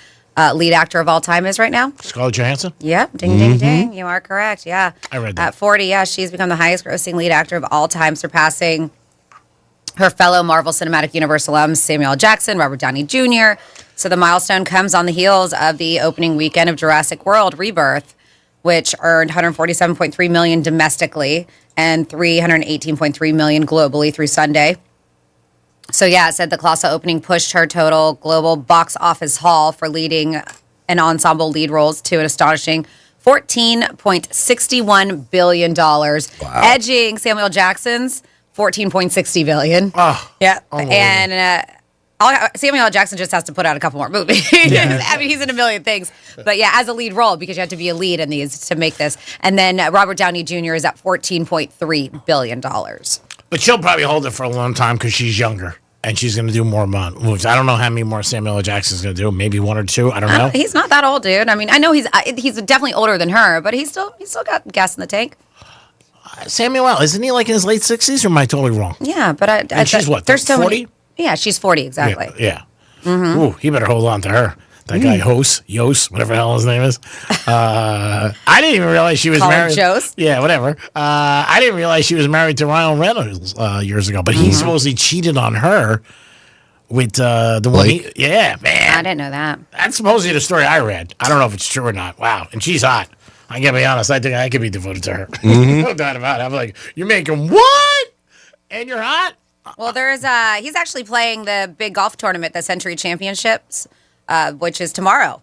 lead actor of all time is right now? Scarlett Johansson? Yep. Ding, ding, ding. You are correct. Yeah. I read that. At 40, yeah, she's become the highest grossing lead actor of all time, surpassing her fellow Marvel Cinematic Universe alums, Samuel L. Jackson, Robert Downey Jr. So the milestone comes on the heels of the opening weekend of Jurassic World Rebirth, which earned $147.3 million domestically and $318.3 million globally through Sunday. So, yeah, it said the colossal opening pushed her total global box office haul for leading and ensemble lead roles to an astonishing $14.61 billion, edging Samuel Jackson's $14.60 billion. Oh, yeah. And Samuel L. Jackson just has to put out a couple more movies. Yeah. I mean, he's in a million things. But, yeah, as a lead role, because you have to be a lead in these to make this. And then Robert Downey Jr. is at $14.3 billion. But she'll probably hold it for a long time because she's younger and she's going to do more movies. I don't know how many more Samuel L. Jackson's going to do. Maybe 1 or 2. I don't know. He's not that old, dude. I mean, I know he's definitely older than her, but he's still got gas in the tank. Samuel L., isn't he like in his late 60s, or am I totally wrong? Yeah, but and she's what, there's 40? Yeah, she's 40, exactly. Yeah. Mm-hmm. Ooh, he better hold on to her. That guy, Yos, whatever the hell his name is. I didn't even realize she was married. Jos? Yeah, whatever. I didn't realize she was married to Ryan Reynolds years ago, but he supposedly cheated on her with the Blake? one. Yeah, man. I didn't know that. That's supposedly the story I read. I don't know if it's true or not. Wow. And she's hot. I gotta be honest. I think I could be devoted to her. No doubt about it. I'm like, you're making what? And you're hot? Well, he's actually playing the big golf tournament, the Century Championships, which is tomorrow.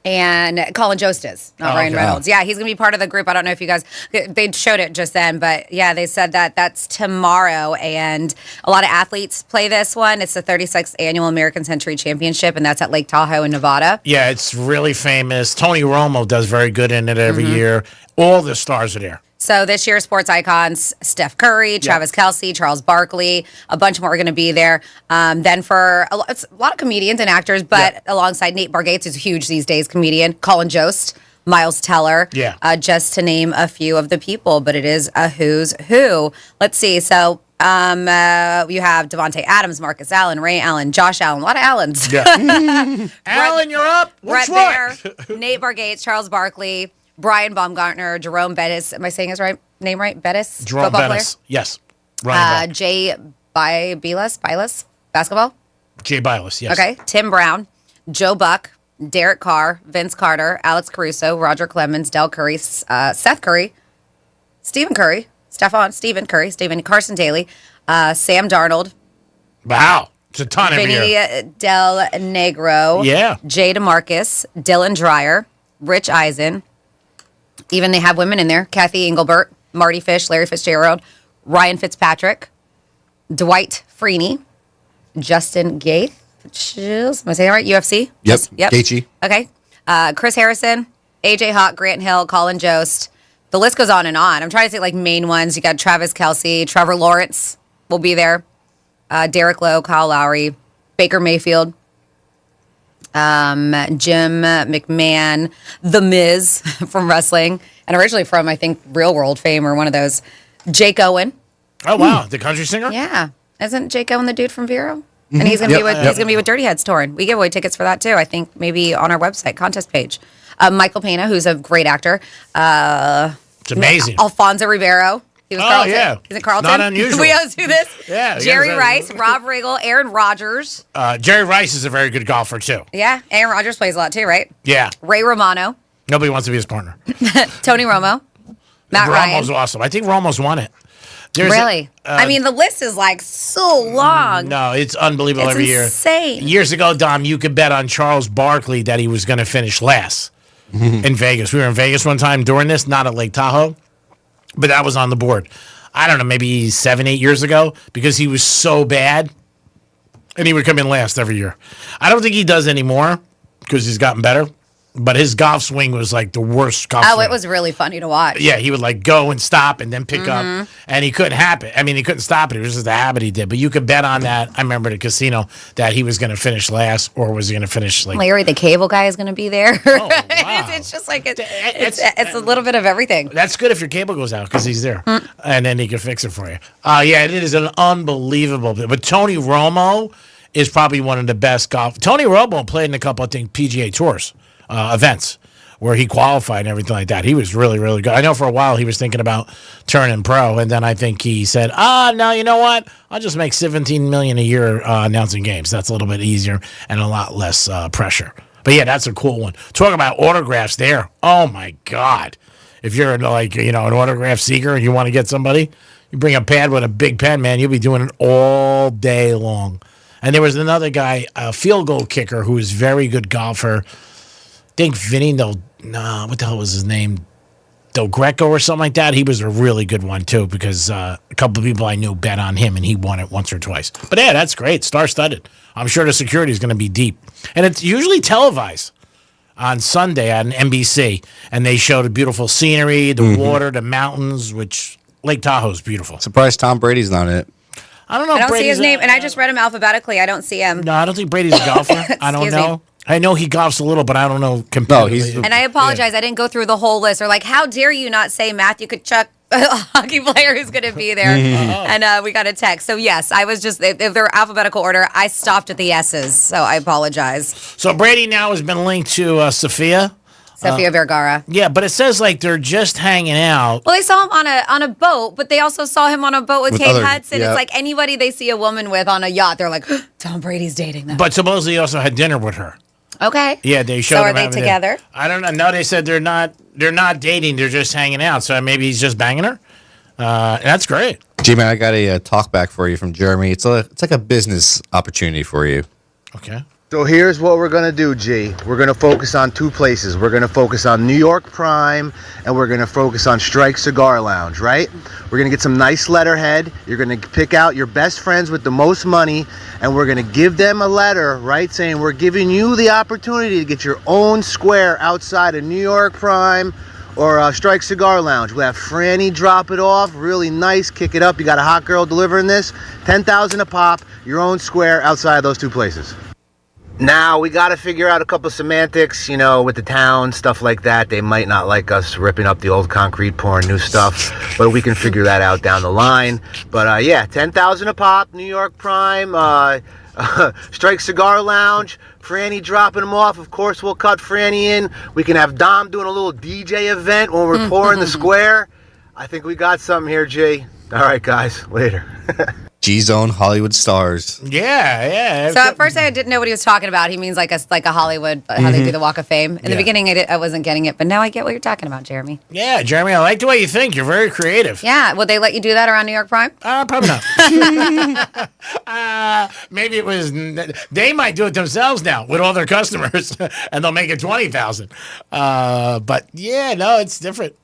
And Colin Jost is, not Ryan Reynolds. Yeah, he's going to be part of the group. I don't know if you guys, they showed it just then, but yeah, they said that that's tomorrow. And a lot of athletes play this one. It's the 36th annual American Century Championship, and that's at Lake Tahoe in Nevada. Yeah, it's really famous. Tony Romo does very good in it every year. All the stars are there. So this year, sports icons, Steph Curry, Travis Kelce, Charles Barkley, a bunch more are going to be there. Then for it's a lot of comedians and actors, but alongside Nate Bargatze, who's huge these days, comedian, Colin Jost, Miles Teller, just to name a few of the people. But it is a who's who. Let's see. So you have Devontae Adams, Marcus Allen, Ray Allen, Josh Allen, a lot of Allens. Yeah. Allen, you're up. Brett Baer, Nate Bargatze, Charles Barkley, Brian Baumgartner, Jerome Bettis. Am I saying his name right? Bettis? Jerome Bettis. Yes. Jay Bilas, basketball. Jay Bilas, yes. Okay. Tim Brown, Joe Buck, Derek Carr, Vince Carter, Alex Caruso, Roger Clemens, Del Curry, Seth Curry, Stephen Curry, Carson Daly, Sam Darnold. Wow. It's a ton every Vinny year. Del Negro. Yeah. Jay DeMarcus, Dylan Dreyer, Rich Eisen. Even they have women in there. Kathy Engelbert, Marty Fish, Larry Fitzgerald, Ryan Fitzpatrick, Dwight Freeney, Justin Gaeth. Am I saying that right? UFC? Yep. Yep. Gaethje. Okay. Chris Harrison, AJ Hawk, Grant Hill, Colin Jost. The list goes on and on. I'm trying to say like main ones. You got Travis Kelce, Trevor Lawrence will be there. Derek Lowe, Kyle Lowry, Baker Mayfield, Jim McMahon, The Miz from wrestling, and originally from, I think, Real World fame or one of those. Jake Owen. Oh, wow. The country singer? Yeah. Isn't Jake Owen the dude from Vero? And he's gonna be with Dirty Heads touring. We give away tickets for that too. I think maybe on our website contest page. Michael Pena, who's a great actor. It's amazing. Alfonso Ribeiro. He was Carlton. Yeah. He's in Carlton. Not unusual. We always do this. Yeah. Jerry Rice, Rob Riggle, Aaron Rodgers. Jerry Rice is a very good golfer, too. Yeah. Aaron Rodgers plays a lot too, right? Yeah. Ray Romano. Nobody wants to be his partner. Tony Romo. Matt Romo's Ryan. awesome. I think Romo's won it. Really? I mean, the list is like so long. No, it's unbelievable It's every year. insane. Years ago, Dom, you could bet on Charles Barkley that he was going to finish last in Vegas. We were in Vegas one time during this, not at Lake Tahoe, but that was on the board. I don't know, maybe 7-8 years ago, because he was so bad, and he would come in last every year. I don't think he does anymore because he's gotten better, but his golf swing was like the worst golf swing. It was really funny to watch. Yeah, he would like go and stop and then pick up, and he couldn't happen. I mean, he couldn't stop it. It was just a habit he did. But you could bet on that. I remember at a casino that he was going to finish last, or was he going to finish like Larry, the cable guy, is going to be there. Oh, wow. it's just like it's a little bit of everything. That's good if your cable goes out because he's there, and then he can fix it for you. Yeah, it is an unbelievable. But Tony Romo is probably one of the best golf. Tony Romo played in a couple, I think, PGA Tours events where he qualified and everything like that. He was really, really good. I know for a while he was thinking about turning pro, and then I think he said, no, you know what? I'll just make $17 million a year announcing games. That's a little bit easier and a lot less pressure. But yeah, that's a cool one. Talk about autographs there. Oh my God. If you're like, an autograph seeker and you want to get somebody, you bring a pad with a big pen, man, you'll be doing it all day long. And there was another guy, a field goal kicker, who was a very good golfer. I think Vinny, what the hell was his name? Del Greco or something like that. He was a really good one, too, because a couple of people I knew bet on him, and he won it once or twice. But, yeah, that's great. Star-studded. I'm sure the security is going to be deep. And it's usually televised on Sunday on NBC, and they show the beautiful scenery, the water, the mountains, which Lake Tahoe is beautiful. Surprised Tom Brady's not in it. I don't know. I don't see Brady's his name, and I just read him alphabetically. I don't see him. No, I don't think Brady's a golfer. I don't know. I know he golfs a little, but I don't know competitively. And I apologize. I didn't go through the whole list. Or like, how dare you not say Matthew Tkachuk, a hockey player who's going to be there? And we got a text. So yes, I was just, if they're alphabetical order, I stopped at the S's. So I apologize. So Brady now has been linked to Sofia Vergara. Yeah, but it says like they're just hanging out. Well, they saw him on a boat, but they also saw him on a boat with Kate Hudson. Yeah. It's like anybody they see a woman with on a yacht, they're like, Tom Brady's dating them. But supposedly he also had dinner with her. Okay. Yeah, they showed. So are him they having together? I don't know. No, they said they're not. They're not dating. They're just hanging out. So maybe he's just banging her. That's great. G-Man, I got a talk back for you from Jeremy. It's like a business opportunity for you. Okay. So here's what we're going to do, G. We're going to focus on two places. We're going to focus on New York Prime, and we're going to focus on Strike Cigar Lounge, right? We're going to get some nice letterhead. You're going to pick out your best friends with the most money, and we're going to give them a letter, right, saying we're giving you the opportunity to get your own square outside of New York Prime or Strike Cigar Lounge. We'll have Franny drop it off, really nice, kick it up. You got a hot girl delivering this, $10,000 a pop, your own square outside of those two places. Now, we got to figure out a couple of semantics, with the town, stuff like that. They might not like us ripping up the old concrete, pouring new stuff, but we can figure that out down the line. But, yeah, $10,000 a pop, New York Prime, Strike Cigar Lounge, Franny dropping them off. Of course, we'll cut Franny in. We can have Dom doing a little DJ event when we're pouring the square. I think we got something here, Jay. All right, guys, later. G-Zone Hollywood stars. Yeah. So at first I didn't know what he was talking about. He means like a Hollywood, how they do the Walk of Fame. In the beginning, I wasn't getting it, but now I get what you're talking about, Jeremy. Yeah, Jeremy, I like the way you think. You're very creative. Yeah, would they let you do that around New York Prime? Probably not. Maybe it was. They might do it themselves now with all their customers, and they'll make it 20,000. But yeah, no, it's different.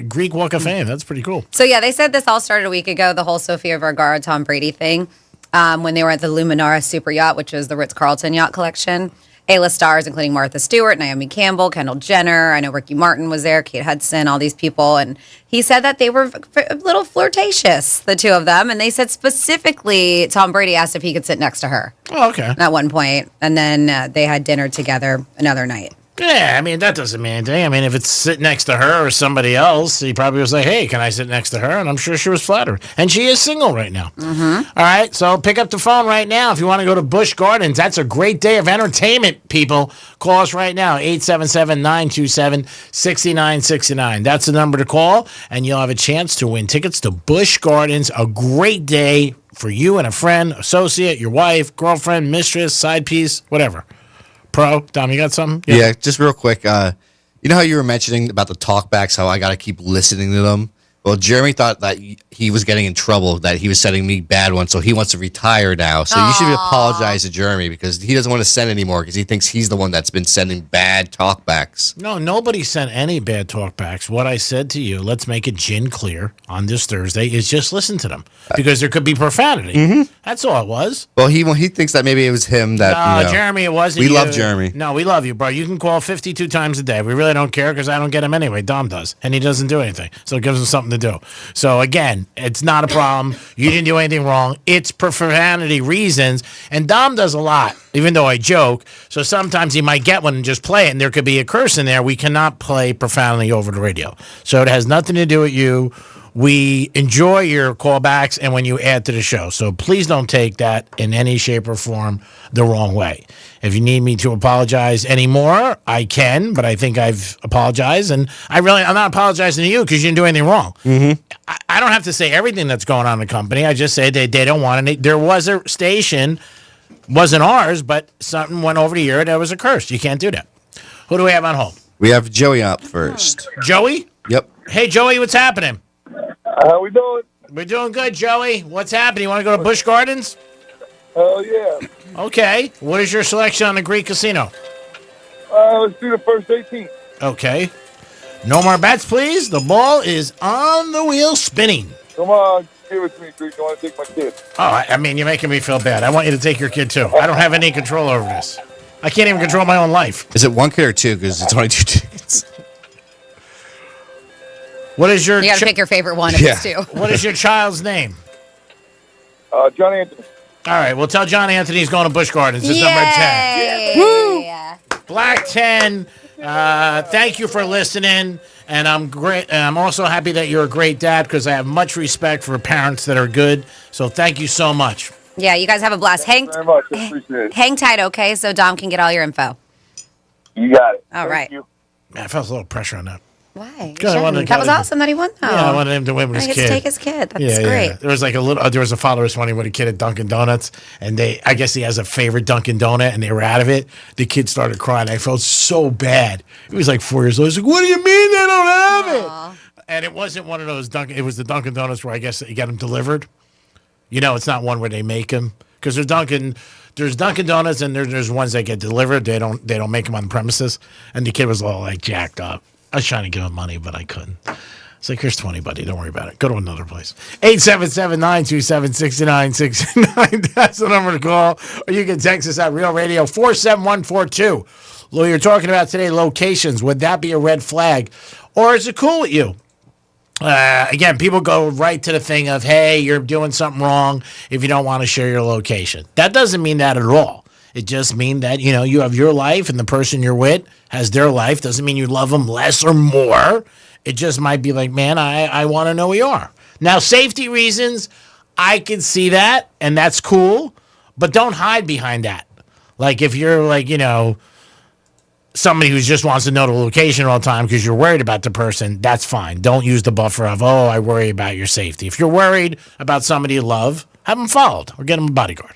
Greek Walk of Fame. That's pretty cool. So yeah, they said this all started a week ago. The whole Sofia Vergara, Tom Brady thing, when they were at the Luminara Super Yacht, which is the Ritz-Carlton yacht collection. A-list stars, including Martha Stewart, Naomi Campbell, Kendall Jenner. I know Ricky Martin was there, Kate Hudson, all these people. And he said that they were a little flirtatious, the two of them. And they said specifically Tom Brady asked if he could sit next to her. Oh, okay. At one point. And then they had dinner together another night. Yeah, I mean, that doesn't mean anything. I mean, if it's sitting next to her or somebody else, he probably was like, hey, can I sit next to her? And I'm sure she was flattered. And she is single right now. Mm-hmm. All right, so pick up the phone right now if you want to go to Busch Gardens. That's a great day of entertainment, people. Call us right now, 877-927-6969. That's the number to call, and you'll have a chance to win tickets to Busch Gardens. A great day for you and a friend, associate, your wife, girlfriend, mistress, side piece, whatever. Pro, Dom, you got something? Yeah, just real quick. You know how you were mentioning about the talkbacks, how I got to keep listening to them? Well, Jeremy thought that he was getting in trouble, that he was sending me bad ones, so he wants to retire now. So you should apologize to Jeremy because he doesn't want to send anymore because he thinks he's the one that's been sending bad talkbacks. No, nobody sent any bad talkbacks. What I said to you, let's make it gin clear on this Thursday, is just listen to them because there could be profanity. Mm-hmm. That's all it was. Well, he thinks that maybe it was him that. No, Jeremy, it wasn't. We you. love Jeremy. No, we love you, bro. You can call 52 times a day. We really don't care because I don't get him anyway. Dom does, and he doesn't do anything, so it gives him something to do. So again, it's not a problem. You didn't do anything wrong. It's profanity reasons, and Dom does a lot, even though I joke. So sometimes he might get one and just play it, and there could be a curse in there. We cannot play profanity over the radio. So it has nothing to do with you. We enjoy your callbacks and when you add to the show. So please don't take that in any shape or form the wrong way. If you need me to apologize anymore, I can, but I think I've apologized. And I'm not apologizing to you because you didn't do anything wrong. Mm-hmm. I don't have to say everything that's going on in the company. I just say they don't want any. There was a station, wasn't ours, but something went over the year that was a curse. You can't do that. Who do we have on hold? We have Joey up first. Joey? Yep. Hey, Joey, what's happening? How we doing? We're doing good, Joey. What's happening? You want to go to Busch Gardens? Hell yeah. Okay. What is your selection on the Greek Casino? Let's do the first 18. Okay. No more bets, please. The ball is on the wheel spinning. Come on, give it to me, Greek. I want to take my kid. Oh, I mean, you're making me feel bad. I want you to take your kid, too. I don't have any control over this. I can't even control my own life. Is it one kid or two? Because it's only 2 tickets. What is your... You got to pick your favorite one if it's two. What is your child's name? John Anthony. All right, well, tell John Anthony he's going to Busch Gardens. It's number 10. Woo! Black 10. Thank you for listening. And I'm great. And I'm also happy that you're a great dad because I have much respect for parents that are good. So thank you so much. Yeah, you guys have a blast. Thank you very much. I appreciate it. Hang tight, okay? So Dom can get all your info. You got it. All right. You. Man, I felt a little pressure on that. Why? Good, I wanted to That was kinda- awesome that he won, though. Yeah, I wanted him to win with I his get kid. to take his kid. That's great. There was like there was a father was funny with a kid at Dunkin' Donuts, and I guess he has a favorite Dunkin' Donut, and they were out of it. The kid started crying. I felt so bad. He was like 4 years old. He's like, "What do you mean they don't have it?" And it wasn't one of those Dunkin'. It was the Dunkin' Donuts where I guess you get them delivered. You know, it's not one where they make them because there's Dunkin' Donuts, and there's ones that get delivered. They don't make them on the premises. And the kid was all like jacked up. I was trying to give him money, but I couldn't. It's like, here's 20, buddy. Don't worry about it. Go to another place. 877-927-6969. That's the number to call. Or you can text us at Real Radio 47142. Lou, you're talking about today locations. Would that be a red flag? Or is it cool with you? Again, people go right to the thing of, hey, you're doing something wrong if you don't want to share your location. That doesn't mean that at all. It just means that, you know, you have your life and the person you're with has their life. Doesn't mean you love them less or more. It just might be like, man, I want to know who you are. Now, safety reasons, I can see that, and that's cool, but don't hide behind that. Like, if you're like, you know, somebody who just wants to know the location all the time because you're worried about the person, that's fine. Don't use the buffer of, oh, I worry about your safety. If you're worried about somebody you love, have him followed or get him a bodyguard.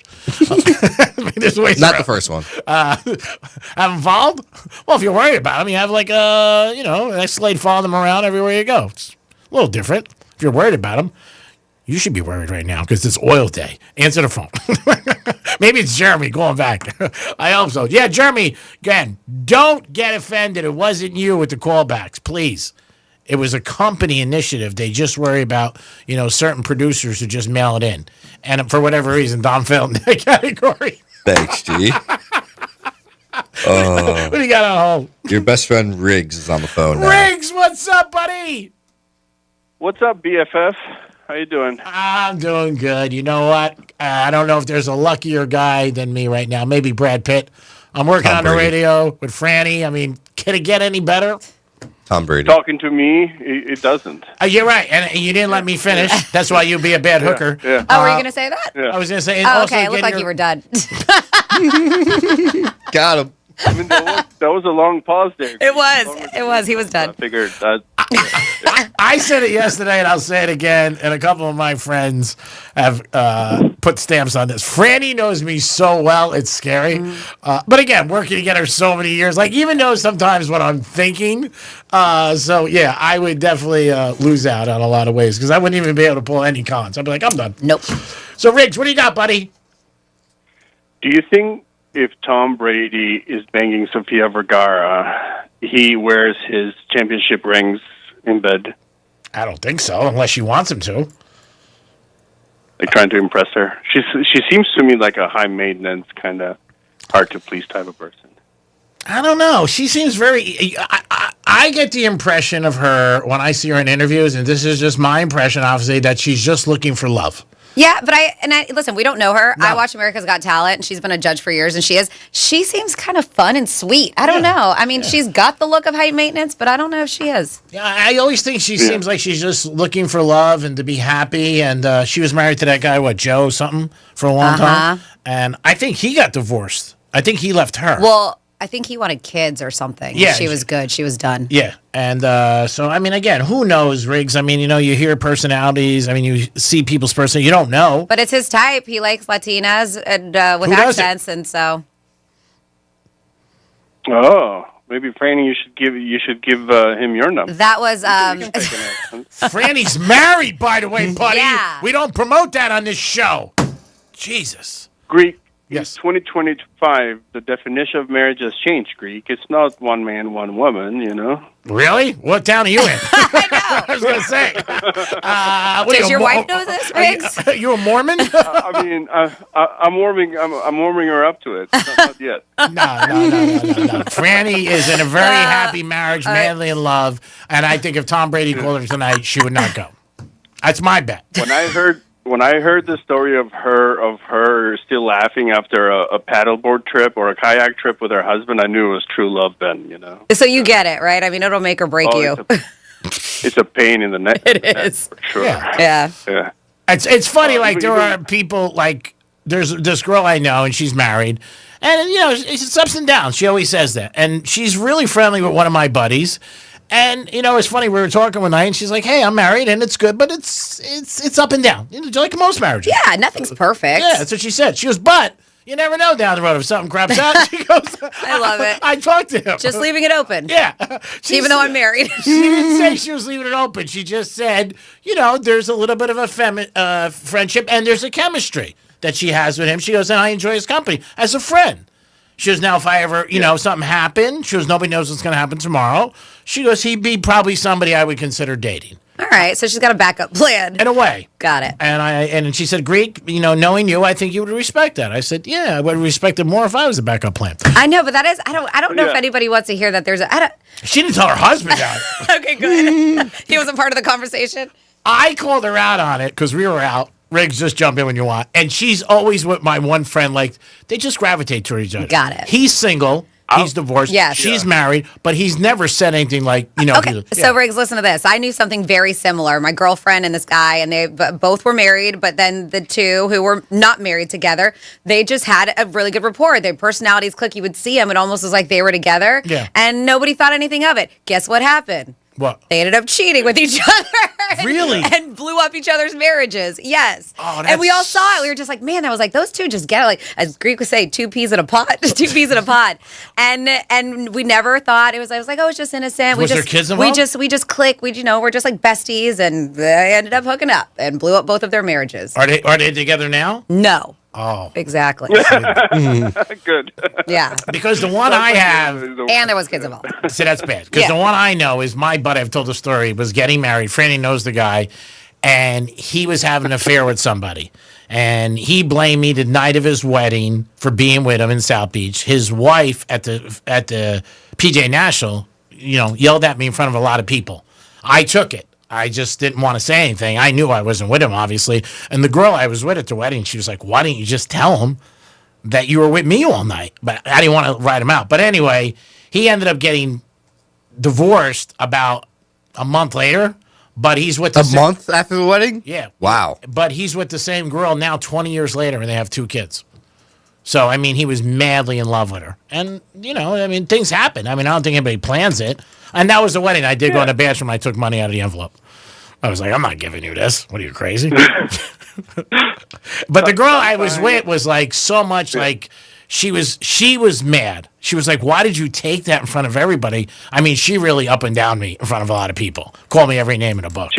There's ways Not around. the first one. Have him followed? Well, if you're worried about him, you have like an Escalade follow them around everywhere you go. It's a little different. If you're worried about him, you should be worried right now because it's oil day. Answer the phone. Maybe it's Jeremy going back. I hope so. Yeah, Jeremy, again, don't get offended. It wasn't you with the callbacks, please. It was a company initiative. They just worry about, certain producers who just mail it in. And for whatever reason, Don failed in that category. Thanks, G. What do you got on hold? Your best friend Riggs is on the phone now. Riggs, what's up, buddy? What's up, BFF? How you doing? I'm doing good. You know what? I don't know if there's a luckier guy than me right now. Maybe Brad Pitt. I'm working on the radio with Franny. I mean, can it get any better? Tom Brady. Talking to me, it doesn't. You're right, and you didn't let me finish. That's why you'd be a bad hooker. Yeah. Oh, were you going to say that? Yeah. I was going to say. Oh, okay. It looked like you were done. Got him. I mean, that was a long pause there. It was. He was done. I figured that. I said it yesterday, and I'll say it again. And a couple of my friends have put stamps on this. Franny knows me so well; it's scary. But again, working together so many years, like even knows sometimes what I'm thinking. So yeah, I would definitely lose out on a lot of ways because I wouldn't even be able to pull any cons. I'd be like, I'm done. Nope. So Riggs, what do you got, buddy? Do you think if Tom Brady is banging Sofia Vergara, he wears his championship rings in bed? I don't think so, unless she wants him to. Like trying to impress her. She seems to me like a high maintenance, kind of hard to please type of person. I don't know. She seems very. I get the impression of her when I see her in interviews, and this is just my impression, obviously, that she's just looking for love. Yeah, but listen, we don't know her. No. I watch America's Got Talent, and she's been a judge for years, and she seems kind of fun and sweet. I don't know. I mean, she's got the look of high maintenance, but I don't know if she is. Yeah, I always think she seems like she's just looking for love and to be happy, and she was married to that guy, Joe something, for a long time, and I think he got divorced. I think he left her. Well, I think he wanted kids or something. Yeah. She was good. She was done. Yeah. And so, I mean, again, who knows, Riggs? I mean, you hear personalities. I mean, you see people's personality. You don't know. But it's his type. He likes Latinas and with accents, and so. Oh, maybe Franny, you should give him your number. That was Franny's married, by the way, buddy. Yeah. We don't promote that on this show. Jesus. Greek. Yes. 2025, the definition of marriage has changed, Greek. It's not one man, one woman, Really? What town are you in? I was going to say. Does your wife know this, Riggs? Are you a Mormon? I mean, I'm warming her up to it. Not yet. No. Franny is in a very happy marriage, madly in love, and I think if Tom Brady called her tonight, she would not go. That's my bet. When I heard the story of her still laughing after a paddleboard trip or a kayak trip with her husband, I knew it was true love then, So you get it, right? I mean, it'll make or break you. It's a pain in the neck. It is. For sure. Yeah. It's funny, there are people, there's this girl I know, and she's married, and, it's ups and downs. She always says that. And she's really friendly with one of my buddies. And, it's funny, we were talking one night, and she's like, hey, I'm married, and it's good, but it's up and down. Like most marriages. Yeah, nothing's perfect. Yeah, that's what she said. She goes, but you never know down the road if something craps out. She goes, I love it. I talked to him. Just leaving it open. Yeah. Even though I'm married. She didn't say she was leaving it open. She just said, there's a little bit of a friendship, and there's a chemistry that she has with him. She goes, and I enjoy his company as a friend. She goes, now if I ever, something happened, she goes, nobody knows what's going to happen tomorrow. She goes, he'd be probably somebody I would consider dating. All right, so she's got a backup plan. In a way. Got it. And she said, Greek, knowing you, I think you would respect that. I said, yeah, I would respect it more if I was a backup plan. I know, but that is, I don't know if anybody wants to hear that there's She didn't tell her husband that. Okay, good. He wasn't part of the conversation? I called her out on it because we were out. Riggs, just jump in when you want. And she's always with my one friend. They just gravitate to each other. Got it. He's single. He's divorced. Yes. She's married, but he's never said anything like, Okay, so Riggs, listen to this. I knew something very similar. My girlfriend and this guy, and they both were married, but then the two who were not married together, they just had a really good rapport. Their personalities click. You would see them. It almost was like they were together. Yeah. And nobody thought anything of it. Guess what happened? What? They ended up cheating with each other. Really? And blew up each other's marriages. Yes. Oh, and we all saw it. We were just like, man, I was like, those two just get it. Like, as Greek would say, two peas in a pot. Two peas in a pot. And we never thought it was. I was like, oh, it's just innocent. Was there kids involved? We just click. We're just like besties, and they ended up hooking up and blew up both of their marriages. Are they together now? No. Oh, exactly. Good. Yeah. Because the one I have, and there was kids involved. see, that's bad. Because the one I know is my buddy. I've told the story. Was getting married. Franny knows the guy, and he was having an affair with somebody, and he blamed me the night of his wedding for being with him in South Beach. His wife at the PJ National, yelled at me in front of a lot of people. I took it. I just didn't want to say anything. I knew I wasn't with him, obviously. And the girl I was with at the wedding, she was like, why didn't you just tell him that you were with me all night? But I didn't want to write him out. But anyway, he ended up getting divorced about a month later. But he's with a month after the wedding? Yeah. Wow. But he's with the same girl now 20 years later, and they have 2 kids. So, I mean, he was madly in love with her. And, things happen. I don't think anybody plans it. And that was the wedding. I did go in the bathroom. I took money out of the envelope. I was like, I'm not giving you this. What are you, crazy? But the girl I was with was like so much like she was mad. She was like, why did you take that in front of everybody? She really up and down me in front of a lot of people. Called me every name in a book.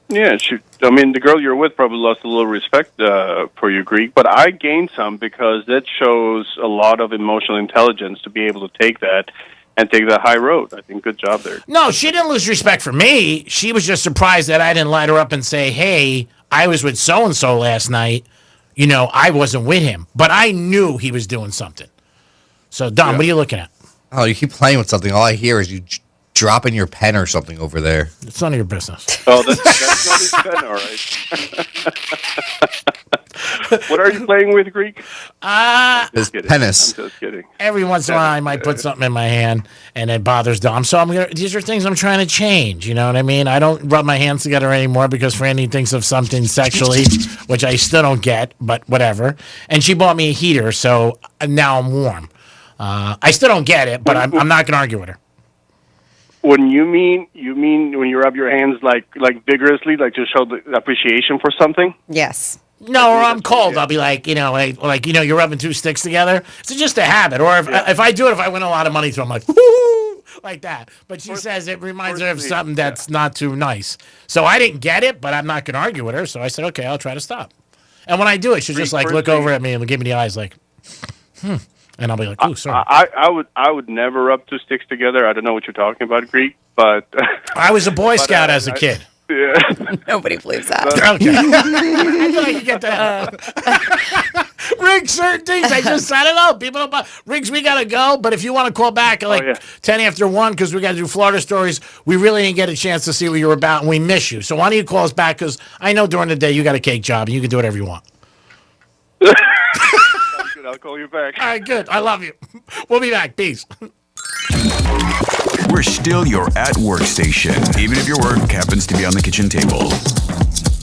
The girl you're with probably lost a little respect for you, Greek, but I gained some because that shows a lot of emotional intelligence to be able to take that and take that high road. I think good job there. No, she didn't lose respect for me. She was just surprised that I didn't light her up and say, hey, I was with so-and-so last night. I wasn't with him. But I knew he was doing something. So, Don, what are you looking at? Oh, you keep playing with something. All I hear is you dropping your pen or something over there. It's none of your business. Oh, that's not his pen, all right. What are you playing with, Greek? His penis. I'm just kidding. Every once in a while, I might put something in my hand, and it bothers Dom. So these are things I'm trying to change. You know what I mean? I don't rub my hands together anymore because Franny thinks of something sexually, which I still don't get, but whatever. And she bought me a heater, so now I'm warm. I still don't get it, but I'm not going to argue with her. When you mean when you rub your hands like vigorously, like to show the appreciation for something? Yes. No, or I'm cold. I'll be like, you're rubbing 2 sticks together. It's just a habit. Or if I do it, if I win a lot of money, so I'm like, woo, like that. But she says it reminds her of something that's not too nice. So I didn't get it, but I'm not going to argue with her. So I said, okay, I'll try to stop. And when I do it, she'll just look over at me and give me the eyes like, and I'll be like, oh, sorry. I would never rub 2 sticks together. I don't know what you're talking about, Greek, but I was a Boy Scout as a kid. Yeah. Nobody believes that. Okay. I feel like you get that. Riggs, certain things. I don't know. People don't. Riggs, we got to go. But if you want to call back at 10 after 1, because we got to do Florida stories, we really didn't get a chance to see what you're about, and we miss you. So why don't you call us back? Because I know during the day you got a cake job, and you can do whatever you want. Sounds good. I'll call you back. All right, good. I love you. We'll be back. Peace. We're still your at work station, even if your work happens to be on the kitchen table.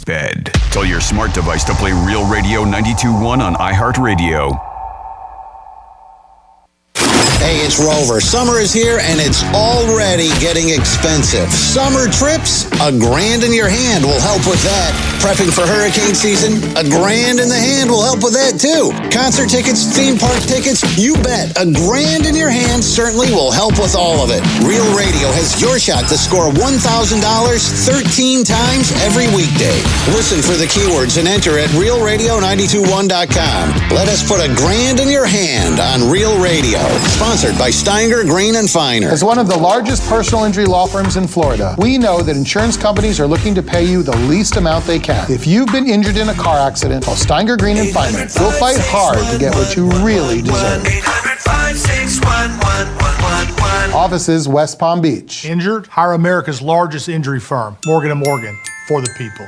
Bed. Tell your smart device to play Real Radio 92.1 on iHeartRadio. Hey, it's Rover. Summer is here and it's already getting expensive. Summer trips? $1,000 in your hand will help with that. Prepping for hurricane season? $1,000 in the hand will help with that too. Concert tickets, theme park tickets? You bet. $1,000 in your hand certainly will help with all of it. Real Radio has your shot to score $1,000 13 times every weekday. Listen for the keywords and enter at realradio921.com. Let us put $1,000 in your hand on Real Radio. Sponsored by Steinger, Green & Finer. As one of the largest personal injury law firms in Florida, we know that insurance companies are looking to pay you the least amount they can. If you've been injured in a car accident, call Steinger, Green & Finer. We'll fight hard to get what you really deserve. Offices, West Palm Beach. Injured? Hire America's largest injury firm, Morgan & Morgan, for the people.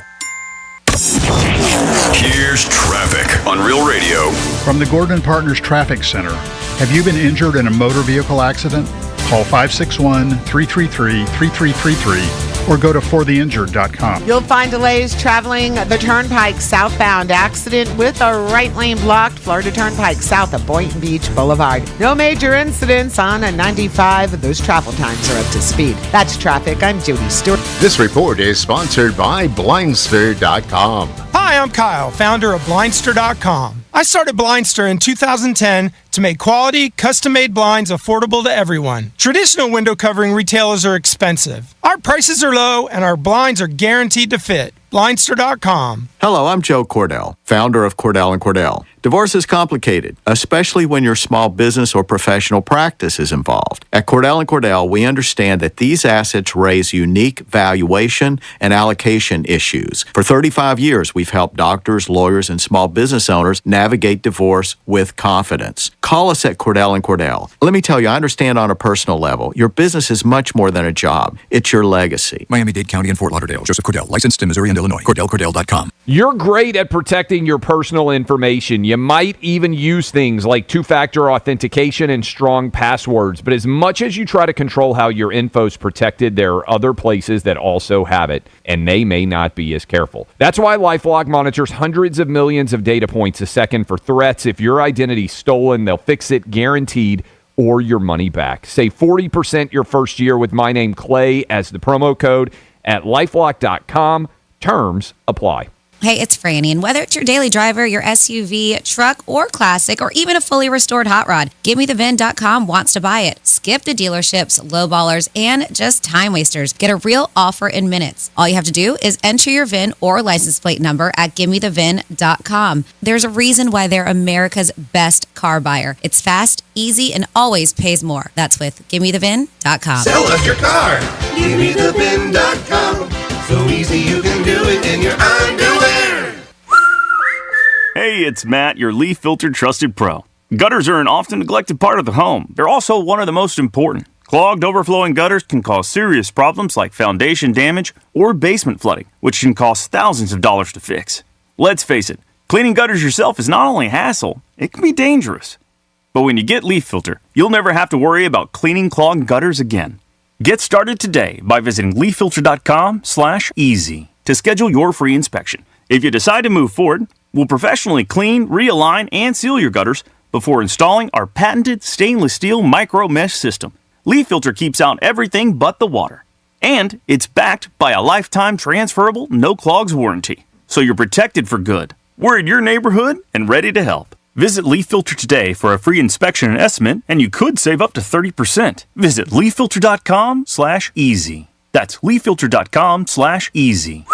Here's traffic on Real Radio. From the Gordon & Partners Traffic Center. Have you been injured in a motor vehicle accident? Call 561-333-3333 or go to fortheinjured.com. You'll find delays traveling the Turnpike southbound. Accident with a right lane blocked. Florida Turnpike south of Boynton Beach Boulevard. No major incidents on a 95. Those travel times are up to speed. That's traffic. I'm Judy Stewart. This report is sponsored by Blindster.com. Hi, I'm Kyle, founder of Blindster.com. I started Blindster in 2010 to make quality, custom-made blinds affordable to everyone. Traditional window covering retailers are expensive. Our prices are low, and our blinds are guaranteed to fit. Blindster.com. Hello, I'm Joe Cordell, founder of Cordell & Cordell. Divorce is complicated, especially when your small business or professional practice is involved. At Cordell & Cordell, we understand that these assets raise unique valuation and allocation issues. For 35 years, we've helped doctors, lawyers, and small business owners navigate divorce with confidence. Call us at Cordell & Cordell. Let me tell you, I understand on a personal level, your business is much more than a job. It's your legacy. Miami-Dade County and Fort Lauderdale. Joseph Cordell, licensed in Missouri and Illinois. CordellCordell.com. You're great at protecting your personal information. You might even use things like two-factor authentication and strong passwords. But as much as you try to control how your info's protected, there are other places that also have it, and they may not be as careful. That's why LifeLock monitors hundreds of millions of data points a second for threats. If your identity's stolen, they'll fix it guaranteed, or your money back. Save 40% your first year with my name Clay as the promo code at LifeLock.com. Terms apply. Hey, it's Franny, and whether it's your daily driver, your SUV, truck, or classic, or even a fully restored hot rod, GiveMeTheVin.com wants to buy it. Skip the dealerships, lowballers, and just time wasters. Get a real offer in minutes. All you have to do is enter your VIN or license plate number at GiveMeTheVin.com. There's a reason why they're America's best car buyer. It's fast, easy, and always pays more. That's with GiveMeTheVin.com. Sell us your car. GiveMeTheVin.com. So easy you can do it in your underwear. Hey, it's Matt, your leaf filter trusted pro. Gutters are an often neglected part of the home. They're also one of the most important. Clogged, overflowing gutters can cause serious problems like foundation damage or basement flooding, which can cost thousands of dollars to fix. Let's face it, cleaning gutters yourself is not only a hassle, it can be dangerous. But when you get Leaf Filter, you'll never have to worry about cleaning clogged gutters again. Get started today by visiting leaffilter.com/easy to schedule your free inspection. If you decide to move forward, we'll professionally clean, realign, and seal your gutters before installing our patented stainless steel micro mesh system. Leaf Filter keeps out everything but the water. And it's backed by a lifetime transferable no clogs warranty. So you're protected for good. We're in your neighborhood and ready to help. Visit Leaf Filter today for a free inspection and estimate, and you could save up to 30%. Visit leaffilter.com/easy. That's leaffilter.com/easy.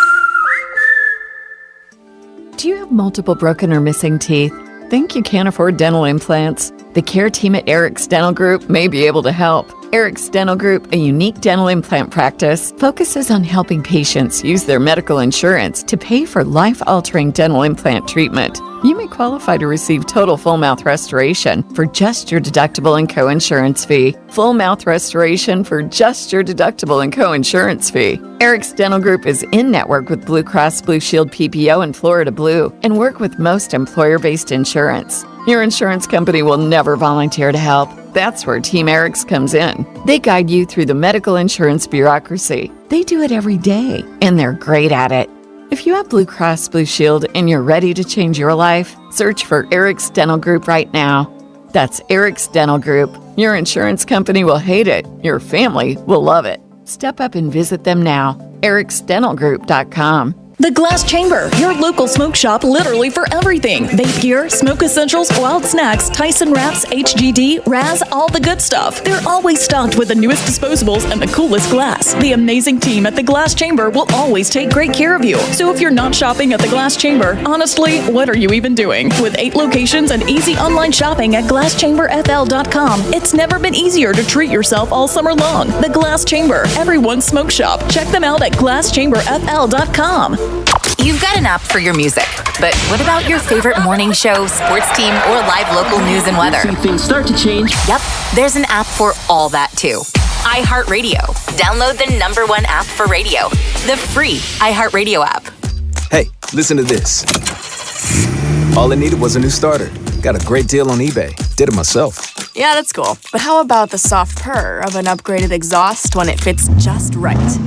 Do you have multiple broken or missing teeth? Think you can't afford dental implants? The care team at Eric's Dental Group may be able to help. Eric's Dental Group, a unique dental implant practice, focuses on helping patients use their medical insurance to pay for life-altering dental implant treatment. You may qualify to receive total full mouth restoration for just your deductible and co-insurance fee. Full mouth restoration for just your deductible and co-insurance fee. Eric's Dental Group is in network with Blue Cross Blue Shield PPO and Florida Blue and work with most employer-based insurance. Your insurance company will never volunteer to help. That's where Team Eric's comes in. They guide you through the medical insurance bureaucracy. They do it every day, and they're great at it. If you have Blue Cross Blue Shield and you're ready to change your life, search for Eric's Dental Group right now. That's Eric's Dental Group. Your insurance company will hate it. Your family will love it. Step up and visit them now. ericsdentalgroup.com. The Glass Chamber, your local smoke shop literally for everything. Vape gear, smoke essentials, wild snacks, Tyson wraps, HGD, Raz, all the good stuff. They're always stocked with the newest disposables and the coolest glass. The amazing team at the Glass Chamber will always take great care of you. So if you're not shopping at the Glass Chamber, honestly, what are you even doing? With 8 locations and easy online shopping at glasschamberfl.com, it's never been easier to treat yourself all summer long. The Glass Chamber, everyone's smoke shop. Check them out at glasschamberfl.com. You've got an app for your music, but what about your favorite morning show, sports team, or live local news and weather? See things start to change. Yep, there's an app for all that too. iHeartRadio. Download the #1 app for radio, the free iHeartRadio app. Hey, listen to this. All I needed was a new starter. Got a great deal on eBay. Did it myself. Yeah, that's cool. But how about the soft purr of an upgraded exhaust when it fits just right?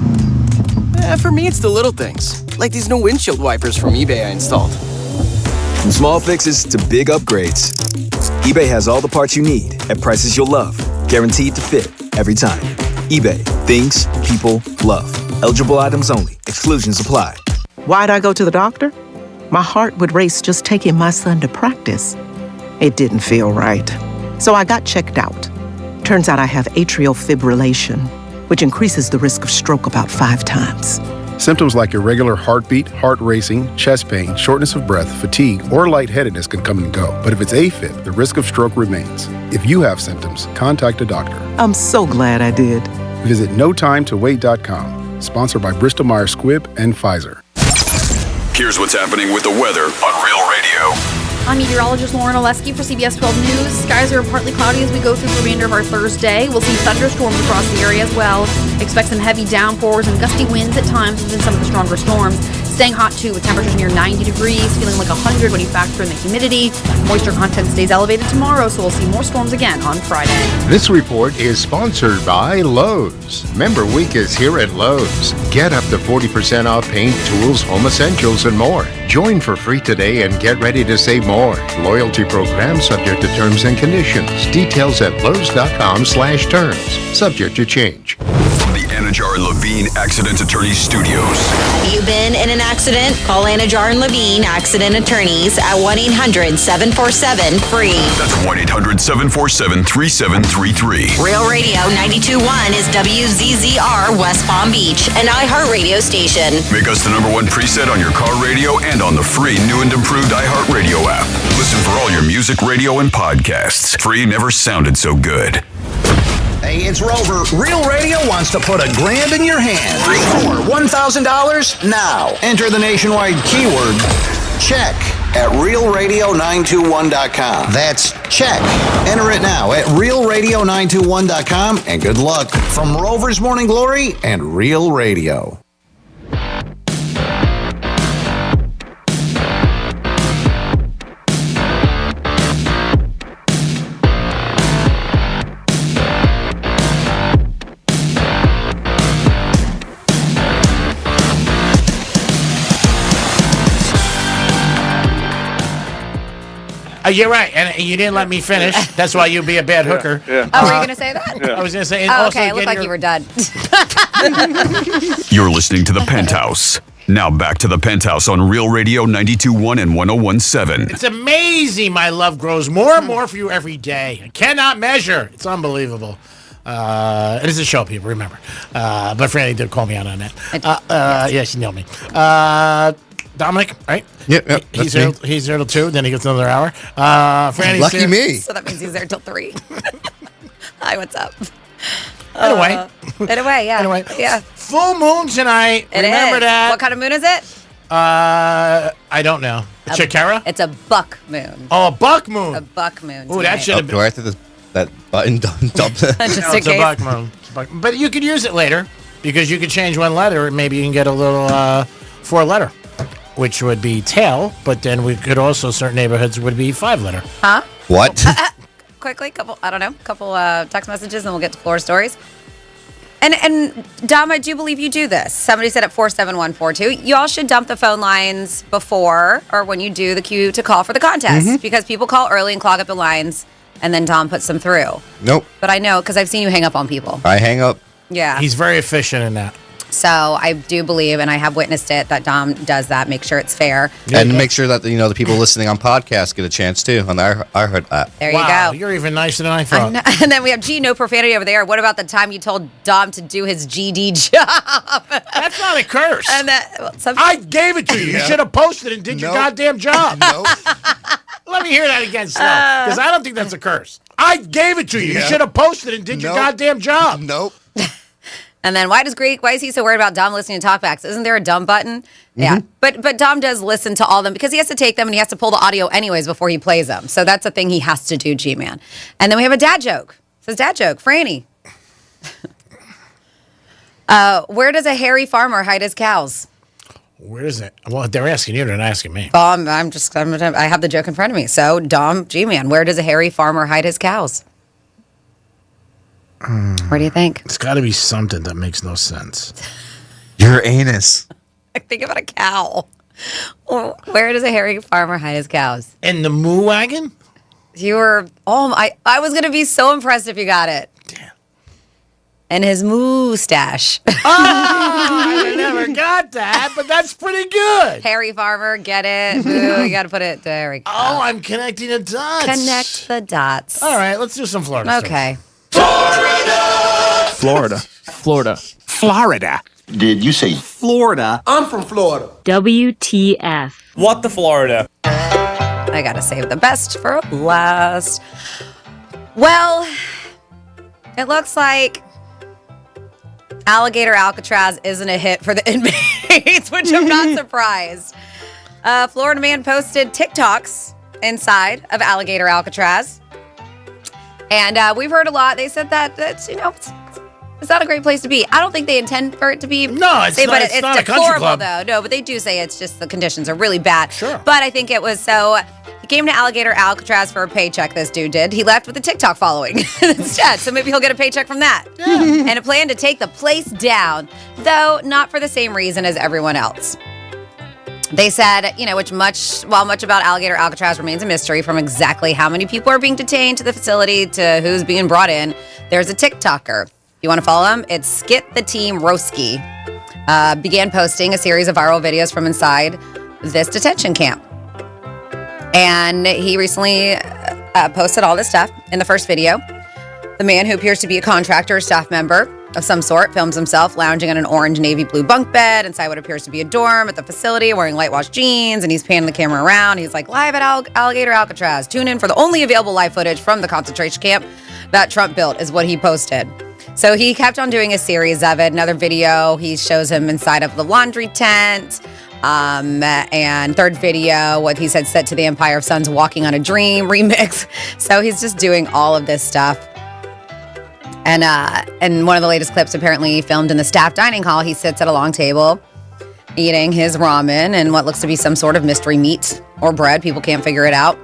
For me, it's the little things, like these new windshield wipers from eBay I installed. From small fixes to big upgrades, eBay has all the parts you need at prices you'll love, guaranteed to fit every time. eBay, things people love. Eligible items only. Exclusions apply. Why'd I go to the doctor? My heart would race just taking my son to practice. It didn't feel right. So I got checked out. Turns out I have atrial fibrillation, which increases the risk of stroke about 5 times. Symptoms like irregular heartbeat, heart racing, chest pain, shortness of breath, fatigue, or lightheadedness can come and go. But if it's AFib, the risk of stroke remains. If you have symptoms, contact a doctor. I'm so glad I did. Visit notimetowait.com. Sponsored by Bristol Myers Squibb and Pfizer. Here's what's happening with the weather on Real Radio. I'm meteorologist Lauren Oleski for CBS 12 News. Skies are partly cloudy as we go through the remainder of our Thursday. We'll see thunderstorms across the area as well. Expect some heavy downpours and gusty winds at times within some of the stronger storms. Staying hot too with temperatures near 90 degrees, feeling like 100 when you factor in the humidity. Moisture content stays elevated tomorrow, so we'll see more storms again on Friday. This report is sponsored by Lowe's. Member Week is here at Lowe's. Get up to 40% off paint, tools, home essentials, and more. Join for free today and get ready to save more. Loyalty program subject to terms and conditions. Details at lowes.com/terms. Subject to change. From the Anajar and Levine Accident Attorneys Studios. Have you been in an accident? Call Anajar and Levine Accident Attorneys at 1-800-747-FREE. That's 1-800-747-3733. Real Radio 92.1 is WZZR West Palm Beach, an iHeartRadio station. Make us the #1 preset on your car radio and on the free new and improved iHeartRadio app. Listen for all your music, radio, and podcasts. Free never sounded so good. Hey, it's Rover. Real Radio wants to put $1,000 in your hand. For $1,000 now. Enter the nationwide keyword check at realradio921.com. That's check. Enter it now at realradio921.com, and good luck from Rover's Morning Glory and Real Radio. You're right, and you didn't let me finish. That's why you'd be a bad hooker. Oh, were you going to say that? I was going to say. Oh, okay, it looked like you were done. You're listening to The Penthouse. Now back to The Penthouse on Real Radio 92.1 and 101.7. It's amazing. My love grows more and more for you every day. I cannot measure. It's unbelievable. It is a show, people, remember. But Franny did call me out on that. Yeah, she nailed me. Dominic, right? Yep. He's there till 2, then he gets another hour. Franny's Lucky here. me. So that means he's there till 3. Hi, what's up? Anyway. Yeah. Anyway. Yeah. Full moon tonight. Remember is. that. What kind of moon is it? I don't know. Chikara? It's a buck moon. Oh, a buck moon. A buck moon. Ooh, that should have been. Do I have to that button dump? Just No, in it's a case. buck moon. It's a buck- But you could use it later because you could change one letter and maybe you can get a little 4-letter, which would be tail. But then we could also, certain neighborhoods would be 5-letter. Huh? What? Quickly, couple text messages, and we'll get to floor stories. And Dom, I do believe you do this. Somebody said at 47142. You all should dump the phone lines before or when you do the queue to call for the contest because people call early and clog up the lines, and then Dom puts them through. Nope. But I know because I've seen you hang up on people. I hang up. Yeah. He's very efficient in that. So I do believe, and I have witnessed it, that Dom does that. Make sure it's fair. And make sure that the people listening on podcasts get a chance too on our app. There you Wow, go. you're even nicer than I thought. And then we have G, no profanity over there. What about the time you told Dom to do his GD job? That's not a curse. And I gave it to you. You should have posted and did your goddamn job. Nope. Let me hear that again slow, because I don't think that's a curse. I gave it to you. You should have posted and did your goddamn job. Nope. And then why is he so worried about Dom listening to talkbacks? Isn't there a dumb button? Yeah. But Dom does listen to all of them because he has to take them and he has to pull the audio anyways before he plays them. So that's a thing he has to do, G-Man. And then we have a dad joke. It says dad joke, Franny. Where does a hairy farmer hide his cows? Where is it? Well, they're asking you, they're not asking me. I have the joke in front of me. So Dom, G-Man, where does a hairy farmer hide his cows? Where do you think? It's got to be something that makes no sense. Your anus. Think about a cow. Where does a hairy farmer hide his cows? In the moo wagon? You were. I was gonna be so impressed if you got it. Damn. And his mustache. I never got that, but that's pretty good. Hairy farmer, get it? Moo, you got to put it there. We go. Oh, I'm connecting the dots. Connect the dots. All right, let's do some Florida. Okay. Florida. Florida. Did you say Florida? I'm from Florida. WTF. What the Florida? I got to save the best for last. Well, it looks like Alligator Alcatraz isn't a hit for the inmates, which I'm not surprised. Florida man posted TikToks inside of Alligator Alcatraz. And we've heard a lot. They said that it's not a great place to be. I don't think they intend for it to be. No, it's not. But it's it's not a country deplorable, club. though. No, but they do say it's just the conditions are really bad. Sure. But I think it was so. He came to Alligator Alcatraz for a paycheck. This dude did. He left with a TikTok following instead. So maybe he'll get a paycheck from that. Yeah. And a plan to take the place down, though not for the same reason as everyone else. They said, while much about Alligator Alcatraz remains a mystery, from exactly how many people are being detained to the facility to who's being brought in, there's a TikToker. You want to follow him? It's Skit the Team Roski. Began posting a series of viral videos from inside this detention camp. And he recently posted all this stuff. In the first video, the man, who appears to be a contractor or staff member of some sort, films himself lounging on an orange navy blue bunk bed inside what appears to be a dorm at the facility, wearing light-washed jeans, and he's panning the camera around. He's like, live at Alligator Alcatraz. Tune in for the only available live footage from the concentration camp that Trump built, is what he posted. So he kept on doing a series of it. Another video, he shows him inside of the laundry tent. And third video, what he said, set to the Empire of Suns Walking on a Dream remix. So he's just doing all of this stuff. And one of the latest clips apparently filmed in the staff dining hall. He sits at a long table eating his ramen and what looks to be some sort of mystery meat or bread. People can't figure it out.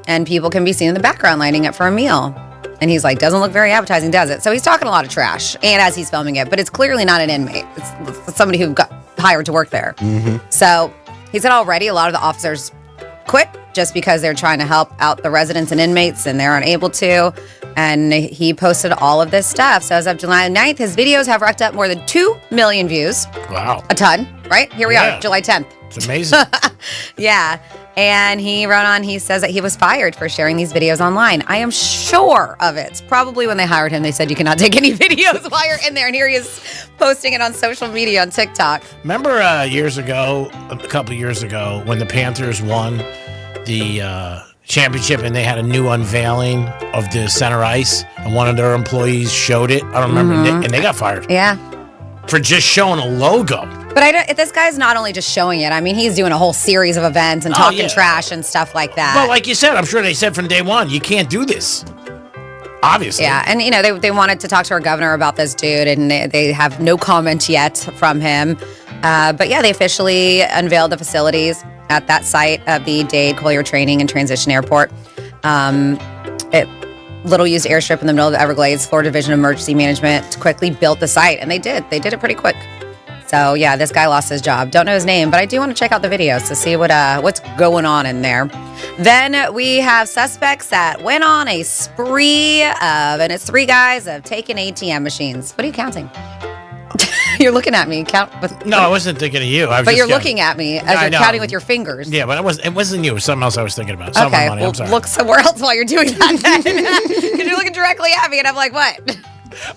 And people can be seen in the background lining up for a meal. And he's like, doesn't look very appetizing, does it? So he's talking a lot of trash, and as he's filming it, but it's clearly not an inmate. It's somebody who got hired to work there. Mm-hmm. So he said already a lot of the officers quit just because they're trying to help out the residents and inmates, and they're unable to. And he posted all of this stuff. So as of July 9th, his videos have racked up more than 2 million views. Wow. A ton, right? Here we are, July 10th. It's amazing. Yeah. And he wrote on, he says that he was fired for sharing these videos online. I am sure of it. Probably when they hired him, they said you cannot take any videos while you're in there. And here he is posting it on social media, on TikTok. Remember a couple years ago, when the Panthers won the championship and they had a new unveiling of the center ice, and one of their employees showed it? I don't remember. And they got fired. Yeah. For just showing a logo. But this guy's not only just showing it. I mean, he's doing a whole series of events and talking trash and stuff like that. Well, like you said, I'm sure they said from day one, you can't do this. Obviously. Yeah, and they wanted to talk to our governor about this dude, and they have no comment yet from him. But yeah, they officially unveiled the facilities at that site of the Dade Collier Training and Transition Airport. Little used airstrip in the middle of the Everglades. Florida Division of Emergency Management quickly built the site, and they did. They did it pretty quick. So yeah, this guy lost his job. Don't know his name, but I do want to check out the videos to see what's going on in there. Then we have suspects that went on a spree and it's 3 guys of taking ATM machines. What are you counting? You're looking at me. No, I wasn't thinking of you. But you're looking at me as you're counting with your fingers. Yeah, but it wasn't you. It was something else I was thinking about. Okay, money. I'm sorry. Look somewhere else while you're doing that then. Because you're looking directly at me and I'm like, what?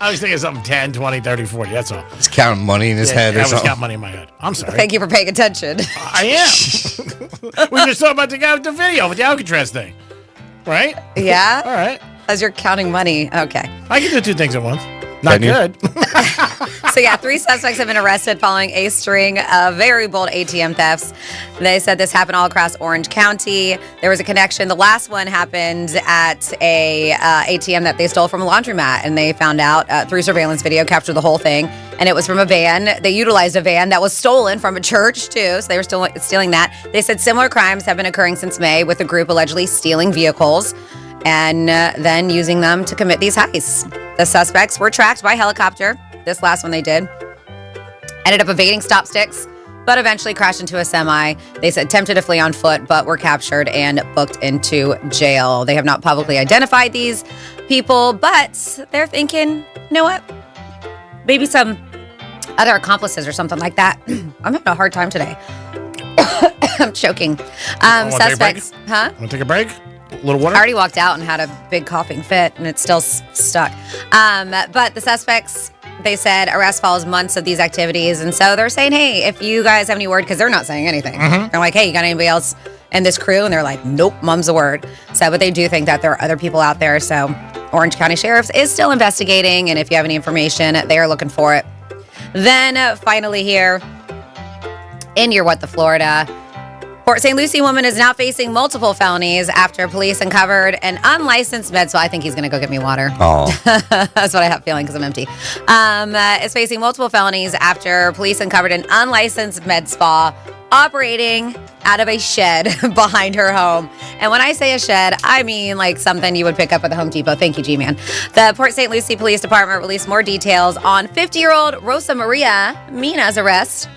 I was thinking something 10, 20, 30, 40. That's all. He's counting money in his head or something. I was counting money in my head. I'm sorry. Thank you for paying attention. I am. We just talked about the guy with the video with the Alcatraz thing. Right? Yeah? All right. As you're counting money. Okay. I can do 2 things at once. Not good. So yeah, 3 suspects have been arrested following a string of very bold ATM thefts. They said this happened all across Orange County. There was a connection. The last one happened at a ATM that they stole from a laundromat, and they found out through surveillance video, captured the whole thing, and it was from a van. They utilized a van that was stolen from a church too, so they were still stealing that. They said similar crimes have been occurring since May, with the group allegedly stealing vehicles and then using them to commit these heists. The suspects were tracked by helicopter. This last one they did. Ended up evading stop sticks, but eventually crashed into a semi. They said attempted to flee on foot, but were captured and booked into jail. They have not publicly identified these people, but they're thinking, you know what? Maybe some other accomplices or something like that. I'm having a hard time today. I'm choking. Suspects. Huh? Want to take a break? A little water? I already walked out and had a big coughing fit, and it's still stuck. But the suspects, they said arrest follows months of these activities. And so they're saying, hey, if you guys have any word, because they're not saying anything. They're like, hey, you got anybody else in this crew? And they're like, nope, mum's the word. So, but they do think that there are other people out there. So Orange County Sheriff's is still investigating. And if you have any information, they are looking for it. Then finally here in your What the Florida, Port St. Lucie woman is now facing multiple felonies after police uncovered an unlicensed med spa. I think he's going to go get me water. Oh. That's what I have feeling because I'm empty. Is facing multiple felonies after police uncovered an unlicensed med spa operating out of a shed behind her home. And when I say a shed, I mean like something you would pick up at the Home Depot. Thank you, G-Man. The Port St. Lucie Police Department released more details on 50-year-old Rosa Maria Mina's arrest.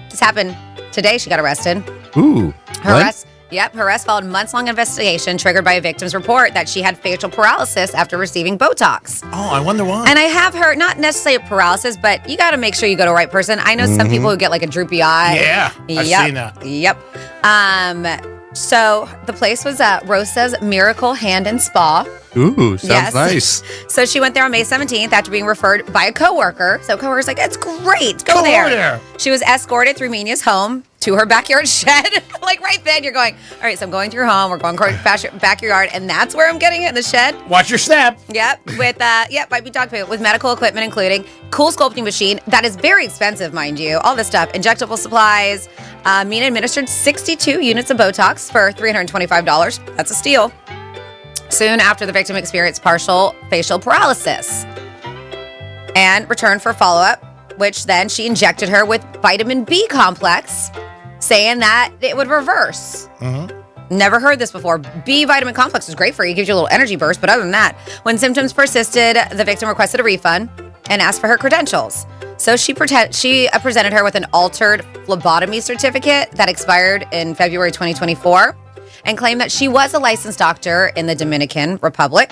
This happened today. She got arrested. Ooh. Her arrest followed months-long investigation triggered by a victim's report that she had facial paralysis after receiving Botox. Oh, I wonder why. And I have heard, not necessarily paralysis, but you got to make sure you go to the right person. I know some people who get like a droopy eye. Yeah, I've seen that. Yep. So the place was Rosa's Miracle Hand and Spa. Ooh, sounds nice. So she went there on May 17th after being referred by a coworker. So coworker's like, it's great. Go there. She was escorted through Mina's home to her backyard shed. Like right then you're going, all right, so I'm going to your home. We're going past your backyard. And that's where I'm getting it, in the shed. Watch your step. Yep. With, might be dog food. With medical equipment, including cool sculpting machine. That is very expensive, mind you. All this stuff. Injectable supplies. Mina administered 62 units of Botox for $325. That's a steal. Soon after, the victim experienced partial facial paralysis and returned for follow-up, which then she injected her with vitamin B complex, saying that it would reverse. Never heard this before. B vitamin complex is great for you. It gives you a little energy burst, but other than that, when symptoms persisted, the victim requested a refund and asked for her credentials. So she presented her with an altered phlebotomy certificate that expired in February 2024 and claimed that she was a licensed doctor in the Dominican Republic.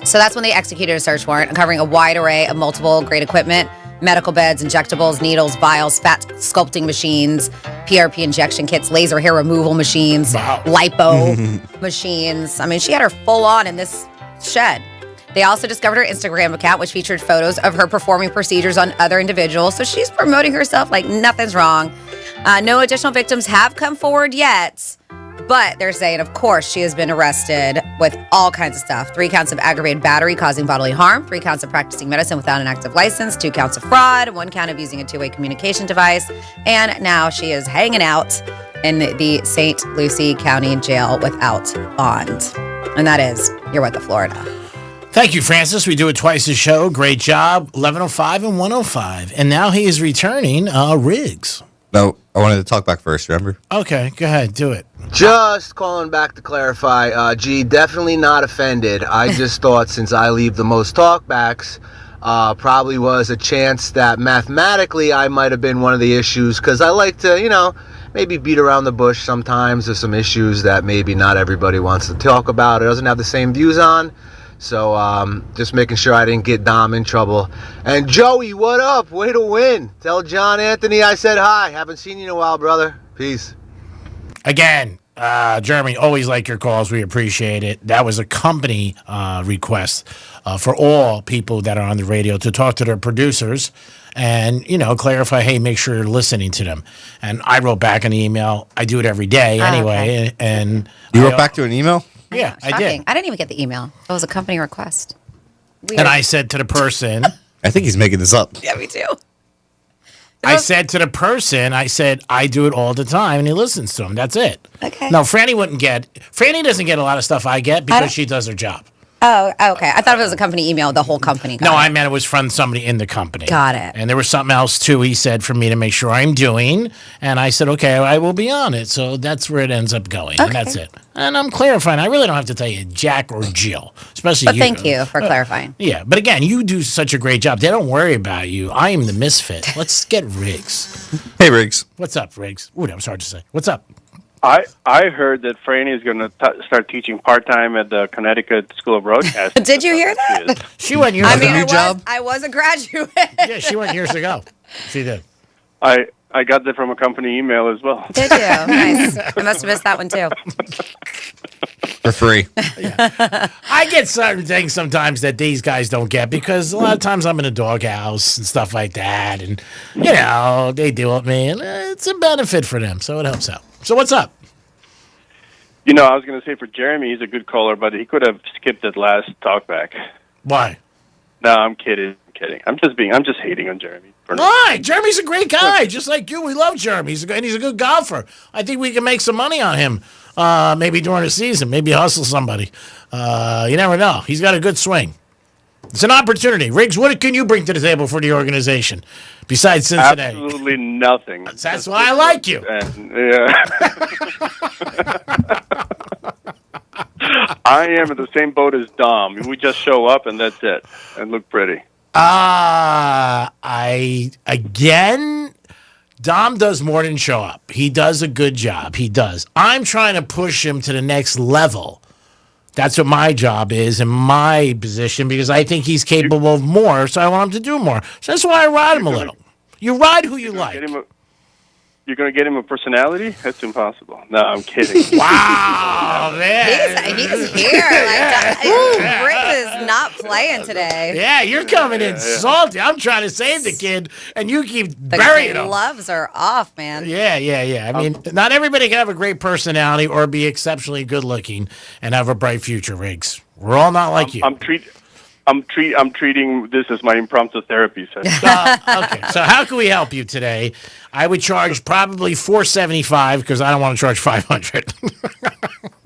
So that's when they executed a search warrant covering a wide array of multiple grade equipment, medical beds, injectables, needles, vials, fat sculpting machines, PRP injection kits, laser hair removal machines, lipo machines. I mean, she had her full on in this shed. They also discovered her Instagram account, which featured photos of her performing procedures on other individuals. So she's promoting herself like nothing's wrong. No additional victims have come forward yet. But they're saying, of course, she has been arrested with all kinds of stuff. 3 counts of aggravated battery causing bodily harm, 3 counts of practicing medicine without an active license, 2 counts of fraud, 1 count of using a two-way communication device. And now she is hanging out in the St. Lucie County Jail without bond. And that is your What the Florida. Thank you, Francis. We do it twice a show. Great job. 11:05 and 1:05. And now he is returning, Riggs. No, I wanted to talk back first, remember? Okay, go ahead. Do it. Just calling back to clarify, definitely not offended. I just thought since I leave the most talkbacks, probably was a chance that mathematically I might have been one of the issues, because I like to, maybe beat around the bush sometimes. There's some issues that maybe not everybody wants to talk about or doesn't have the same views on. So just making sure I didn't get Dom in trouble. And Joey, what up? Way to win. Tell John Anthony I said hi. Haven't seen you in a while, brother. Peace. Again, Jeremy, always like your calls. We appreciate it. That was a company request for all people that are on the radio to talk to their producers and, clarify, hey, make sure you're listening to them. And I wrote back an email. I do it every day anyway. Okay. And you wrote back to an email? Yeah, I did. I didn't even get the email. It was a company request. Weird. And I said to the person... I think he's making this up. Yeah, me too. I said to the person, I do it all the time, and he listens to them. That's it. Okay. No, Franny doesn't get a lot of stuff I get because she does her job. Oh, okay. I thought it was a company email. The whole company. No, I meant it was from somebody in the company. Got it. And there was something else, too, he said, for me to make sure I'm doing. And I said, okay, I will be on it. So that's where it ends up going. And that's it. And I'm clarifying. I really don't have to tell you Jack or Jill, especially But you. thank you for clarifying. Yeah, but again, you do such a great job. They don't worry about you. I am the misfit. Let's get Riggs. Hey, Riggs. What's up, Riggs? Ooh, that was hard to say. What's up? I heard that Franny is going to start teaching part-time at the Connecticut School of Broadcasting. Did you hear that? She went years ago. I was a graduate. Yeah, she went years ago. She did. I got that from a company email as well. Did you? Nice. I must have missed that one, too. For free. I get certain things sometimes that these guys don't get because a lot of times I'm in a doghouse and stuff like that. And, you know, they deal with me. And it's a benefit for them, so it helps out. So what's up? You know, I was going to say for Jeremy, he's a good caller, but he could have skipped that last talkback. Why? No, I'm kidding. I'm just hating on Jeremy. Why? Jeremy's a great guy, just like you. We love Jeremy. He's a good golfer. I think we can make some money on him. Maybe during the season. Maybe hustle somebody. You never know. He's got a good swing. It's an opportunity. Riggs, what can you bring to the table for the organization besides Cincinnati? Absolutely nothing. That's why I like you. I am in the same boat as Dom. We just show up and that's it, and look pretty. Dom does more than show up. He does a good job. He does. I'm trying to push him to the next level. That's what my job is in my position because I think he's capable of more, so I want him to do more. So that's why I ride him a little. You ride who you like. You're going to get him a personality? That's impossible. No, I'm kidding. Wow, man. He's here. Riggs is not playing today. Yeah, you're coming in salty. I'm trying to save the kid, and you keep burying him. The gloves are off, man. Yeah. I mean, not everybody can have a great personality or be exceptionally good looking and have a bright future, Riggs. We're all not like you. I'm treating this as my impromptu therapy session. Okay, so how can we help you today? I would charge probably $475 because I don't want to charge $500.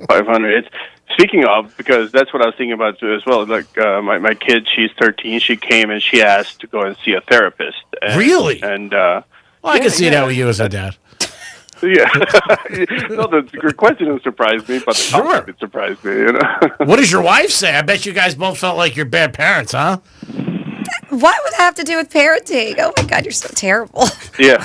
$500. Speaking of, because that's what I was thinking about too as well. Like my kid, she's 13. She came and she asked to go and see a therapist. And, really? And I can see that with you as a dad. Yeah. No, the request didn't surprise me, but the concept did surprise me. You know. What does your wife say? I bet you guys both felt like you're bad parents, huh? What would that have to do with parenting? Oh my God, you're so terrible. Yeah.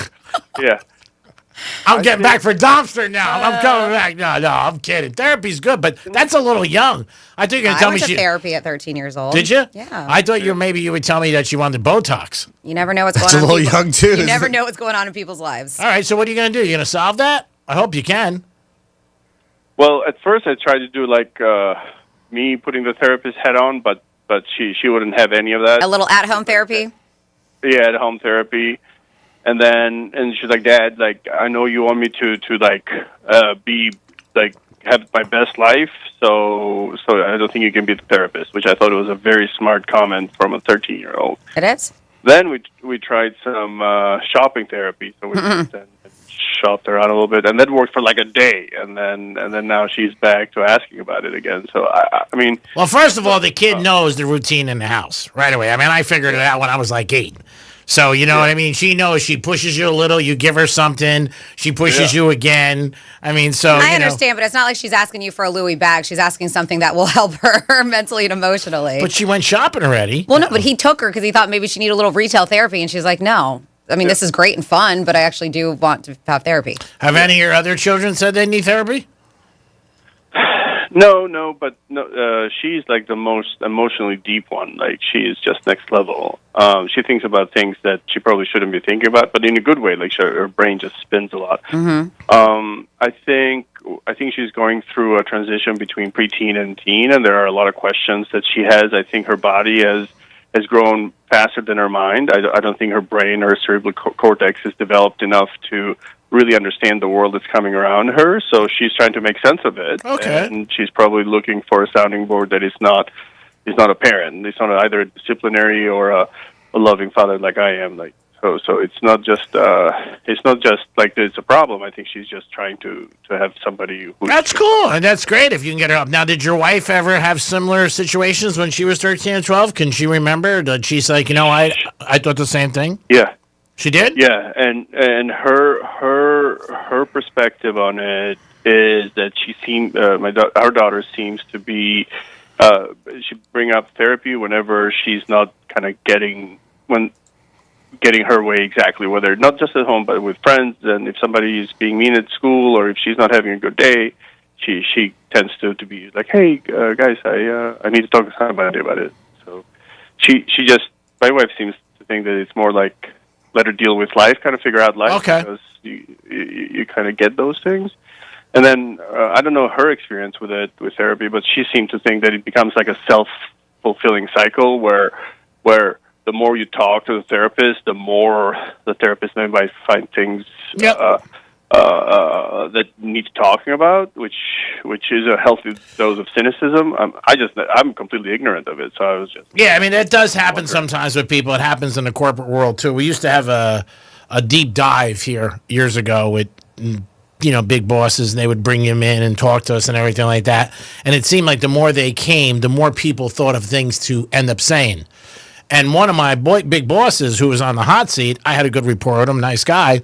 I'm getting back for Domster now. I'm coming back. No, I'm kidding. Therapy's good, but that's a little young. I think you're gonna tell me I went to therapy at 13 years old. Did you? Yeah. I thought maybe you would tell me that you wanted Botox. You never know what's going on. That's a little young too. You never know what's going on in people's lives. All right, so what are you gonna do? You gonna solve that? I hope you can. Well, at first I tried to do like me putting the therapist hat on, but she wouldn't have any of that. A little at-home therapy? Yeah, at-home therapy. And she's like, Dad, like, I know you want me to be, like, have my best life, so I don't think you can be the therapist, which I thought was a very smart comment from a 13-year-old. It is? Then we tried some shopping therapy, so we shopped around a little bit, and that worked for like a day, and then now she's back to asking about it again. So I mean, well, first of all, the kid knows the routine in the house right away. I mean, I figured it out when I was like 8. So you know what I mean. She knows. She pushes you a little. You give her something. She pushes you again. I mean, so I understand, but it's not like she's asking you for a Louis bag. She's asking something that will help her mentally and emotionally. But she went shopping already. Well, no, but he took her because he thought maybe she needed a little retail therapy, and she's like, no. I mean, this is great and fun, but I actually do want to have therapy. Have any of your other children said they need therapy? No, but she's like the most emotionally deep one. Like, she is just next level. She thinks about things that she probably shouldn't be thinking about, but in a good way. Like, her brain just spins a lot. Mm-hmm. I think she's going through a transition between preteen and teen, and there are a lot of questions that she has. I think her body has grown faster than her mind. I don't think her brain or cerebral cortex is developed enough to really understand the world that's coming around her, so she's trying to make sense of it. Okay. And she's probably looking for a sounding board that is not a parent. It's not either a disciplinary or a loving father like I am. Like, So it's not just like it's a problem. I think she's just trying to have somebody who. That's cool, and that's great if you can get her up. Now, did your wife ever have similar situations when she was 13 and 12? Can she remember? Did she say, I thought the same thing? Yeah. She did? Yeah, and her perspective on it is that our daughter seems to be she bring up therapy whenever she's not kind of getting her way exactly, whether not just at home but with friends, and if somebody is being mean at school or if she's not having a good day, she tends to be like, hey guys, I need to talk to somebody about it. So my wife seems to think that it's more like let her deal with life, kind of figure out life, because you kind of get those things. And then I don't know her experience with therapy, but she seemed to think that it becomes like a self-fulfilling cycle where the more you talk to the therapist, the more the therapist might find things that need talking about, which is a healthy dose of cynicism. I'm completely ignorant of it, so I was just it does happen sometimes with people. It happens in the corporate world too. We used to have a deep dive here years ago with big bosses, and they would bring him in and talk to us and everything like that. And it seemed like the more they came, the more people thought of things to end up saying. And one of my big bosses who was on the hot seat, I had a good rapport with him, nice guy.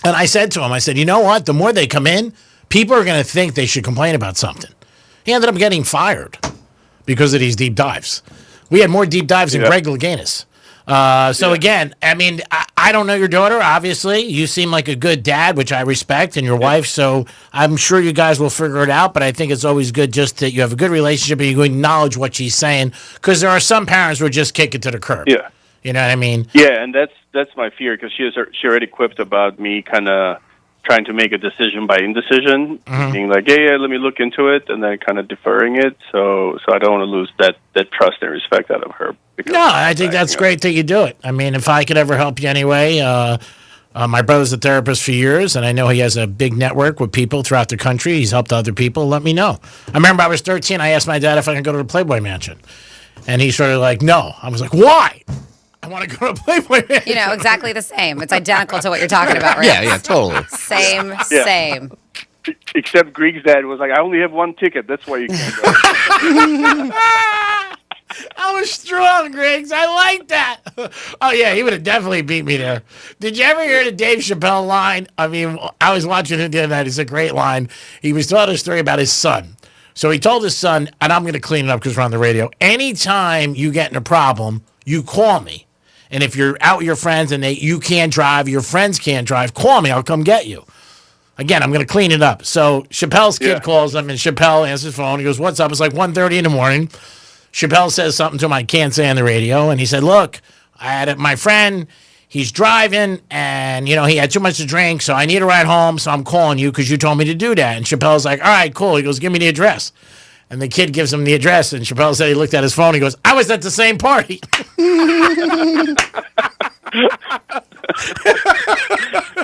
And I said to him, you know what? The more they come in, people are going to think they should complain about something. He ended up getting fired because of these deep dives. We had more deep dives than Greg Louganis. Again, I don't know your daughter, obviously. You seem like a good dad, which I respect, and your wife, so I'm sure you guys will figure it out, but I think it's always good just that you have a good relationship and you acknowledge what she's saying, because there are some parents who just kick it to the curb. Yeah. You know what I mean? Yeah, and that's my fear, because she already quipped about me kind of trying to make a decision by indecision, being like, yeah, let me look into it, and then kind of deferring it. So I don't want to lose that trust and respect out of her. No, I think that's great that you do it. If I could ever help you anyway, my brother's a therapist for years, and I know he has a big network with people throughout the country. He's helped other people. Let me know. I remember I was 13. I asked my dad if I could go to the Playboy Mansion, and he sort of like, no. I was like, why? I want to go to Playboy Mansion. Exactly the same. It's identical to what you're talking about, right? Yeah, totally. Same. Except Greek's dad was like, I only have one ticket. That's why you can't go. I was strong, Griggs. I like that. Oh, yeah, he would have definitely beat me there. Did you ever hear the Dave Chappelle line? I was watching it the other night. It's a great line. He was telling a story about his son. So he told his son, and I'm going to clean it up because we're on the radio, anytime you get in a problem, you call me. And if you're out with your friends and you can't drive, your friends can't drive, call me. I'll come get you. Again, I'm going to clean it up. So Chappelle's kid calls him, and Chappelle answers his phone. He goes, what's up? It's like 1:30 in the morning. Chappelle says something to him I can't say on the radio, and he said, look, I had my friend, he's driving, and, he had too much to drink, so I need a ride home, so I'm calling you because you told me to do that. And Chappelle's like, all right, cool. He goes, give me the address. And the kid gives him the address, and Chappelle said he looked at his phone. He goes, I was at the same party.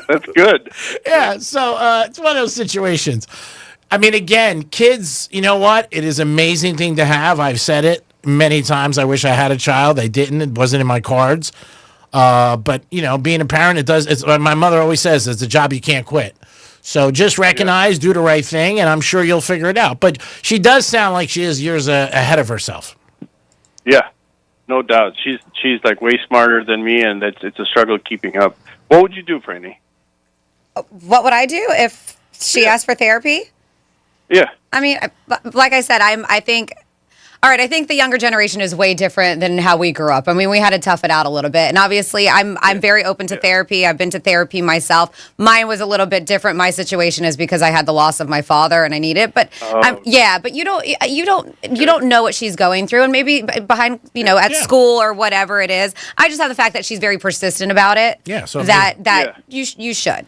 That's good. Yeah, so it's one of those situations. Again, kids, you know what? It is an amazing thing to have. I've said it many times. I wish I had a child. I didn't. It wasn't in my cards. But, being a parent, my mother always says it's a job you can't quit. So just recognize, do the right thing, and I'm sure you'll figure it out. But she does sound like she is years ahead of herself. Yeah, no doubt. She's like way smarter than me, and it's a struggle keeping up. What would you do, Franny? What would I do if she asked for therapy? Yeah. Like I said, I think the younger generation is way different than how we grew up. We had to tough it out a little bit. And obviously, I'm very open to therapy. I've been to therapy myself. Mine was a little bit different. My situation is because I had the loss of my father and I need it. But but you don't know what she's going through. And maybe behind, at school or whatever it is. I just have the fact that she's very persistent about it. Yeah. So you should.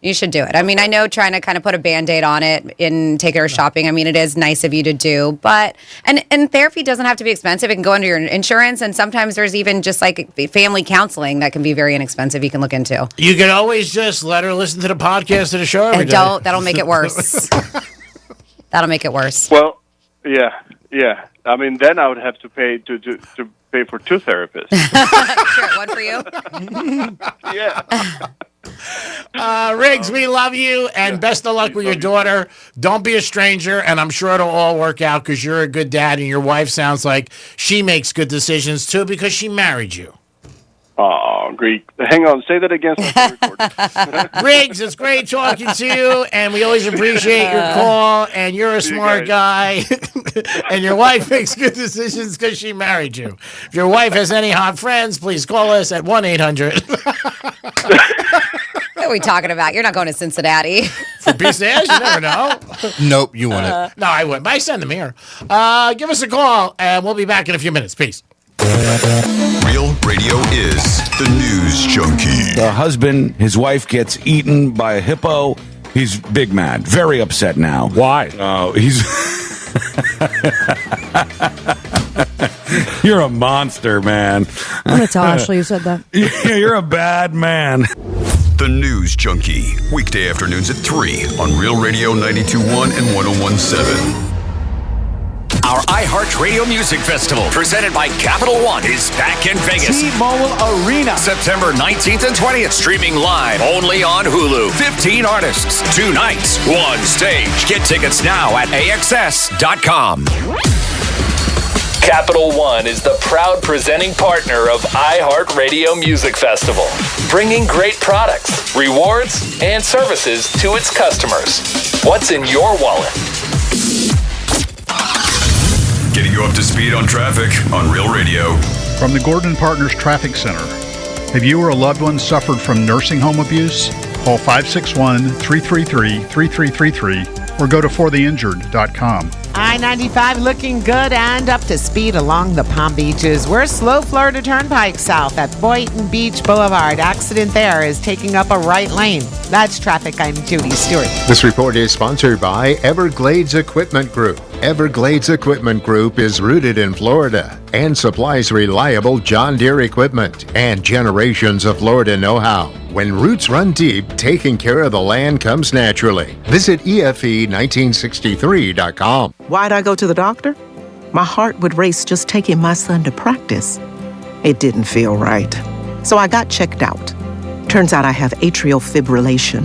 You should do it. I know trying to kind of put a Band-Aid on it and take her shopping, it is nice of you to do. But, and therapy doesn't have to be expensive. It can go under your insurance. And sometimes there's even just like family counseling that can be very inexpensive you can look into. You can always just let her listen to the podcast of the show every day. That'll make it worse. That'll make it worse. Well, yeah. Then I would have to pay to pay for 2 therapists. Sure, one for you. Yeah. Riggs, we love you, and best of luck with your daughter. Don't be a stranger, and I'm sure it'll all work out because you're a good dad, and your wife sounds like she makes good decisions, too, because she married you. Oh, great. Hang on. Say that again. So I can record. Riggs, it's great talking to you, and we always appreciate your call, and you're a smart guy, and your wife makes good decisions because she married you. If your wife has any hot friends, please call us at 1-800. What are we talking about? You're not going to Cincinnati. For piece of ass, you never know. Nope, you wouldn't. No, I wouldn't, but I send them here. Give us a call, and we'll be back in a few minutes. Peace. Real Radio is the News Junkie. The husband, his wife gets eaten by a hippo. He's big mad, very upset now. Why? He's... You're a monster, man. I'm going to tell Ashley you said that. Yeah, you're a bad man. The News Junkie. Weekday afternoons at 3 on Real Radio 92.1 and 101.7. Our iHeartRadio Music Festival, presented by Capital One, is back in Vegas. T-Mobile Arena. September 19th and 20th, streaming live only on Hulu. 15 artists, 2 nights, 1 stage. Get tickets now at AXS.com. Capital One is the proud presenting partner of iHeartRadio Music Festival, bringing great products, rewards, and services to its customers. What's in your wallet? Getting you up to speed on traffic on Real Radio. From the Gordon Partners Traffic Center. Have you or a loved one suffered from nursing home abuse? Call 561-333-3333 or go to fortheinjured.com. I-95 looking good and up to speed along the Palm Beaches. We're slow Florida Turnpike south at Boynton Beach Boulevard. Accident there is taking up a right lane. That's traffic. I'm Judy Stewart. This report is sponsored by Everglades Equipment Group. Everglades Equipment Group is rooted in Florida and supplies reliable John Deere equipment and generations of Florida know-how. When roots run deep, taking care of the land comes naturally. Visit EFE1963.com. Why'd I go to the doctor? My heart would race just taking my son to practice. It didn't feel right. So I got checked out. Turns out I have atrial fibrillation,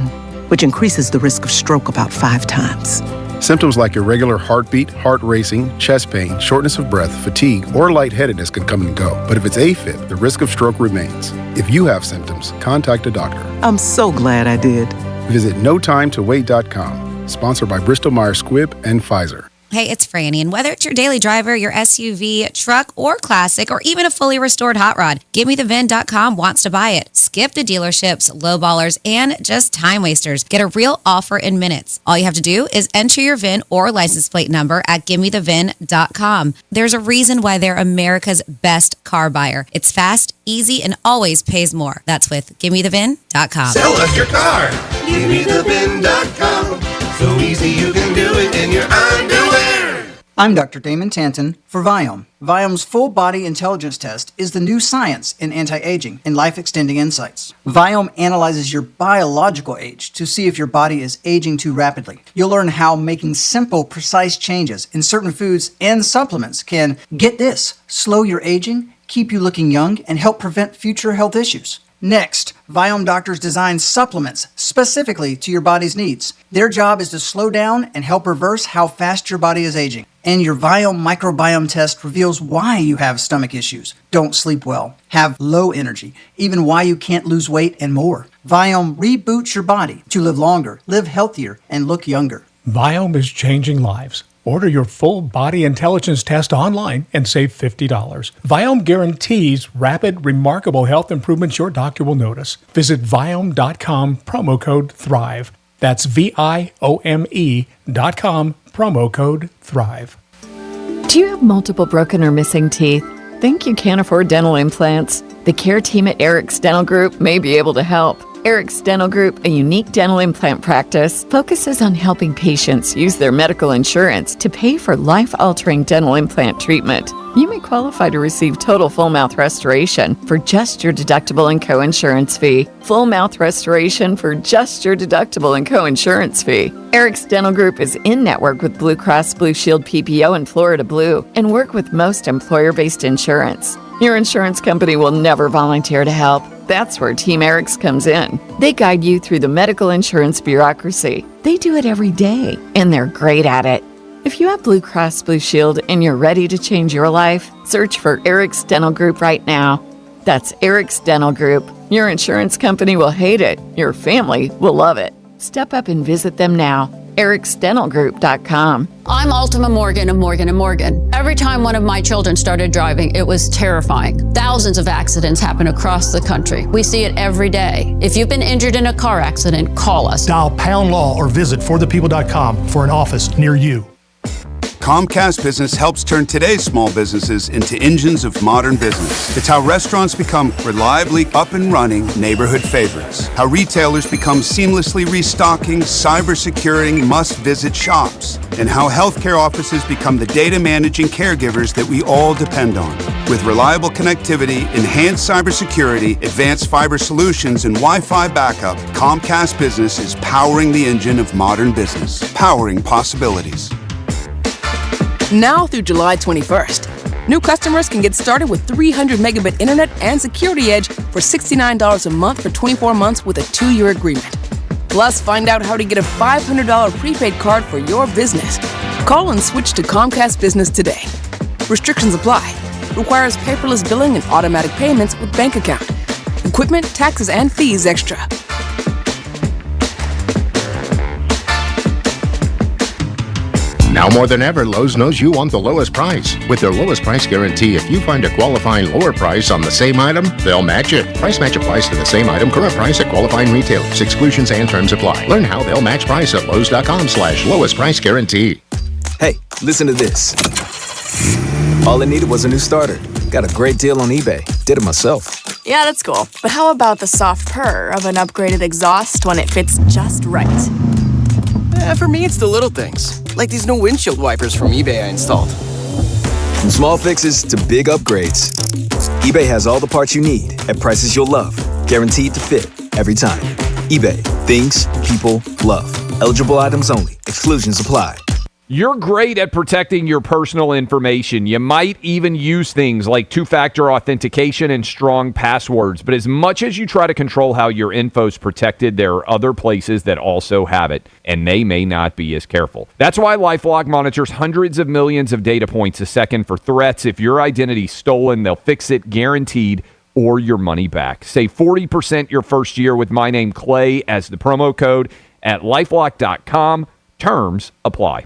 which increases the risk of stroke about 5 times. Symptoms like irregular heartbeat, heart racing, chest pain, shortness of breath, fatigue, or lightheadedness can come and go. But if it's AFib, the risk of stroke remains. If you have symptoms, contact a doctor. I'm so glad I did. Visit notimetowait.com. Sponsored by Bristol-Myers Squibb and Pfizer. Hey, it's Franny, and whether it's your daily driver, your SUV, truck, or classic, or even a fully restored hot rod, GiveMeTheVin.com wants to buy it. Skip the dealerships, lowballers, and just time wasters. Get a real offer in minutes. All you have to do is enter your VIN or license plate number at GiveMeTheVin.com. There's a reason why they're America's best car buyer. It's fast, easy, and always pays more. That's with GiveMeTheVin.com. Sell us your car. GiveMeTheVin.com. So easy you can do it in your underwear. I'm Dr. Damon Tanton for Viome. Viome's full body intelligence test is the new science in anti-aging and life-extending insights. Viome analyzes your biological age to see if your body is aging too rapidly. You'll learn how making simple, precise changes in certain foods and supplements can, get this, slow your aging, keep you looking young, and help prevent future health issues. Next, Viome doctors design supplements specifically to your body's needs. Their job is to slow down and help reverse how fast your body is aging. And your Viome microbiome test reveals why you have stomach issues, don't sleep well, have low energy, even why you can't lose weight, and more. Viome reboots your body to live longer, live healthier, and look younger. Viome is changing lives. Order your full body intelligence test online and save $50. Viome guarantees rapid, remarkable health improvements your doctor will notice. Visit Viome.com, promo code THRIVE. That's VIOME.com, promo code THRIVE. Do you have multiple broken or missing teeth? Think you can't afford dental implants? The care team at Eric's Dental Group may be able to help. Eric's Dental Group, a unique dental implant practice, focuses on helping patients use their medical insurance to pay for life-altering dental implant treatment. You may qualify to receive total full mouth restoration for just your deductible and co-insurance fee. Full mouth restoration for just your deductible and co-insurance fee. Eric's Dental Group is in network with Blue Cross Blue Shield PPO and Florida Blue and work with most employer-based insurance. Your insurance company will never volunteer to help. That's where Team Eric's comes in. They guide you through the medical insurance bureaucracy. They do it every day, and they're great at it. If you have Blue Cross Blue Shield and you're ready to change your life, search for Eric's Dental Group right now. That's Eric's Dental Group. Your insurance company will hate it. Your family will love it. Step up and visit them now. ericsdentalgroup.com. I'm Ultima Morgan of Morgan & Morgan. Every time one of my children started driving, it was terrifying. Thousands of accidents happen across the country. We see it every day. If you've been injured in a car accident, call us. Dial pound law or visit forthepeople.com for an office near you. Comcast Business helps turn today's small businesses into engines of modern business. It's how restaurants become reliably up and running neighborhood favorites. How retailers become seamlessly restocking, cyber-securing, must-visit shops. And how healthcare offices become the data managing caregivers that we all depend on. With reliable connectivity, enhanced cybersecurity, advanced fiber solutions, and Wi-Fi backup, Comcast Business is powering the engine of modern business. Powering possibilities. Now through July 21st, new customers can get started with 300 megabit internet and Security Edge for $69 a month for 24 months with a 2-year agreement. Plus, find out how to get a $500 prepaid card for your business. Call and switch to Comcast Business today. Restrictions apply. Requires paperless billing and automatic payments with bank account. Equipment, taxes, and fees extra. Now more than ever, Lowe's knows you want the lowest price. With their lowest price guarantee, if you find a qualifying lower price on the same item, they'll match it. Price match applies to the same item, current price at qualifying retailers. Exclusions and terms apply. Learn how they'll match price at Lowes.com/lowest price guarantee. Hey, listen to this. All it needed was a new starter. Got a great deal on eBay. Did it myself. Yeah, that's cool. But how about the soft purr of an upgraded exhaust when it fits just right? For me, it's the little things, like these new windshield wipers from eBay I installed. From small fixes to big upgrades, eBay has all the parts you need at prices you'll love, guaranteed to fit every time. eBay, things people love. Eligible items only. Exclusions apply. You're great at protecting your personal information. You might even use things like two-factor authentication and strong passwords. But as much as you try to control how your info's protected, there are other places that also have it, and they may not be as careful. That's why LifeLock monitors hundreds of millions of data points a second for threats. If your identity's stolen, they'll fix it guaranteed, or your money back. Save 40% your first year with my name, Clay, as the promo code at LifeLock.com. Terms apply.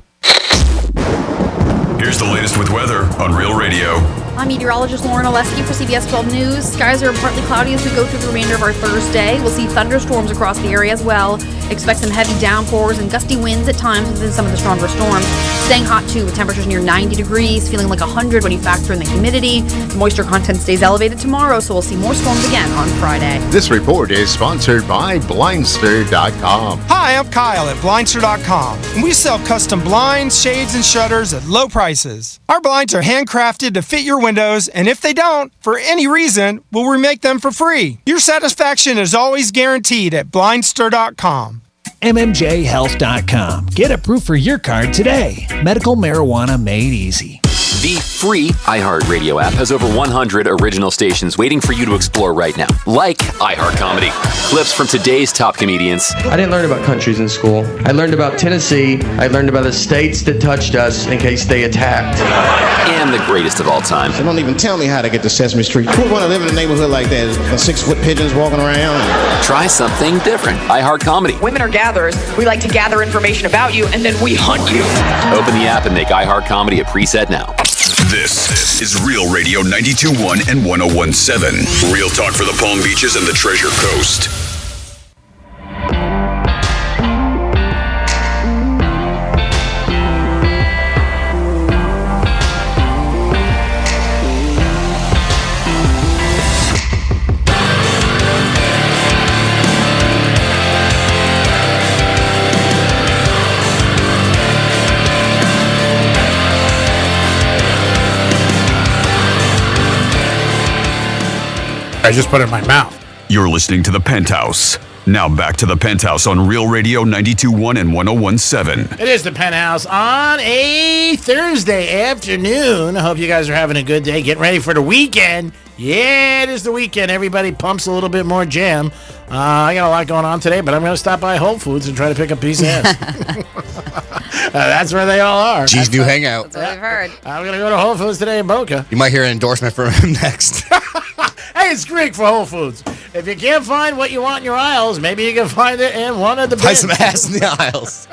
Here's the latest with weather on Real Radio. I'm meteorologist Lauren Oleski for CBS 12 News. Skies are partly cloudy as we go through the remainder of our Thursday. We'll see thunderstorms across the area as well. Expect some heavy downpours and gusty winds at times within some of the stronger storms. Staying hot too, with temperatures near 90 degrees, feeling like 100 when you factor in the humidity. The moisture content stays elevated tomorrow, so we'll see more storms again on Friday. This report is sponsored by Blindster.com. Hi, I'm Kyle at Blindster.com, and we sell custom blinds, shades, and shutters at low prices. Our blinds are handcrafted to fit your windows, and if they don't, for any reason, we'll remake them for free. Your satisfaction is always guaranteed at Blindster.com. MMJHealth.com. Get approved for your card today. Medical marijuana made easy. The free iHeartRadio app has over 100 original stations waiting for you to explore right now, like iHeart Comedy. Clips from today's top comedians. I didn't learn about countries in school. I learned about Tennessee. I learned about the states that touched us in case they attacked. And the greatest of all time. So don't even tell me how to get to Sesame Street. Who would want to live in a neighborhood like that? 6-foot pigeons walking around? Try something different. iHeart Comedy. Women are gatherers. We like to gather information about you, and then we hunt you. Open the app and make iHeart Comedy a preset now. This is Real Radio 92.1 and 101.7. Real talk for the Palm Beaches and the Treasure Coast. I just put it in my mouth. You're listening to The Penthouse, Now back to the Penthouse on Real Radio 92.1 and 101.7. It is the Penthouse on a Thursday afternoon. I hope you guys are having a good day, getting ready for the weekend. Yeah, it is the weekend. Everybody pumps a little bit more jam. I got a lot going on today, but I'm going to stop by Whole Foods and try to pick up a piece of ass. That's where they all are. G's new hangout. That's what we've heard. I'm going to go to Whole Foods today in Boca. You might hear an endorsement from him next. Hey, it's Greek for Whole Foods. If you can't find what you want in your aisles, maybe you can find it in one of the Buy bins. some ass in the aisles.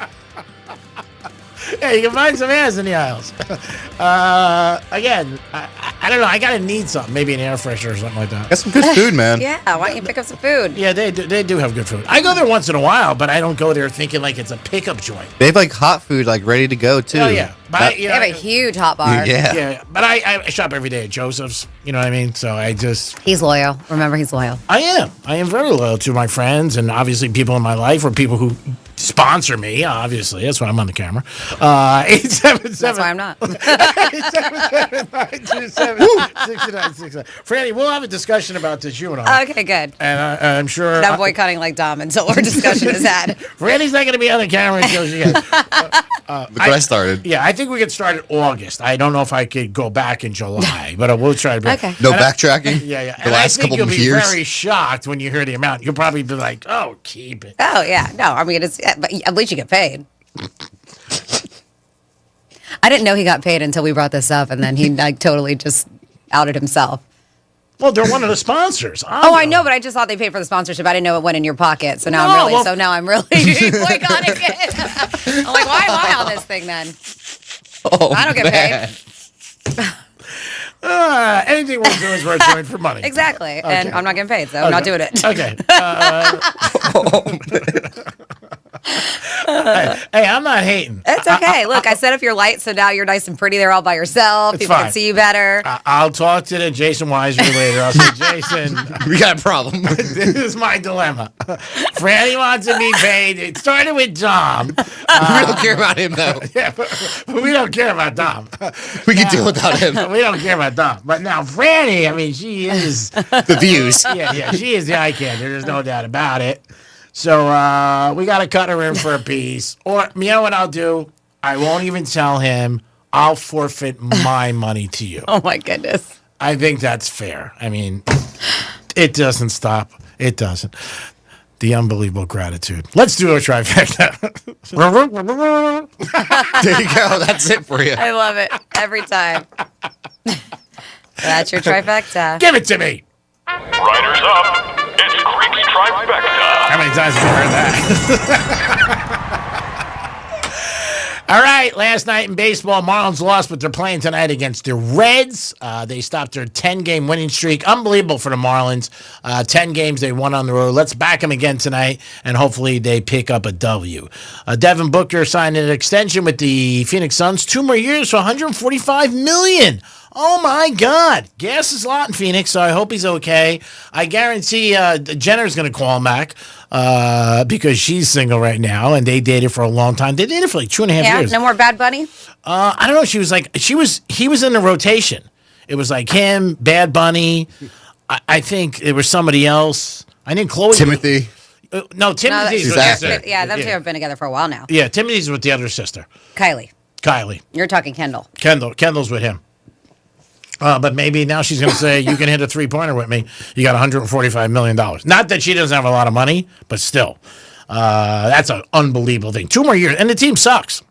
Yeah, you can find some ass in the aisles. Again, I don't know. I gotta need something, maybe an air freshener or something like that. Got some good food, man. Yeah, why don't you pick up some food? Yeah, they do have good food. I go there once in a while, but I don't go there thinking like it's a pickup joint. They have like hot food, like ready to go too. Oh yeah, but They have a huge hot bar. yeah. But I shop every day at Joseph's. You know what I mean? So I just He's loyal. Remember, he's loyal. I am very loyal to my friends and obviously people in my life or people who sponsor me. Obviously, that's why I'm on the camera. 877. That's why I'm not. 877-927-6969. Franny, we'll have a discussion about this, you and I. Okay, good. And I'm sure. Not boycotting like Dom until our discussion is had. Franny's not going to be on the camera until she gets. Look where I started. Yeah, I think we could start in August. I don't know if I could go back in July, but we'll try to. Okay. No backtracking? Yeah. The last couple of years? You'll be very shocked when you hear the amount. You'll probably be like, "Oh, keep it." Oh yeah, no. I mean, but at least you get paid. I didn't know he got paid until we brought this up, and then he like totally just outed himself. Well, they're one of the sponsors. I know, but I just thought they paid for the sponsorship. I didn't know it went in your pocket, so now I'm really boycotting it. I'm like, why am I on this thing then? Oh, I don't get paid. Anything we're doing is we're doing for money. Exactly, Okay. and I'm not getting paid, so I'm not doing it. Okay. Hey, I'm not hating. It's okay. Look, I set up your lights, so now you're nice and pretty there all by yourself. It's People fine. can see you better. I'll talk to the Jason Weiser later. I'll say, Jason, we got a problem. This is my dilemma. Franny wants to be paid. It started with Dom. We don't care about him, though. Yeah, but we don't care about Dom. We can deal without him. We don't care about Dom. But now Franny, I mean, she is The views. Yeah, she is the eye candy. There's no doubt about it. So we got to cut her in for a piece. Or, you know what I'll do? I won't even tell him. I'll forfeit my money to you. Oh, my goodness. I think that's fair. I mean, it doesn't stop. It doesn't. The unbelievable gratitude. Let's do a trifecta. There you go. That's it for you. I love it every time. That's your trifecta. Give it to me. Riders up. It's Creek's Trifecta. How many times have you heard that? All right, last night in baseball, Marlins lost, but they're playing tonight against the Reds. They stopped their 10-game winning streak. Unbelievable for the Marlins. 10 games they won on the road. Let's back them again tonight, and hopefully they pick up a W. Devin Booker signed an extension with the Phoenix Suns. 2 more years for $145 million. Oh, my God. Gas is a lot in Phoenix, so I hope he's okay. I guarantee Jenner's going to call him back because she's single right now, and they dated for a long time. They dated for like 2.5 years. No more Bad Bunny? I don't know. He was in the rotation. It was like him, Bad Bunny. I think it was somebody else. I think Chloe. Timothy. No, Timothy's with the sister. Yeah, them two have been together for a while now. Yeah, Timothy's with the other sister. Kylie. You're talking Kendall. Kendall's with him. But maybe now she's going to say, you can hit a three-pointer with me. You got $145 million. Not that she doesn't have a lot of money, but still. That's an unbelievable thing. 2 more years, and the team sucks.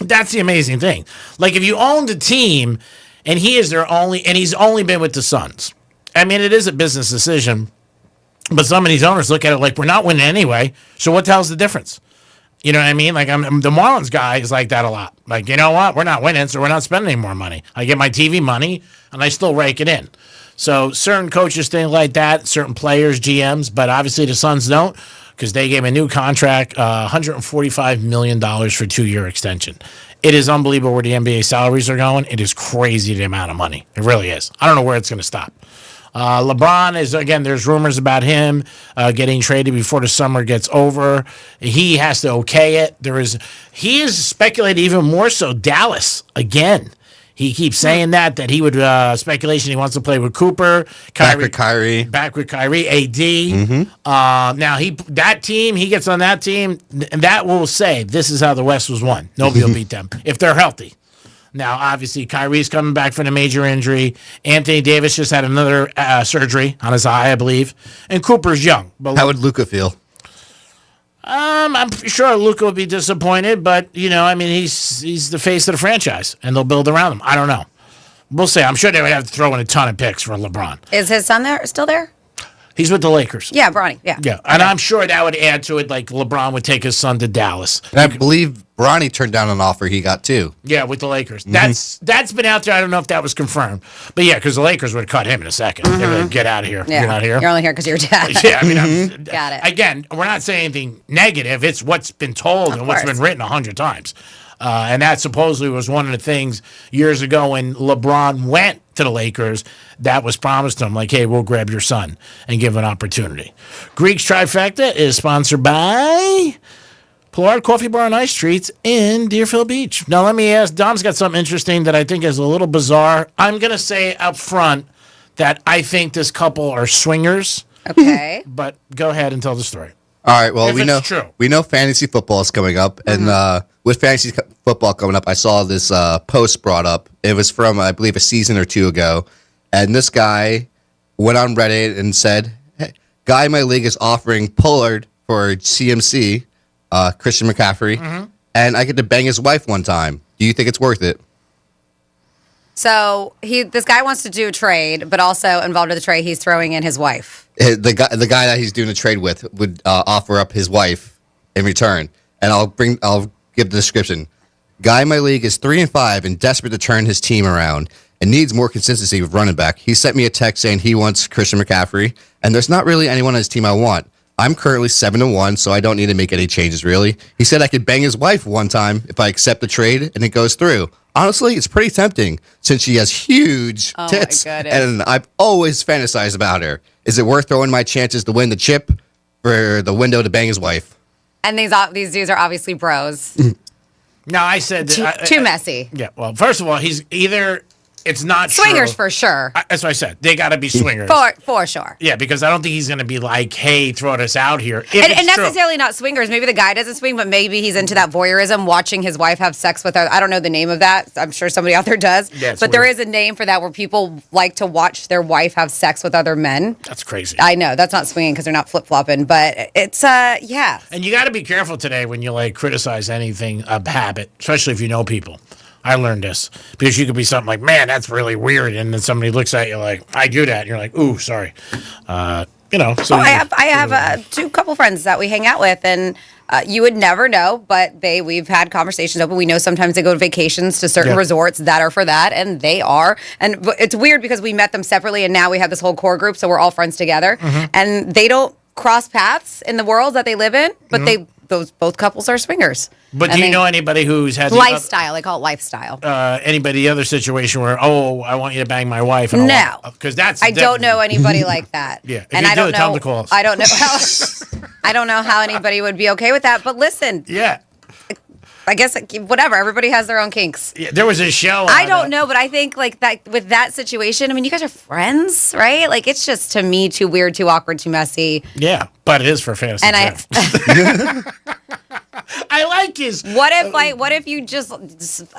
That's the amazing thing. Like, if you own the team, and he's only been with the Suns. I mean, it is a business decision, but some of these owners look at it like, we're not winning anyway, so what the hell's the difference? You know what I mean? Like, I'm the Marlins guy is like that a lot. Like, you know what? We're not winning, so we're not spending any more money. I get my TV money, and I still rake it in. So certain coaches think like that, certain players, GMs, but obviously the Suns don't because they gave him a new contract, $145 million for a 2-year extension. It is unbelievable where the NBA salaries are going. It is crazy the amount of money. It really is. I don't know where it's going to stop. LeBron is, again, there's rumors about him getting traded before the summer gets over. He has to okay it. He is speculated even more so. Dallas, again. He keeps saying that he would speculation he wants to play with Cooper, Back with Kyrie. AD. Now he gets on that team, and that will say this is how the West was won. Nobody will beat them if they're healthy. Now, obviously, Kyrie's coming back from a major injury. Anthony Davis just had another surgery on his eye, I believe, and Cooper's young. But How would Luka feel? I'm sure Luka would be disappointed, but he's the face of the franchise, and they'll build around him. I don't know. We'll see. I'm sure they would have to throw in a ton of picks for LeBron. Is his son still there? He's with the Lakers. Yeah, Bronny. Yeah. Yeah, and I'm sure that would add to it. Like LeBron would take his son to Dallas. And I believe Bronny turned down an offer he got too. Yeah, with the Lakers. That's been out there. I don't know if that was confirmed, but yeah, because the Lakers would have cut him in a second. They would like, get out of here. Yeah. You're not here. You're only here because you're dad. Yeah, Got it. Again, we're not saying anything negative. It's what's been told and what's been written 100 times. And that supposedly was one of the things years ago when LeBron went to the Lakers that was promised to him, like, hey, we'll grab your son and give an opportunity. Greek's Trifecta is sponsored by Pilar Coffee Bar and Ice Treats in Deerfield Beach. Now, let me ask, Dom's got something interesting that I think is a little bizarre. I'm going to say up front that I think this couple are swingers. Okay. But go ahead and tell the story. All right. Well, True. we know fantasy football is coming up, and with fantasy football coming up, I saw this post brought up. It was from, I believe, a season or two ago, and this guy went on Reddit and said, "Hey, guy in my league is offering Pollard for CMC, Christian McCaffrey, and I get to bang his wife one time. Do you think it's worth it?" So this guy wants to do a trade, but also involved in the trade, he's throwing in his wife. The guy that he's doing a trade with would offer up his wife in return, and I'll give the description. Guy in my league is 3-5 and desperate to turn his team around and needs more consistency with running back. He sent me a text saying he wants Christian McCaffrey, and there's not really anyone on his team I want. I'm currently 7-1, so I don't need to make any changes really. He said I could bang his wife one time if I accept the trade and it goes through. Honestly, it's pretty tempting since she has huge tits, and I've always fantasized about her. Is it worth throwing my chances to win the chip for the window to bang his wife? And these dudes are obviously bros. Now, I said... Too messy. Yeah, well, first of all, he's either... It's not swingers true. For sure. That's what I said. They got to be swingers. For sure. Yeah, because I don't think he's going to be like, hey, throw this out here. And necessarily not swingers. Maybe the guy doesn't swing, but maybe he's into that voyeurism, watching his wife have sex with her. I don't know the name of that. I'm sure somebody out there does. Yeah, but there is a name for that where people like to watch their wife have sex with other men. That's crazy. I know. That's not swinging because they're not flip-flopping, but it's, yeah. And you got to be careful today when you like criticize anything, a habit, especially if you know people. I learned this because you could be something like, man, that's really weird. And then somebody looks at you like, I do that. And you're like, ooh, sorry. So I have two couple friends that we hang out with, and you would never know, but we've had conversations open. We know sometimes they go to vacations to certain resorts that are for that, and they are. And it's weird because we met them separately, and now we have this whole core group, so we're all friends together. And they don't cross paths in the world that they live in, but both couples are swingers. But do you know anybody who's had lifestyle? They call it lifestyle. Anybody the other situation where I want you to bang my wife? And no, because I don't know anybody like that. Yeah, and I don't know. Tell them to call us. I don't know how. I don't know how anybody would be okay with that. But listen. Yeah. I guess whatever. Everybody has their own kinks. Yeah, there was a show. I don't know, but I think like that with that situation. I mean, you guys are friends, right? Like it's just to me too weird, too awkward, too messy. Yeah, but it is for fantasy. And I like his. What if you just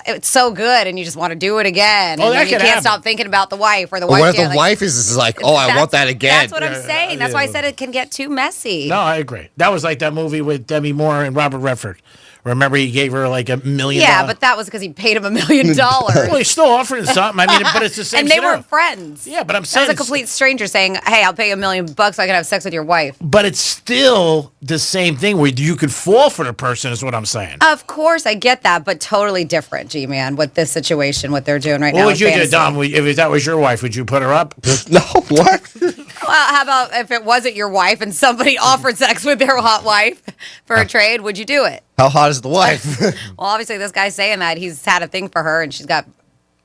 it's so good and you just want to do it again? Oh, and that you can't stop thinking about the wife or the wife. What if the wife is like, I want that again? That's what I'm saying. That's why I said it can get too messy. No, I agree. That was like that movie with Demi Moore and Robert Redford. Remember, he gave her like $1 million. Yeah, but that was because he paid him $1 million. Well, he's still offering something. I mean, but it's the same. And they weren't friends. Yeah, but I'm saying that was a complete stranger saying, "Hey, I'll pay you $1 million so I can have sex with your wife." But it's still the same thing where you could fall for the person. Is what I'm saying. Of course, I get that, but totally different, G-Man, with this situation, what they're doing right now. What would you do, Dom? If that was your wife, would you put her up? No, what? Well, how about if it wasn't your wife and somebody offered sex with their hot wife for a trade? Would you do it? How hot is the wife? Well, obviously, this guy's saying that he's had a thing for her and she's got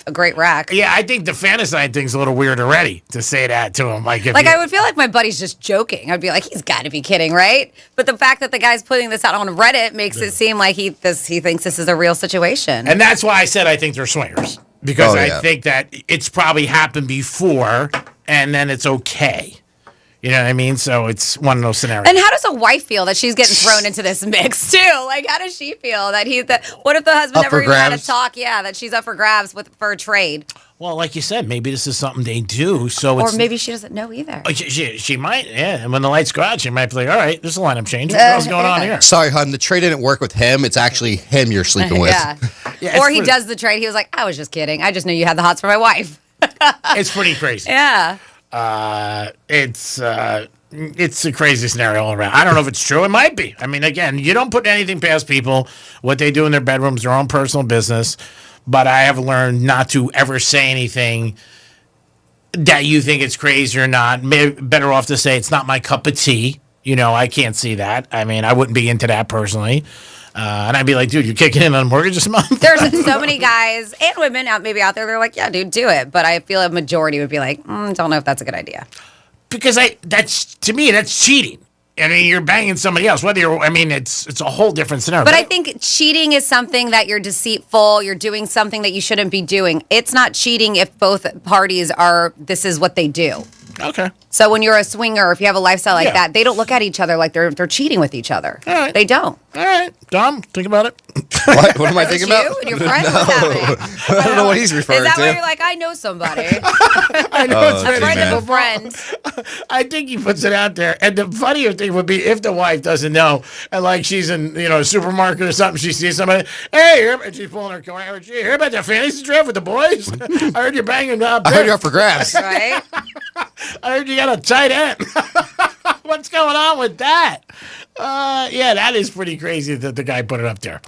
a great rack. Yeah, I think the fantasy thing's a little weird already to say that to him. I would feel like my buddy's just joking. I'd be like, he's got to be kidding, right? But the fact that the guy's putting this out on Reddit makes it seem like he thinks this is a real situation. And that's why I said I think they're swingers. because I think that it's probably happened before, and then it's okay. You know what I mean? So it's one of those scenarios. And how does a wife feel that she's getting thrown into this mix too? Like, how does she feel that what if the husband never even had a talk? Yeah, that she's up for grabs for a trade. Well, like you said, maybe this is something they do. Or maybe she doesn't know either. She might, yeah. And when the lights go out, she might be like, all right, there's a lineup change. What's going on here? Sorry, hon, the trade didn't work with him. It's actually him you're sleeping with. Yeah. Or he does the trade. He was like, I was just kidding. I just knew you had the hots for my wife. It's pretty crazy. Yeah. It's a crazy scenario all around. I don't know if it's true. It might be. I mean, again, you don't put anything past people. What they do in their bedrooms, their own personal business. But I have learned not to ever say anything that you think it's crazy or not. Better off to say it's not my cup of tea. You know, I can't see that. I mean, I wouldn't be into that personally. And I'd be like, dude, you're kicking in on a mortgage this month? There's so many guys and women maybe out there, they're like, yeah, dude, do it. But I feel a majority would be like, don't know if that's a good idea. Because to me, that's cheating. I mean, you're banging somebody else. It's a whole different scenario. But I think cheating is something that you're deceitful. You're doing something that you shouldn't be doing. It's not cheating if both parties this is what they do. Okay. So when you're a swinger, if you have a lifestyle like that, they don't look at each other like they're cheating with each other. All right. They don't. All right. Dom, think about it. What am I thinking about? You and your friend? What's happening? I don't know what he's referring to. Is that why you're like, I know somebody? I know it's a friend of a friend. I think he puts it out there. And the funnier thing would be if the wife doesn't know, and like she's in a supermarket or something, she sees somebody, hey, and she's pulling her car. Did you hear about the fantasy draft with the boys? I heard you're banging up. I heard you're up for grabs. Right? I heard you got a tight end. What's going on with that? Yeah, that is pretty crazy that the guy put it up there.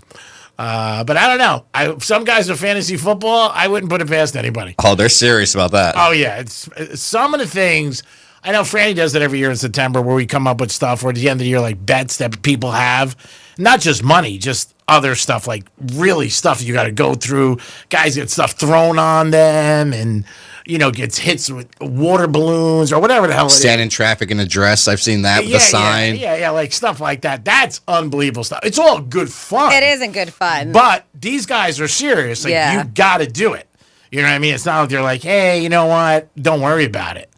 But I don't know. Some guys are fantasy football. I wouldn't put it past anybody. Oh, they're serious about that. Oh, yeah. It's some of the things. I know Franny does it every year in September where we come up with stuff or at the end of the year, like bets that people have. Not just money, just other stuff, like really stuff you got to go through. Guys get stuff thrown on them and, gets hits with water balloons or whatever the hell it is. Stand in traffic in a dress. I've seen that with a sign. Yeah, like stuff like that. That's unbelievable stuff. It's all good fun. It isn't good fun. But these guys are serious. Like, you got to do it. You know what I mean? It's not like they're like, hey, you know what? Don't worry about it.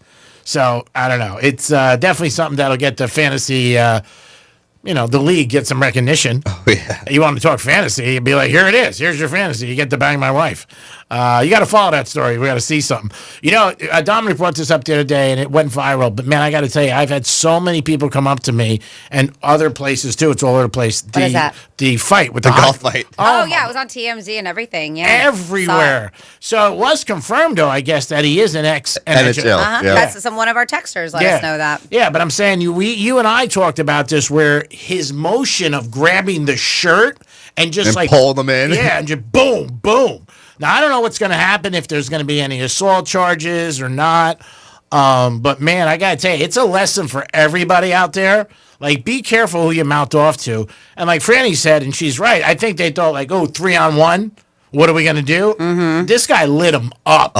So, I don't know. It's definitely something that'll get the fantasy, the league get some recognition. Oh, yeah. You want to talk fantasy, you'd be like, here it is. Here's your fantasy. You get to bang my wife. You got to follow that story. We got to see something. Dom brought this up the other day, and it went viral. But, man, I got to tell you, I've had so many people come up to me, and other places, too. It's all over the place. What is that? The fight with the golf fight. Oh, yeah. It was on TMZ and everything. Yeah. Everywhere. So it was confirmed, though, I guess, that he is an ex-NHL. Uh-huh. Yeah. That's one of our texters let us know that. Yeah, but I'm saying you and I talked about this where his motion of grabbing the shirt and just pull them in. Yeah, and just boom, boom. Now, I don't know what's going to happen, if there's going to be any assault charges or not. But, man, I got to tell you, it's a lesson for everybody out there. Like, be careful who you mouth off to. And like Franny said, and she's right, I think they thought, 3-on-1. What are we going to do? Mm-hmm. This guy lit him up.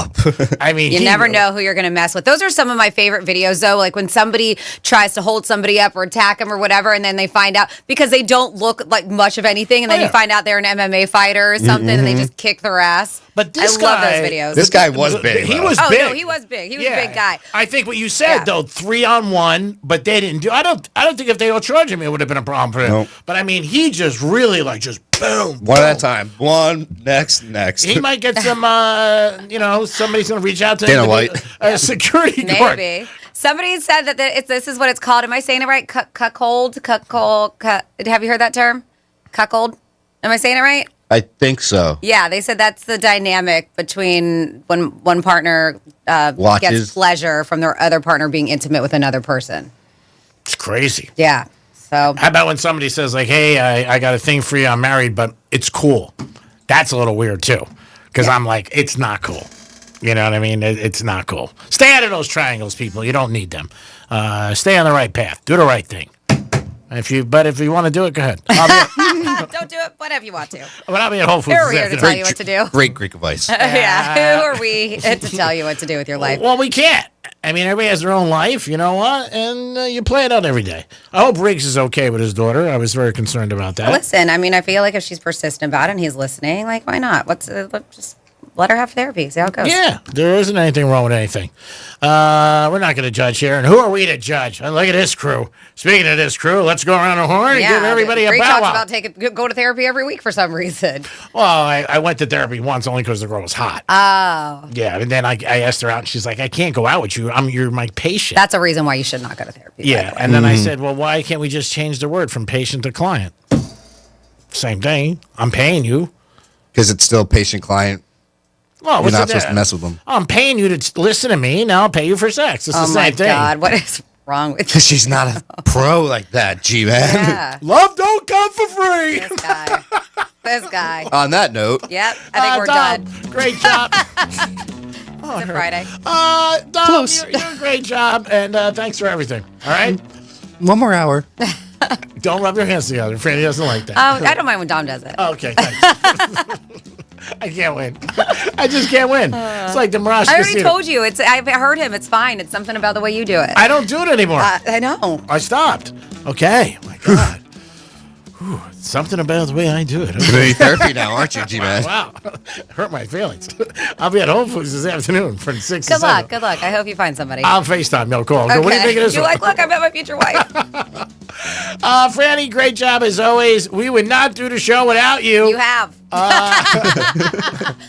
I mean, you never know who you're going to mess with. Those are some of my favorite videos, though. Like when somebody tries to hold somebody up or attack them or whatever, and then they find out because they don't look like much of anything, and then you find out they're an MMA fighter or something, and they just kick their ass. But this I love those videos. This guy was big. He was big. big. No, he was big. He was a big guy. I think what you said though, 3-on-1, but they didn't do. I don't think if they all charged him, it would have been a problem for him. Nope. But I mean, he just really boom. One at a time. One, next. He might get some, somebody's going to reach out to Dana him. White. A security guard. Maybe. Somebody said that this is what it's called. Am I saying it right? Cuckold? Have you heard that term? Cuckold? Am I saying it right? I think so. Yeah, they said that's the dynamic between when one partner gets pleasure from their other partner being intimate with another person. It's crazy. Yeah. So how about when somebody says like, "Hey, I got a thing for you. I'm married, but it's cool." That's a little weird too, because I'm like, it's not cool. You know what I mean? It's not cool. Stay out of those triangles, people. You don't need them. Stay on the right path. Do the right thing. If you want to do it, go ahead. Don't do it, whatever you want to. But I'll be at Whole Foods. Who are we here to tell you what to do? Great Greek advice. Yeah. Who are we to tell you what to do with your life? Well, we can't. I mean, everybody has their own life, you know what? And you play it out every day. I hope Riggs is okay with his daughter. I was very concerned about that. Listen, I mean, I feel like if she's persistent about it and he's listening, like, why not? let her have therapy. See how it goes. Yeah, there isn't anything wrong with anything. We're not going to judge here. And who are we to judge? And look at this crew. Speaking of this crew, let's go around the horn and give everybody a Great bow talks wow. about go to therapy every week for some reason. Well, I went to therapy once only because the girl was hot. Oh. Yeah, and then I asked her out, and she's like, I can't go out with you. You're my patient. That's a reason why you should not go to therapy. Yeah, and then I said, well, why can't we just change the word from patient to client? Same thing. I'm paying you. Because it's still patient-client. Well, You're not supposed to mess with them. I'm paying you to listen to me. Now I'll pay you for sex. It's the same thing. Oh, my God. What is wrong with you? She's not a pro like that, G-Man. Yeah. Love don't come for free. This guy. On that note. Yep, I think we're Dom, done. Great job. It's a Friday. Dom, you're a great job, and thanks for everything. All right? One more hour. Don't rub your hands together. Franny doesn't like that. I don't mind when Dom does it. Okay, thanks. I can't win. I just can't win. It's like the Mirage I already Casino. told you. I've heard him. It's fine. It's something about the way you do it. I don't do it anymore. I know. I stopped. Okay. My God. Whew, something about the way I do it. You're doing therapy now, aren't you, G-Man? Wow. Hurt my feelings. I'll be at Whole Foods this afternoon from 6 to Good 7. luck. Good luck. I hope you find somebody. I'll FaceTime. No call. Okay. What do you think it is? You're like, look, I met my future wife. Franny, great job as always. We would not do the show without you. You have.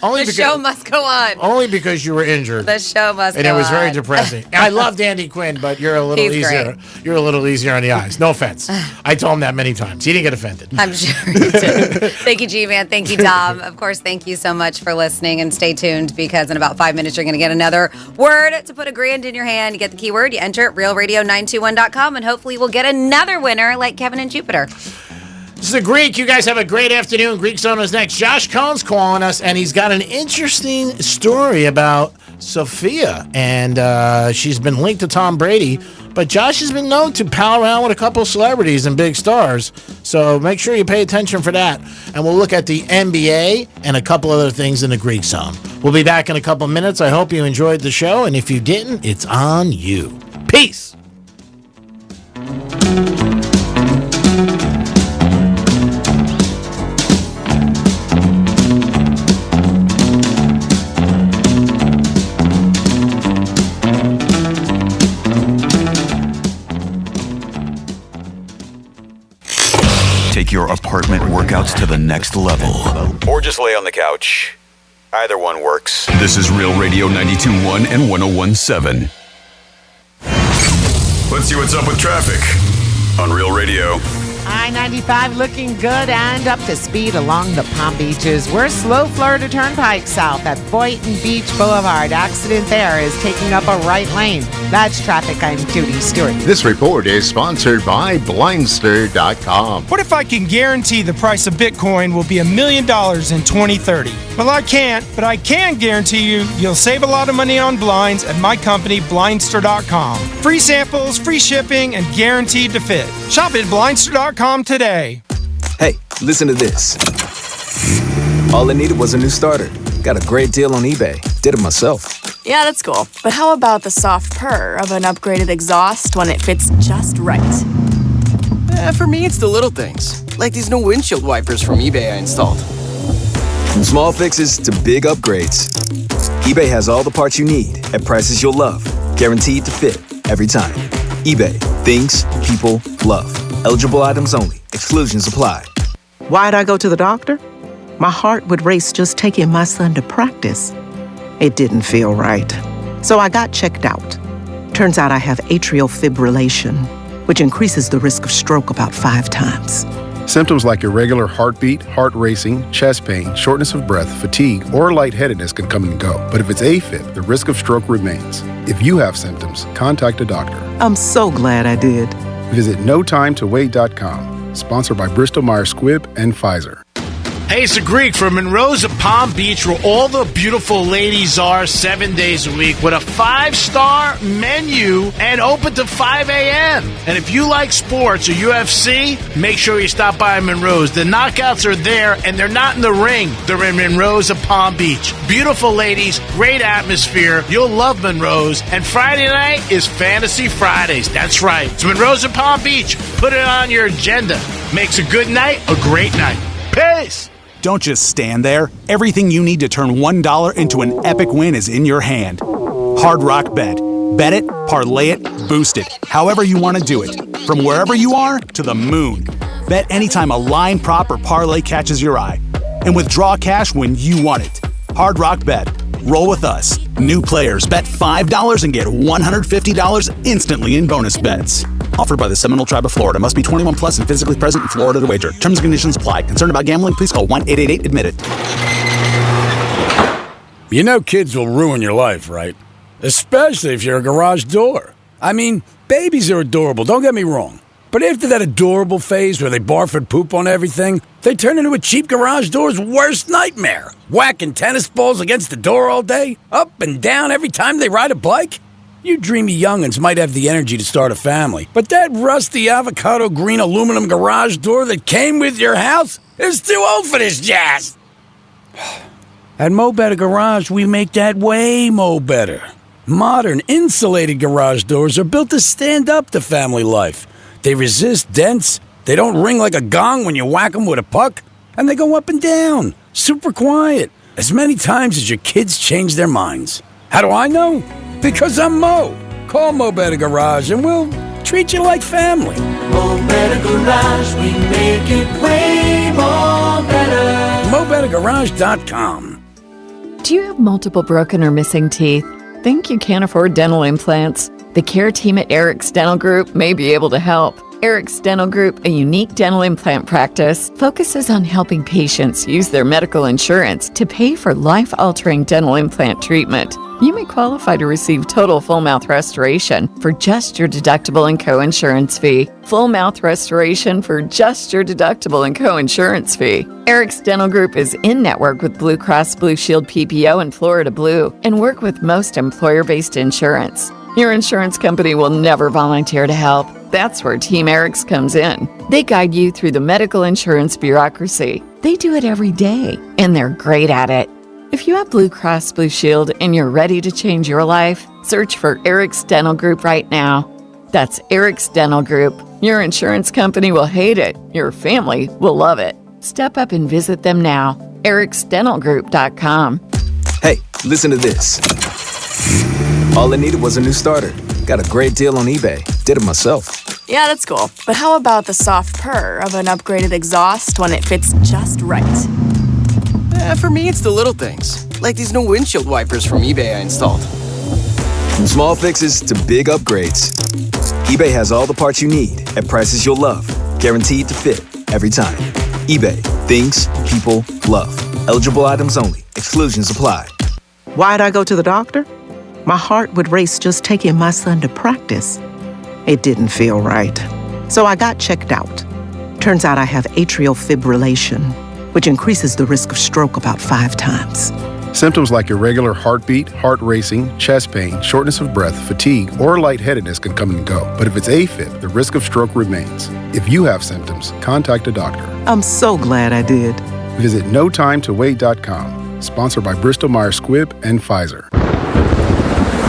Only The show must go on. Only because you were injured. The show must go on. And it was very depressing. I loved Andy Quinn, but you're a little He's easier. great. You're a little easier on the eyes. No offense. I told him that many times. He didn't get offended. I'm sure you did. Thank you, G-Man. Thank you, Dom. Of course, thank you so much for listening, and stay tuned because in about 5 minutes you're going to get another word to put $1,000 in your hand. You get the keyword, you enter it, realradio921.com, and hopefully we'll get another winner like Kevin and Jupiter. This is the Greek. You guys have a great afternoon. Greek Zone is next. Josh Cohn's calling us, and he's got an interesting story about Sophia, and she's been linked to Tom Brady, but Josh has been known to pal around with a couple celebrities and big stars, so make sure you pay attention for that, and we'll look at the NBA and a couple other things in the Greek Zone. We'll be back in a couple minutes. I hope you enjoyed the show, and if you didn't, it's on you. Peace. Take your apartment workouts to the next level. Or just lay on the couch. Either one works. This is Real Radio 92.1 and 101.7. Let's see what's up with traffic on Real Radio. I-95 looking good and up to speed along the Palm Beaches. We're slow Florida Turnpike south at Boynton Beach Boulevard. Accident there is taking up a right lane. That's traffic. I'm Judy Stewart. This report is sponsored by Blindster.com. What if I can guarantee the price of Bitcoin will be $1 million in 2030? Well, I can't, but I can guarantee you'll save a lot of money on blinds at my company, Blindster.com. Free samples, free shipping, and guaranteed to fit. Shop at Blindster.com today. Hey, listen to this. All I needed was a new starter. Got a great deal on eBay. Did it myself. Yeah, that's cool. But how about the soft purr of an upgraded exhaust when it fits just right? For me, it's the little things. Like these new windshield wipers from eBay I installed. From small fixes to big upgrades, eBay has all the parts you need at prices you'll love. Guaranteed to fit every time. eBay. Things people love. Eligible items only. Exclusions apply. Why'd I go to the doctor? My heart would race just taking my son to practice. It didn't feel right. So I got checked out. Turns out I have atrial fibrillation, which increases the risk of stroke about 5 times. Symptoms like irregular heartbeat, heart racing, chest pain, shortness of breath, fatigue, or lightheadedness can come and go. But if it's AFib, the risk of stroke remains. If you have symptoms, contact a doctor. I'm so glad I did. Visit NoTimeToWait.com. Sponsored by Bristol-Myers Squibb and Pfizer. Hey, it's a Greek from Monroe's at Palm Beach, where all the beautiful ladies are 7 days a week with a 5-star menu and open to 5 a.m. And if you like sports or UFC, make sure you stop by Monroe's. The knockouts are there, and they're not in the ring. They're in Monroe's at Palm Beach. Beautiful ladies, great atmosphere. You'll love Monroe's. And Friday night is Fantasy Fridays. That's right. It's Monroe's at Palm Beach. Put it on your agenda. Makes a good night a great night. Peace. Don't just stand there. Everything you need to turn $1 into an epic win is in your hand. Hard Rock Bet. Bet it, parlay it, boost it, however you want to do it. From wherever you are to the moon. Bet anytime a line, prop, or parlay catches your eye. And withdraw cash when you want it. Hard Rock Bet. Roll with us. New players bet $5 and get $150 instantly in bonus bets. Offered by the Seminole Tribe of Florida. Must be 21 plus and physically present in Florida to wager. Terms and conditions apply. Concerned about gambling? Please call 1-888-ADMIT-IT. You know kids will ruin your life, right? Especially if you're a garage door. I mean, babies are adorable, don't get me wrong. But after that adorable phase where they barf and poop on everything, they turn into a cheap garage door's worst nightmare. Whacking tennis balls against the door all day, up and down every time they ride a bike. You dreamy young'uns might have the energy to start a family, but that rusty avocado green aluminum garage door that came with your house is too old for this jazz. At Mo Better Garage, we make that way mo better. Modern, insulated garage doors are built to stand up to family life. They resist dents, they don't ring like a gong when you whack them with a puck, and they go up and down, super quiet, as many times as your kids change their minds. How do I know? Because I'm Mo. Call Mo Better Garage and we'll treat you like family. Mo Better Garage, we make it way more better. MoBetterGarage.com. Do you have multiple broken or missing teeth? Think you can't afford dental implants? The care team at Eric's Dental Group may be able to help. Eric's Dental Group, a unique dental implant practice, focuses on helping patients use their medical insurance to pay for life-altering dental implant treatment. You may qualify to receive total full mouth restoration for just your deductible and co-insurance fee. Full mouth restoration for just your deductible and co-insurance fee. Eric's Dental Group is in network with Blue Cross Blue Shield PPO and Florida Blue and work with most employer-based insurance. Your insurance company will never volunteer to help. That's where Team Eric's comes in. They guide you through the medical insurance bureaucracy. They do it every day, and they're great at it. If you have Blue Cross Blue Shield and you're ready to change your life, search for Eric's Dental Group right now. That's Eric's Dental Group. Your insurance company will hate it. Your family will love it. Step up and visit them now. ericsdentalgroup.com. Hey, listen to this. All I needed was a new starter. Got a great deal on eBay. Did it myself. Yeah, that's cool. But how about the soft purr of an upgraded exhaust when it fits just right? For me, it's the little things, like these new windshield wipers from eBay I installed. From small fixes to big upgrades, eBay has all the parts you need at prices you'll love. Guaranteed to fit every time. eBay. Things people love. Eligible items only. Exclusions apply. Why'd I go to the doctor? My heart would race just taking my son to practice. It didn't feel right. So I got checked out. Turns out I have atrial fibrillation, which increases the risk of stroke about 5 times. Symptoms like irregular heartbeat, heart racing, chest pain, shortness of breath, fatigue, or lightheadedness can come and go. But if it's AFib, the risk of stroke remains. If you have symptoms, contact a doctor. I'm so glad I did. Visit NoTimeToWait.com. Sponsored by Bristol-Myers Squibb and Pfizer.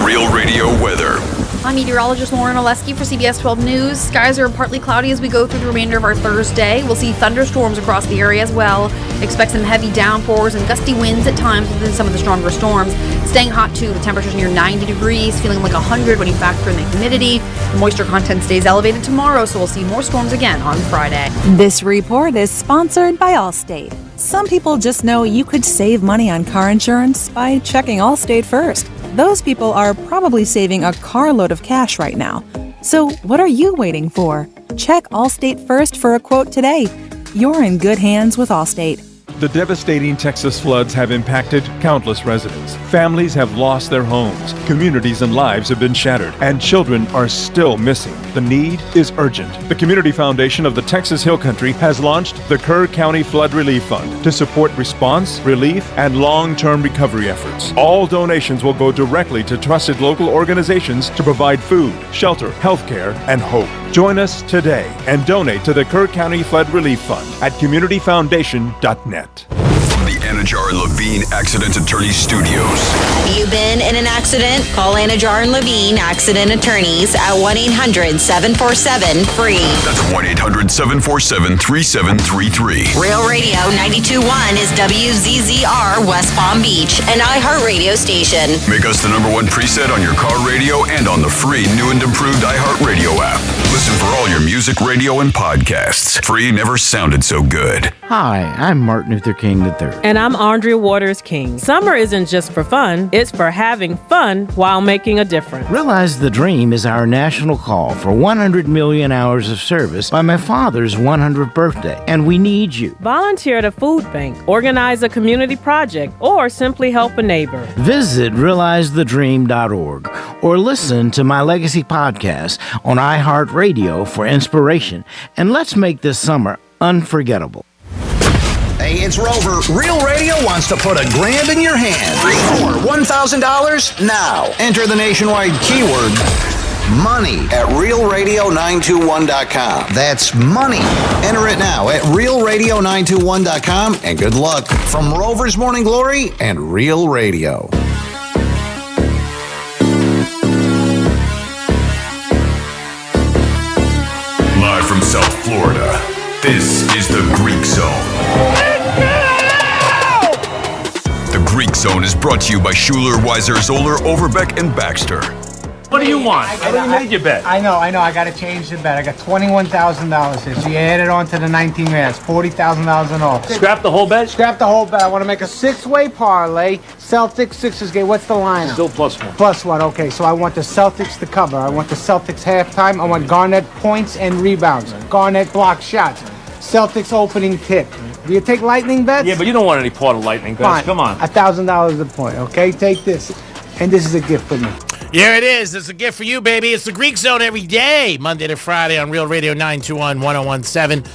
Real Radio weather. I'm meteorologist Lauren Oleski for CBS 12 News. Skies are partly cloudy as we go through the remainder of our Thursday. We'll see thunderstorms across the area as well. Expect some heavy downpours and gusty winds at times within some of the stronger storms. Staying hot too, with temperatures near 90 degrees, feeling like 100 when you factor in the humidity. The moisture content stays elevated tomorrow, so we'll see more storms again on Friday. This report is sponsored by Allstate. Some people just know you could save money on car insurance by checking Allstate first. Those people are probably saving a carload of cash right now. So what are you waiting for? Check Allstate first for a quote today. You're in good hands with Allstate. The devastating Texas floods have impacted countless residents. Families have lost their homes, communities and lives have been shattered, and children are still missing. The need is urgent. The Community Foundation of the Texas Hill Country has launched the Kerr County Flood Relief Fund to support response, relief, and long-term recovery efforts. All donations will go directly to trusted local organizations to provide food, shelter, healthcare, and hope. Join us today and donate to the Kerr County Flood Relief Fund at communityfoundation.net. From the Anajar and Levine Accident Attorney Studios. Have you been in an accident? Call Anajar and Levine Accident Attorneys at 1-800-747-FREE. That's 1-800-747-3733. Real Radio 92.1 is WZZR West Palm Beach, an iHeartRadio station. Make us the number one preset on your car radio and on the free new and improved iHeartRadio app. Listen for all your music, radio, and podcasts. Free never sounded so good. Hi, I'm Martin Luther King III. And I'm Andrea Waters King. Summer isn't just for fun, it's for having fun while making a difference. Realize the Dream is our national call for 100 million hours of service by my father's 100th birthday, and we need you. Volunteer at a food bank, organize a community project, or simply help a neighbor. Visit realizethedream.org or listen to my Legacy podcast on iHeartRadio for inspiration, and let's make this summer unforgettable. Hey, it's Rover. Real Radio wants to put $1,000 in your hand. For $1,000 now. Enter the nationwide keyword money at realradio921.com. That's money. Enter it now at realradio921.com, and good luck from Rover's Morning Glory and Real Radio. Live from South Florida, this is the Greek Zone. The Greek Zone is brought to you by Schuler, Weiser, Zoller, Overbeck, and Baxter. What do you want? I already made your bet. I know. I got to change the bet. I got $21,000 here. So you add it on to the 19 grand. It's $40,000 in all. Scrap the whole bet? Scrap the whole bet. I want to make a six-way parlay. Celtics, Sixers game. What's the line? Still +1. +1. Okay, so I want the Celtics to cover. I want the Celtics halftime. I want Garnett points and rebounds. Garnett block shots. Celtics opening tip. Do you take lightning bets? Yeah, but you don't want any part of lightning bets. Fine. Come on. $1,000 a point. Okay, take this. And this is a gift for me. Here it is. It's a gift for you, baby. It's the Greek Zone every day, Monday to Friday on Real Radio 921 1017.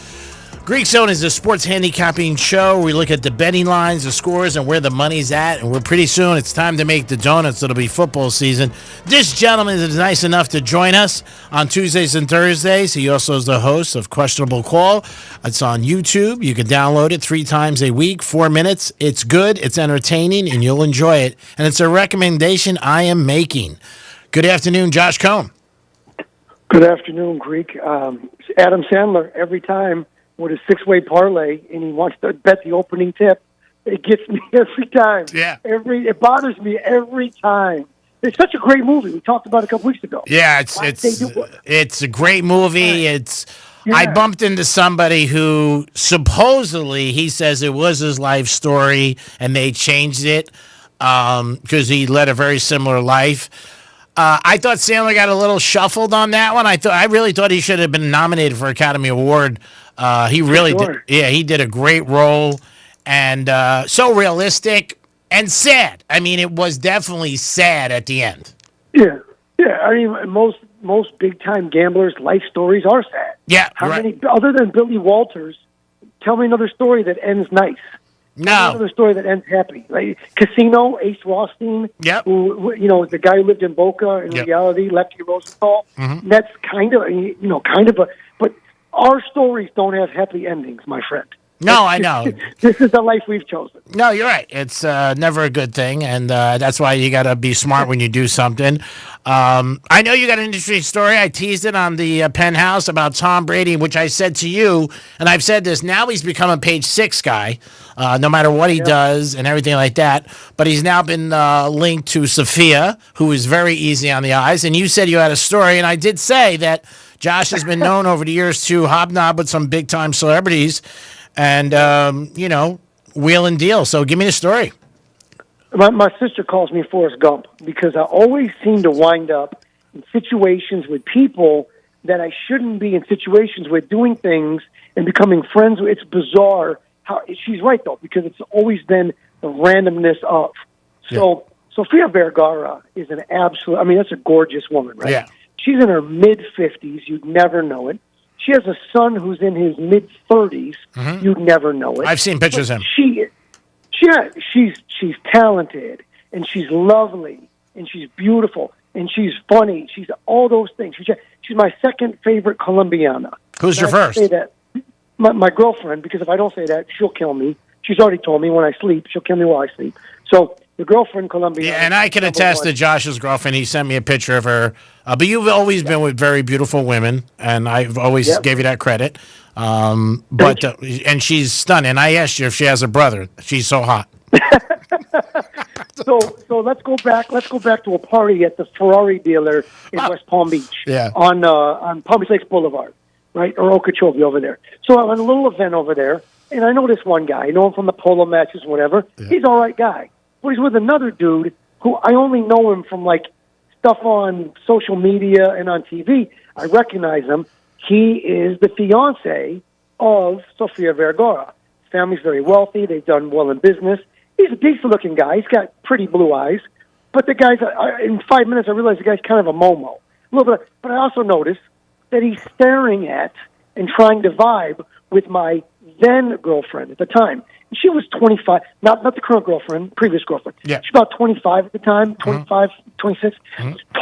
Greek Zone is a sports handicapping show. We look at the betting lines, the scores, and where the money's at. And we're pretty soon, it's time to make the donuts. It'll be football season. This gentleman is nice enough to join us on Tuesdays and Thursdays. He also is the host of Questionable Call. It's on YouTube. You can download it 3 times a week, 4 minutes. It's good, it's entertaining, and you'll enjoy it. And it's a recommendation I am making. Good afternoon, Josh Cohn. Good afternoon, Greek. Adam Sandler, every time with a 6-way parlay, and he wants to bet the opening tip. It gets me every time. Yeah. It bothers me every time. It's such a great movie. We talked about it a couple weeks ago. Yeah, it's a great movie. I bumped into somebody who supposedly he says it was his life story, and they changed it because he led a very similar life. I thought Sandler got a little shuffled on that one. I really thought he should have been nominated for Academy Award. He really did. Yeah, he did a great role, and so realistic and sad. I mean, it was definitely sad at the end. Yeah. I mean, most big time gamblers' life stories are sad. Yeah. How many other than Billy Walters? Tell me another story that ends nice. No. Another story that ends happy. Like Casino, Ace Rothstein. Yep. Who, the guy who lived in Boca in reality, Lefty Rosenthal. Mm-hmm. That's kind of a. But our stories don't have happy endings, my friend. No, I know. This is the life we've chosen. No, you're right. It's never a good thing, and that's why you got to be smart when you do something. I know you got an interesting story. I teased it on the Penthouse about Tom Brady, which I said to you, and I've said this, now he's become a page 6 guy, no matter what he does and everything like that. But he's now been linked to Sophia, who is very easy on the eyes. And you said you had a story, and I did say that Josh has been known over the years to hobnob with some big-time celebrities and, wheel and deal. So give me the story. My sister calls me Forrest Gump because I always seem to wind up in situations with people that I shouldn't be in situations with, doing things and becoming friends with. It's bizarre. She's right, though, because it's always been the randomness of. So Sofia Vergara is an absolute, that's a gorgeous woman, right? Yeah. She's in her mid-50s. You'd never know it. She has a son who's in his mid-30s. Mm-hmm. You'd never know it. I've seen pictures of him. She's talented, and she's lovely, and she's beautiful, and she's funny. She's all those things. She's my second favorite Colombiana. Who's your first? Say that. My girlfriend, because if I don't say that, she'll kill me. She's already told me when I sleep, she'll kill me while I sleep. So the girlfriend, Colombiana. Yeah, and I can attest to Josh's girlfriend. He sent me a picture of her. But you've always been with very beautiful women, and I've always gave you that credit. And she's stunning. I asked you if she has a brother. She's so hot. So let's go back. Let's go back to a party at the Ferrari dealer in West Palm Beach. Yeah. On Palm Beach Lakes Boulevard, right, or Okeechobee over there. So I'm at a little event over there, and I know this one guy. I know him from the polo matches, whatever. Yeah. He's all right guy. But he's with another dude who I only know him from like stuff on social media and on TV. I recognize him. He is the fiance of Sofia Vergara. His family's very wealthy. They've done well in business. He's a decent-looking guy. He's got pretty blue eyes. But the guy's, in 5 minutes, I realized the guy's kind of a Momo. A little bit. But I also noticed that he's staring at and trying to vibe with my then-girlfriend at the time. And she was 25. Not the current girlfriend, previous girlfriend. Yeah. She's about 25 at the time, 25, 26.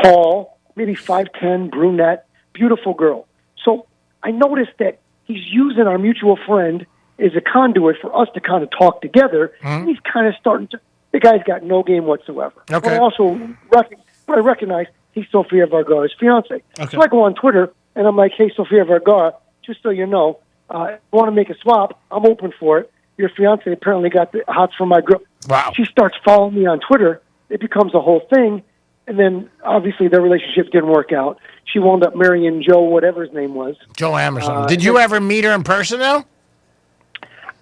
Tall, maybe 5'10", brunette, beautiful girl. So I noticed that he's using our mutual friend as a conduit for us to kind of talk together. And he's kind of starting to. The guy's got no game whatsoever. Okay. But I also recognize he's Sofia Vergara's fiance. Okay. So I go on Twitter and I'm like, "Hey, Sofia Vergara, just so you know, I want to make a swap. I'm open for it. Your fiance apparently got the hots for my girl." Wow. She starts following me on Twitter. It becomes a whole thing. And then, obviously, their relationship didn't work out. She wound up marrying Joe, whatever his name was. Joe Emerson. Did you ever meet her in person, though?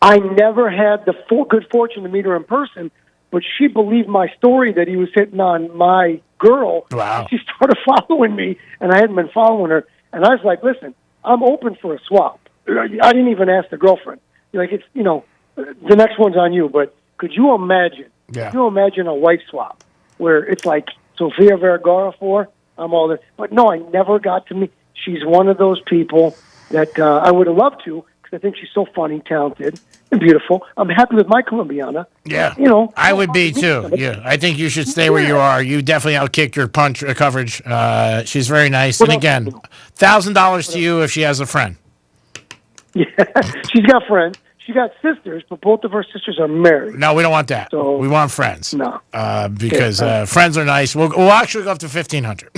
I never had the good fortune to meet her in person, but she believed my story that he was hitting on my girl. Wow. She started following me, and I hadn't been following her. And I was like, listen, I'm open for a swap. I didn't even ask the girlfriend. Like, it's, the next one's on you, but could you imagine? Yeah. Could you imagine a wife swap where it's like Sofia Vergara I'm all there. But no, I never got to meet. She's one of those people that I would have loved to, because I think she's so funny, talented, and beautiful. I'm happy with my Colombiana. Yeah. I would be too. Yeah. I think you should stay where you are. You definitely outkicked your punch coverage. She's very nice. And again, $1,000 to you if she has a friend. Yeah. She's got friends. She got sisters, but both of her sisters are married. No, we don't want that. So, we want friends. No. Because friends are nice. We'll actually go up to 1,500.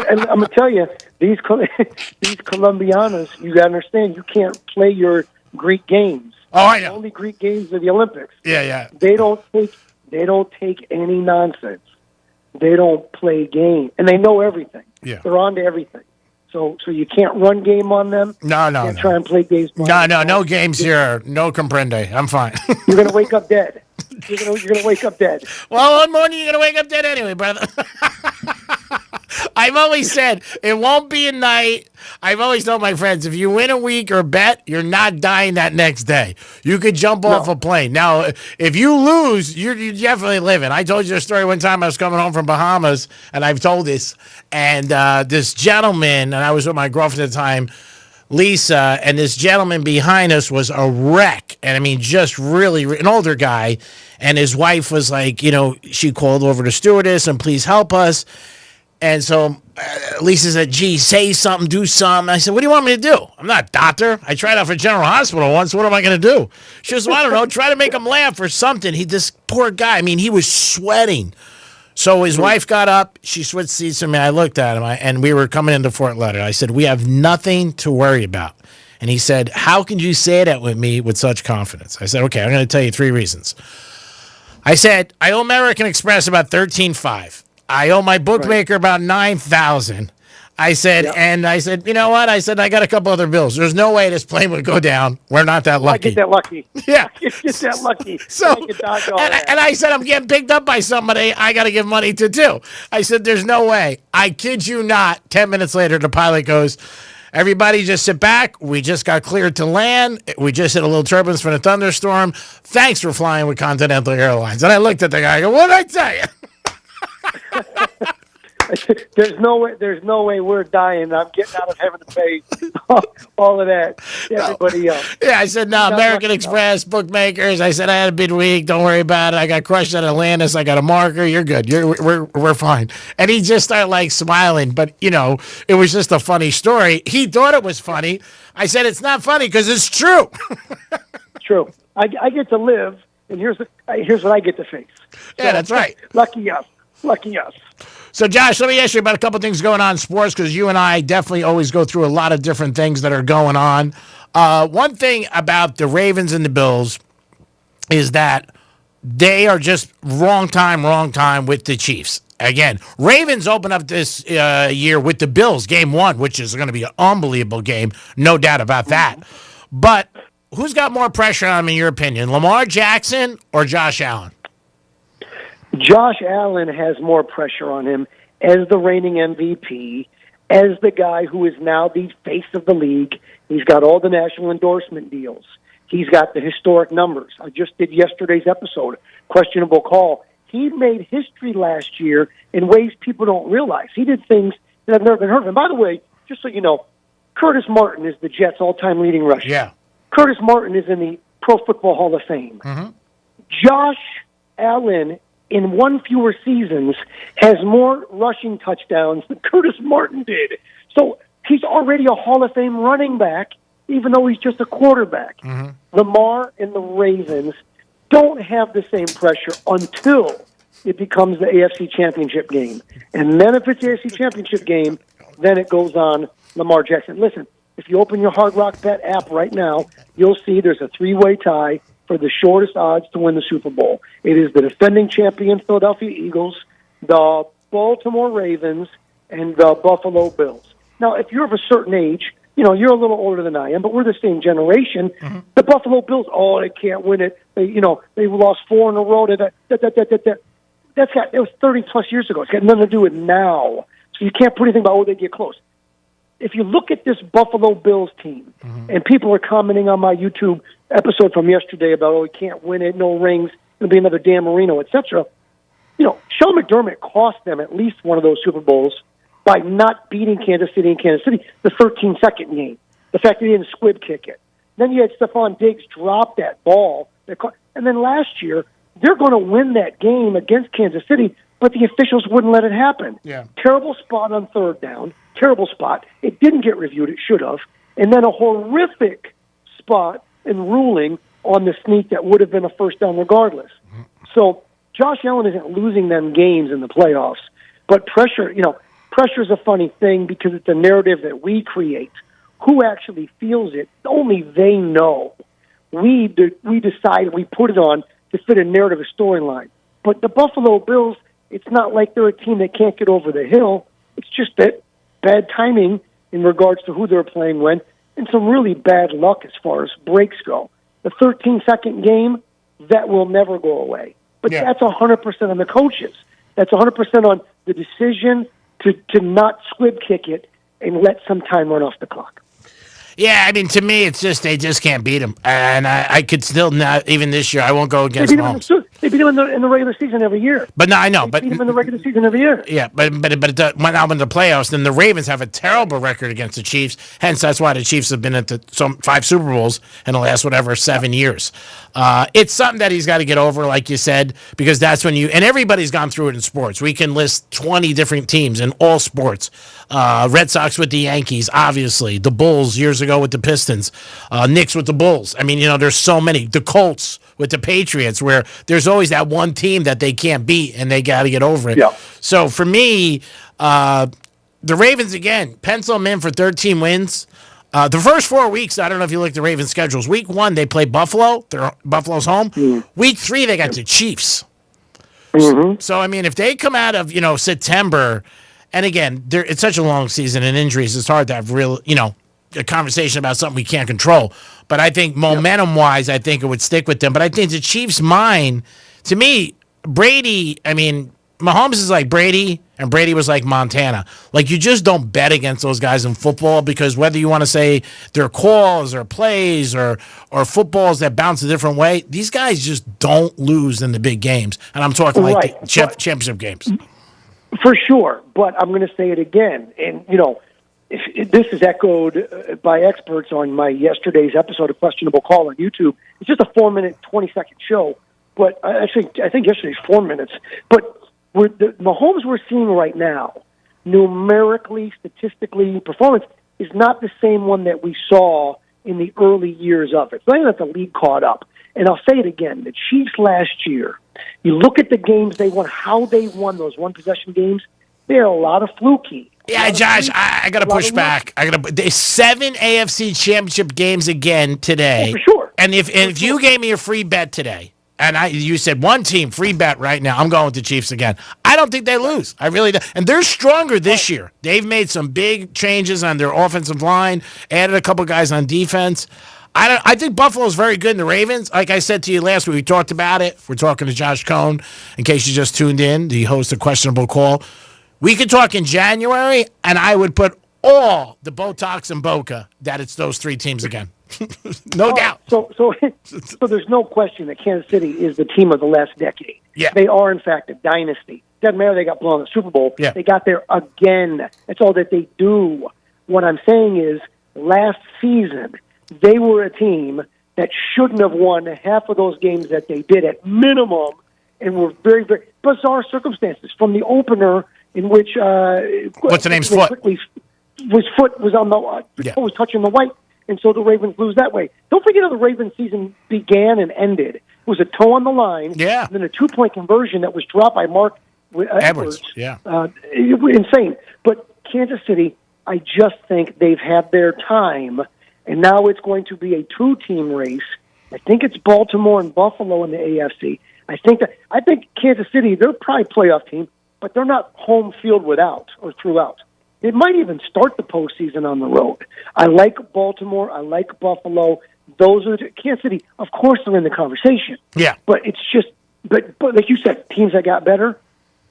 And I'm going to tell you, these Colombianas, you got to understand, you can't play your Greek games. Oh, I know. The only Greek games are the Olympics. Yeah. They don't take any nonsense. They don't play game, and they know everything. Yeah. They're on to everything. So you can't run game on them. No. Can't try and play games. No games here. No comprende. I'm fine. You're going to wake up dead. You're going to wake up dead. Well, one morning you're going to wake up dead anyway, brother. I've always said it won't be a night. I've always told my friends, if you win a week or bet, you're not dying that next day. You could jump off a plane. Now, if you lose, you're definitely living. I told you a story one time. I was coming home from Bahamas, and I've told this. And this gentleman, and I was with my girlfriend at the time, Lisa, and this gentleman behind us was a wreck. And I mean, just really an older guy. And his wife was like, she called over the stewardess and please help us. And so Lisa said, gee, say something, do something. I said, what do you want me to do? I'm not a doctor. I tried out for General Hospital once. What am I going to do? She goes, well, I don't know. Try to make him laugh or something. This poor guy, he was sweating. So his wife got up. She switched seats with me. I looked at him, and we were coming into Fort Lauderdale. I said, we have nothing to worry about. And he said, how can you say that with me with such confidence? I said, okay, I'm going to tell you 3 reasons. I said, I owe American Express about $13,500. I owe my bookmaker about $9,000. I said, and I said, you know what? I said, I got a couple other bills. There's no way this plane would go down. We're not that lucky. I get that lucky. Yeah. Get that lucky. So, and I said, I'm getting picked up by somebody I got to give money to, too. I said, there's no way. I kid you not. 10 minutes later, the pilot goes, everybody just sit back. We just got cleared to land. We just hit a little turbulence from the thunderstorm. Thanks for flying with Continental Airlines. And I looked at the guy. I go, what did I tell you? There's no way we're dying. I'm getting out of heaven to pay all of that. Everybody else. Yeah, I said, no, American Express, bookmakers. I said, I had a big week. Don't worry about it. I got crushed at Atlantis. I got a marker. You're good. We're fine. And he just started smiling. But, it was just a funny story. He thought it was funny. I said, it's not funny because it's true. True. I get to live, and here's what I get to face. Yeah, that's right. Lucky us. Lucky us. So, Josh, let me ask you about a couple things going on in sports, because you and I definitely always go through a lot of different things that are going on. One thing about the Ravens and the Bills is that they are just wrong time with the Chiefs. Again, Ravens open up this year with the Bills, game 1, which is going to be an unbelievable game, no doubt about that. But who's got more pressure on him, in your opinion, Lamar Jackson or Josh Allen? Josh Allen has more pressure on him as the reigning MVP, as the guy who is now the face of the league. He's got all the national endorsement deals. He's got the historic numbers. I just did yesterday's episode, questionable call. He made history last year in ways people don't realize. He did things that have never been heard of. And by the way, just so you know, Curtis Martin is the Jets' all-time leading rusher. Yeah. Curtis Martin is in the Pro Football Hall of Fame. Mm-hmm. Josh Allen, in one fewer seasons, has more rushing touchdowns than Curtis Martin did. So he's already a Hall of Fame running back, even though he's just a quarterback. Mm-hmm. Lamar and the Ravens don't have the same pressure until it becomes the AFC Championship game. And then if it's the AFC Championship game, then it goes on Lamar Jackson. Listen, if you open your Hard Rock Bet app right now, you'll see there's a 3-way tie for the shortest odds to win the Super Bowl. It is the defending champion Philadelphia Eagles, the Baltimore Ravens, and the Buffalo Bills. Now, if you're of a certain age, you know, you're a little older than I am, but we're the same generation. Mm-hmm. The Buffalo Bills, they can't win it. They lost 4 in a row. It was 30-plus years ago. It's got nothing to do with now. So you can't put anything about, they get close. If you look at this Buffalo Bills team, and people are commenting on my YouTube episode from yesterday about, we can't win it, no rings, it'll be another Dan Marino, etc. You know, Sean McDermott cost them at least one of those Super Bowls by not beating Kansas City in Kansas City, the 13-second game, the fact that he didn't squib kick it. Then you had Stephon Diggs drop that ball. And then last year, they're going to win that game against Kansas City, but the officials wouldn't let it happen. Yeah. Terrible spot on third down. Terrible spot. It didn't get reviewed. It should have. And then a horrific spot in ruling on the sneak that would have been a first down regardless. So Josh Allen isn't losing them games in the playoffs. But pressure is a funny thing because it's a narrative that we create. Who actually feels it? Only they know. We decide, we put it on to fit a narrative, a storyline. But the Buffalo Bills, it's not like they're a team that can't get over the hill. It's just that bad timing in regards to who they're playing when, and some really bad luck as far as breaks go. The 13-second game, that will never go away. But that's 100% on the coaches. That's 100% on the decision to not squib kick it and let some time run off the clock. Yeah, I mean, to me, it's just they just can't beat them. And I could still not, even this year, I won't go against Mahomes. They beat them in the regular season every year. But no, I know. They beat them in the regular season every year. Yeah, but when I'm in the playoffs, then the Ravens have a terrible record against the Chiefs. Hence, that's why the Chiefs have been at 5 Super Bowls in the last, 7 years. It's something that he's got to get over, like you said, because that's when and everybody's gone through it in sports. We can list 20 different teams in all sports. Red Sox with the Yankees, obviously. The Bulls years ago with the Pistons. Knicks with the Bulls. I mean, there's so many. The Colts with the Patriots, where there's always that one team that they can't beat, and they got to get over it. Yeah. So for me, the Ravens, again, pencil them in for 13 wins. The first 4 weeks, I don't know if you look at the Ravens' schedules. Week 1, they play Buffalo. Buffalo's home. Week 3, they got the Chiefs. So, I mean, if they come out of, September, and again, it's such a long season and injuries, it's hard to have real, a conversation about something we can't control. But I think momentum-wise, I think it would stick with them. But I think the Chiefs' mind, to me, Brady, I mean, Mahomes is like Brady, and Brady was like Montana. Like, you just don't bet against those guys in football, because whether you want to say their calls or plays or footballs that bounce a different way, these guys just don't lose in the big games. And I'm talking like the championship games. For sure. But I'm going to say it again. And, this is echoed by experts on my yesterday's episode of Questionable Call on YouTube. It's just a 4-minute, 20-second show. But I think yesterday's 4 minutes. But the Mahomes we're seeing right now, numerically, statistically, performance, is not the same one that we saw in the early years of it. It's not that the league caught up. And I'll say it again, the Chiefs last year, you look at the games they won, how they won those one-possession games, they're a lot of fluky. Yeah, Josh, I got to push back. There's 7 AFC Championship games again today. For sure. And if you gave me a free bet today, and you said one team free bet right now, I'm going with the Chiefs again. I don't think they lose. I really don't. And they're stronger this year. They've made some big changes on their offensive line, added a couple guys on defense. I think Buffalo's very good in the Ravens. Like I said to you last week, we talked about it. We're talking to Josh Cohn, in case you just tuned in, the host of Questionable Call. We could talk in January, and I would put all the Botox and Boca that it's those 3 teams again. No doubt. So there's no question that Kansas City is the team of the last decade. Yeah. They are, in fact, a dynasty. Doesn't matter they got blown in the Super Bowl. Yeah. They got there again. That's all that they do. What I'm saying is, last season, they were a team that shouldn't have won half of those games that they did at minimum, and were very, very bizarre circumstances. From the opener, in which what's the name's foot? His foot was on the was touching the white, and so the Ravens lose that way. Don't forget how the Ravens season began and ended. It was a toe on the line, yeah, and then a 2-point conversion that was dropped by Mark Edwards. Yeah, insane. But Kansas City, I just think they've had their time, and now it's going to be a 2-team race. I think it's Baltimore and Buffalo in the AFC. I think Kansas City, they're probably a playoff team, but they're not home field without or throughout. It might even start the postseason on the road. I like Baltimore. I like Buffalo. Those are Kansas City. Of course, they're in the conversation. Yeah, but it's just, but like you said, teams that got better.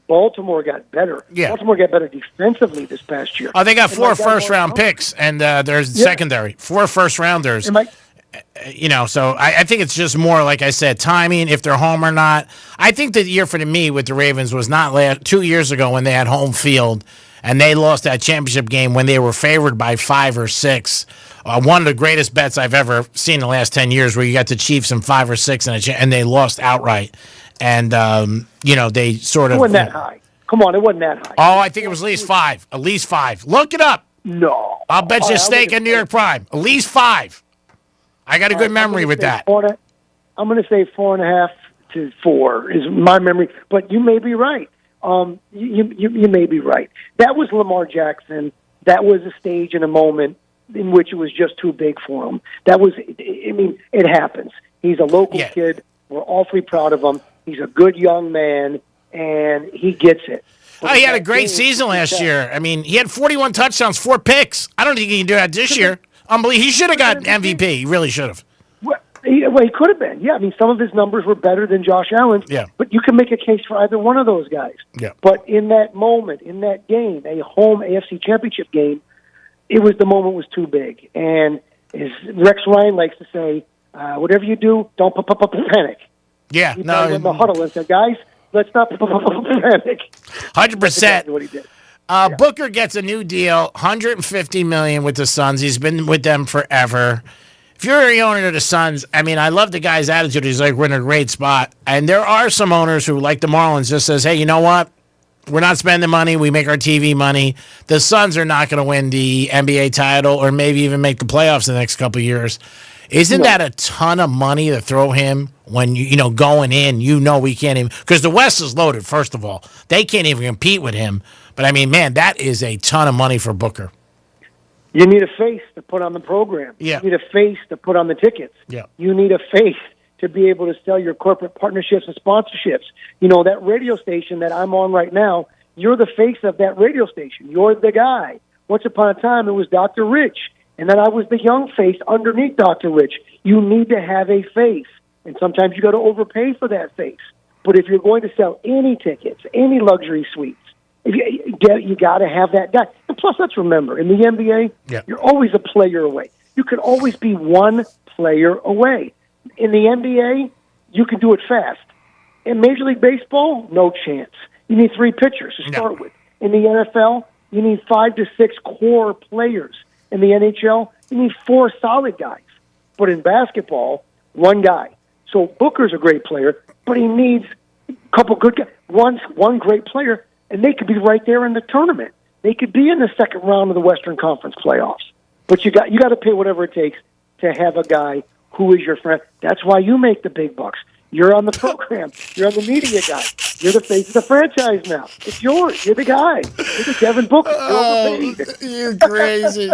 Baltimore got better. Yeah, Baltimore got better defensively this past year. Oh, they got 4 first-round picks, and there's secondary 4 first-rounders. So I think it's just more, like I said, timing, if they're home or not. I think the year for me with the Ravens was not 2 years ago when they had home field and they lost that championship game when they were favored by 5 or 6. One of the greatest bets I've ever seen in the last 10 years, where you got the Chiefs in 5 or 6 and they lost outright. And, they sort of... It wasn't that high. Come on, it wasn't that high. Oh, I think it was at least 5. At least 5. Look it up. No. I'll bet you a steak in New York Prime. At least 5. I got a good memory with that. I'm going to say 4.5 to 4 is my memory, but you may be right. You may be right. That was Lamar Jackson. That was a stage and a moment in which it was just too big for him. It happens. He's a local kid. We're all three proud of him. He's a good young man, and he gets it. Oh, he had a great season last year. I mean, he had 41 touchdowns, 4 picks. I don't think he can do that this year. Unbelievable. He should have got MVP. He really should have. Well, he could have been. Yeah, I mean, some of his numbers were better than Josh Allen's. Yeah. But you can make a case for either one of those guys. Yeah. But in that moment, in that game, a home AFC Championship game, the moment was too big. And as Rex Ryan likes to say, whatever you do, don't panic. Yeah. He probably went in the huddle and said, guys, let's not panic. 100%. That's exactly what he did. Booker gets a new deal, $150 million with the Suns. He's been with them forever. If you're the owner of the Suns, I mean, I love the guy's attitude. He's like, we're in a great spot. And there are some owners who, like the Marlins, just says, hey, you know what? We're not spending money. We make our TV money. The Suns are not going to win the NBA title or maybe even make the playoffs in the next couple of years. Isn't that a ton of money to throw him when, going in, we can't even, because the West is loaded, first of all. They can't even compete with him. But, I mean, man, that is a ton of money for Booker. You need a face to put on the program. Yeah. You need a face to put on the tickets. Yeah. You need a face to be able to sell your corporate partnerships and sponsorships. That radio station that I'm on right now, you're the face of that radio station. You're the guy. Once upon a time, it was Dr. Rich, and then I was the young face underneath Dr. Rich. You need to have a face, and sometimes you got to overpay for that face. But if you're going to sell any tickets, any luxury suites, you got to have that guy. And plus, let's remember, in the NBA, you're always a player away. You can always be one player away. In the NBA, you can do it fast. In Major League Baseball, no chance. You need 3 pitchers to start with. In the NFL, you need 5 to 6 core players. In the NHL, you need 4 solid guys. But in basketball, 1 guy. So Booker's a great player, but he needs a couple good guys. One great player, and they could be right there in the tournament. They could be in the second round of the Western Conference playoffs. But you got to pay whatever it takes to have a guy who is your friend. That's why you make the big bucks. You're on the program. You're on the media guy. You're the face of the franchise now. It's yours. You're the guy. You're the Devin Booker. You're overpaid. You're crazy.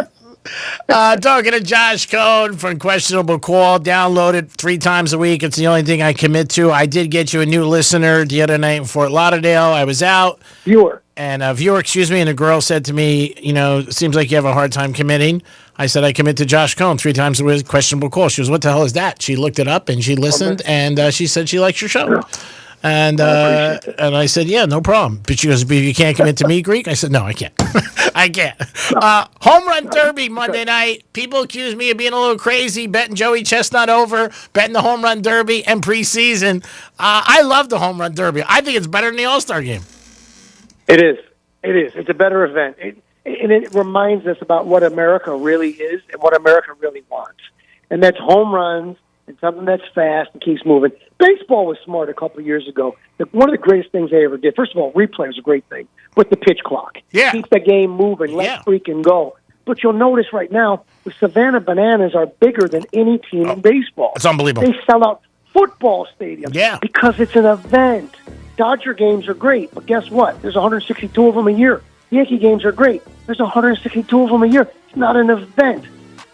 Talking to Josh Cohn from Questionable Call. Download it 3 times a week. It's the only thing I commit to. I did get you a new listener the other night in Fort Lauderdale. I was out. Viewer. And a viewer, excuse me, and a girl said to me, it seems like you have a hard time committing. I said, I commit to Josh Cohn 3 times a week, Questionable Call. She goes, what the hell is that? She looked it up and she listened, and she said she likes your show. And I said, yeah, no problem. But she goes, but you can't commit to me, Greek? I said, no, I can't. I can't. Home Run Derby Monday night. People accuse me of being a little crazy, betting Joey Chestnut over, betting the Home Run Derby and preseason. I love the Home Run Derby. I think it's better than the All-Star Game. It is. It is. It's a better event. And it reminds us about what America really is and what America really wants. And that's home runs and something that's fast and keeps moving. Baseball was smart a couple of years ago. One of the greatest things they ever did, first of all, replay was a great thing, with the pitch clock. Yeah. Keep the game moving. Let's freaking go. But you'll notice right now, the Savannah Bananas are bigger than any team in baseball. It's unbelievable. They sell out football stadiums because it's an event. Dodger games are great, but guess what? There's 162 of them a year. Yankee games are great. There's 162 of them a year. It's not an event.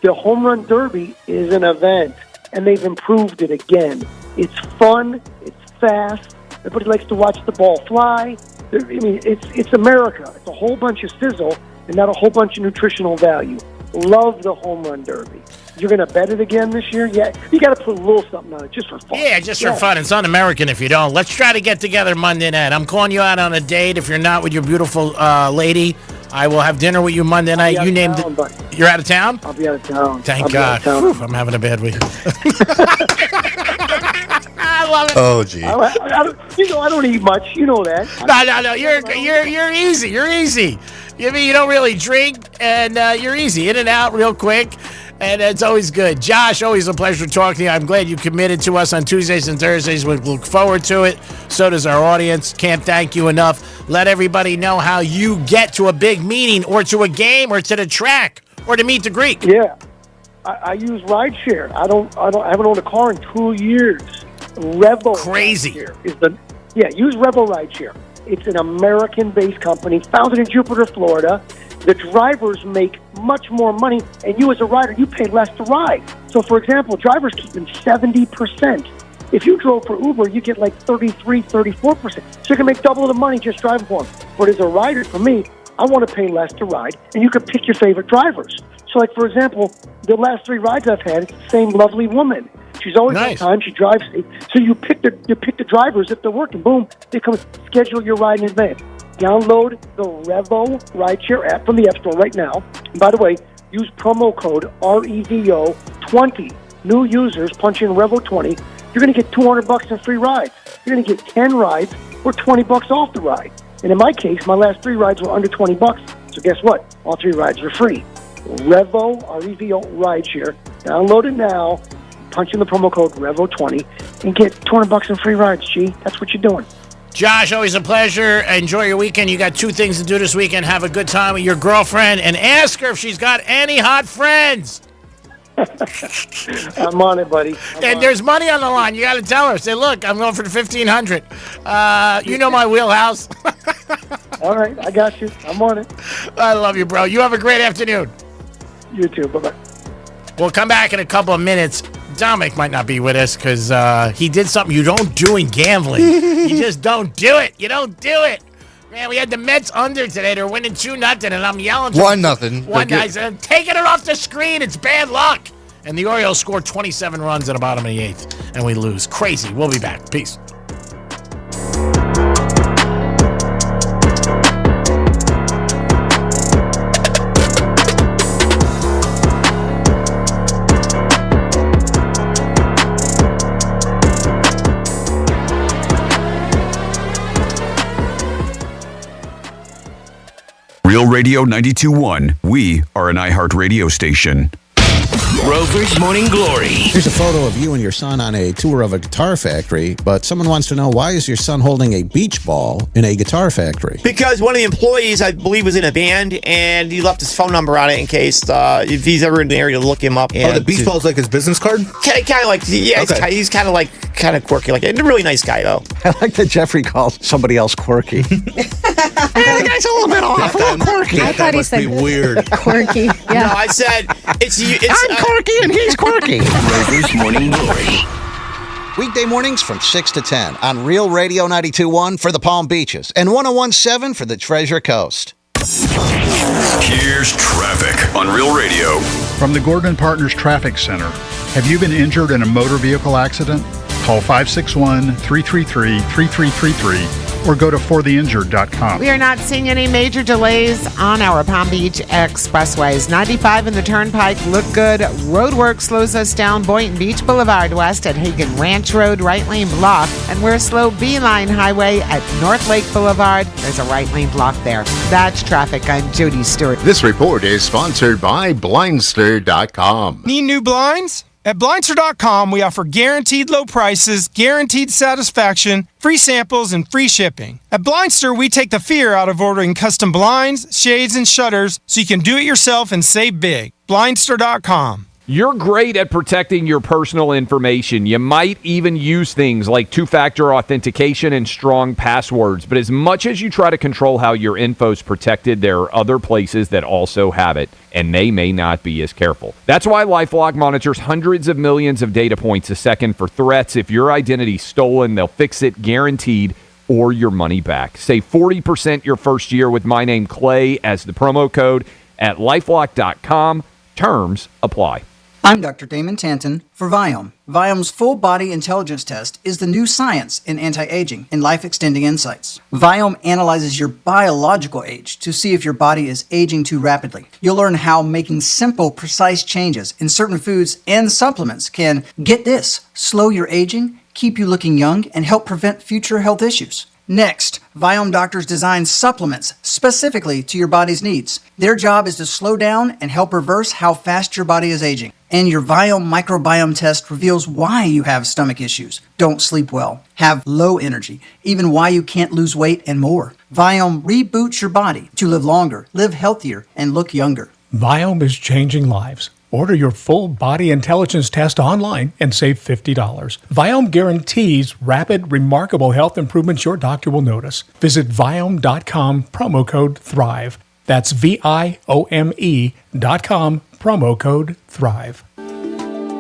The Home Run Derby is an event, and they've improved it again. It's fun. It's fast. Everybody likes to watch the ball fly. I mean, it's America. It's a whole bunch of sizzle and not a whole bunch of nutritional value. Love the Home Run Derby. You're going to bet it again this year? Yeah. You got to put a little something on it just for fun. Yeah, just for fun. It's un-American if you don't. Let's try to get together Monday night. I'm calling you out on a date. If you're not with your beautiful lady, I will have dinner with you Monday night. You named it. You're out of town? I'll be out of town. Thank God. Whew, I'm having a bad week. I love it. Oh, gee. I don't eat much. You know that. No. You're easy. You're easy. You don't really drink, and you're easy. In and out real quick. And it's always good. Josh, always a pleasure talking to you. I'm glad you committed to us on Tuesdays and Thursdays. We look forward to it. So does our audience. Can't thank you enough. Let everybody know how you get to a big meeting or to a game or to the track or to meet the Greek. Yeah. I use rideshare. I haven't owned a car in 2 years. Revo. Crazy. Use Revo Rideshare. It's an American-based company founded in Jupiter, Florida. The drivers make much more money, and you as a rider, you pay less to ride. So, for example, drivers keep in 70%. If you drove for Uber, you get like 33, 34%. So you can make double the money just driving for them. But as a rider, for me, I want to pay less to ride, and you can pick your favorite drivers. So, like, for example, the last 3 rides I've had, it's the same lovely woman. She's always on time. She drives. So you pick the drivers if they're working. Boom, they come schedule your ride in advance. Download the Revo Rideshare app from the App Store right now. And by the way, use promo code REVO20. New users punch in Revo20. You're going to get $200 in free rides. You're going to get 10 rides or $20 off the ride. And in my case, my last 3 rides were under $20. So guess what? All 3 rides are free. Revo, R-E-V-O, Rideshare. Download it now. Punch in the promo code REVO20 and get $200 in free rides, G. That's what you're doing. Josh, always a pleasure. Enjoy your weekend. You got 2 things to do this weekend. Have a good time with your girlfriend and ask her if she's got any hot friends. I'm on it, buddy. There's money on the line. You got to tell her. Say, look, I'm going for the $1,500. You know my wheelhouse. All right, I got you. I'm on it. I love you, bro. You have a great afternoon. You too. Bye-bye. We'll come back in a couple of minutes. Dominic might not be with us because he did something you don't do in gambling. You just don't do it. You don't do it. Man, we had the Mets under today. They're winning 2-0, and I'm yelling. 1-0. One guy said, taking it off the screen. It's bad luck. And the Orioles scored 27 runs at the bottom of the 8th, and we lose. Crazy. We'll be back. Peace. Real Radio 92.1. We are an iHeart radio station. Rover's Morning Glory. Here's a photo of you and your son on a tour of a guitar factory, but someone wants to know, why is your son holding a beach ball in a guitar factory? Because one of the employees, I believe, was in a band, and he left his phone number on it in case if he's ever in the area to look him up. The beach ball's like his business card? Kind of like, yeah, Okay. he's kind of quirky like it. A really nice guy, though. I like that Jeffrey calls somebody else quirky. The guy's a little bit off, a little quirky. I thought he must be weird. Quirky. No, I said it's I'm quirky and he's quirky. Rover's Morning Glory. Weekday mornings from 6 to 10 on Real Radio 92.1 for the Palm Beaches and 101.7 for the Treasure Coast. Here's traffic on Real Radio. From the Gordon Partners Traffic Center. Have you been injured in a motor vehicle accident? Call 561-333-3333 or go to fortheinjured.com. We are not seeing any major delays on our Palm Beach expressways. 95 and the Turnpike look good. Roadwork slows us down Boynton Beach Boulevard west at Hagen Ranch Road, right lane block. And we're a slow Beeline Highway at North Lake Boulevard. There's a right lane block there. That's traffic. I'm Jody Stewart. This report is sponsored by Blindster.com. Need new blinds? At Blindster.com, we offer guaranteed low prices, guaranteed satisfaction, free samples, and free shipping. At Blindster, we take the fear out of ordering custom blinds, shades, and shutters so you can do it yourself and save big. Blindster.com. You're great at protecting your personal information. You might even use things like two-factor authentication and strong passwords. But as much as you try to control how your info's protected, there are other places that also have it, and they may not be as careful. That's why LifeLock monitors hundreds of millions of data points a second for threats. If your identity's stolen, they'll fix it guaranteed, or your money back. Save 40% your first year with my name Clay as the promo code at LifeLock.com. Terms apply. I'm Dr. Damon Tanton for Viome. Viome's full body intelligence test is the new science in anti-aging and life-extending insights. Viome analyzes your biological age to see if your body is aging too rapidly. You'll learn how making simple, precise changes in certain foods and supplements can, get this, slow your aging, keep you looking young, and help prevent future health issues. Next, Viome doctors design supplements specifically to your body's needs. Their job is to slow down and help reverse how fast your body is aging. And your Viome microbiome test reveals why you have stomach issues, don't sleep well, have low energy, even why you can't lose weight, and more. Viome reboots your body to live longer, live healthier, and look younger. Viome is changing lives. Order your full body intelligence test online and save $50. Viome guarantees rapid, remarkable health improvements your doctor will notice. Visit Viome.com, promo code THRIVE. That's VIOME.com, promo code THRIVE.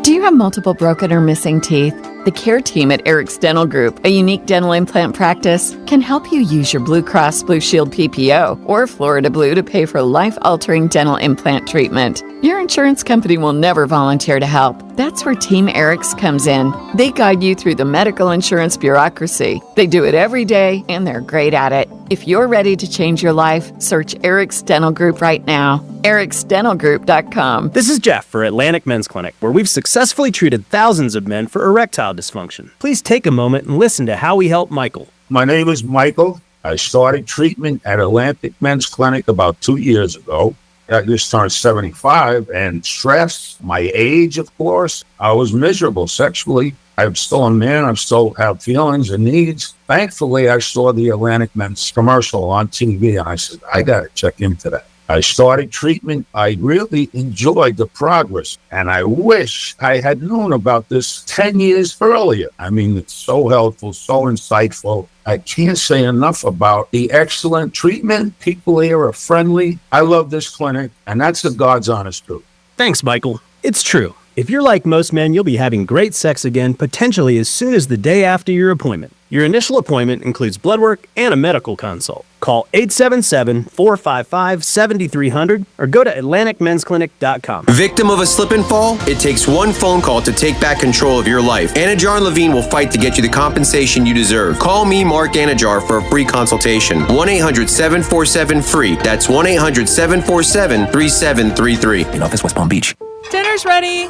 Do you have multiple broken or missing teeth? The care team at Eric's Dental Group, a unique dental implant practice, can help you use your Blue Cross Blue Shield PPO or Florida Blue to pay for life-altering dental implant treatment. Your insurance company will never volunteer to help. That's where Team Eric's comes in. They guide you through the medical insurance bureaucracy. They do it every day, and they're great at it. If you're ready to change your life, search Eric's Dental Group right now. ericsdentalgroup.com. This is Jeff for Atlantic Men's Clinic, where we've successfully treated thousands of men for erectile dysfunction. Please take a moment and listen to how we help Michael. My name is Michael. I started treatment at Atlantic Men's Clinic about 2 years ago. I just turned 75 and stressed, my age, of course. I was miserable sexually. I'm still a man. I still have feelings and needs. Thankfully, I saw the Atlantic Men's commercial on TV, and I said, I got to check into that. I started treatment. I really enjoyed the progress, and I wish I had known about this 10 years earlier. I mean, it's so helpful, so insightful. I can't say enough about the excellent treatment. People here are friendly. I love this clinic, and that's the God's honest truth. Thanks, Michael. It's true. If you're like most men, you'll be having great sex again potentially as soon as the day after your appointment. Your initial appointment includes blood work and a medical consult. Call 877-455-7300 or go to AtlanticMen'sClinic.com. Victim of a slip and fall? It takes one phone call to take back control of your life. Anajar and Levine will fight to get you the compensation you deserve. Call me, Mark Anajar, for a free consultation. 1-800-747-FREE. That's 1-800-747-3733. In office, West Palm Beach. Dinner's ready.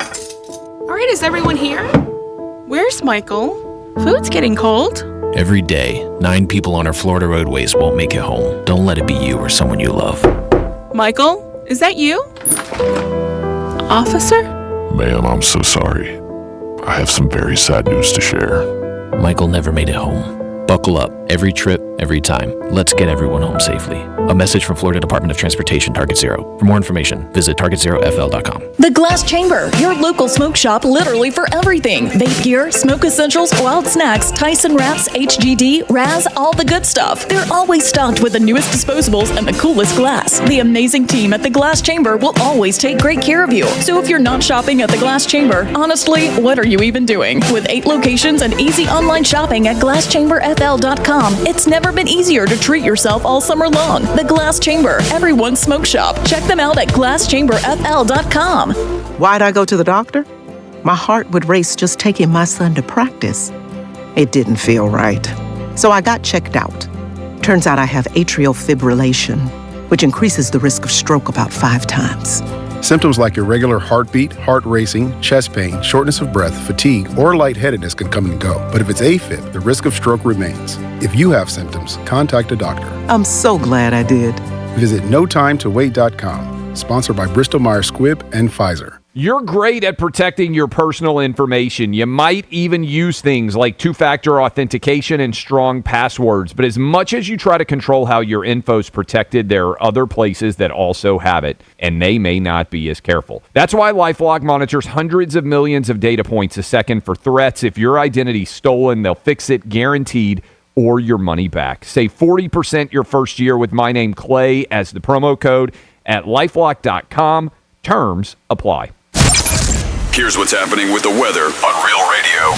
All right, is everyone here? Where's Michael? Food's getting cold. Every day, 9 people on our Florida roadways won't make it home. Don't let it be you or someone you love. Michael, is that you? Officer? Ma'am, I'm so sorry. I have some very sad news to share. Michael never made it home. Buckle up. Every trip, every time. Let's get everyone home safely. A message from Florida Department of Transportation, Target Zero. For more information, visit targetzerofl.com. The Glass Chamber, your local smoke shop literally for everything. Vape gear, smoke essentials, wild snacks, Tyson wraps, HGD, Raz, all the good stuff. They're always stocked with the newest disposables and the coolest glass. The amazing team at the Glass Chamber will always take great care of you. So if you're not shopping at the Glass Chamber, honestly, what are you even doing? With 8 locations and easy online shopping at glasschamberfl.com, it's never been easier to treat yourself all summer long. The Glass Chamber, everyone's smoke shop. Check them out at glasschamberfl.com. Why'd I go to the doctor? My heart would race just taking my son to practice. It didn't feel right. So I got checked out. Turns out I have atrial fibrillation, which increases the risk of stroke about 5 times. Symptoms like irregular heartbeat, heart racing, chest pain, shortness of breath, fatigue, or lightheadedness can come and go. But if it's AFib, the risk of stroke remains. If you have symptoms, contact a doctor. I'm so glad I did. Visit notimetowait.com. Sponsored by Bristol-Myers Squibb and Pfizer. You're great at protecting your personal information. You might even use things like two-factor authentication and strong passwords. But as much as you try to control how your info's protected, there are other places that also have it, and they may not be as careful. That's why LifeLock monitors hundreds of millions of data points a second for threats. If your identity's stolen, they'll fix it guaranteed, or your money back. Save 40% your first year with my name Clay as the promo code at lifelock.com. Terms apply. Here's what's happening with the weather on Real Radio.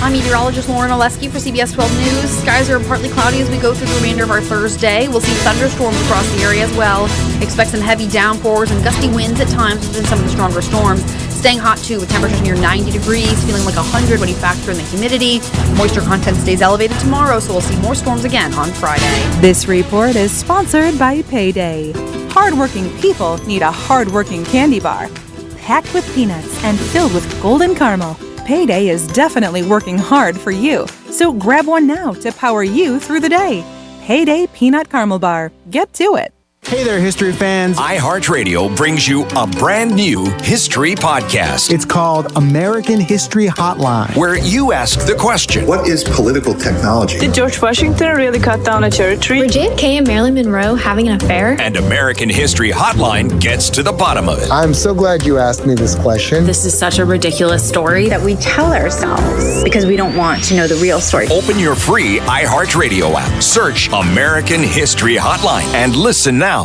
I'm meteorologist Lauren Oleski for CBS 12 News. Skies are partly cloudy as we go through the remainder of our Thursday. We'll see thunderstorms across the area as well. Expect some heavy downpours and gusty winds at times within some of the stronger storms. Staying hot too with temperatures near 90 degrees, feeling like 100 when you factor in the humidity. Moisture content stays elevated tomorrow, so we'll see more storms again on Friday. This report is sponsored by Payday. Hardworking people need a hardworking candy bar. Packed with peanuts and filled with golden caramel, Payday is definitely working hard for you. So grab one now to power you through the day. Payday Peanut Caramel Bar. Get to it. Hey there, history fans. iHeartRadio brings you a brand new history podcast. It's called American History Hotline, where you ask the question, what is political technology? Did George Washington really cut down a cherry tree? Were JFK and Marilyn Monroe having an affair? And American History Hotline gets to the bottom of it. I'm so glad you asked me this question. This is such a ridiculous story that we tell ourselves because we don't want to know the real story. Open your free iHeartRadio app. Search American History Hotline and listen now.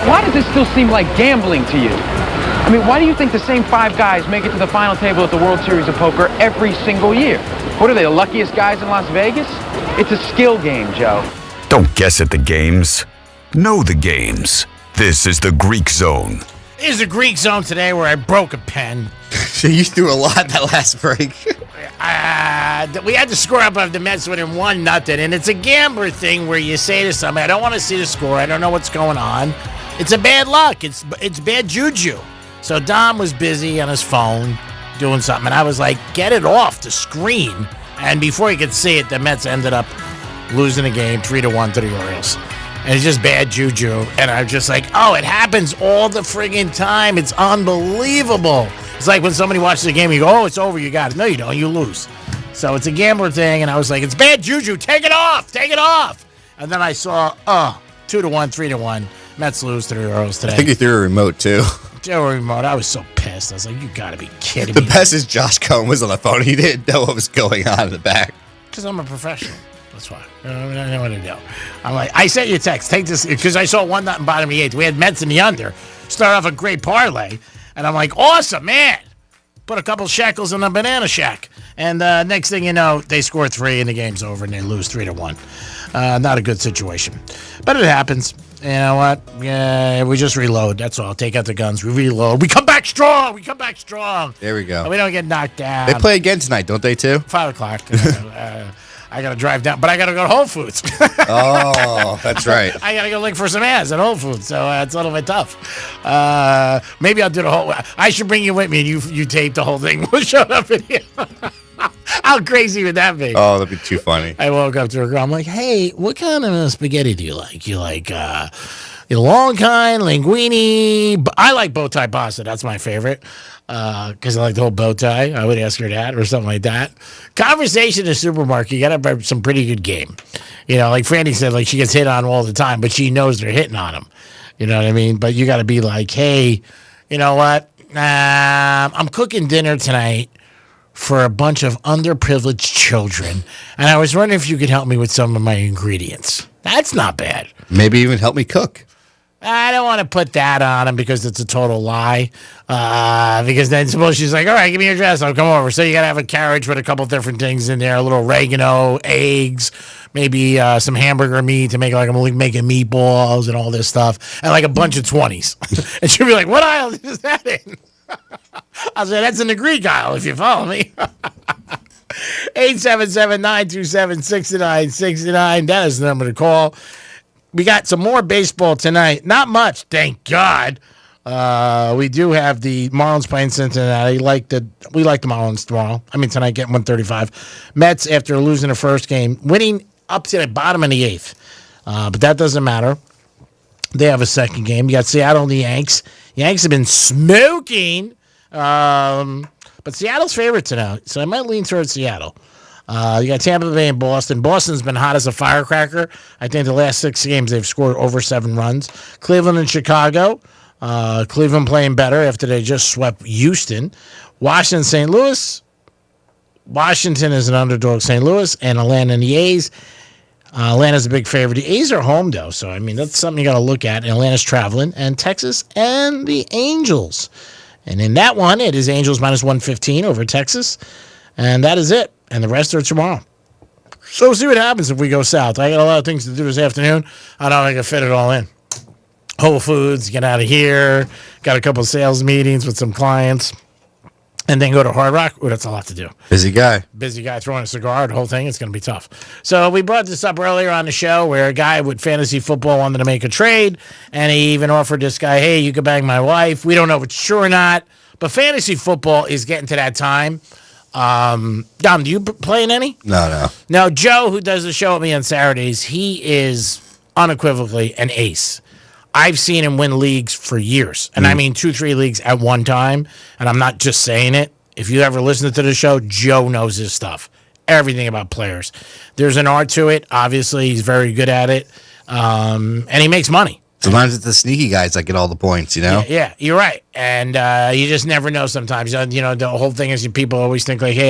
Why does this still seem like gambling to you? I mean, why do you think the same 5 guys make it to the final table at the World Series of Poker every single year? What are they, the luckiest guys in Las Vegas? It's a skill game, Joe. Don't guess at the games. Know the games. This is the Greek Zone. Here's the Greek Zone today where I broke a pen. So you threw a lot that last break. We had to score up of the Mets winning 1-0, and it's a gambler thing where you say to somebody, I don't want to see the score. I don't know what's going on. It's a bad luck. It's bad juju. So Dom was busy on his phone doing something, and I was like, get it off the screen. And before he could see it, the Mets ended up losing the game 3-1 to the Orioles. And it's just bad juju. And I'm just like, oh, it happens all the friggin' time. It's unbelievable. It's like when somebody watches a game, you go, oh, it's over, you got it. No, you don't. You lose. So it's a gambler thing, and I was like, it's bad juju. Take it off. Take it off. And then I saw, 2-1, 3-1. Mets lose to the Orioles today. I think you threw a remote, too. Remote. I was so pissed. I was like, you got to be kidding me. The best is Josh Cohen was on the phone. He didn't know what was going on in the back. Because I'm a professional. That's why. I know what to do. I'm like, I sent you a text. Take this. Because I saw 1-0 bottom of the 8th. We had Mets in the under. Start off a great parlay. And I'm like, awesome, man. Put a couple shekels in the banana shack. And next thing you know, they score 3 and the game's over and they lose 3-1. Not a good situation. But it happens. You know what? Yeah, we just reload. That's all. Take out the guns. We reload. We come back strong. There we go. We don't get knocked down. They play again tonight, don't they, too? 5 o'clock. I got to drive down, but I got to go to Whole Foods. Oh, that's right. I got to go look for some ads at Whole Foods, so it's a little bit tough. Maybe I'll do the whole. I should bring you with me, and you tape the whole thing. We'll show up in here. How crazy would that be? Oh, that'd be too funny. I woke up to a girl. I'm like, hey, what kind of spaghetti do you like? You like long kind, linguine? I like bow tie pasta. That's my favorite because I like the whole bow tie. I would ask her that or something like that. Conversation in the supermarket, you got to have some pretty good game. You know, like Franny said, like she gets hit on all the time, but she knows they're hitting on them. You know what I mean? But you got to be like, hey, you know what? I'm cooking dinner tonight for a bunch of underprivileged children, and I was wondering if you could help me with some of my ingredients. That's not bad. Maybe even help me cook. I don't want to put that on him because it's a total lie. Because then suppose she's like, all right, give me your address, I'll come over. So you got to have a carriage with a couple different things in there, a little oregano, eggs, maybe some hamburger meat to make like I'm making meatballs and all this stuff, and like a bunch of 20s. And she'll be like, what aisle is that in? I'll say, that's in the Greek aisle, if you follow me. 877-927-6969. That is the number to call. We got some more baseball tonight. Not much, thank God. We do have the Marlins playing Cincinnati. We like the Marlins tomorrow. I mean, tonight getting 135. Mets, after losing the first game, winning up to the bottom of the eighth. But that doesn't matter. They have a second game. You got Seattle and the Yanks. Yanks have been smoking. But Seattle's favorite tonight, so I might lean towards Seattle. You got Tampa Bay and Boston. Boston's been hot as a firecracker. I think the last 6 games they've scored over 7 runs. Cleveland and Chicago. Cleveland playing better after they just swept Houston. Washington, St. Louis. Washington is an underdog. St. Louis and Atlanta and the A's. Atlanta's a big favorite. The A's are home, though, so, I mean, that's something you got to look at. And Atlanta's traveling. And Texas and the Angels. And in that one, it is Angels minus 115 over Texas. And that is it. And the rest are tomorrow. So we'll see what happens if we go south. I got a lot of things to do this afternoon. I don't think I can fit it all in. Whole Foods, get out of here. Got a couple of sales meetings with some clients. And then go to Hard Rock. Oh, that's a lot to do. Busy guy Throwing a cigar, the whole thing. It's going to be tough. So we brought this up earlier on the show where a guy with fantasy football wanted to make a trade. And he even offered this guy, hey, you could bang my wife. We don't know if it's true or not. But fantasy football is getting to that time. Dom, do you play in any? No. Now, Joe, who does the show with me on Saturdays, he is unequivocally an ace. I've seen him win leagues for years. And I mean 2-3 leagues at one time. And I'm not just saying it. If you ever listen to the show, Joe knows his stuff. Everything about players. There's an art to it. Obviously, he's very good at it. And he makes money. Sometimes it's the sneaky guys that get all the points, you know? Yeah, you're right. And you just never know sometimes. You know, the whole thing is people always think like, hey,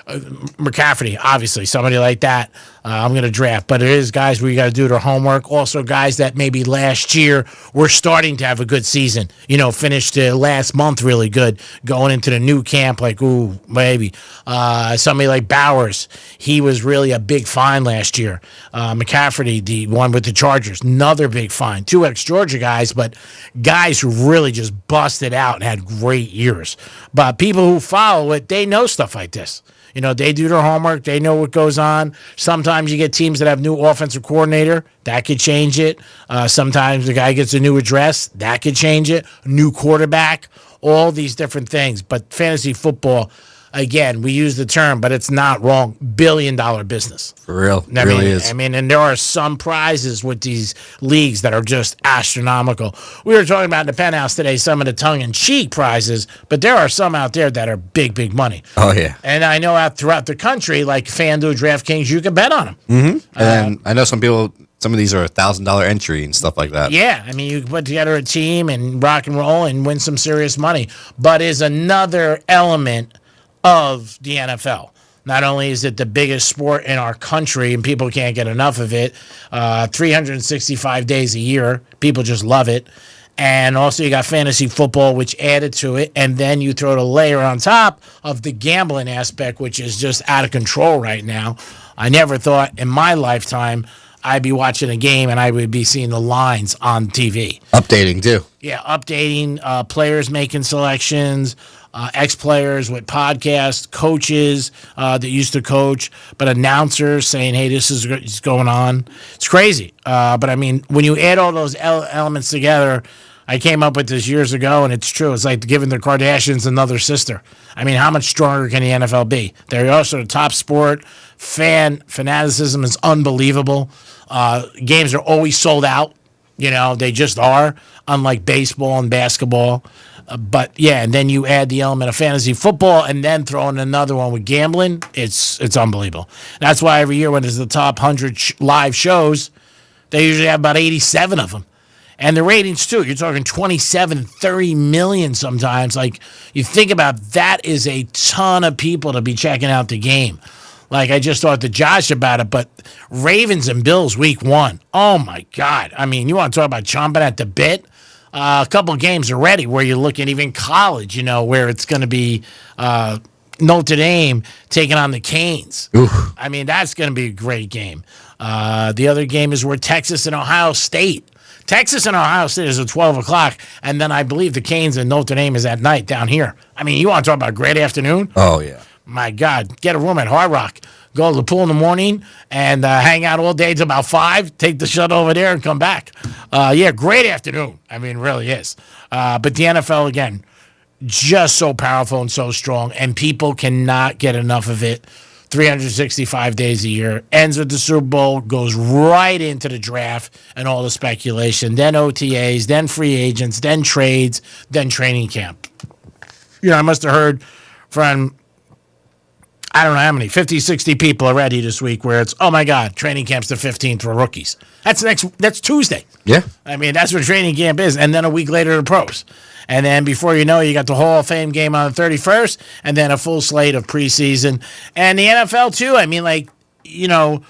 McCaffrey, obviously, somebody like that, I'm going to draft. But it is guys where you got to do their homework. Also, guys that maybe last year were starting to have a good season. You know, finished the last month really good. Going into the new camp, like, ooh, maybe. Somebody like Bowers, he was really a big find last year. McCaffrey, the one with the Chargers, another big find. 2 ex-Georgia guys, but guys who really just busted out and had great years. But people who follow it, they know stuff like this. You know, they do their homework. They know what goes on. Sometimes you get teams that have new offensive coordinator. That could change it. Sometimes the guy gets a new address. That could change it. New quarterback. All these different things. But fantasy football, again, we use the term, but it's not wrong. $billion business. For real. It really is. I mean, and there are some prizes with these leagues that are just astronomical. We were talking about in the Penthouse today some of the tongue-in-cheek prizes, but there are some out there that are big, big money. Oh, yeah. And I know throughout the country, like FanDuel, DraftKings, you can bet on them. Mm-hmm. And I know some of these are $1,000 entry and stuff like that. Yeah, I mean, you can put together a team and rock and roll and win some serious money. But is another element of the NFL. Not only is it the biggest sport in our country and people can't get enough of it, 365 days a year, people just love it. And also you got fantasy football, which added to it. And then you throw the layer on top of the gambling aspect, which is just out of control right now. I never thought in my lifetime I'd be watching a game and I would be seeing the lines on TV. Updating, too. Yeah, updating, players making selections, ex-players with podcasts, coaches that used to coach, but announcers saying, hey, this is going on. It's crazy. But, I mean, when you add all those elements together, I came up with this years ago, and it's true. It's like giving the Kardashians another sister. I mean, how much stronger can the NFL be? They're also the top sport. Fanaticism is unbelievable. Games are always sold out. You know, they just are, unlike baseball and basketball. But, yeah, and then you add the element of fantasy football and then throw in another one with gambling. It's unbelievable. That's why every year when there's the top 100 live shows, they usually have about 87 of them. And the ratings, too. You're talking 27, 30 million sometimes. Like, you think about that is a ton of people to be checking out the game. Like, I just talked to Josh about it, but Ravens and Bills week 1. Oh, my God. I mean, you want to talk about chomping at the bit? A couple games already where you're looking even college, you know, where it's going to be Notre Dame taking on the Canes. Oof. I mean, that's going to be a great game. The other game is where Texas and Ohio State. Texas and Ohio State is at 12 o'clock, and then I believe the Canes and Notre Dame is at night down here. I mean, you want to talk about a great afternoon? Oh, yeah. My God, get a room at Hard Rock. Go to the pool in the morning and hang out all day till about 5. Take the shuttle over there and come back. Yeah, great afternoon. I mean, really is. But the NFL, again, just so powerful and so strong, and people cannot get enough of it. 365 days a year, ends with the Super Bowl, goes right into the draft and all the speculation, then OTAs, then free agents, then trades, then training camp. You know, I must have heard from, I don't know how many, 50, 60 people already this week where it's, oh my God, training camp's the 15th for rookies. That's Tuesday. Yeah. I mean, that's what training camp is. And then a week later, the pros. And then before you know it, you got the Hall of Fame game on the 31st, and then a full slate of preseason. And the NFL, too. I mean, like, you know,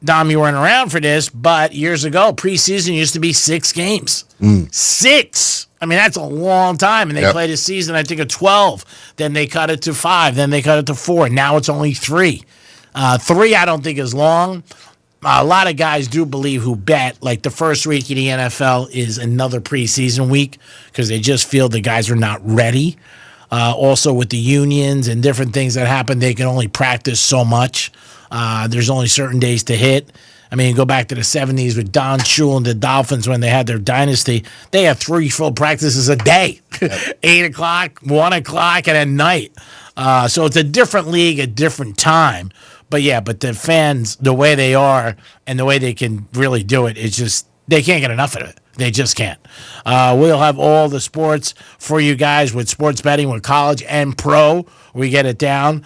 Dom, you weren't around for this, but years ago, preseason used to be 6 games. 6. I mean, that's a long time. And they played a season, I think, of 12. Then they cut it to 5. Then they cut it to 4. Now it's only 3. 3, I don't think, is long. A lot of guys do believe who bet, like the first week of the NFL is another preseason week because they just feel the guys are not ready. Also with the unions and different things that happen, they can only practice so much. There's only certain days to hit. I mean, go back to the 70s with Don Shula and the Dolphins when they had their dynasty. They had 3 full practices a day, 8 o'clock, 1 o'clock, and at night. So it's a different league, a different time. But yeah, but the fans, the way they are and the way they can really do it, it's just, they can't get enough of it. They just can't. We'll have all the sports for you guys with sports betting, with college and pro. We get it down.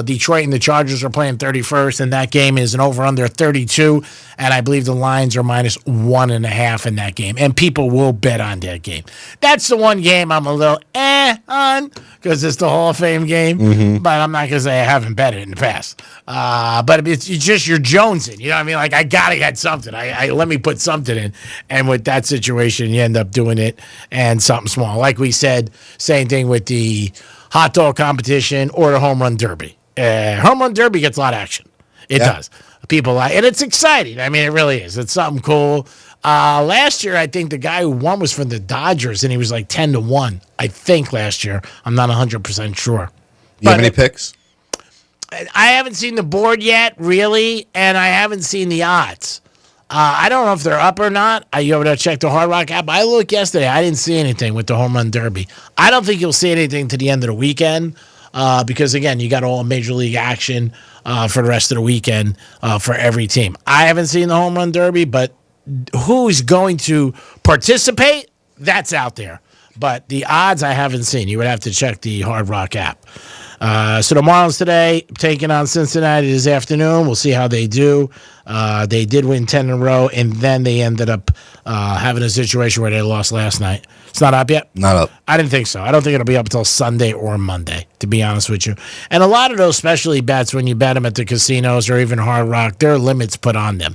Detroit and the Chargers are playing 31st, and that game is an over-under 32, and I believe the lines are -1.5 in that game, and people will bet on that game. That's the one game I'm a little on because it's the Hall of Fame game, but I'm not going to say I haven't bet it in the past. But it's just you're jonesing, you know what I mean? Like, I got to get something. I let me put something in, and with that situation, you end up doing it and something small. Like we said, same thing with the hot dog competition or the home run derby. Home run derby gets a lot of action. It does. People like, and it's exciting. I mean, it really is. It's something cool. Last year, I think the guy who won was from the Dodgers, and he was like 10-1. I think last year. I'm not 100% sure. You have any picks? I haven't seen the board yet, really, and I haven't seen the odds. I don't know if they're up or not. You ever check the Hard Rock app? I looked yesterday. I didn't see anything with the home run derby. I don't think you'll see anything to the end of the weekend because, again, you got all Major League action for the rest of the weekend for every team. I haven't seen the home run derby, but who's going to participate, that's out there. But the odds I haven't seen. You would have to check the Hard Rock app. So the Marlins today taking on Cincinnati this afternoon. We'll see how they do. They did win 10 in a row, and then they ended up having a situation where they lost last night. It's not up yet? Not up. I didn't think so. I don't think it'll be up until Sunday or Monday, to be honest with you. And a lot of those specialty bets, when you bet them at the casinos or even Hard Rock, there are limits put on them.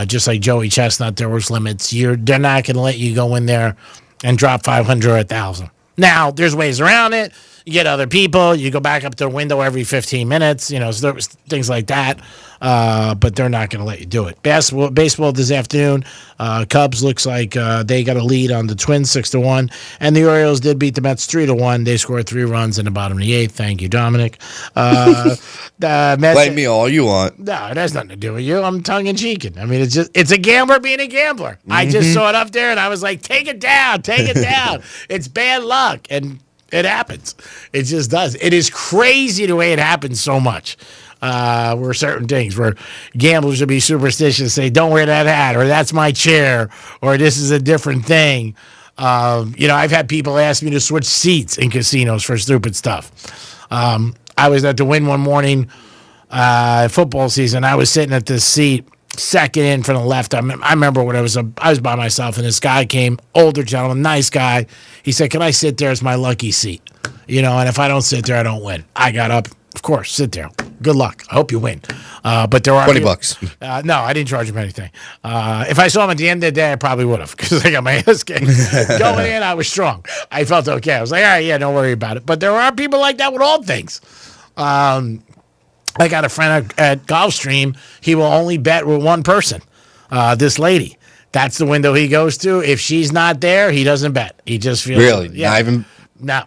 Just like Joey Chestnut, there was limits. They're not going to let you go in there and drop 500 or 1,000. Now, there's ways around it. You get other people. You go back up to the window every 15 minutes. So there was things like that. But they're not going to let you do it. Baseball this afternoon. Cubs looks like they got a lead on the Twins 6-1, and the Orioles did beat the Mets 3-1. They scored 3 runs in the bottom of the 8th. Thank you, Dominic. The Mets, blame me all you want. No, it has nothing to do with you. I'm tongue in cheeking. I mean, it's a gambler being a gambler. I just saw it up there, and I was like, take it down, take it down. It's bad luck, and it happens. It just does. It is crazy the way it happens so much. Where certain things, where gamblers will be superstitious, say, don't wear that hat, or that's my chair, or this is a different thing. I've had people ask me to switch seats in casinos for stupid stuff. I was at the Wynn one morning, football season. I was sitting at this seat, second in from the left. I remember when I was by myself, and this guy came, older gentleman, nice guy. He said, can I sit there as my lucky seat? And if I don't sit there, I don't win. I got up. Of course, sit there. Good luck. I hope you win. But there are $20. No, I didn't charge him anything. If I saw him at the end of the day, I probably would have, because I got my ass kicked. Going in, I was strong. I felt okay. I was like, all right, yeah, don't worry about it. But there are people like that with all things. I got a friend at Gulfstream. He will only bet with one person. This lady. That's the window he goes to. If she's not there, he doesn't bet. He just feels really. Yeah. Not even. No,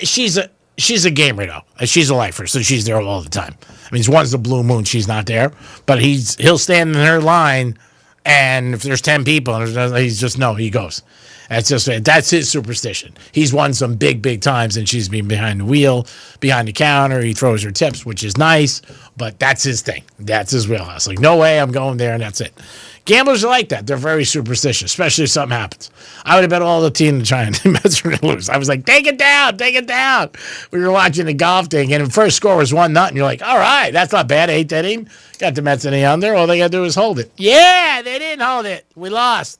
she's a gamer though. She's a lifer, so she's there all the time. I mean, once the blue moon, she's not there, but he'll stand in her line, and if there's 10 people, he's just he goes. That's his superstition. He's won some big times, and she's been behind the wheel, behind the counter. He throws her tips, which is nice, but that's his thing. That's his wheelhouse. Like, no way, I'm going there, and that's it. Gamblers are like that. They're very superstitious, especially if something happens. I would have bet all the team to try and the Mets were going to lose. I was like, take it down, take it down. We were watching the golf thing, and the first score was 1-0, and you're like, all right, that's not bad. 8th inning, got the Mets in the under. All they got to do is hold it. Yeah, they didn't hold it. We lost.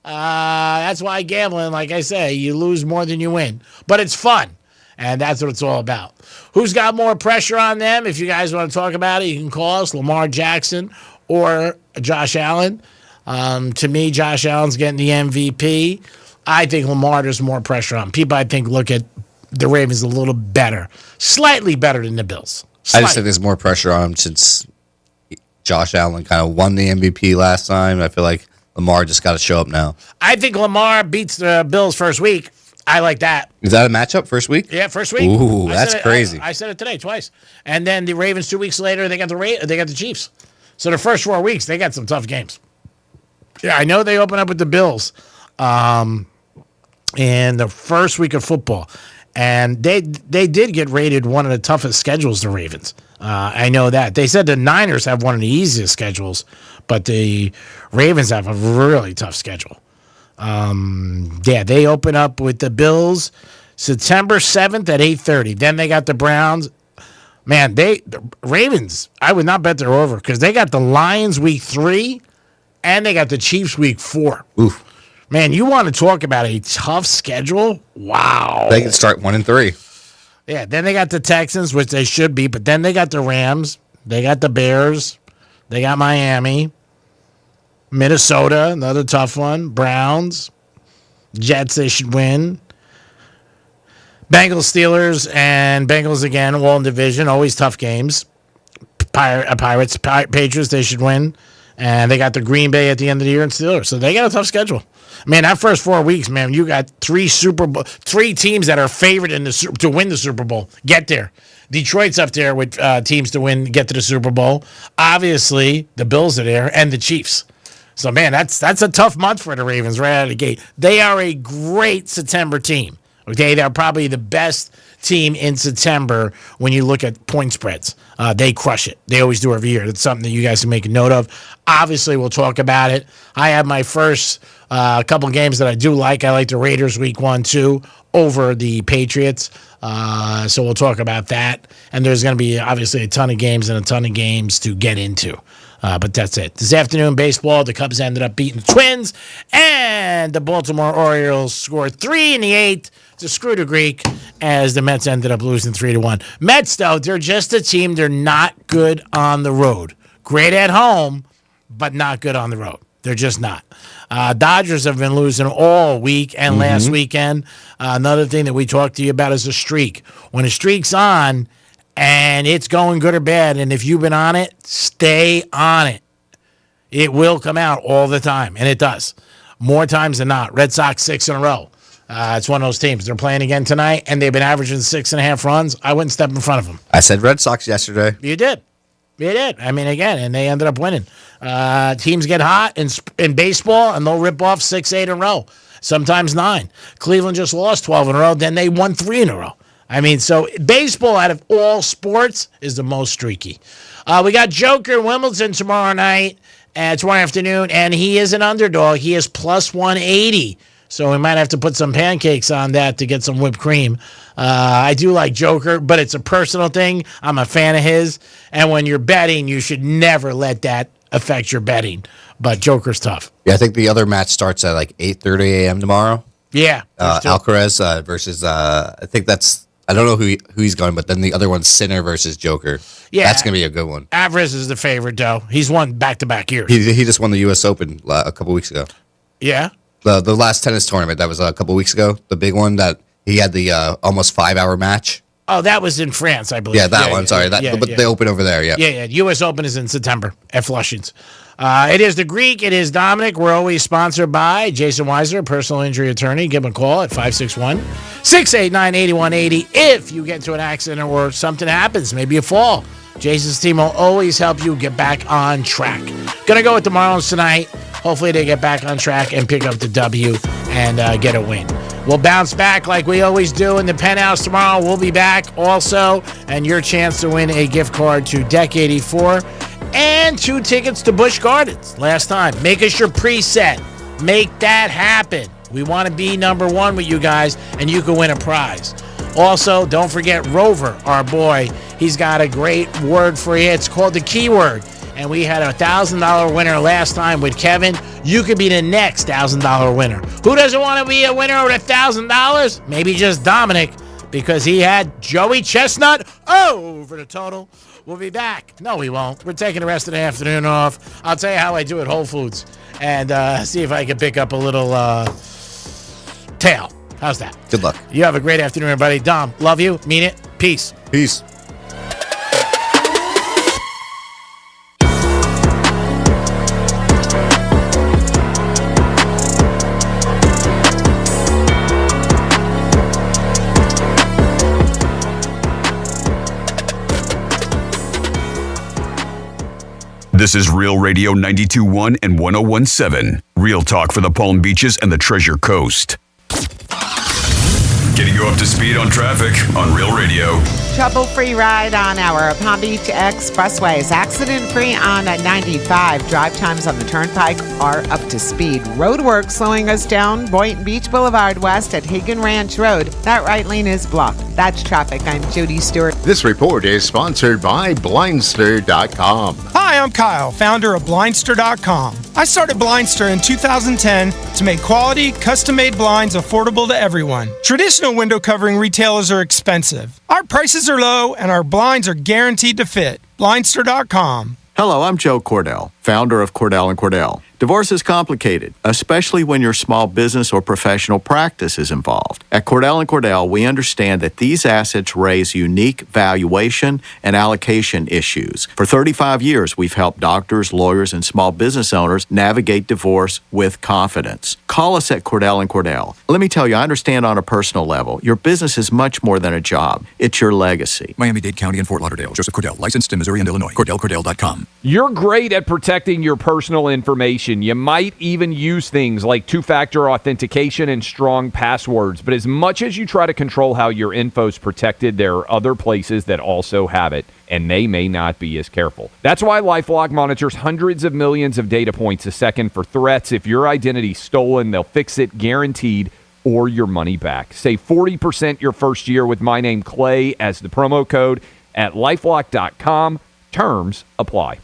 That's why gambling, like I say, you lose more than you win. But it's fun, and that's what it's all about. Who's got more pressure on them? If you guys want to talk about it, you can call us, Lamar Jackson or Josh Allen. To me, Josh Allen's getting the MVP. I think Lamar, there's more pressure on. People, I think, look at the Ravens a little better. Slightly better than the Bills. I just think there's more pressure on him since Josh Allen kind of won the MVP last time. I feel like Lamar just got to show up now. I think Lamar beats the Bills first week. I like that. Is that a matchup first week? Yeah, first week. Ooh, that's crazy. I said it today twice. And then the Ravens 2 weeks later, they got the Chiefs. So the first 4 weeks, they got some tough games. Yeah, I know they open up with the Bills in the first week of football. And they did get rated one of the toughest schedules, the Ravens. I know that. They said the Niners have one of the easiest schedules, but the Ravens have a really tough schedule. They open up with the Bills September 7th at 8:30. Then they got the Browns. Man, the Ravens, I would not bet they're over because they got the Lions week 3 and they got the Chiefs week 4. Oof. Man, you want to talk about a tough schedule? Wow. They can start 1-3. Yeah, then they got the Texans, which they should be, but then they got the Rams, they got the Bears, they got Miami, Minnesota, another tough one, Browns, Jets, they should win. Bengals, Steelers, and Bengals again, all in division, always tough games. Pirates, Patriots, they should win. And they got the Green Bay at the end of the year and Steelers. So they got a tough schedule. Man, that first 4 weeks, man, you got 3 teams that are favored to win the Super Bowl. Get there. Detroit's up there with teams to get to the Super Bowl. Obviously, the Bills are there and the Chiefs. So, man, that's a tough month for the Ravens right out of the gate. They are a great September team. Okay, they're probably the best team in September when you look at point spreads. They crush it. They always do every year. That's something that you guys can make a note of. Obviously, we'll talk about it. I have my first couple games that I do like. I like the Raiders week 1, 2 over the Patriots. So we'll talk about that. And there's going to be obviously a ton of games and a ton of games to get into. But that's it. This afternoon, baseball, the Cubs ended up beating the Twins, and the Baltimore Orioles scored 3 in the 8th to screw the Greek as the Mets ended up losing 3-1. Mets, though, they're just a team. They're not good on the road. Great at home, but not good on the road. They're just not. Dodgers have been losing all week and last weekend. Another thing that we talked to you about is a streak. When a streak's on and it's going good or bad, and if you've been on it, stay on it. It will come out all the time, and it does. More times than not. Red Sox 6 in a row. It's one of those teams. They're playing again tonight, and they've been averaging 6.5 runs. I wouldn't step in front of them. I said Red Sox yesterday. You did. You did. I mean, again, and they ended up winning. Teams get hot in baseball, and they'll rip off 6, 8 in a row, sometimes 9. Cleveland just lost 12 in a row. Then they won 3 in a row. I mean, so baseball out of all sports is the most streaky. We got Joker in Wimbledon tomorrow night. Tomorrow afternoon, and he is an underdog. He is plus 180, so we might have to put some pancakes on that to get some whipped cream. I do like Joker, but it's a personal thing. I'm a fan of his, and when you're betting, you should never let that affect your betting. But Joker's tough. Yeah, I think the other match starts at like 8:30 a.m. tomorrow. Yeah. Alcaraz versus, I think that's, I don't know who he's going, but then the other one's Sinner versus Joker. Yeah. That's going to be a good one. Alvarez is the favorite, though. He's won back-to-back years. He just won the U.S. Open a couple weeks ago. Yeah? The last tennis tournament, that was a couple weeks ago. The big one that he had the almost 5-hour match. Oh, that was in France, I believe. Yeah, that one. Sorry. But the Open over there, yeah. Yeah. U.S. Open is in September at Flushing's. It is the Greek. It is Dominic. We're always sponsored by Jason Weiser, personal injury attorney. Give him a call at 561-689-8180. If you get into an accident or something happens, maybe a fall, Jason's team will always help you get back on track. Gonna go with the Marlins tonight. Hopefully they get back on track and pick up the W and get a win. We'll bounce back like we always do in the Penthouse tomorrow. We'll be back also, and your chance to win a gift card to Deck 84 and 2 tickets to Busch Gardens. Last time. Make us your preset. Make that happen. We want to be number 1 with you guys, and you can win a prize. Also, don't forget Rover, our boy. He's got a great word for you. It's called the keyword. And we had a $1,000 winner last time with Kevin. You could be the next $1,000 winner. Who doesn't want to be a winner with $1,000? Maybe just Dominic, because he had Joey Chestnut over the total. We'll be back. No, we won't. We're taking the rest of the afternoon off. I'll tell you how I do at Whole Foods and see if I can pick up a little tail. How's that? Good luck. You have a great afternoon, everybody. Dom, love you. Mean it. Peace. Peace. This is Real Radio 92.1 and 101.7. Real talk for the Palm Beaches and the Treasure Coast. Getting you up to speed on traffic on Real Radio. Trouble-free ride on our Palm Beach Expressways. Accident-free on 95. Drive times on the Turnpike are up to speed. Roadwork slowing us down. Boynton Beach Boulevard West at Hagen Ranch Road. That right lane is blocked. That's traffic. I'm Jody Stewart. This report is sponsored by Blindster.com. Hi, I'm Kyle, founder of Blindster.com. I started Blindster in 2010 to make quality, custom-made blinds affordable to everyone. Traditional window covering retailers are expensive. Our prices are low, and our blinds are guaranteed to fit. Blindster.com. Hello, I'm Joe Cordell, founder of Cordell & Cordell. Divorce is complicated, especially when your small business or professional practice is involved. At Cordell & Cordell, we understand that these assets raise unique valuation and allocation issues. For 35 years, we've helped doctors, lawyers, and small business owners navigate divorce with confidence. Call us at Cordell & Cordell. Let me tell you, I understand on a personal level, your business is much more than a job. It's your legacy. Miami-Dade County and Fort Lauderdale. Joseph Cordell, licensed in Missouri and Illinois. CordellCordell.com. You're great at protecting your personal information. You might even use things like two-factor authentication and strong passwords, but as much as you try to control how your info's protected, there are other places that also have it, and they may not be as careful. That's why LifeLock monitors hundreds of millions of data points a second for threats. If your identity's stolen, they'll fix it guaranteed, or your money back. Save 40% your first year with my name Clay as the promo code at LifeLock.com. Terms apply.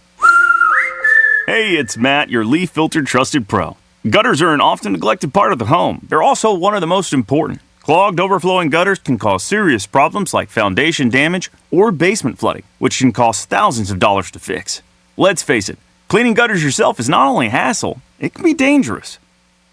Hey, it's Matt, your leaf filter trusted pro. Gutters are an often neglected part of the home. They're also one of the most important. Clogged, overflowing gutters can cause serious problems like foundation damage or basement flooding, which can cost thousands of dollars to fix. Let's face it, Cleaning gutters yourself is not only a hassle, it can be dangerous.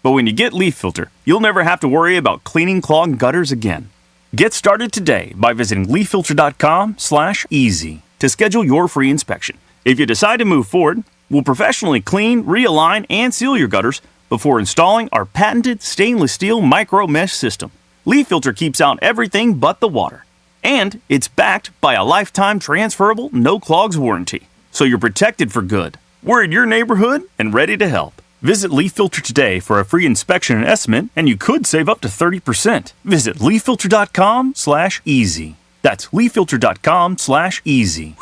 But when you get Leaf Filter, you'll never have to worry about cleaning clogged gutters again. Get started today by visiting leaffilter.com/easy to schedule your free inspection. If you decide to move forward, we'll professionally clean, realign, and seal your gutters before installing our patented stainless steel micro mesh system. Leaf Filter keeps out everything but the water. And it's backed by a lifetime transferable no clogs warranty. So you're protected for good. We're in your neighborhood and ready to help. Visit Leaf Filter today for a free inspection and estimate, and you could save up to 30%. Visit leaffilter.com/easy. That's leaffilter.com/easy.